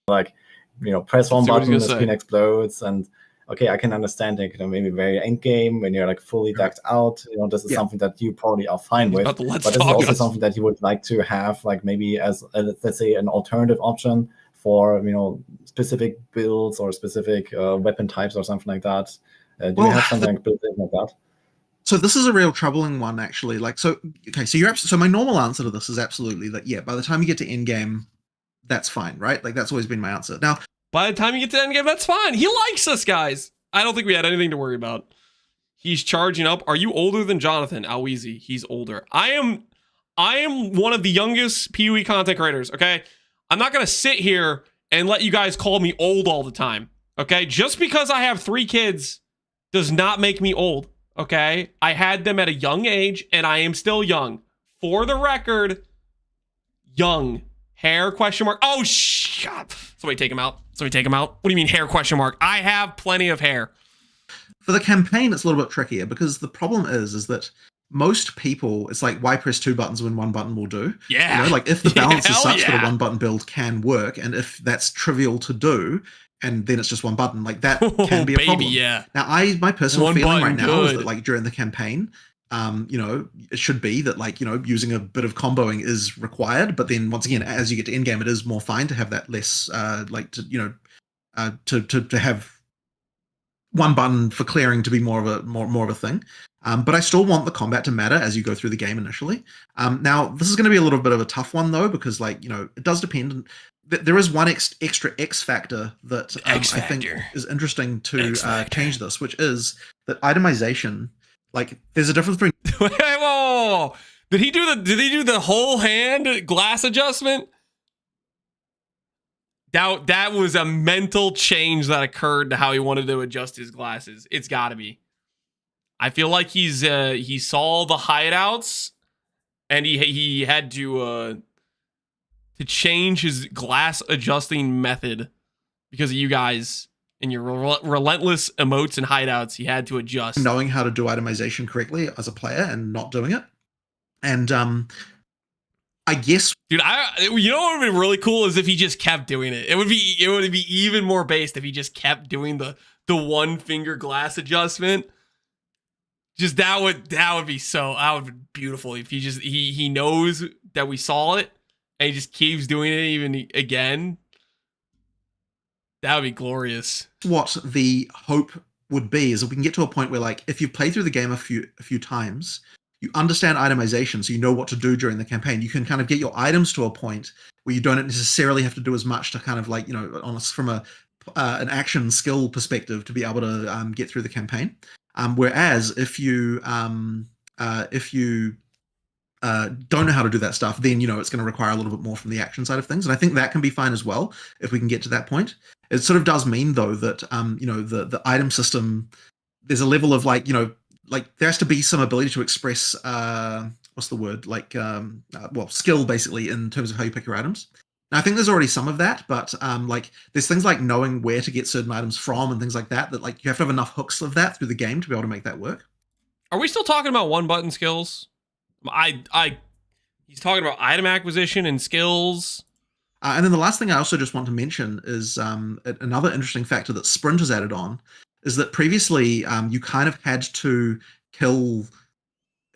Like, you know, press one button, the screen explodes, and okay, I can understand it, you know, maybe very end game when you're like fully decked out. You know, this is something that you probably are fine with, but this is also something that you would like to have, like maybe as let's say an alternative option for, you know, specific builds or specific weapon types or something like that. Do you have something built in like that? So this is a real troubling one, actually. Like, so okay, so my normal answer to this is absolutely that. Yeah, by the time you get to end game, that's fine, right? Like that's always been my answer. Now, by the time you get to end game, that's fine. He likes us, guys. I don't think we had anything to worry about. He's charging up. Are you older than Jonathan? Alweezy, he's older. I am one of the youngest PoE content creators. Okay, I'm not gonna sit here and let you guys call me old all the time. Okay, just because I have 3 kids does not make me old. Okay, I had them at a young age, and I am still young. For the record, young. Hair question mark. Oh, God. Somebody take him out. Somebody take him out. What do you mean hair question mark? I have plenty of hair. For the campaign, it's a little bit trickier because the problem is that most people, it's like, why press 2 buttons when 1 button will do? Yeah. You know, like if the balance is such that a 1 button build can work, and if that's trivial to do, and then it's just 1 button, like that can be a problem. Yeah. Now, my personal feeling right now is that like during the campaign, you know, it should be that like, you know, using a bit of comboing is required, but then once again, as you get to end game, it is more fine to have that less, like to, you know, to have 1 button for clearing to be more of a thing. But I still want the combat to matter as you go through the game initially. Now, this is going to be a little bit of a tough one though, because like, you know, it does depend. There is one extra X factor that I think is interesting to change this, which is that itemization. Like, there's a difference between. Whoa. Did he do the whole hand glass adjustment? That was a mental change that occurred to how he wanted to adjust his glasses. It's got to be. I feel like he saw the hideouts, and he had to change his glass adjusting method because of you guys and your relentless emotes and hideouts. He had to adjust. Knowing how to do itemization correctly as a player and not doing it. And I guess, dude, you know what would be really cool is if he just kept doing it. It would be even more based if he just kept doing the 1 finger glass adjustment. Just that would be beautiful if he knows that we saw it and he just keeps doing it even again. That would be glorious. What the hope would be is if we can get to a point where, like, if you've played through the game a few times, you understand itemization, so you know what to do during the campaign. You can kind of get your items to a point where you don't necessarily have to do as much to kind of, like, you know, from an action skill perspective to be able to get through the campaign. Whereas if you don't know how to do that stuff, then, you know, it's going to require a little bit more from the action side of things. And I think that can be fine as well if we can get to that point. It sort of does mean, though, that, you know, the item system, there's a level of, like, you know, like there has to be some ability to express, what's the word? Like, well, skill, basically, in terms of how you pick your items. Now, I think there's already some of that, but like there's things like knowing where to get certain items from and things like that, that like you have to have enough hooks of that through the game to be able to make that work. Are we still talking about one button skills? He's talking about item acquisition and skills. And then the last thing I also just want to mention is another interesting factor that Sprint has added on is that previously you kind of had to kill.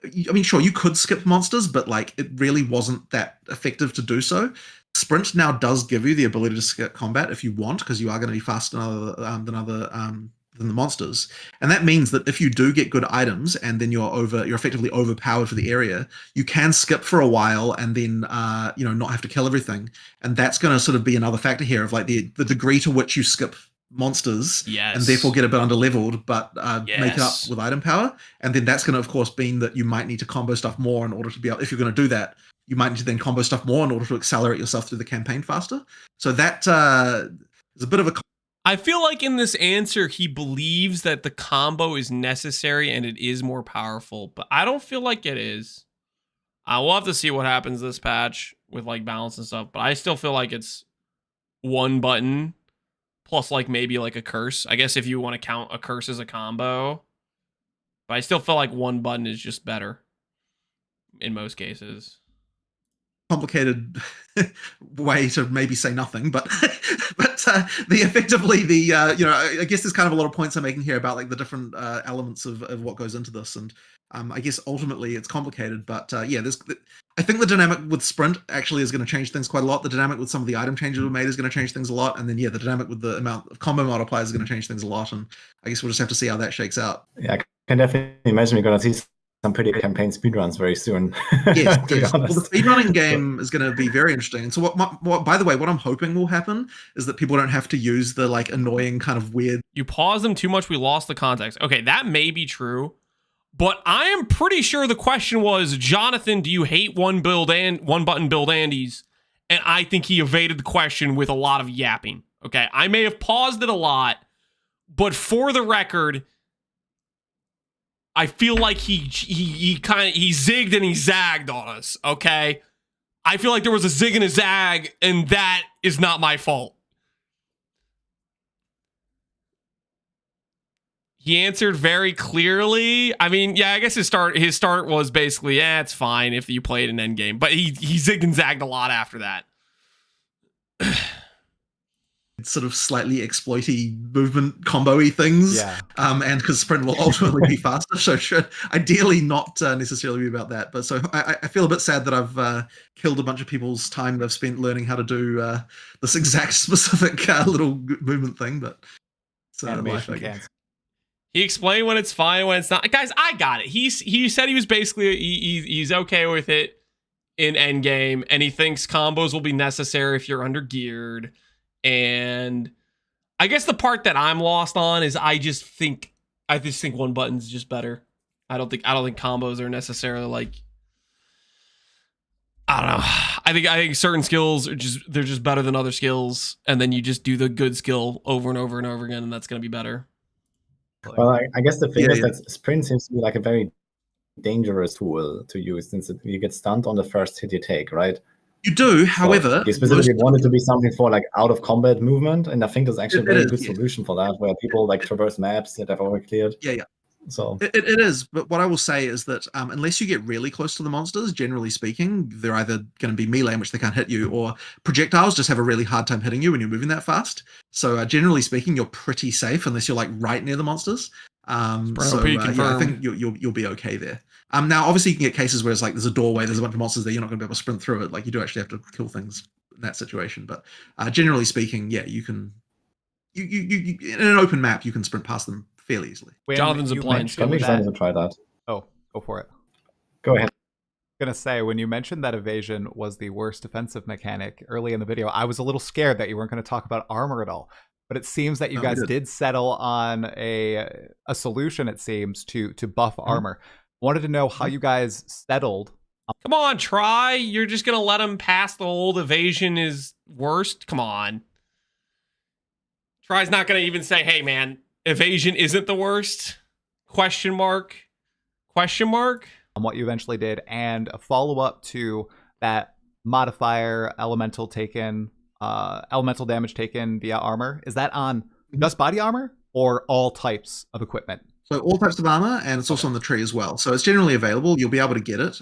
I mean, sure, you could skip monsters, but like it really wasn't that effective to do so. Sprint now does give you the ability to skip combat if you want, because you are going to be faster than the monsters, and that means that if you do get good items and then you're effectively overpowered for the area, you can skip for a while and then you know, not have to kill everything, and that's going to sort of be another factor here of like the degree to which you skip monsters, yes, and therefore get a bit underleveled, but yes, make it up with item power. And then that's going to, of course, mean that you might need to combo stuff more in order to be able, if you're going to do that, you might need to then combo stuff more in order to accelerate yourself through the campaign faster. So that is a bit of a. I feel like in this answer, he believes that the combo is necessary and it is more powerful, but I don't feel like it is. We'll have to see what happens this patch with like balance and stuff, but I still feel like it's one button plus like maybe like a curse. I guess if you want to count a curse as a combo, but I still feel like one button is just better in most cases. Complicated way to maybe say nothing, but effectively you know, I guess there's kind of a lot of points I'm making here about like the different elements of what goes into this, and I guess ultimately it's complicated, but yeah, I think the dynamic with Sprint actually is going to change things quite a lot. The dynamic with some of the item changes we made is going to change things a lot, and then yeah, the dynamic with the amount of combo multipliers is going to change things a lot, and I guess we'll just have to see how that shakes out. Yeah, I can definitely imagine we're going to see some pretty campaign speedruns very soon. Yes, yes. Well, the speedrunning game is going to be very interesting. And so what, by the way, what I'm hoping will happen is that people don't have to use the like annoying kind of weird. You paused them too much, we lost the context. Okay, that may be true, but I am pretty sure the question was, Jonathan, do you hate one button build Andes? And I think he evaded the question with a lot of yapping. Okay, I may have paused it a lot, but for the record, I feel like he zigged and he zagged on us, okay? I feel like there was a zig and a zag, and that is not my fault. He answered very clearly. I mean, yeah, I guess his start was basically, yeah, it's fine if you played an endgame, but he zigged and zagged a lot after that. Sort of slightly exploity movement combo-y things, yeah. And because Sprint will ultimately be faster, so should ideally not necessarily be about that. But so I feel a bit sad that I've killed a bunch of people's time that I've spent learning how to do this exact specific little movement thing, but it's life, I guess. He explained when it's fine, when it's not. Guys, I got it. He said he was basically he's okay with it in endgame, and he thinks combos will be necessary if you're under geared. And I guess the part that I'm lost on is I just think one button's just better. I don't think combos are necessarily like, I don't know. I think certain skills are they're just better than other skills, and then you just do the good skill over and over and over again, and that's gonna be better. Well, I guess the thing is that Sprint seems to be like a very dangerous tool to use, since you get stunned on the first hit you take, right? You do, however, you specifically want it to be something for like out of combat movement, and I think there's actually a very good solution for that, where people like traverse maps that have already cleared. Yeah. So it is, but what I will say is that unless you get really close to the monsters, generally speaking, they're either going to be melee, in which they can't hit you, or projectiles just have a really hard time hitting you when you're moving that fast. So generally speaking, you're pretty safe unless you're like right near the monsters. So I think you'll be okay there. Now obviously you can get cases where it's like there's a doorway, there's a bunch of monsters there, you're not going to be able to sprint through it. Like you do actually have to kill things in that situation. But generally speaking, yeah, you can. You in an open map you can sprint past them fairly easily. Jonathan's a plan. I'm excited to try that. Oh, go for it. Go ahead. Gonna say, when you mentioned that evasion was the worst defensive mechanic early in the video, I was a little scared that you weren't going to talk about armor at all. But it seems that you guys did settle on a solution, it seems, to buff armor. Wanted to know how you guys settled. Come on, try. You're just gonna let him pass the old evasion is worst? Come on. Try's not gonna even say, hey man, evasion isn't the worst? Question mark? Question mark? On what you eventually did, and a follow-up to that modifier elemental damage taken via armor. Is that on just body armor or all types of equipment? So all types of armor, and it's also on the tree as well. So it's generally available. You'll be able to get it.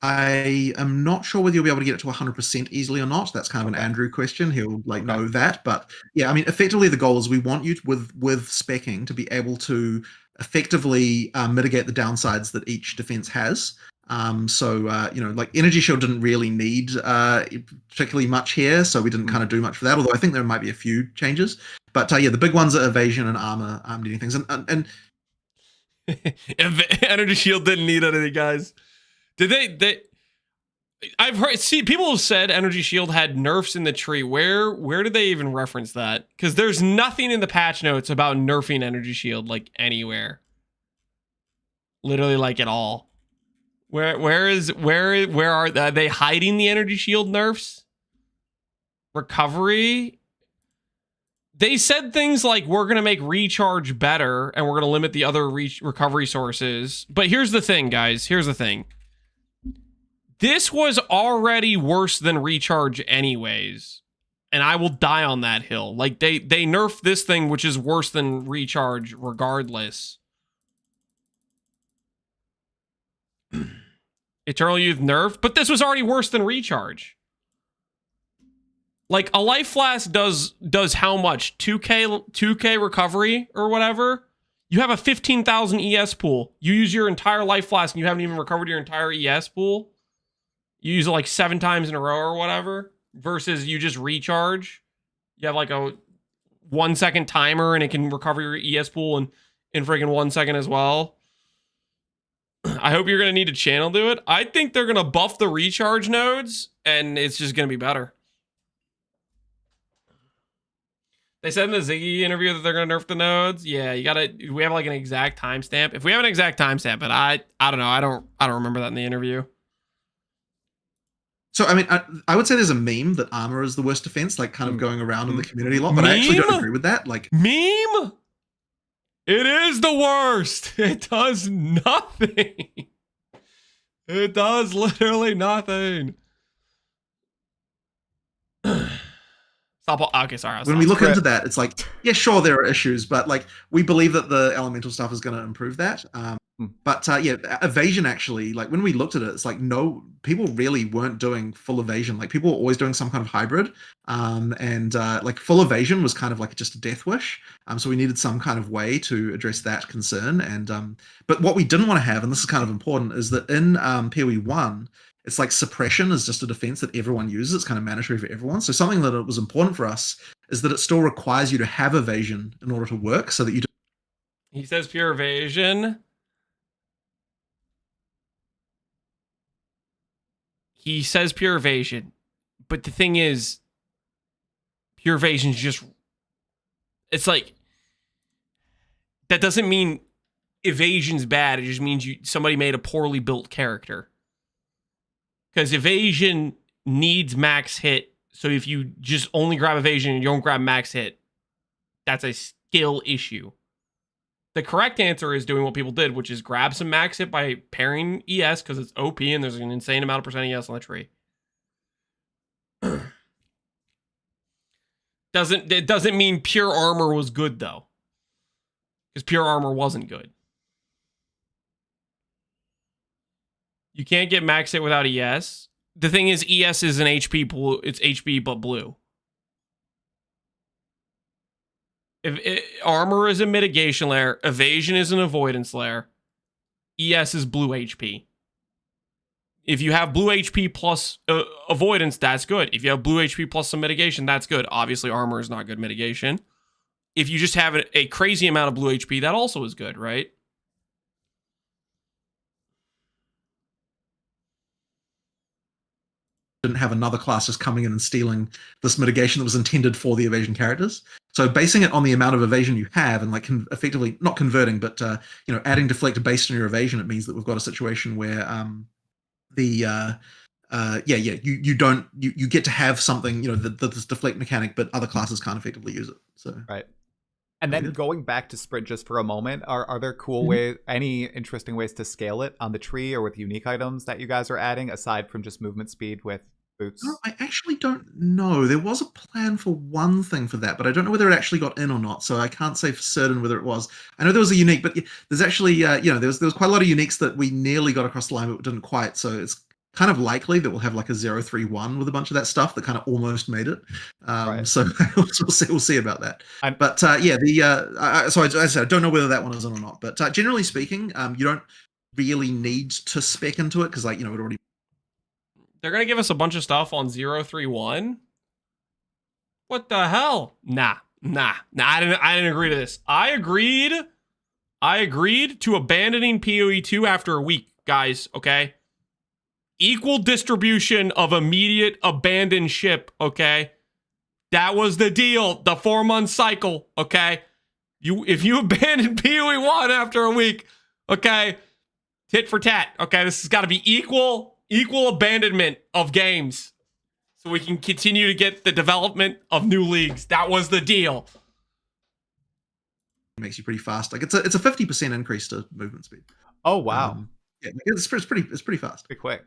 I am not sure whether you'll be able to get it to 100% easily or not. That's kind of an Andrew question. He'll know that. But yeah, I mean, effectively the goal is we want you with speccing to be able to effectively mitigate the downsides that each defense has. Like energy shield didn't really need particularly much here, so we didn't kind of do much for that. Although I think there might be a few changes. But yeah, the big ones are evasion and armor needing things. And energy shield didn't need anything, guys. Did they? I've heard. See, people have said energy shield had nerfs in the tree. Where did they even reference that? Because there's nothing in the patch notes about nerfing energy shield like anywhere. Literally, like at all. Where are they hiding the energy shield nerfs? Recovery. They said things like we're gonna make recharge better and we're gonna limit the other recovery sources. But here's the thing, guys. Here's the thing. This was already worse than recharge anyways. And I will die on that hill. Like, they nerfed this thing, which is worse than recharge regardless. Eternal Youth nerfed, but this was already worse than recharge. Like, a life flask does how much? 2k recovery or whatever? You have a 15,000 ES pool. You use your entire life flask and you haven't even recovered your entire ES pool. You use it like 7 times in a row or whatever, versus you just recharge. You have like a 1 second timer and it can recover your ES pool in freaking 1 second as well. I hope you're going to need a channel do it. I think they're going to buff the recharge nodes and it's just going to be better. They said in the Ziggy interview that they're going to nerf the nodes. Yeah, we have like an exact timestamp. If we have an exact timestamp, but I don't know. I don't remember that in the interview. So, I mean, I would say there's a meme that armor is the worst defense, like kind of going around in the community a lot, but I actually don't agree with that. Like, meme? It is the worst. It does nothing. It does literally nothing. Okay, sorry. When we look into that, it's like, yeah, sure, there are issues, but like we believe that the elemental stuff is going to improve that. But yeah, evasion actually, like when we looked at it, it's like no, people really weren't doing full evasion. Like people were always doing some kind of hybrid, and like full evasion was kind of like just a death wish. So we needed some kind of way to address that concern. And but what we didn't want to have, and this is kind of important, is that in PoE 1. It's like suppression is just a defense that everyone uses. It's kind of mandatory for everyone. So something that was important for us is that it still requires you to have evasion in order to work, so that you. He says pure evasion. He says pure evasion, but the thing is, pure evasion is just. It's like that doesn't mean evasion's bad. It just means somebody made a poorly built character. Because evasion needs max hit. So if you just only grab evasion and you don't grab max hit, that's a skill issue. The correct answer is doing what people did, which is grab some max hit by pairing ES because it's OP and there's an insane amount of percent ES on the tree. It doesn't mean pure armor was good though. Because pure armor wasn't good. You can't get max hit without ES. The thing is, ES is an HP pool. It's HP but blue. Armor is a mitigation layer, evasion is an avoidance layer, ES is blue HP. If you have blue HP plus avoidance, that's good. If you have blue HP plus some mitigation, that's good. Obviously, armor is not good mitigation. If you just have a crazy amount of blue HP, that also is good, right? Didn't have another class just coming in and stealing this mitigation that was intended for the evasion characters. So basing it on the amount of evasion you have and like effectively not converting, but adding deflect based on your evasion, it means that we've got a situation where you get to have something, this deflect mechanic, but other classes can't effectively use it. So right. And then going back to sprint just for a moment, are there cool ways, any interesting ways to scale it on the tree or with unique items that you guys are adding aside from just movement speed with boots? No, I actually don't know. There was a plan for one thing for that, but I don't know whether it actually got in or not. So I can't say for certain whether it was. I know there was a unique, but there's actually, there was quite a lot of uniques that we nearly got across the line, but didn't quite. So it's kind of likely that we'll have like a 031 with a bunch of that stuff that kind of almost made it. So we'll see about that. But so as I said, I don't know whether that one is in or not. But generally speaking, you don't really need to spec into it because it already. They're gonna give us a bunch of stuff on 031. What the hell? Nah. I didn't agree to this. I agreed to abandoning PoE 2 after a week, guys. Okay. Equal distribution of immediate abandoned ship, okay? That was the deal, the 4-month cycle, okay? If you abandon PoE 1 after a week, okay, tit for tat, okay? This has got to be equal abandonment of games so we can continue to get the development of new leagues. That was the deal. It makes you pretty fast. Like it's a 50% increase to movement speed. Oh wow. It's pretty fast. Pretty quick.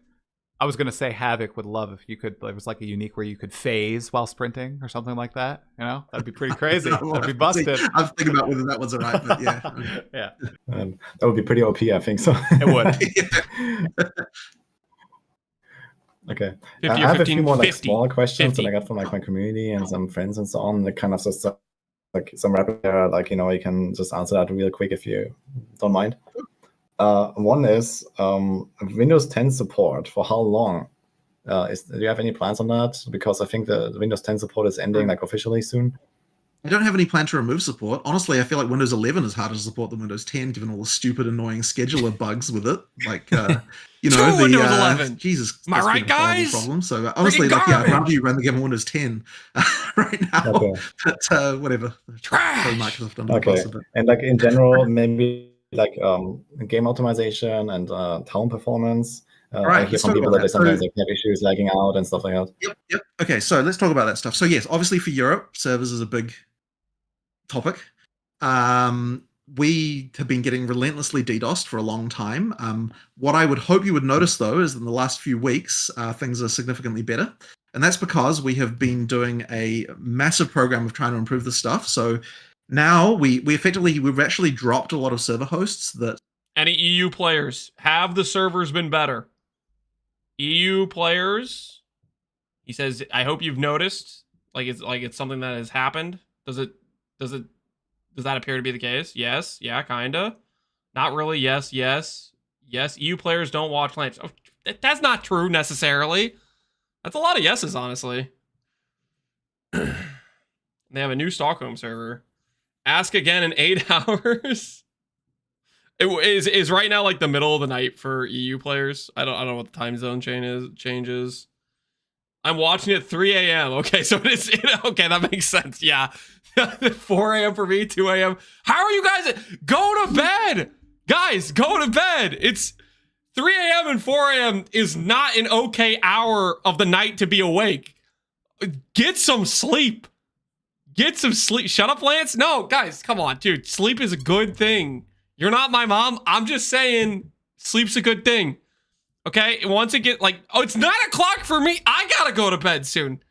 I was gonna say Havoc would love if you could. It was like a unique where you could phase while sprinting or something like that. That'd be pretty crazy. That'd be busted. I'm thinking about whether that one's alright, but yeah. Yeah. That would be pretty OP, I think so. It would. Okay. 50 I or have 15, a few more 50, smaller questions 50. that I got from my community and some friends and so on. That kind of just like some rapid fire, you can just answer that real quick if you don't mind. One is Windows 10 support. For how long? Do you have any plans on that? Because I think the Windows 10 support is ending officially soon. I don't have any plan to remove support. Honestly, I feel like Windows 11 is harder to support than Windows 10, given all the stupid, annoying scheduler bugs with it. Like, Windows 11. Jesus, am I right, guys? Problem. So honestly, I'd rather you run the game on Windows 10 right now. Okay. But whatever. Trash. Microsoft under Okay. the bus, And in general, maybe game optimization and town performance. I hear from people that they sometimes have issues lagging out and stuff like that. Yep. Okay, so let's talk about that stuff. So yes, obviously for Europe, servers is a big topic. We have been getting relentlessly DDoSed for a long time. What I would hope you would notice, though, is in the last few weeks, things are significantly better. And that's because we have been doing a massive program of trying to improve this stuff. So now we've actually dropped a lot of server hosts that... Any EU players, have the servers been better? EU players, he says, I hope you've noticed, it's something that has happened. Does that appear to be the case? Yes. Yeah, kinda. Not really. Yes. EU players don't watch LANs. Oh, that's not true necessarily. That's a lot of yeses, honestly. They have a new Stockholm server. Ask again in 8 hours. It is right now like the middle of the night for EU players. I don't know what the time zone changes. I'm watching at 3 a.m. Okay, so it is okay, that makes sense. Yeah. 4 a.m. for me, 2 a.m. How are you guys? Go to bed! Guys, go to bed! It's 3 a.m. and 4 a.m. is not an okay hour of the night to be awake. Get some sleep. Get some sleep. Shut up, Lance. No, guys, come on, dude. Sleep is a good thing. You're not my mom. I'm just saying sleep's a good thing. Okay? Once it get it's 9 o'clock for me. I gotta go to bed soon.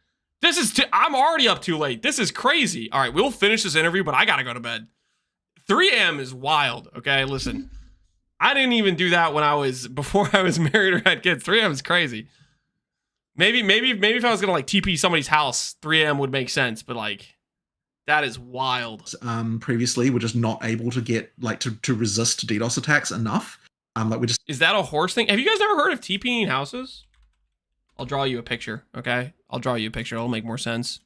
I'm already up too late. This is crazy. All right, we'll finish this interview, but I gotta go to bed. 3 a.m. is wild. Okay, listen. I didn't even do that before I was married or had kids. 3 a.m. is crazy. Maybe if I was gonna TP somebody's house, 3 a.m. would make sense, but That is wild. Previously, we're just not able to get like to resist DDoS attacks enough. Like we just Is that a horse thing? Have you guys ever heard of TPing houses? I'll draw you a picture, okay? I'll draw you a picture. It'll make more sense.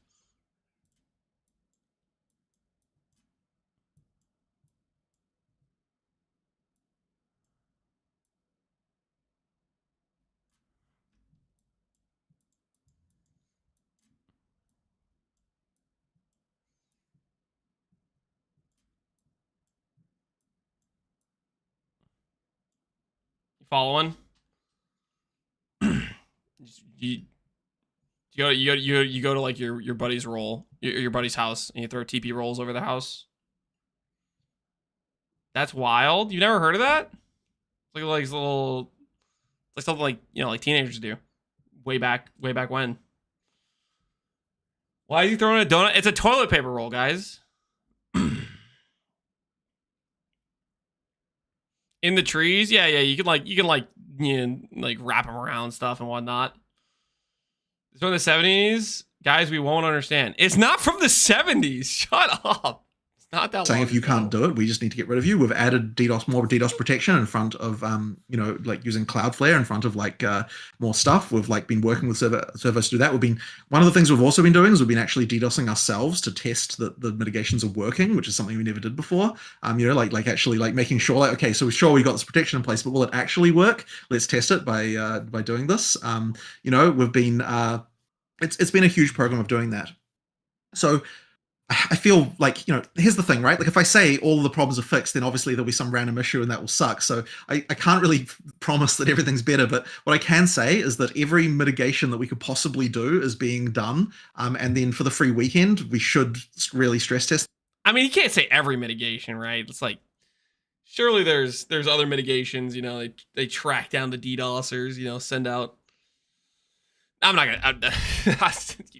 You following? You go to like your buddy's roll, your buddy's house, and you throw TP rolls over the house. That's wild. You never heard of that? It's like little, like something like like teenagers do, way back when. Why is he throwing a donut? It's a toilet paper roll, guys. In the trees, yeah. You can wrap them around stuff and whatnot. It's from the 70s, guys. We won't understand. It's not from the 70s. Shut up. It's not that. Saying if you can't do it, we just need to get rid of you. We've added more DDoS protection in front of like using Cloudflare in front of like more stuff. We've like been working with servers to do that. One of the things we've also been doing is we've been actually DDoSing ourselves to test that the mitigations are working, which is something we never did before. Like actually like making sure like, okay, so we're sure we got this protection in place, but will it actually work? Let's test it by doing this. We've been it's been a huge program of doing that. So I feel like, here's the thing, right? Like if I say all of the problems are fixed, then obviously there'll be some random issue and that will suck. So I can't really promise that everything's better, but what I can say is that every mitigation that we could possibly do is being done. And then for the free weekend, we should really stress test. I mean, you can't say every mitigation, right? It's like, surely there's other mitigations, they track down the DDoSers, send out. I'm not gonna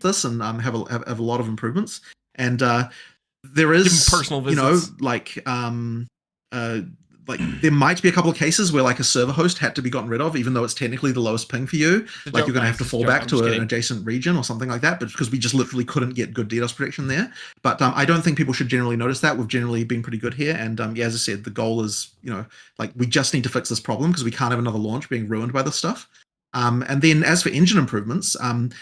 this and have a lot of improvements. And there is personal visits. like there might be a couple of cases where like a server host had to be gotten rid of, even though it's technically the lowest ping for you. Like you're going to have to fall back to an adjacent region or something like that, but because we just literally couldn't get good DDoS protection there. But I don't think people should generally notice that. We've generally been pretty good here. And as I said, the goal is, like we just need to fix this problem because we can't have another launch being ruined by this stuff. And then as for engine improvements,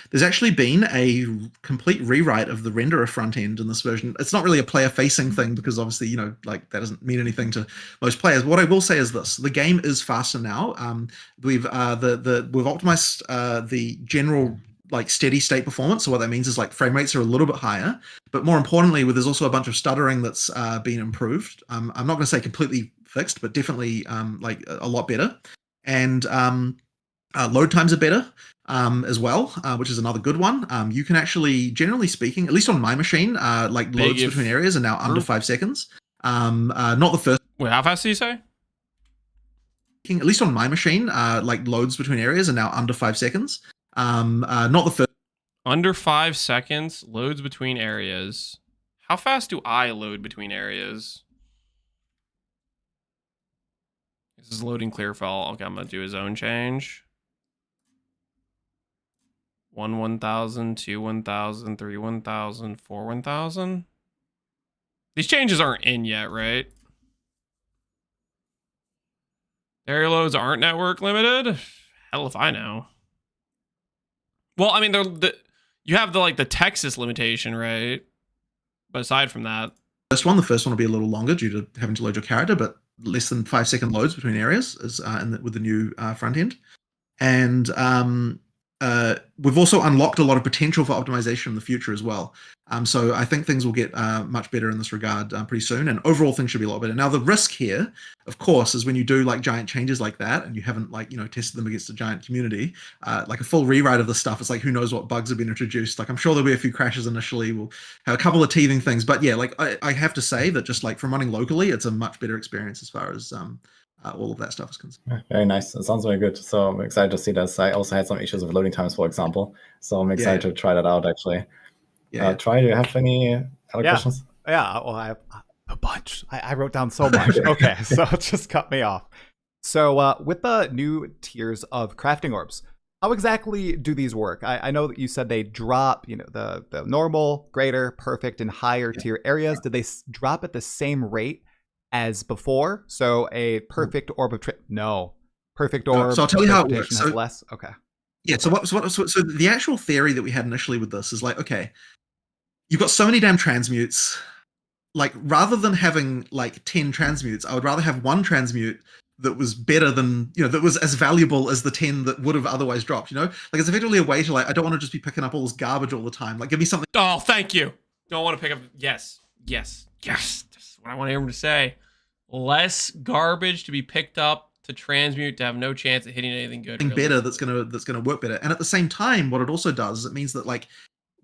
there's actually been a complete rewrite of the renderer front end in this version. It's not really a player facing thing because obviously, like that doesn't mean anything to most players. What I will say is this, the game is faster now. We've optimized the general like steady state performance. So what that means is like frame rates are a little bit higher, but more importantly, there's also a bunch of stuttering that's been improved. I'm not going to say completely fixed, but definitely like a lot better. And load times are better as well, which is another good one. You can actually, generally speaking, at least on my machine, like loads between areas are now under 5 seconds. Not the first. Wait, how fast do you say? At least on my machine, like loads between areas are now under 5 seconds. Not the first. Under 5 seconds, loads between areas. How fast do I load between areas? This is loading clear file. Okay, I'm gonna do a zone change. 1,000, 2 1,000, 3 1,000, 4 1,000. These changes aren't in yet, right? Area loads aren't network limited? Hell if I know. Well, I mean, you have the Texas limitation, right? But aside from that, the first one will be a little longer due to having to load your character, but less than 5 second loads between areas is with the new front end. And we've also unlocked a lot of potential for optimization in the future as well. So I think things will get much better in this regard pretty soon, and overall things should be a lot better. Now the risk here, of course, is when you do like giant changes like that and you haven't tested them against a giant community, like a full rewrite of the stuff. It's like who knows what bugs have been introduced. Like I'm sure there'll be a few crashes initially. We'll have a couple of teething things, but yeah, like I have to say that just like from running locally, it's a much better experience as far as all of that stuff is concerned. Very nice. It sounds very good. So I'm excited to see this. I also had some issues with loading times, for example. So I'm excited to try that out, actually. Troy, do you have any other questions? Yeah, well, I have a bunch. I wrote down so much. Okay, so just cut me off. So with the new tiers of crafting orbs, How exactly do these work? I know that you said they drop, you know, the normal, greater, perfect, and higher tier areas. Did they drop at the same rate as before? So a perfect orb of no. Perfect orb. So I'll tell you how it works. Has less. Okay. Yeah. So so the actual theory that we had initially with this is like, okay, you've got so many damn transmutes. Like, rather than having like 10 transmutes, I would rather have one transmute that was better than, you know, that was as valuable as the 10 that would have otherwise dropped, you know? Like, it's effectively a way to, like, I don't want to just be picking up all this garbage all the time. Like, give me something. Oh, thank you. Don't want to pick up. Yes. Yes. Yes. That's what I want him to say. Less garbage to be picked up to transmute to have no chance at hitting anything good. Really. Better that's gonna work better. And at the same time, what it also does is it means that, like,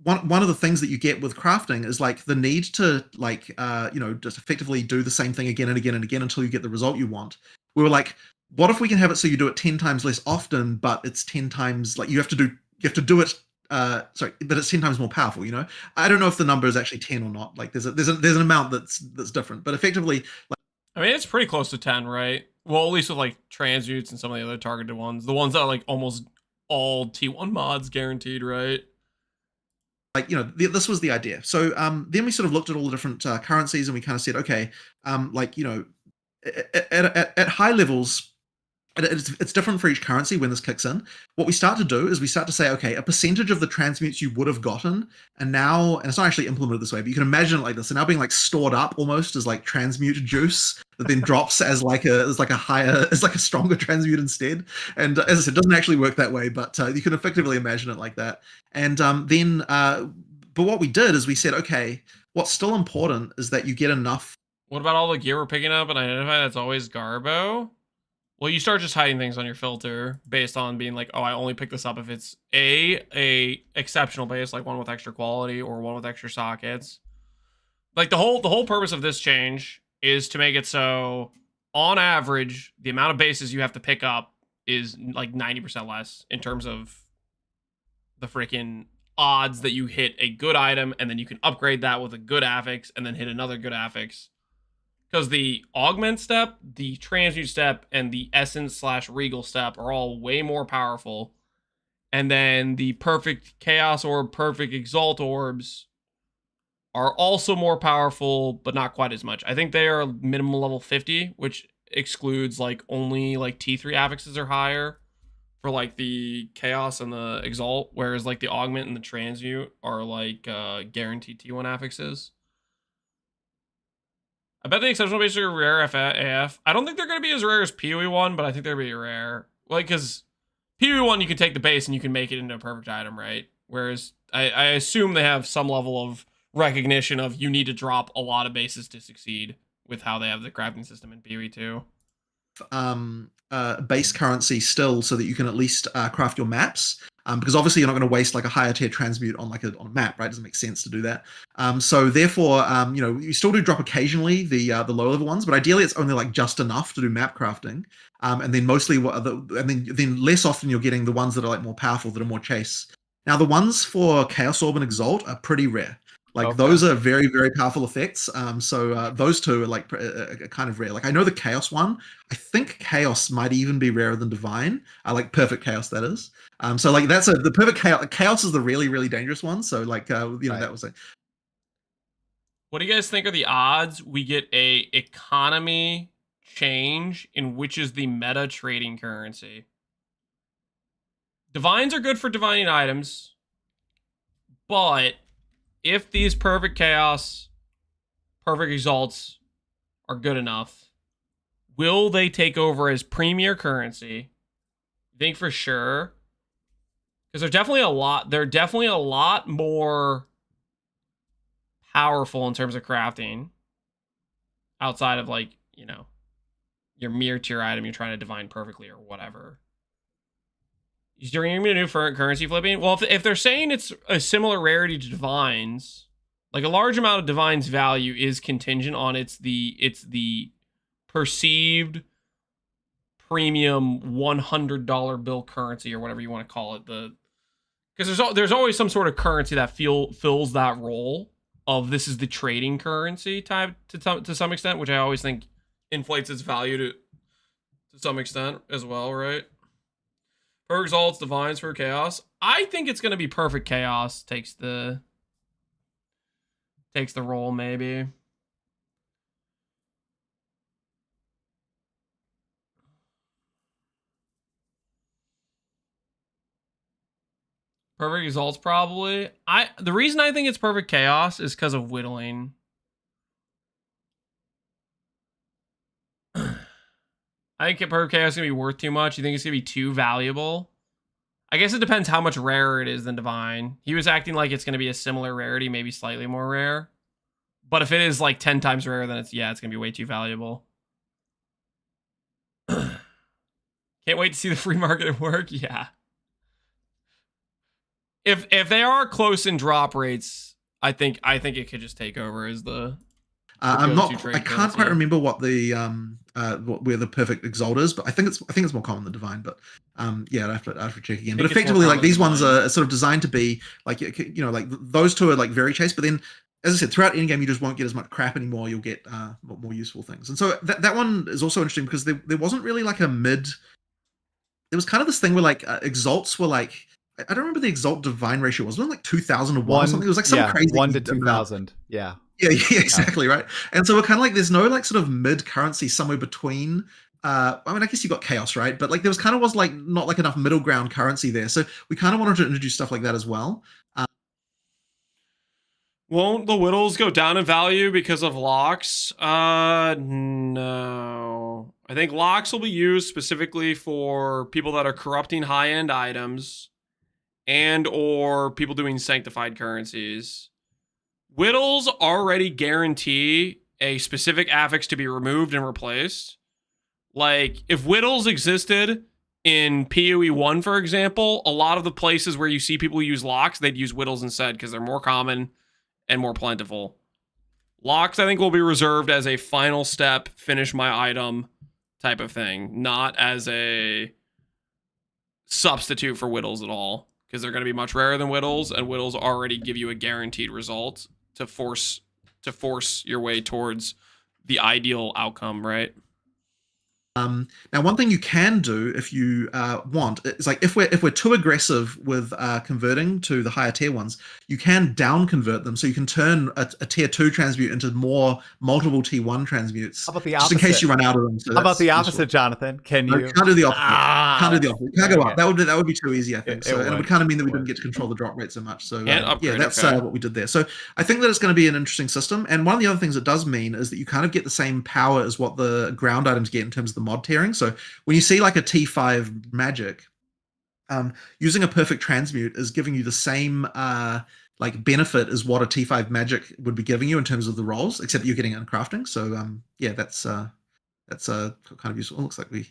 one of the things that you get with crafting is like the need to, like, you know, just effectively do the same thing again and again and again until you get the result you want. We were like, what if we can have it so you do it 10 times less often, but it's 10 times, like, you have to do it sorry, but it's 10 times more powerful, you know? I don't know if the number is actually 10 or not. Like, there's an amount that's different, but effectively, like, I mean, it's pretty close to 10, right? Well, at least with like transmutes and some of the other targeted ones, the ones that are like almost all T1 mods guaranteed, right? Like, you know, this was the idea. So then we sort of looked at all the different currencies, and we kind of said, okay, like, you know, at high levels, it's different for each currency when this kicks in. What we start to do is we start to say, okay, a percentage of the transmutes you would have gotten, and it's not actually implemented this way, but you can imagine it like this, and now being like stored up almost as like transmute juice that then drops as like a stronger transmute instead. And as I said, it doesn't actually work that way, but you can effectively imagine it like that. And but what we did is we said, okay, what's still important is that you get enough. What about all the gear we're picking up and identify that's always Garbo? Well, you start just hiding things on your filter based on being like, oh, I only pick this up if it's a exceptional base, like one with extra quality or one with extra sockets. Like the whole purpose of this change is to make it so, on average, the amount of bases you have to pick up is like 90% less in terms of the freaking odds that you hit a good item, and then you can upgrade that with a good affix and then hit another good affix. Because the augment step, the transmute step, and the essence/regal step are all way more powerful. And then the perfect chaos orb, perfect exalt orbs are also more powerful, but not quite as much. I think they are minimum level 50, which excludes like only like T3 affixes are higher for like the chaos and the exalt, whereas like the augment and the transmute are like guaranteed T1 affixes. I bet the exceptional bases are rare AF. I don't think they're going to be as rare as PoE 1, but I think they're going to be rare. Like, because PoE 1, you can take the base and you can make it into a perfect item, right? Whereas I assume they have some level of recognition of you need to drop a lot of bases to succeed with how they have the crafting system in PoE 2. Base currency still, so that you can at least craft your maps. Because obviously you're not going to waste like a higher tier transmute on a map, right? It doesn't make sense to do that. So therefore, you know, you still do drop occasionally the lower level ones, but ideally it's only like just enough to do map crafting. And then mostly then less often you're getting the ones that are like more powerful, that are more chase. Now the ones for Chaos Orb and Exalt are pretty rare. Like those are very, very powerful effects. So those two are like kind of rare. Like I know the Chaos one, I think Chaos might even be rarer than Divine. Like Perfect Chaos, that is. So like that's the Perfect Chaos. Chaos is the really, really dangerous one. So like, you know, that was it. What do you guys think are the odds we get a economy change in which is the meta trading currency? Divines are good for divining items, but if these perfect chaos, perfect exalts are good enough, will they take over as premier currency? I think for sure. Because they're definitely a lot more powerful in terms of crafting. Outside of like, you know, your mere tier item you're trying to divine perfectly or whatever. Is there going to be a new currency flipping? Well, if they're saying it's a similar rarity to divines, like a large amount of divines value is contingent on it's the perceived premium $100 bill currency or whatever you want to call it. Because there's always some sort of currency that fills that role of this is the trading currency type to some extent, which I always think inflates its value to some extent as well, right? Per Exalts, Divines for Chaos. I think it's going to be Perfect Chaos takes the role, maybe. Perfect Exalts, probably. The reason I think it's Perfect Chaos is because of whittling. I think Perfect Chaos is going to be worth too much. You think it's going to be too valuable? I guess it depends how much rarer it is than Divine. He was acting like it's going to be a similar rarity, maybe slightly more rare. But if it is like 10 times rarer, then it's going to be way too valuable. Can't wait to see the free market at work. Yeah. If they are close in drop rates, I think it could just take over as the I can't quite remember what the where the perfect exalt is, but I think it's more common than divine. But yeah, I have to check again. But effectively, like these ones are sort of designed to be like, you know, like those two are like very chase. But then, as I said, throughout endgame, you just won't get as much crap anymore. You'll get more useful things. And so that one is also interesting because there wasn't really like a mid. There was kind of this thing where like exalts were like, I don't remember the exalt divine ratio was. It was like 2001 or something. It was like some crazy 1 to 2000. Yeah. Yeah, exactly, right. And so we're kind of like, there's no like sort of mid currency somewhere between. I mean, I guess you got chaos, right? But like there was like not like enough middle ground currency there. So we kind of wanted to introduce stuff like that as well. Won't the whittles go down in value because of locks? No. I think locks will be used specifically for people that are corrupting high-end items and or people doing sanctified currencies. Whittles already guarantee a specific affix to be removed and replaced. Like, if whittles existed in PoE 1, for example, a lot of the places where you see people use locks, they'd use whittles instead because they're more common and more plentiful. Locks, I think, will be reserved as a final step, finish my item type of thing, not as a substitute for whittles at all, because they're going to be much rarer than whittles, and whittles already give you a guaranteed result to force your way towards the ideal outcome, right? Now, one thing you can do if you want is like if we're too aggressive with converting to the higher tier ones, you can down convert them, so you can turn a tier 2 transmute into multiple tier 1 transmutes. How about the just opposite? in case you run out of them? So how about the opposite, useful. Jonathan? Can you? No, can't do the opposite. Can't do the opposite. Can't go up. Okay. That would be too easy, I think. And it would kind of mean that we didn't get to control the drop rate so much. So yeah, that's what we did there. So I think that it's going to be an interesting system. And one of the other things it does mean is that you kind of get the same power as what the ground items get in terms of the mod tiering. So when you see like a T5 magic, using a perfect transmute is giving you the same like benefit as what a T5 magic would be giving you in terms of the rolls, except that you're getting it in crafting. So yeah, that's kind of useful. It looks like we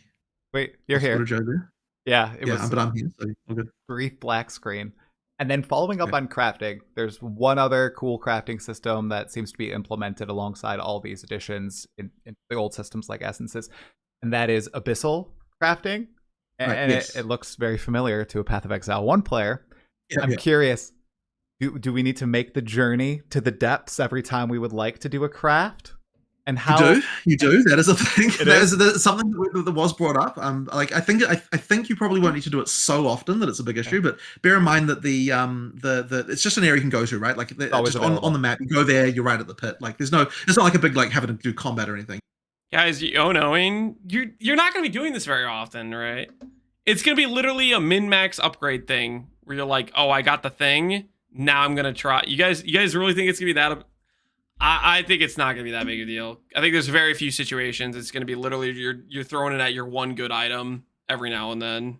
wait, you're here. Yeah, it was. But I'm here, so all good. Brief black screen. And then following up on crafting, there's one other cool crafting system that seems to be implemented alongside all these additions in the old systems like Essences, and that is abyssal crafting. And it looks very familiar to a Path of Exile 1 player. I'm curious, do we need to make the journey to the depths every time we would like to do a craft? And how you do that is a thing. That is something that was brought up. Like I think you probably won't need to do it so often that it's a big issue. But bear in mind that the it's just an area you can go to, right? Like just on the map, you go there, you're right at the pit. Like it's not like a big like having to do combat or anything. Guys, you're not going to be doing this very often, right? It's going to be literally a min-max upgrade thing where you're like, oh, I got the thing. Now I'm going to try. You guys really think it's going to be that? I think it's not going to be that big a deal. I think there's very few situations. It's going to be literally you're throwing it at your one good item every now and then.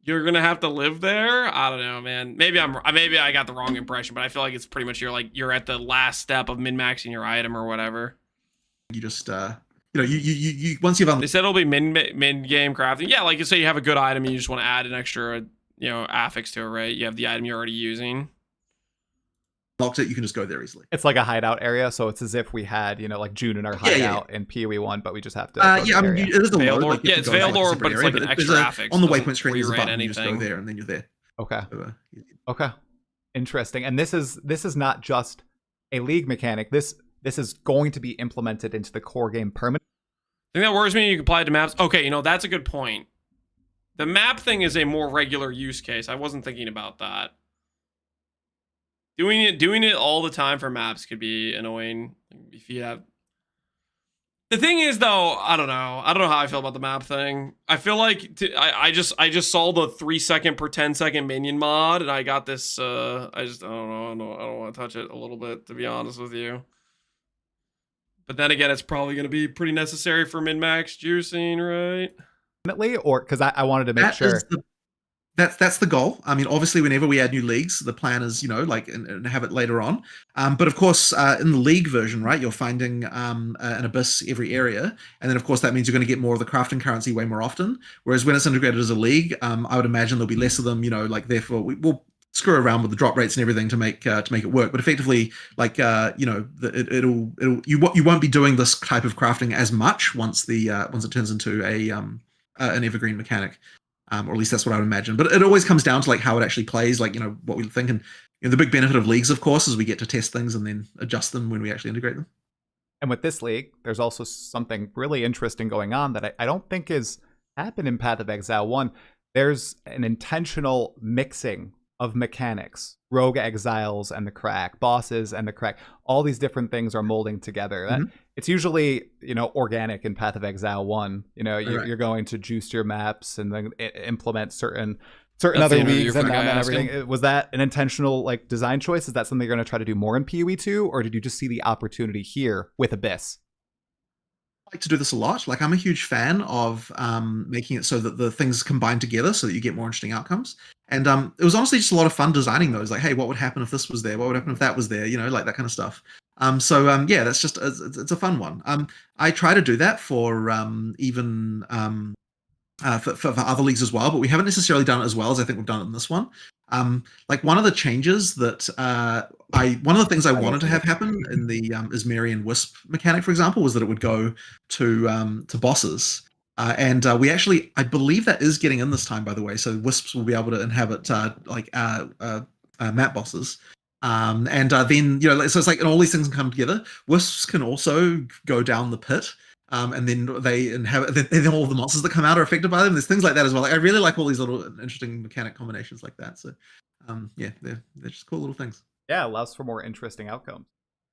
You're going to have to live there? I don't know, man. Maybe I got the wrong impression, but I feel like it's pretty much you're at the last step of min-maxing your item or whatever. You just you once you've they said it'll be mid-game crafting. Yeah, like you say you have a good item and you just want to add an extra affix to it, right? You have the item you're already using. Locked it, you can just go there easily. It's like a hideout area, so it's as if we had, like June in our hideout in PoE 1, but we just have to. It is a Veiled load. It's Veiled Lore, but it's like an extra affix. On the waypoint screen, there's a button. You just go there, and then you're there. Okay. Okay. Interesting. And this is not just a League mechanic. This is going to be implemented into the core game permanently. I think that worries me. You can apply it to maps. Okay, you know, that's a good point. The map thing is a more regular use case. I wasn't thinking about that. Doing it all the time for maps could be annoying if you have. The thing is, though, I don't know how I feel about the map thing. I feel like I just saw the 3-second per 10-second minion mod, and I got this. I don't want to touch it a little bit, to be honest with you. But then again, it's probably going to be pretty necessary for min-max juicing, right? Or because I wanted to make sure. That's the goal. I mean, obviously, whenever we add new leagues, the plan is, you know, like, and have it later on. But of course, in the league version, right, you're finding an abyss every area. And then, of course, that means you're going to get more of the crafting currency way more often. Whereas when it's integrated as a league, I would imagine there'll be less of them, you know, like, therefore, we'll screw around with the drop rates and everything to make it work. But effectively, like, you know, you won't be doing this type of crafting as much once it turns into an evergreen mechanic. Or at least that's what I would imagine. But it always comes down to like how it actually plays, like, you know, what we think. And you know, the big benefit of leagues, of course, is we get to test things and then adjust them when we actually integrate them. And with this league, there's also something really interesting going on that I don't think has happened in Path of Exile 1. There's an intentional mixing of mechanics, rogue exiles and the crack, bosses and the crack. All these different things are molding together. That it's usually, you know, organic in Path of Exile 1. You know, you're going to juice your maps and then implement certain other leagues and everything. Was that an intentional like design choice? Is that something you're going to try to do more in PoE 2, or did you just see the opportunity here with Abyss? I like to do this a lot. Like, I'm a huge fan of making it so that the things combine together so that you get more interesting outcomes. And it was honestly just a lot of fun designing those. Like, hey, what would happen if this was there? What would happen if that was there? You know, like that kind of stuff. Yeah, that's just it's a fun one. I try to do that for even for other leagues as well, but we haven't necessarily done it as well as I think we've done it in this one. Like, one of the changes that one of the things I wanted to have happen in the Ismeri and Wisp mechanic, for example, was that it would go to bosses. And we actually, I believe that is getting in this time, by the way. So Wisps will be able to inhabit map bosses. Then, you know, so it's like, and all these things can come together. Wisps can also go down the pit. And then they inhabit, then all of the monsters that come out are affected by them. There's things like that as well. Like, I really like all these little interesting mechanic combinations like that. So, yeah, they're just cool little things. Yeah, allows for more interesting outcomes.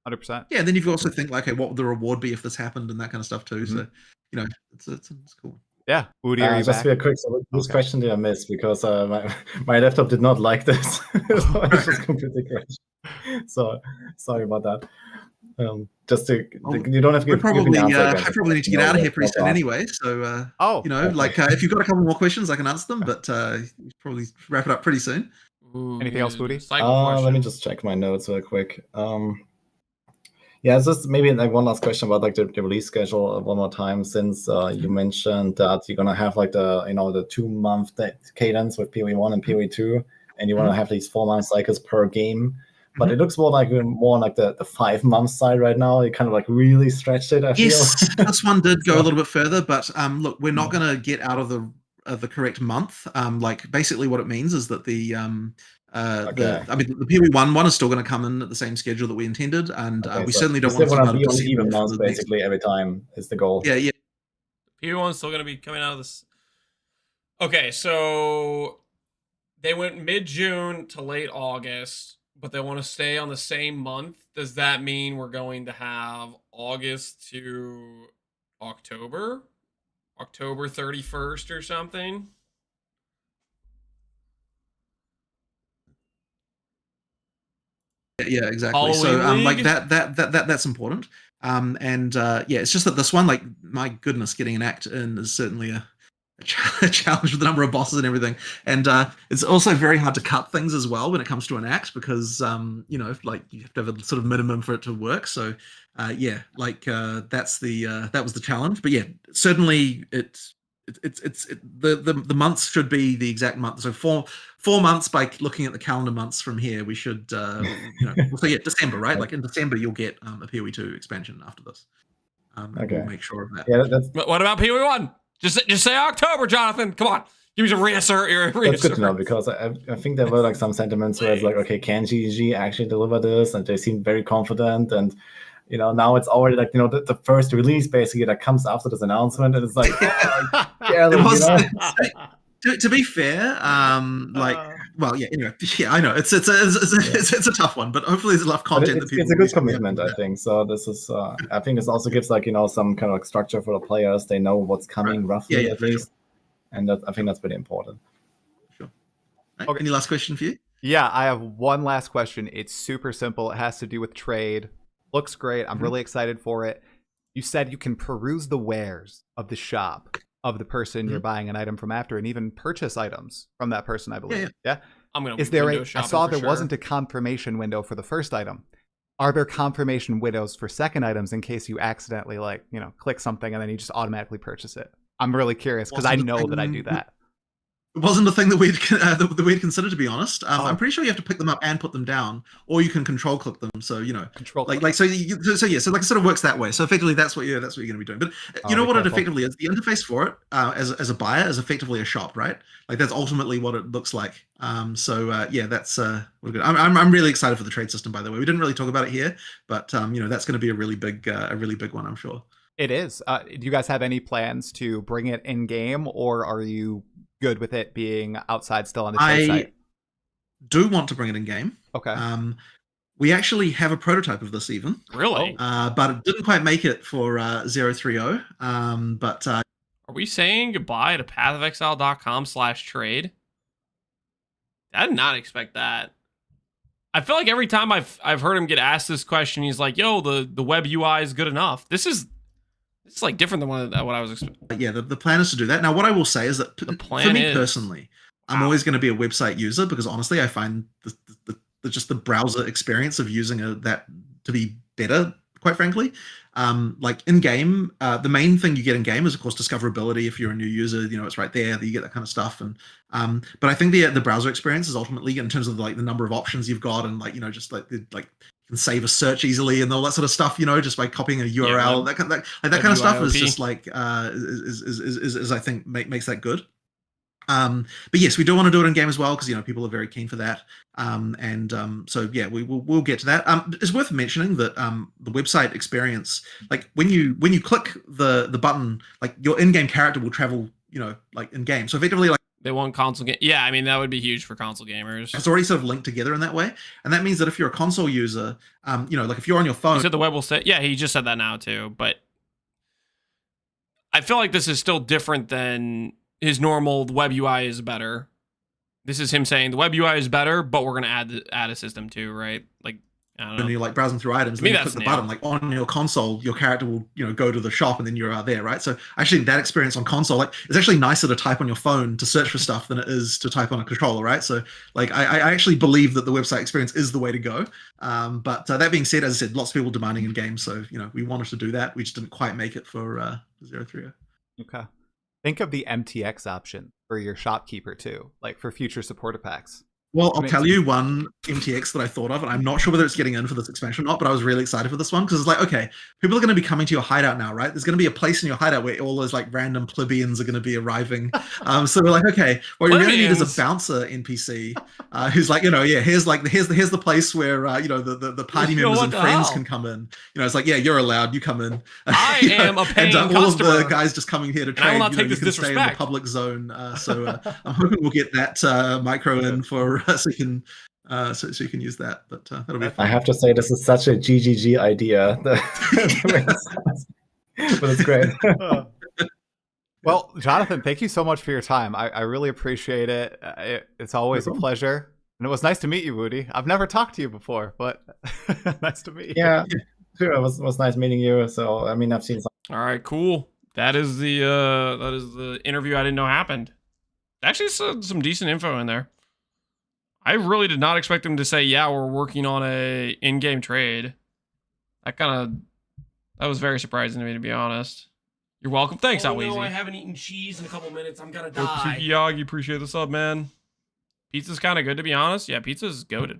100%. Yeah, and then you've also think like, okay, what would the reward be if this happened and that kind of stuff too. So, you know, it's cool. Yeah, Woody, are you just back? a quick, so this question did I miss because my laptop did not like this, so I just completely crashed. So sorry about that. Just to, you don't have to give I me an answer. I probably need to get out of here pretty soon anyway. So, you know, like if you've got a couple more questions, I can answer them, but probably wrap it up pretty soon. Anything else, Woody? Let me just check my notes real quick. Yeah, it's just maybe like one last question about like the release schedule one more time, since you mentioned that you're gonna have like the, you know, the 2-month cadence with PoE 1 and PoE 2, and you want to have these 4-month cycles per game. But it looks more like the 5-month side right now. You kind of like really stretched it, I feel. Yes, this one did go a little bit further, but look, we're not going to get out of the correct month. Like, basically what it means is that the PoE 1 is still going to come in at the same schedule that we intended, and we certainly don't want to be on even months basically every time is the goal. Yeah. PoE 1 is still going to be coming out of this. Okay, so they went mid-June to late August, but they want to stay on the same month. Does that mean we're going to have August to October? October 31st or something? Yeah, exactly. Halloween like League? that's important. Yeah, it's just that this one, like, my goodness, getting an act in is certainly a challenge with the number of bosses and everything. And it's also very hard to cut things as well when it comes to an act, because you know, like, you have to have a sort of minimum for it to work. So yeah, like that was the challenge. But yeah, certainly the months should be the exact month. So four months, by looking at the calendar months from here, we should you know, so yeah, December, right? Like in December you'll get a PoE 2 expansion after this. Okay. We'll make sure of that. Yeah, that's... What about PoE 1? Just say October, Jonathan. Come on, give me some reassert. That's good to know, because I think there were like some sentiments where it's like, okay, can GG actually deliver this? And they seem very confident. And Now it's already like, the first release basically that comes after this announcement, and it's like, to be fair, well, yeah, anyway, yeah, I know it's a tough one, but hopefully there's enough content that people. It's a good commitment, I think. So this is, I think this also gives like some kind of like structure for the players. They know what's coming roughly at least, and I think that's pretty important. Sure. Right. Okay. Any last question for you? Yeah, I have one last question. It's super simple. It has to do with trade. Looks great. I'm really excited for it. You said you can peruse the wares of the shop of the person you're buying an item from after, and even purchase items from that person, I believe. Yeah. I'm gonna. Is there I saw there wasn't a confirmation window for the first item. Are there confirmation windows for second items in case you accidentally click something and then you just automatically purchase it? I'm really curious because I know that I do that. It wasn't a thing that we'd consider, to be honest. I'm pretty sure you have to pick them up and put them down, or you can control click them. So control so it sort of works that way. So effectively, that's what you're going to be doing. But you know what it effectively is? The interface for it, as a buyer, is effectively a shop, right? Like that's ultimately what it looks like. That's good. I'm really excited for the trade system. By the way, we didn't really talk about it here, but that's going to be a really big one, I'm sure. It is. Do you guys have any plans to bring it in game, or are you good with it being outside still on the trade site? I do want to bring it in game. Okay. We actually have a prototype of this even. Really? But it didn't quite make it for 030. But are we saying goodbye to pathofexile.com/trade? I did not expect that. I feel like every time I've heard him get asked this question, he's like, "Yo, the web UI is good enough." This is like different than what I was expecting. Yeah, the plan is to do that. Now, what I will say is that for me personally, I'm always going to be a website user because honestly, I find just the browser experience of using that to be better, quite frankly. Like in game, the main thing you get in game is of course discoverability. If you're a new user, it's right there that you get that kind of stuff. And but I think the browser experience is ultimately in terms of like the number of options you've got and just like you can save a search easily and all that sort of stuff, just by copying a URL, that kind of stuff is just like is I think makes that good. But yes, we do want to do it in game as well because people are very keen for that. So yeah, we'll get to that. It's worth mentioning that the website experience, like when you click the button, like your in-game character will travel, like in game. So effectively, like they want console game. Yeah, I mean that would be huge for console gamers. It's already sort of linked together in that way, and that means that if you're a console user, like if you're on your phone, you said the web will say. Yeah, he just said that now too. But I feel like this is still different than his normal. The web UI is better. This is him saying the web UI is better, but we're gonna add a system too, right? Like I don't know. And you're like browsing through items, and then you click the button, like on your console, your character will go to the shop, and then you're there, right? So actually, that experience on console, like it's actually nicer to type on your phone to search for stuff than it is to type on a controller, right? So like I actually believe that the website experience is the way to go. But that being said, as I said, lots of people demanding in games, so we wanted to do that. We just didn't quite make it for 030. Okay. Think of the MTX option for your shopkeeper too, like for future supporter packs. Well, I'll tell you one MTX that I thought of, and I'm not sure whether it's getting in for this expansion or not, but I was really excited for this one because it's like, okay, people are going to be coming to your hideout now, right? There's going to be a place in your hideout where all those like random plebeians are going to be arriving. So we're like, okay, what we really need is a bouncer NPC who's like, here's the place where the party members and friends can come in. It's like, yeah, you're allowed, you come in. I am a paying and all customer. Of the guys just coming here to trade. I will not take this you can stay in the public zone. So I'm hoping we'll get that micro in for. So you can use that, but that'll be fun. I have to say this is such a GGG idea, but it's great. Well, Jonathan, thank you so much for your time. I really appreciate it. It's always a pleasure, and it was nice to meet you, Woody. I've never talked to you before, but nice to meet you. Yeah, sure. It was nice meeting you. So I mean, I've seen some. All right, cool. That is the interview I didn't know happened. Actually, some decent info in there. I really did not expect him to say, yeah, we're working on a in-game trade. That was very surprising to me, to be honest. You're welcome. Thanks, no, Alweezy. I haven't eaten cheese in a couple minutes. I'm gonna Yo, die. Yagi, appreciate the sub, man. Pizza's kind of good, to be honest. Yeah, pizza's goated.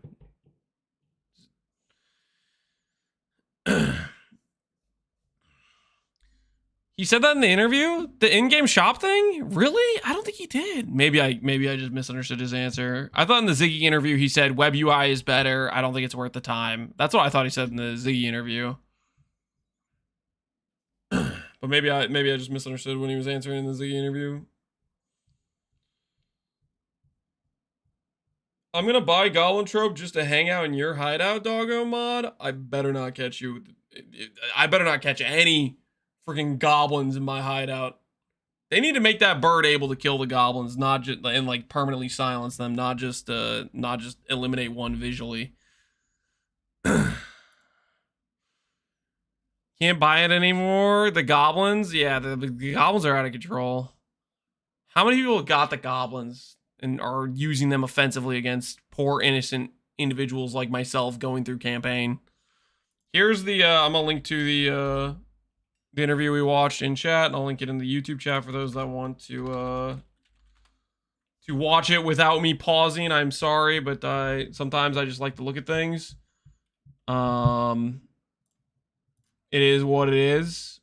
He said that in the interview? The in-game shop thing? Really? I don't think he did. Maybe I just misunderstood his answer. I thought in the Ziggy interview he said web UI is better. I don't think it's worth the time. That's what I thought he said in the Ziggy interview. But maybe I just misunderstood when he was answering in the Ziggy interview. I'm gonna buy Goblin Trope just to hang out in your hideout, doggo mod. I better not catch you. I better not catch any freaking goblins in my hideout. They need to make that bird able to kill the goblins, not just and like permanently silence them, not just eliminate one visually. Can't buy it anymore. The goblins, yeah, the goblins are out of control. How many people got the goblins and are using them offensively against poor innocent individuals like myself going through campaign? Here's the I'm gonna link to the interview we watched in chat, and I'll link it in the YouTube chat for those that want to watch it without me pausing. I'm sorry, but sometimes I just like to look at things. It is what it is.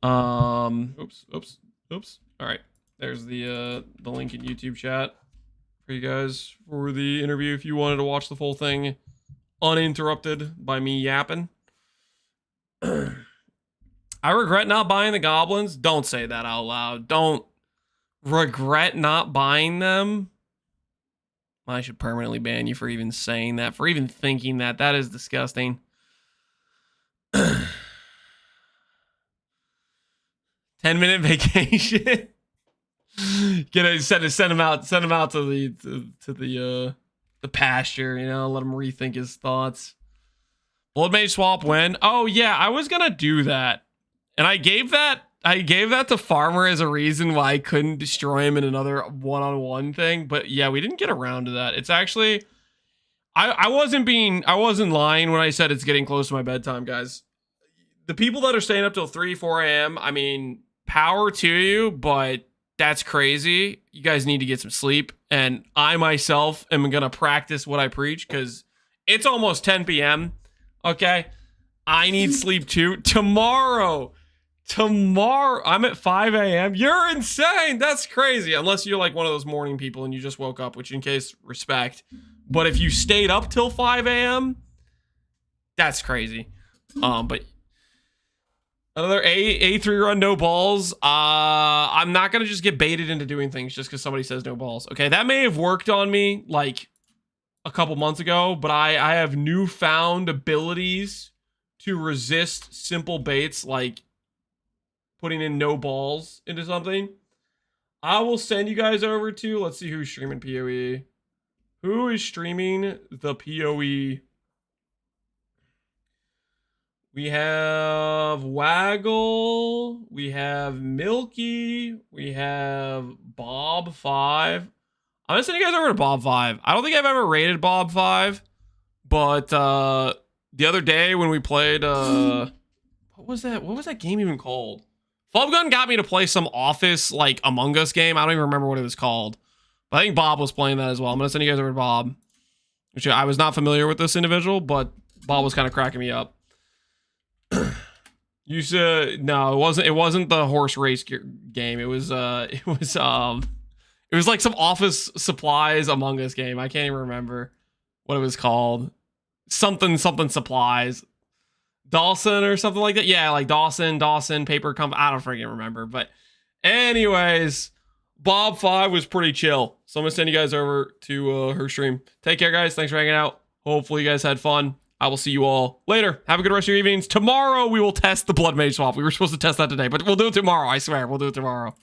Oops. All right, there's the link in YouTube chat for you guys for the interview if you wanted to watch the full thing uninterrupted by me yapping. I regret not buying the goblins. Don't say that out loud. Don't regret not buying them. I should permanently ban you for even saying that, for even thinking that. That is disgusting. 10-minute vacation. Send him out to the pasture, you know, let him rethink his thoughts. Bloodmage swap win. Oh yeah, I was gonna do that. And I gave that to Farmer as a reason why I couldn't destroy him in another one-on-one thing. But yeah, we didn't get around to that. It's actually I wasn't lying when I said it's getting close to my bedtime, guys. The people that are staying up till 3, 4 a.m., I mean, power to you, but that's crazy. You guys need to get some sleep. And I myself am going to practice what I preach because it's almost 10 p.m. Okay? I need sleep too. Tomorrow, I'm at 5 a.m. You're insane. That's crazy. Unless you're like one of those morning people and you just woke up, which in case, respect. But if you stayed up till 5 a.m., that's crazy. But another A3 run, no balls. I'm not going to just get baited into doing things just because somebody says no balls. Okay, that may have worked on me like a couple months ago, but I have newfound abilities to resist simple baits like putting in no balls into something. I will send you guys over to, let's see who's streaming PoE. Who is streaming the PoE? We have Waggle, we have Milky, we have Bob5. I'm gonna send you guys over to Bob5. I don't think I've ever rated Bob5, but the other day when we played, what was that game even called? Flubgun got me to play some Office, like, Among Us game. I don't even remember what it was called. But I think Bob was playing that as well. I'm gonna send you guys over to Bob. Which I was not familiar with this individual, but Bob was kind of cracking me up. You said no, it wasn't the horse race game. It was like some Office Supplies Among Us game. I can't even remember what it was called. Something supplies. Dawson or something like that. Yeah, like Dawson paper company. I don't freaking remember. But anyways, Bob5 was pretty chill. So I'm gonna send you guys over to her stream. Take care, guys. Thanks for hanging out. Hopefully you guys had fun. I will see you all later. Have a good rest of your evenings. Tomorrow we will test the Bloodmage swap. We were supposed to test that today, but we'll do it tomorrow. I swear, we'll do it tomorrow.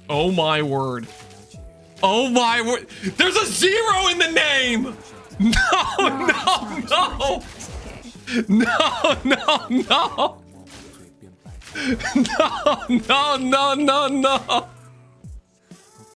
Oh my word. Oh my word. There's a 0 in the name. No. No. No.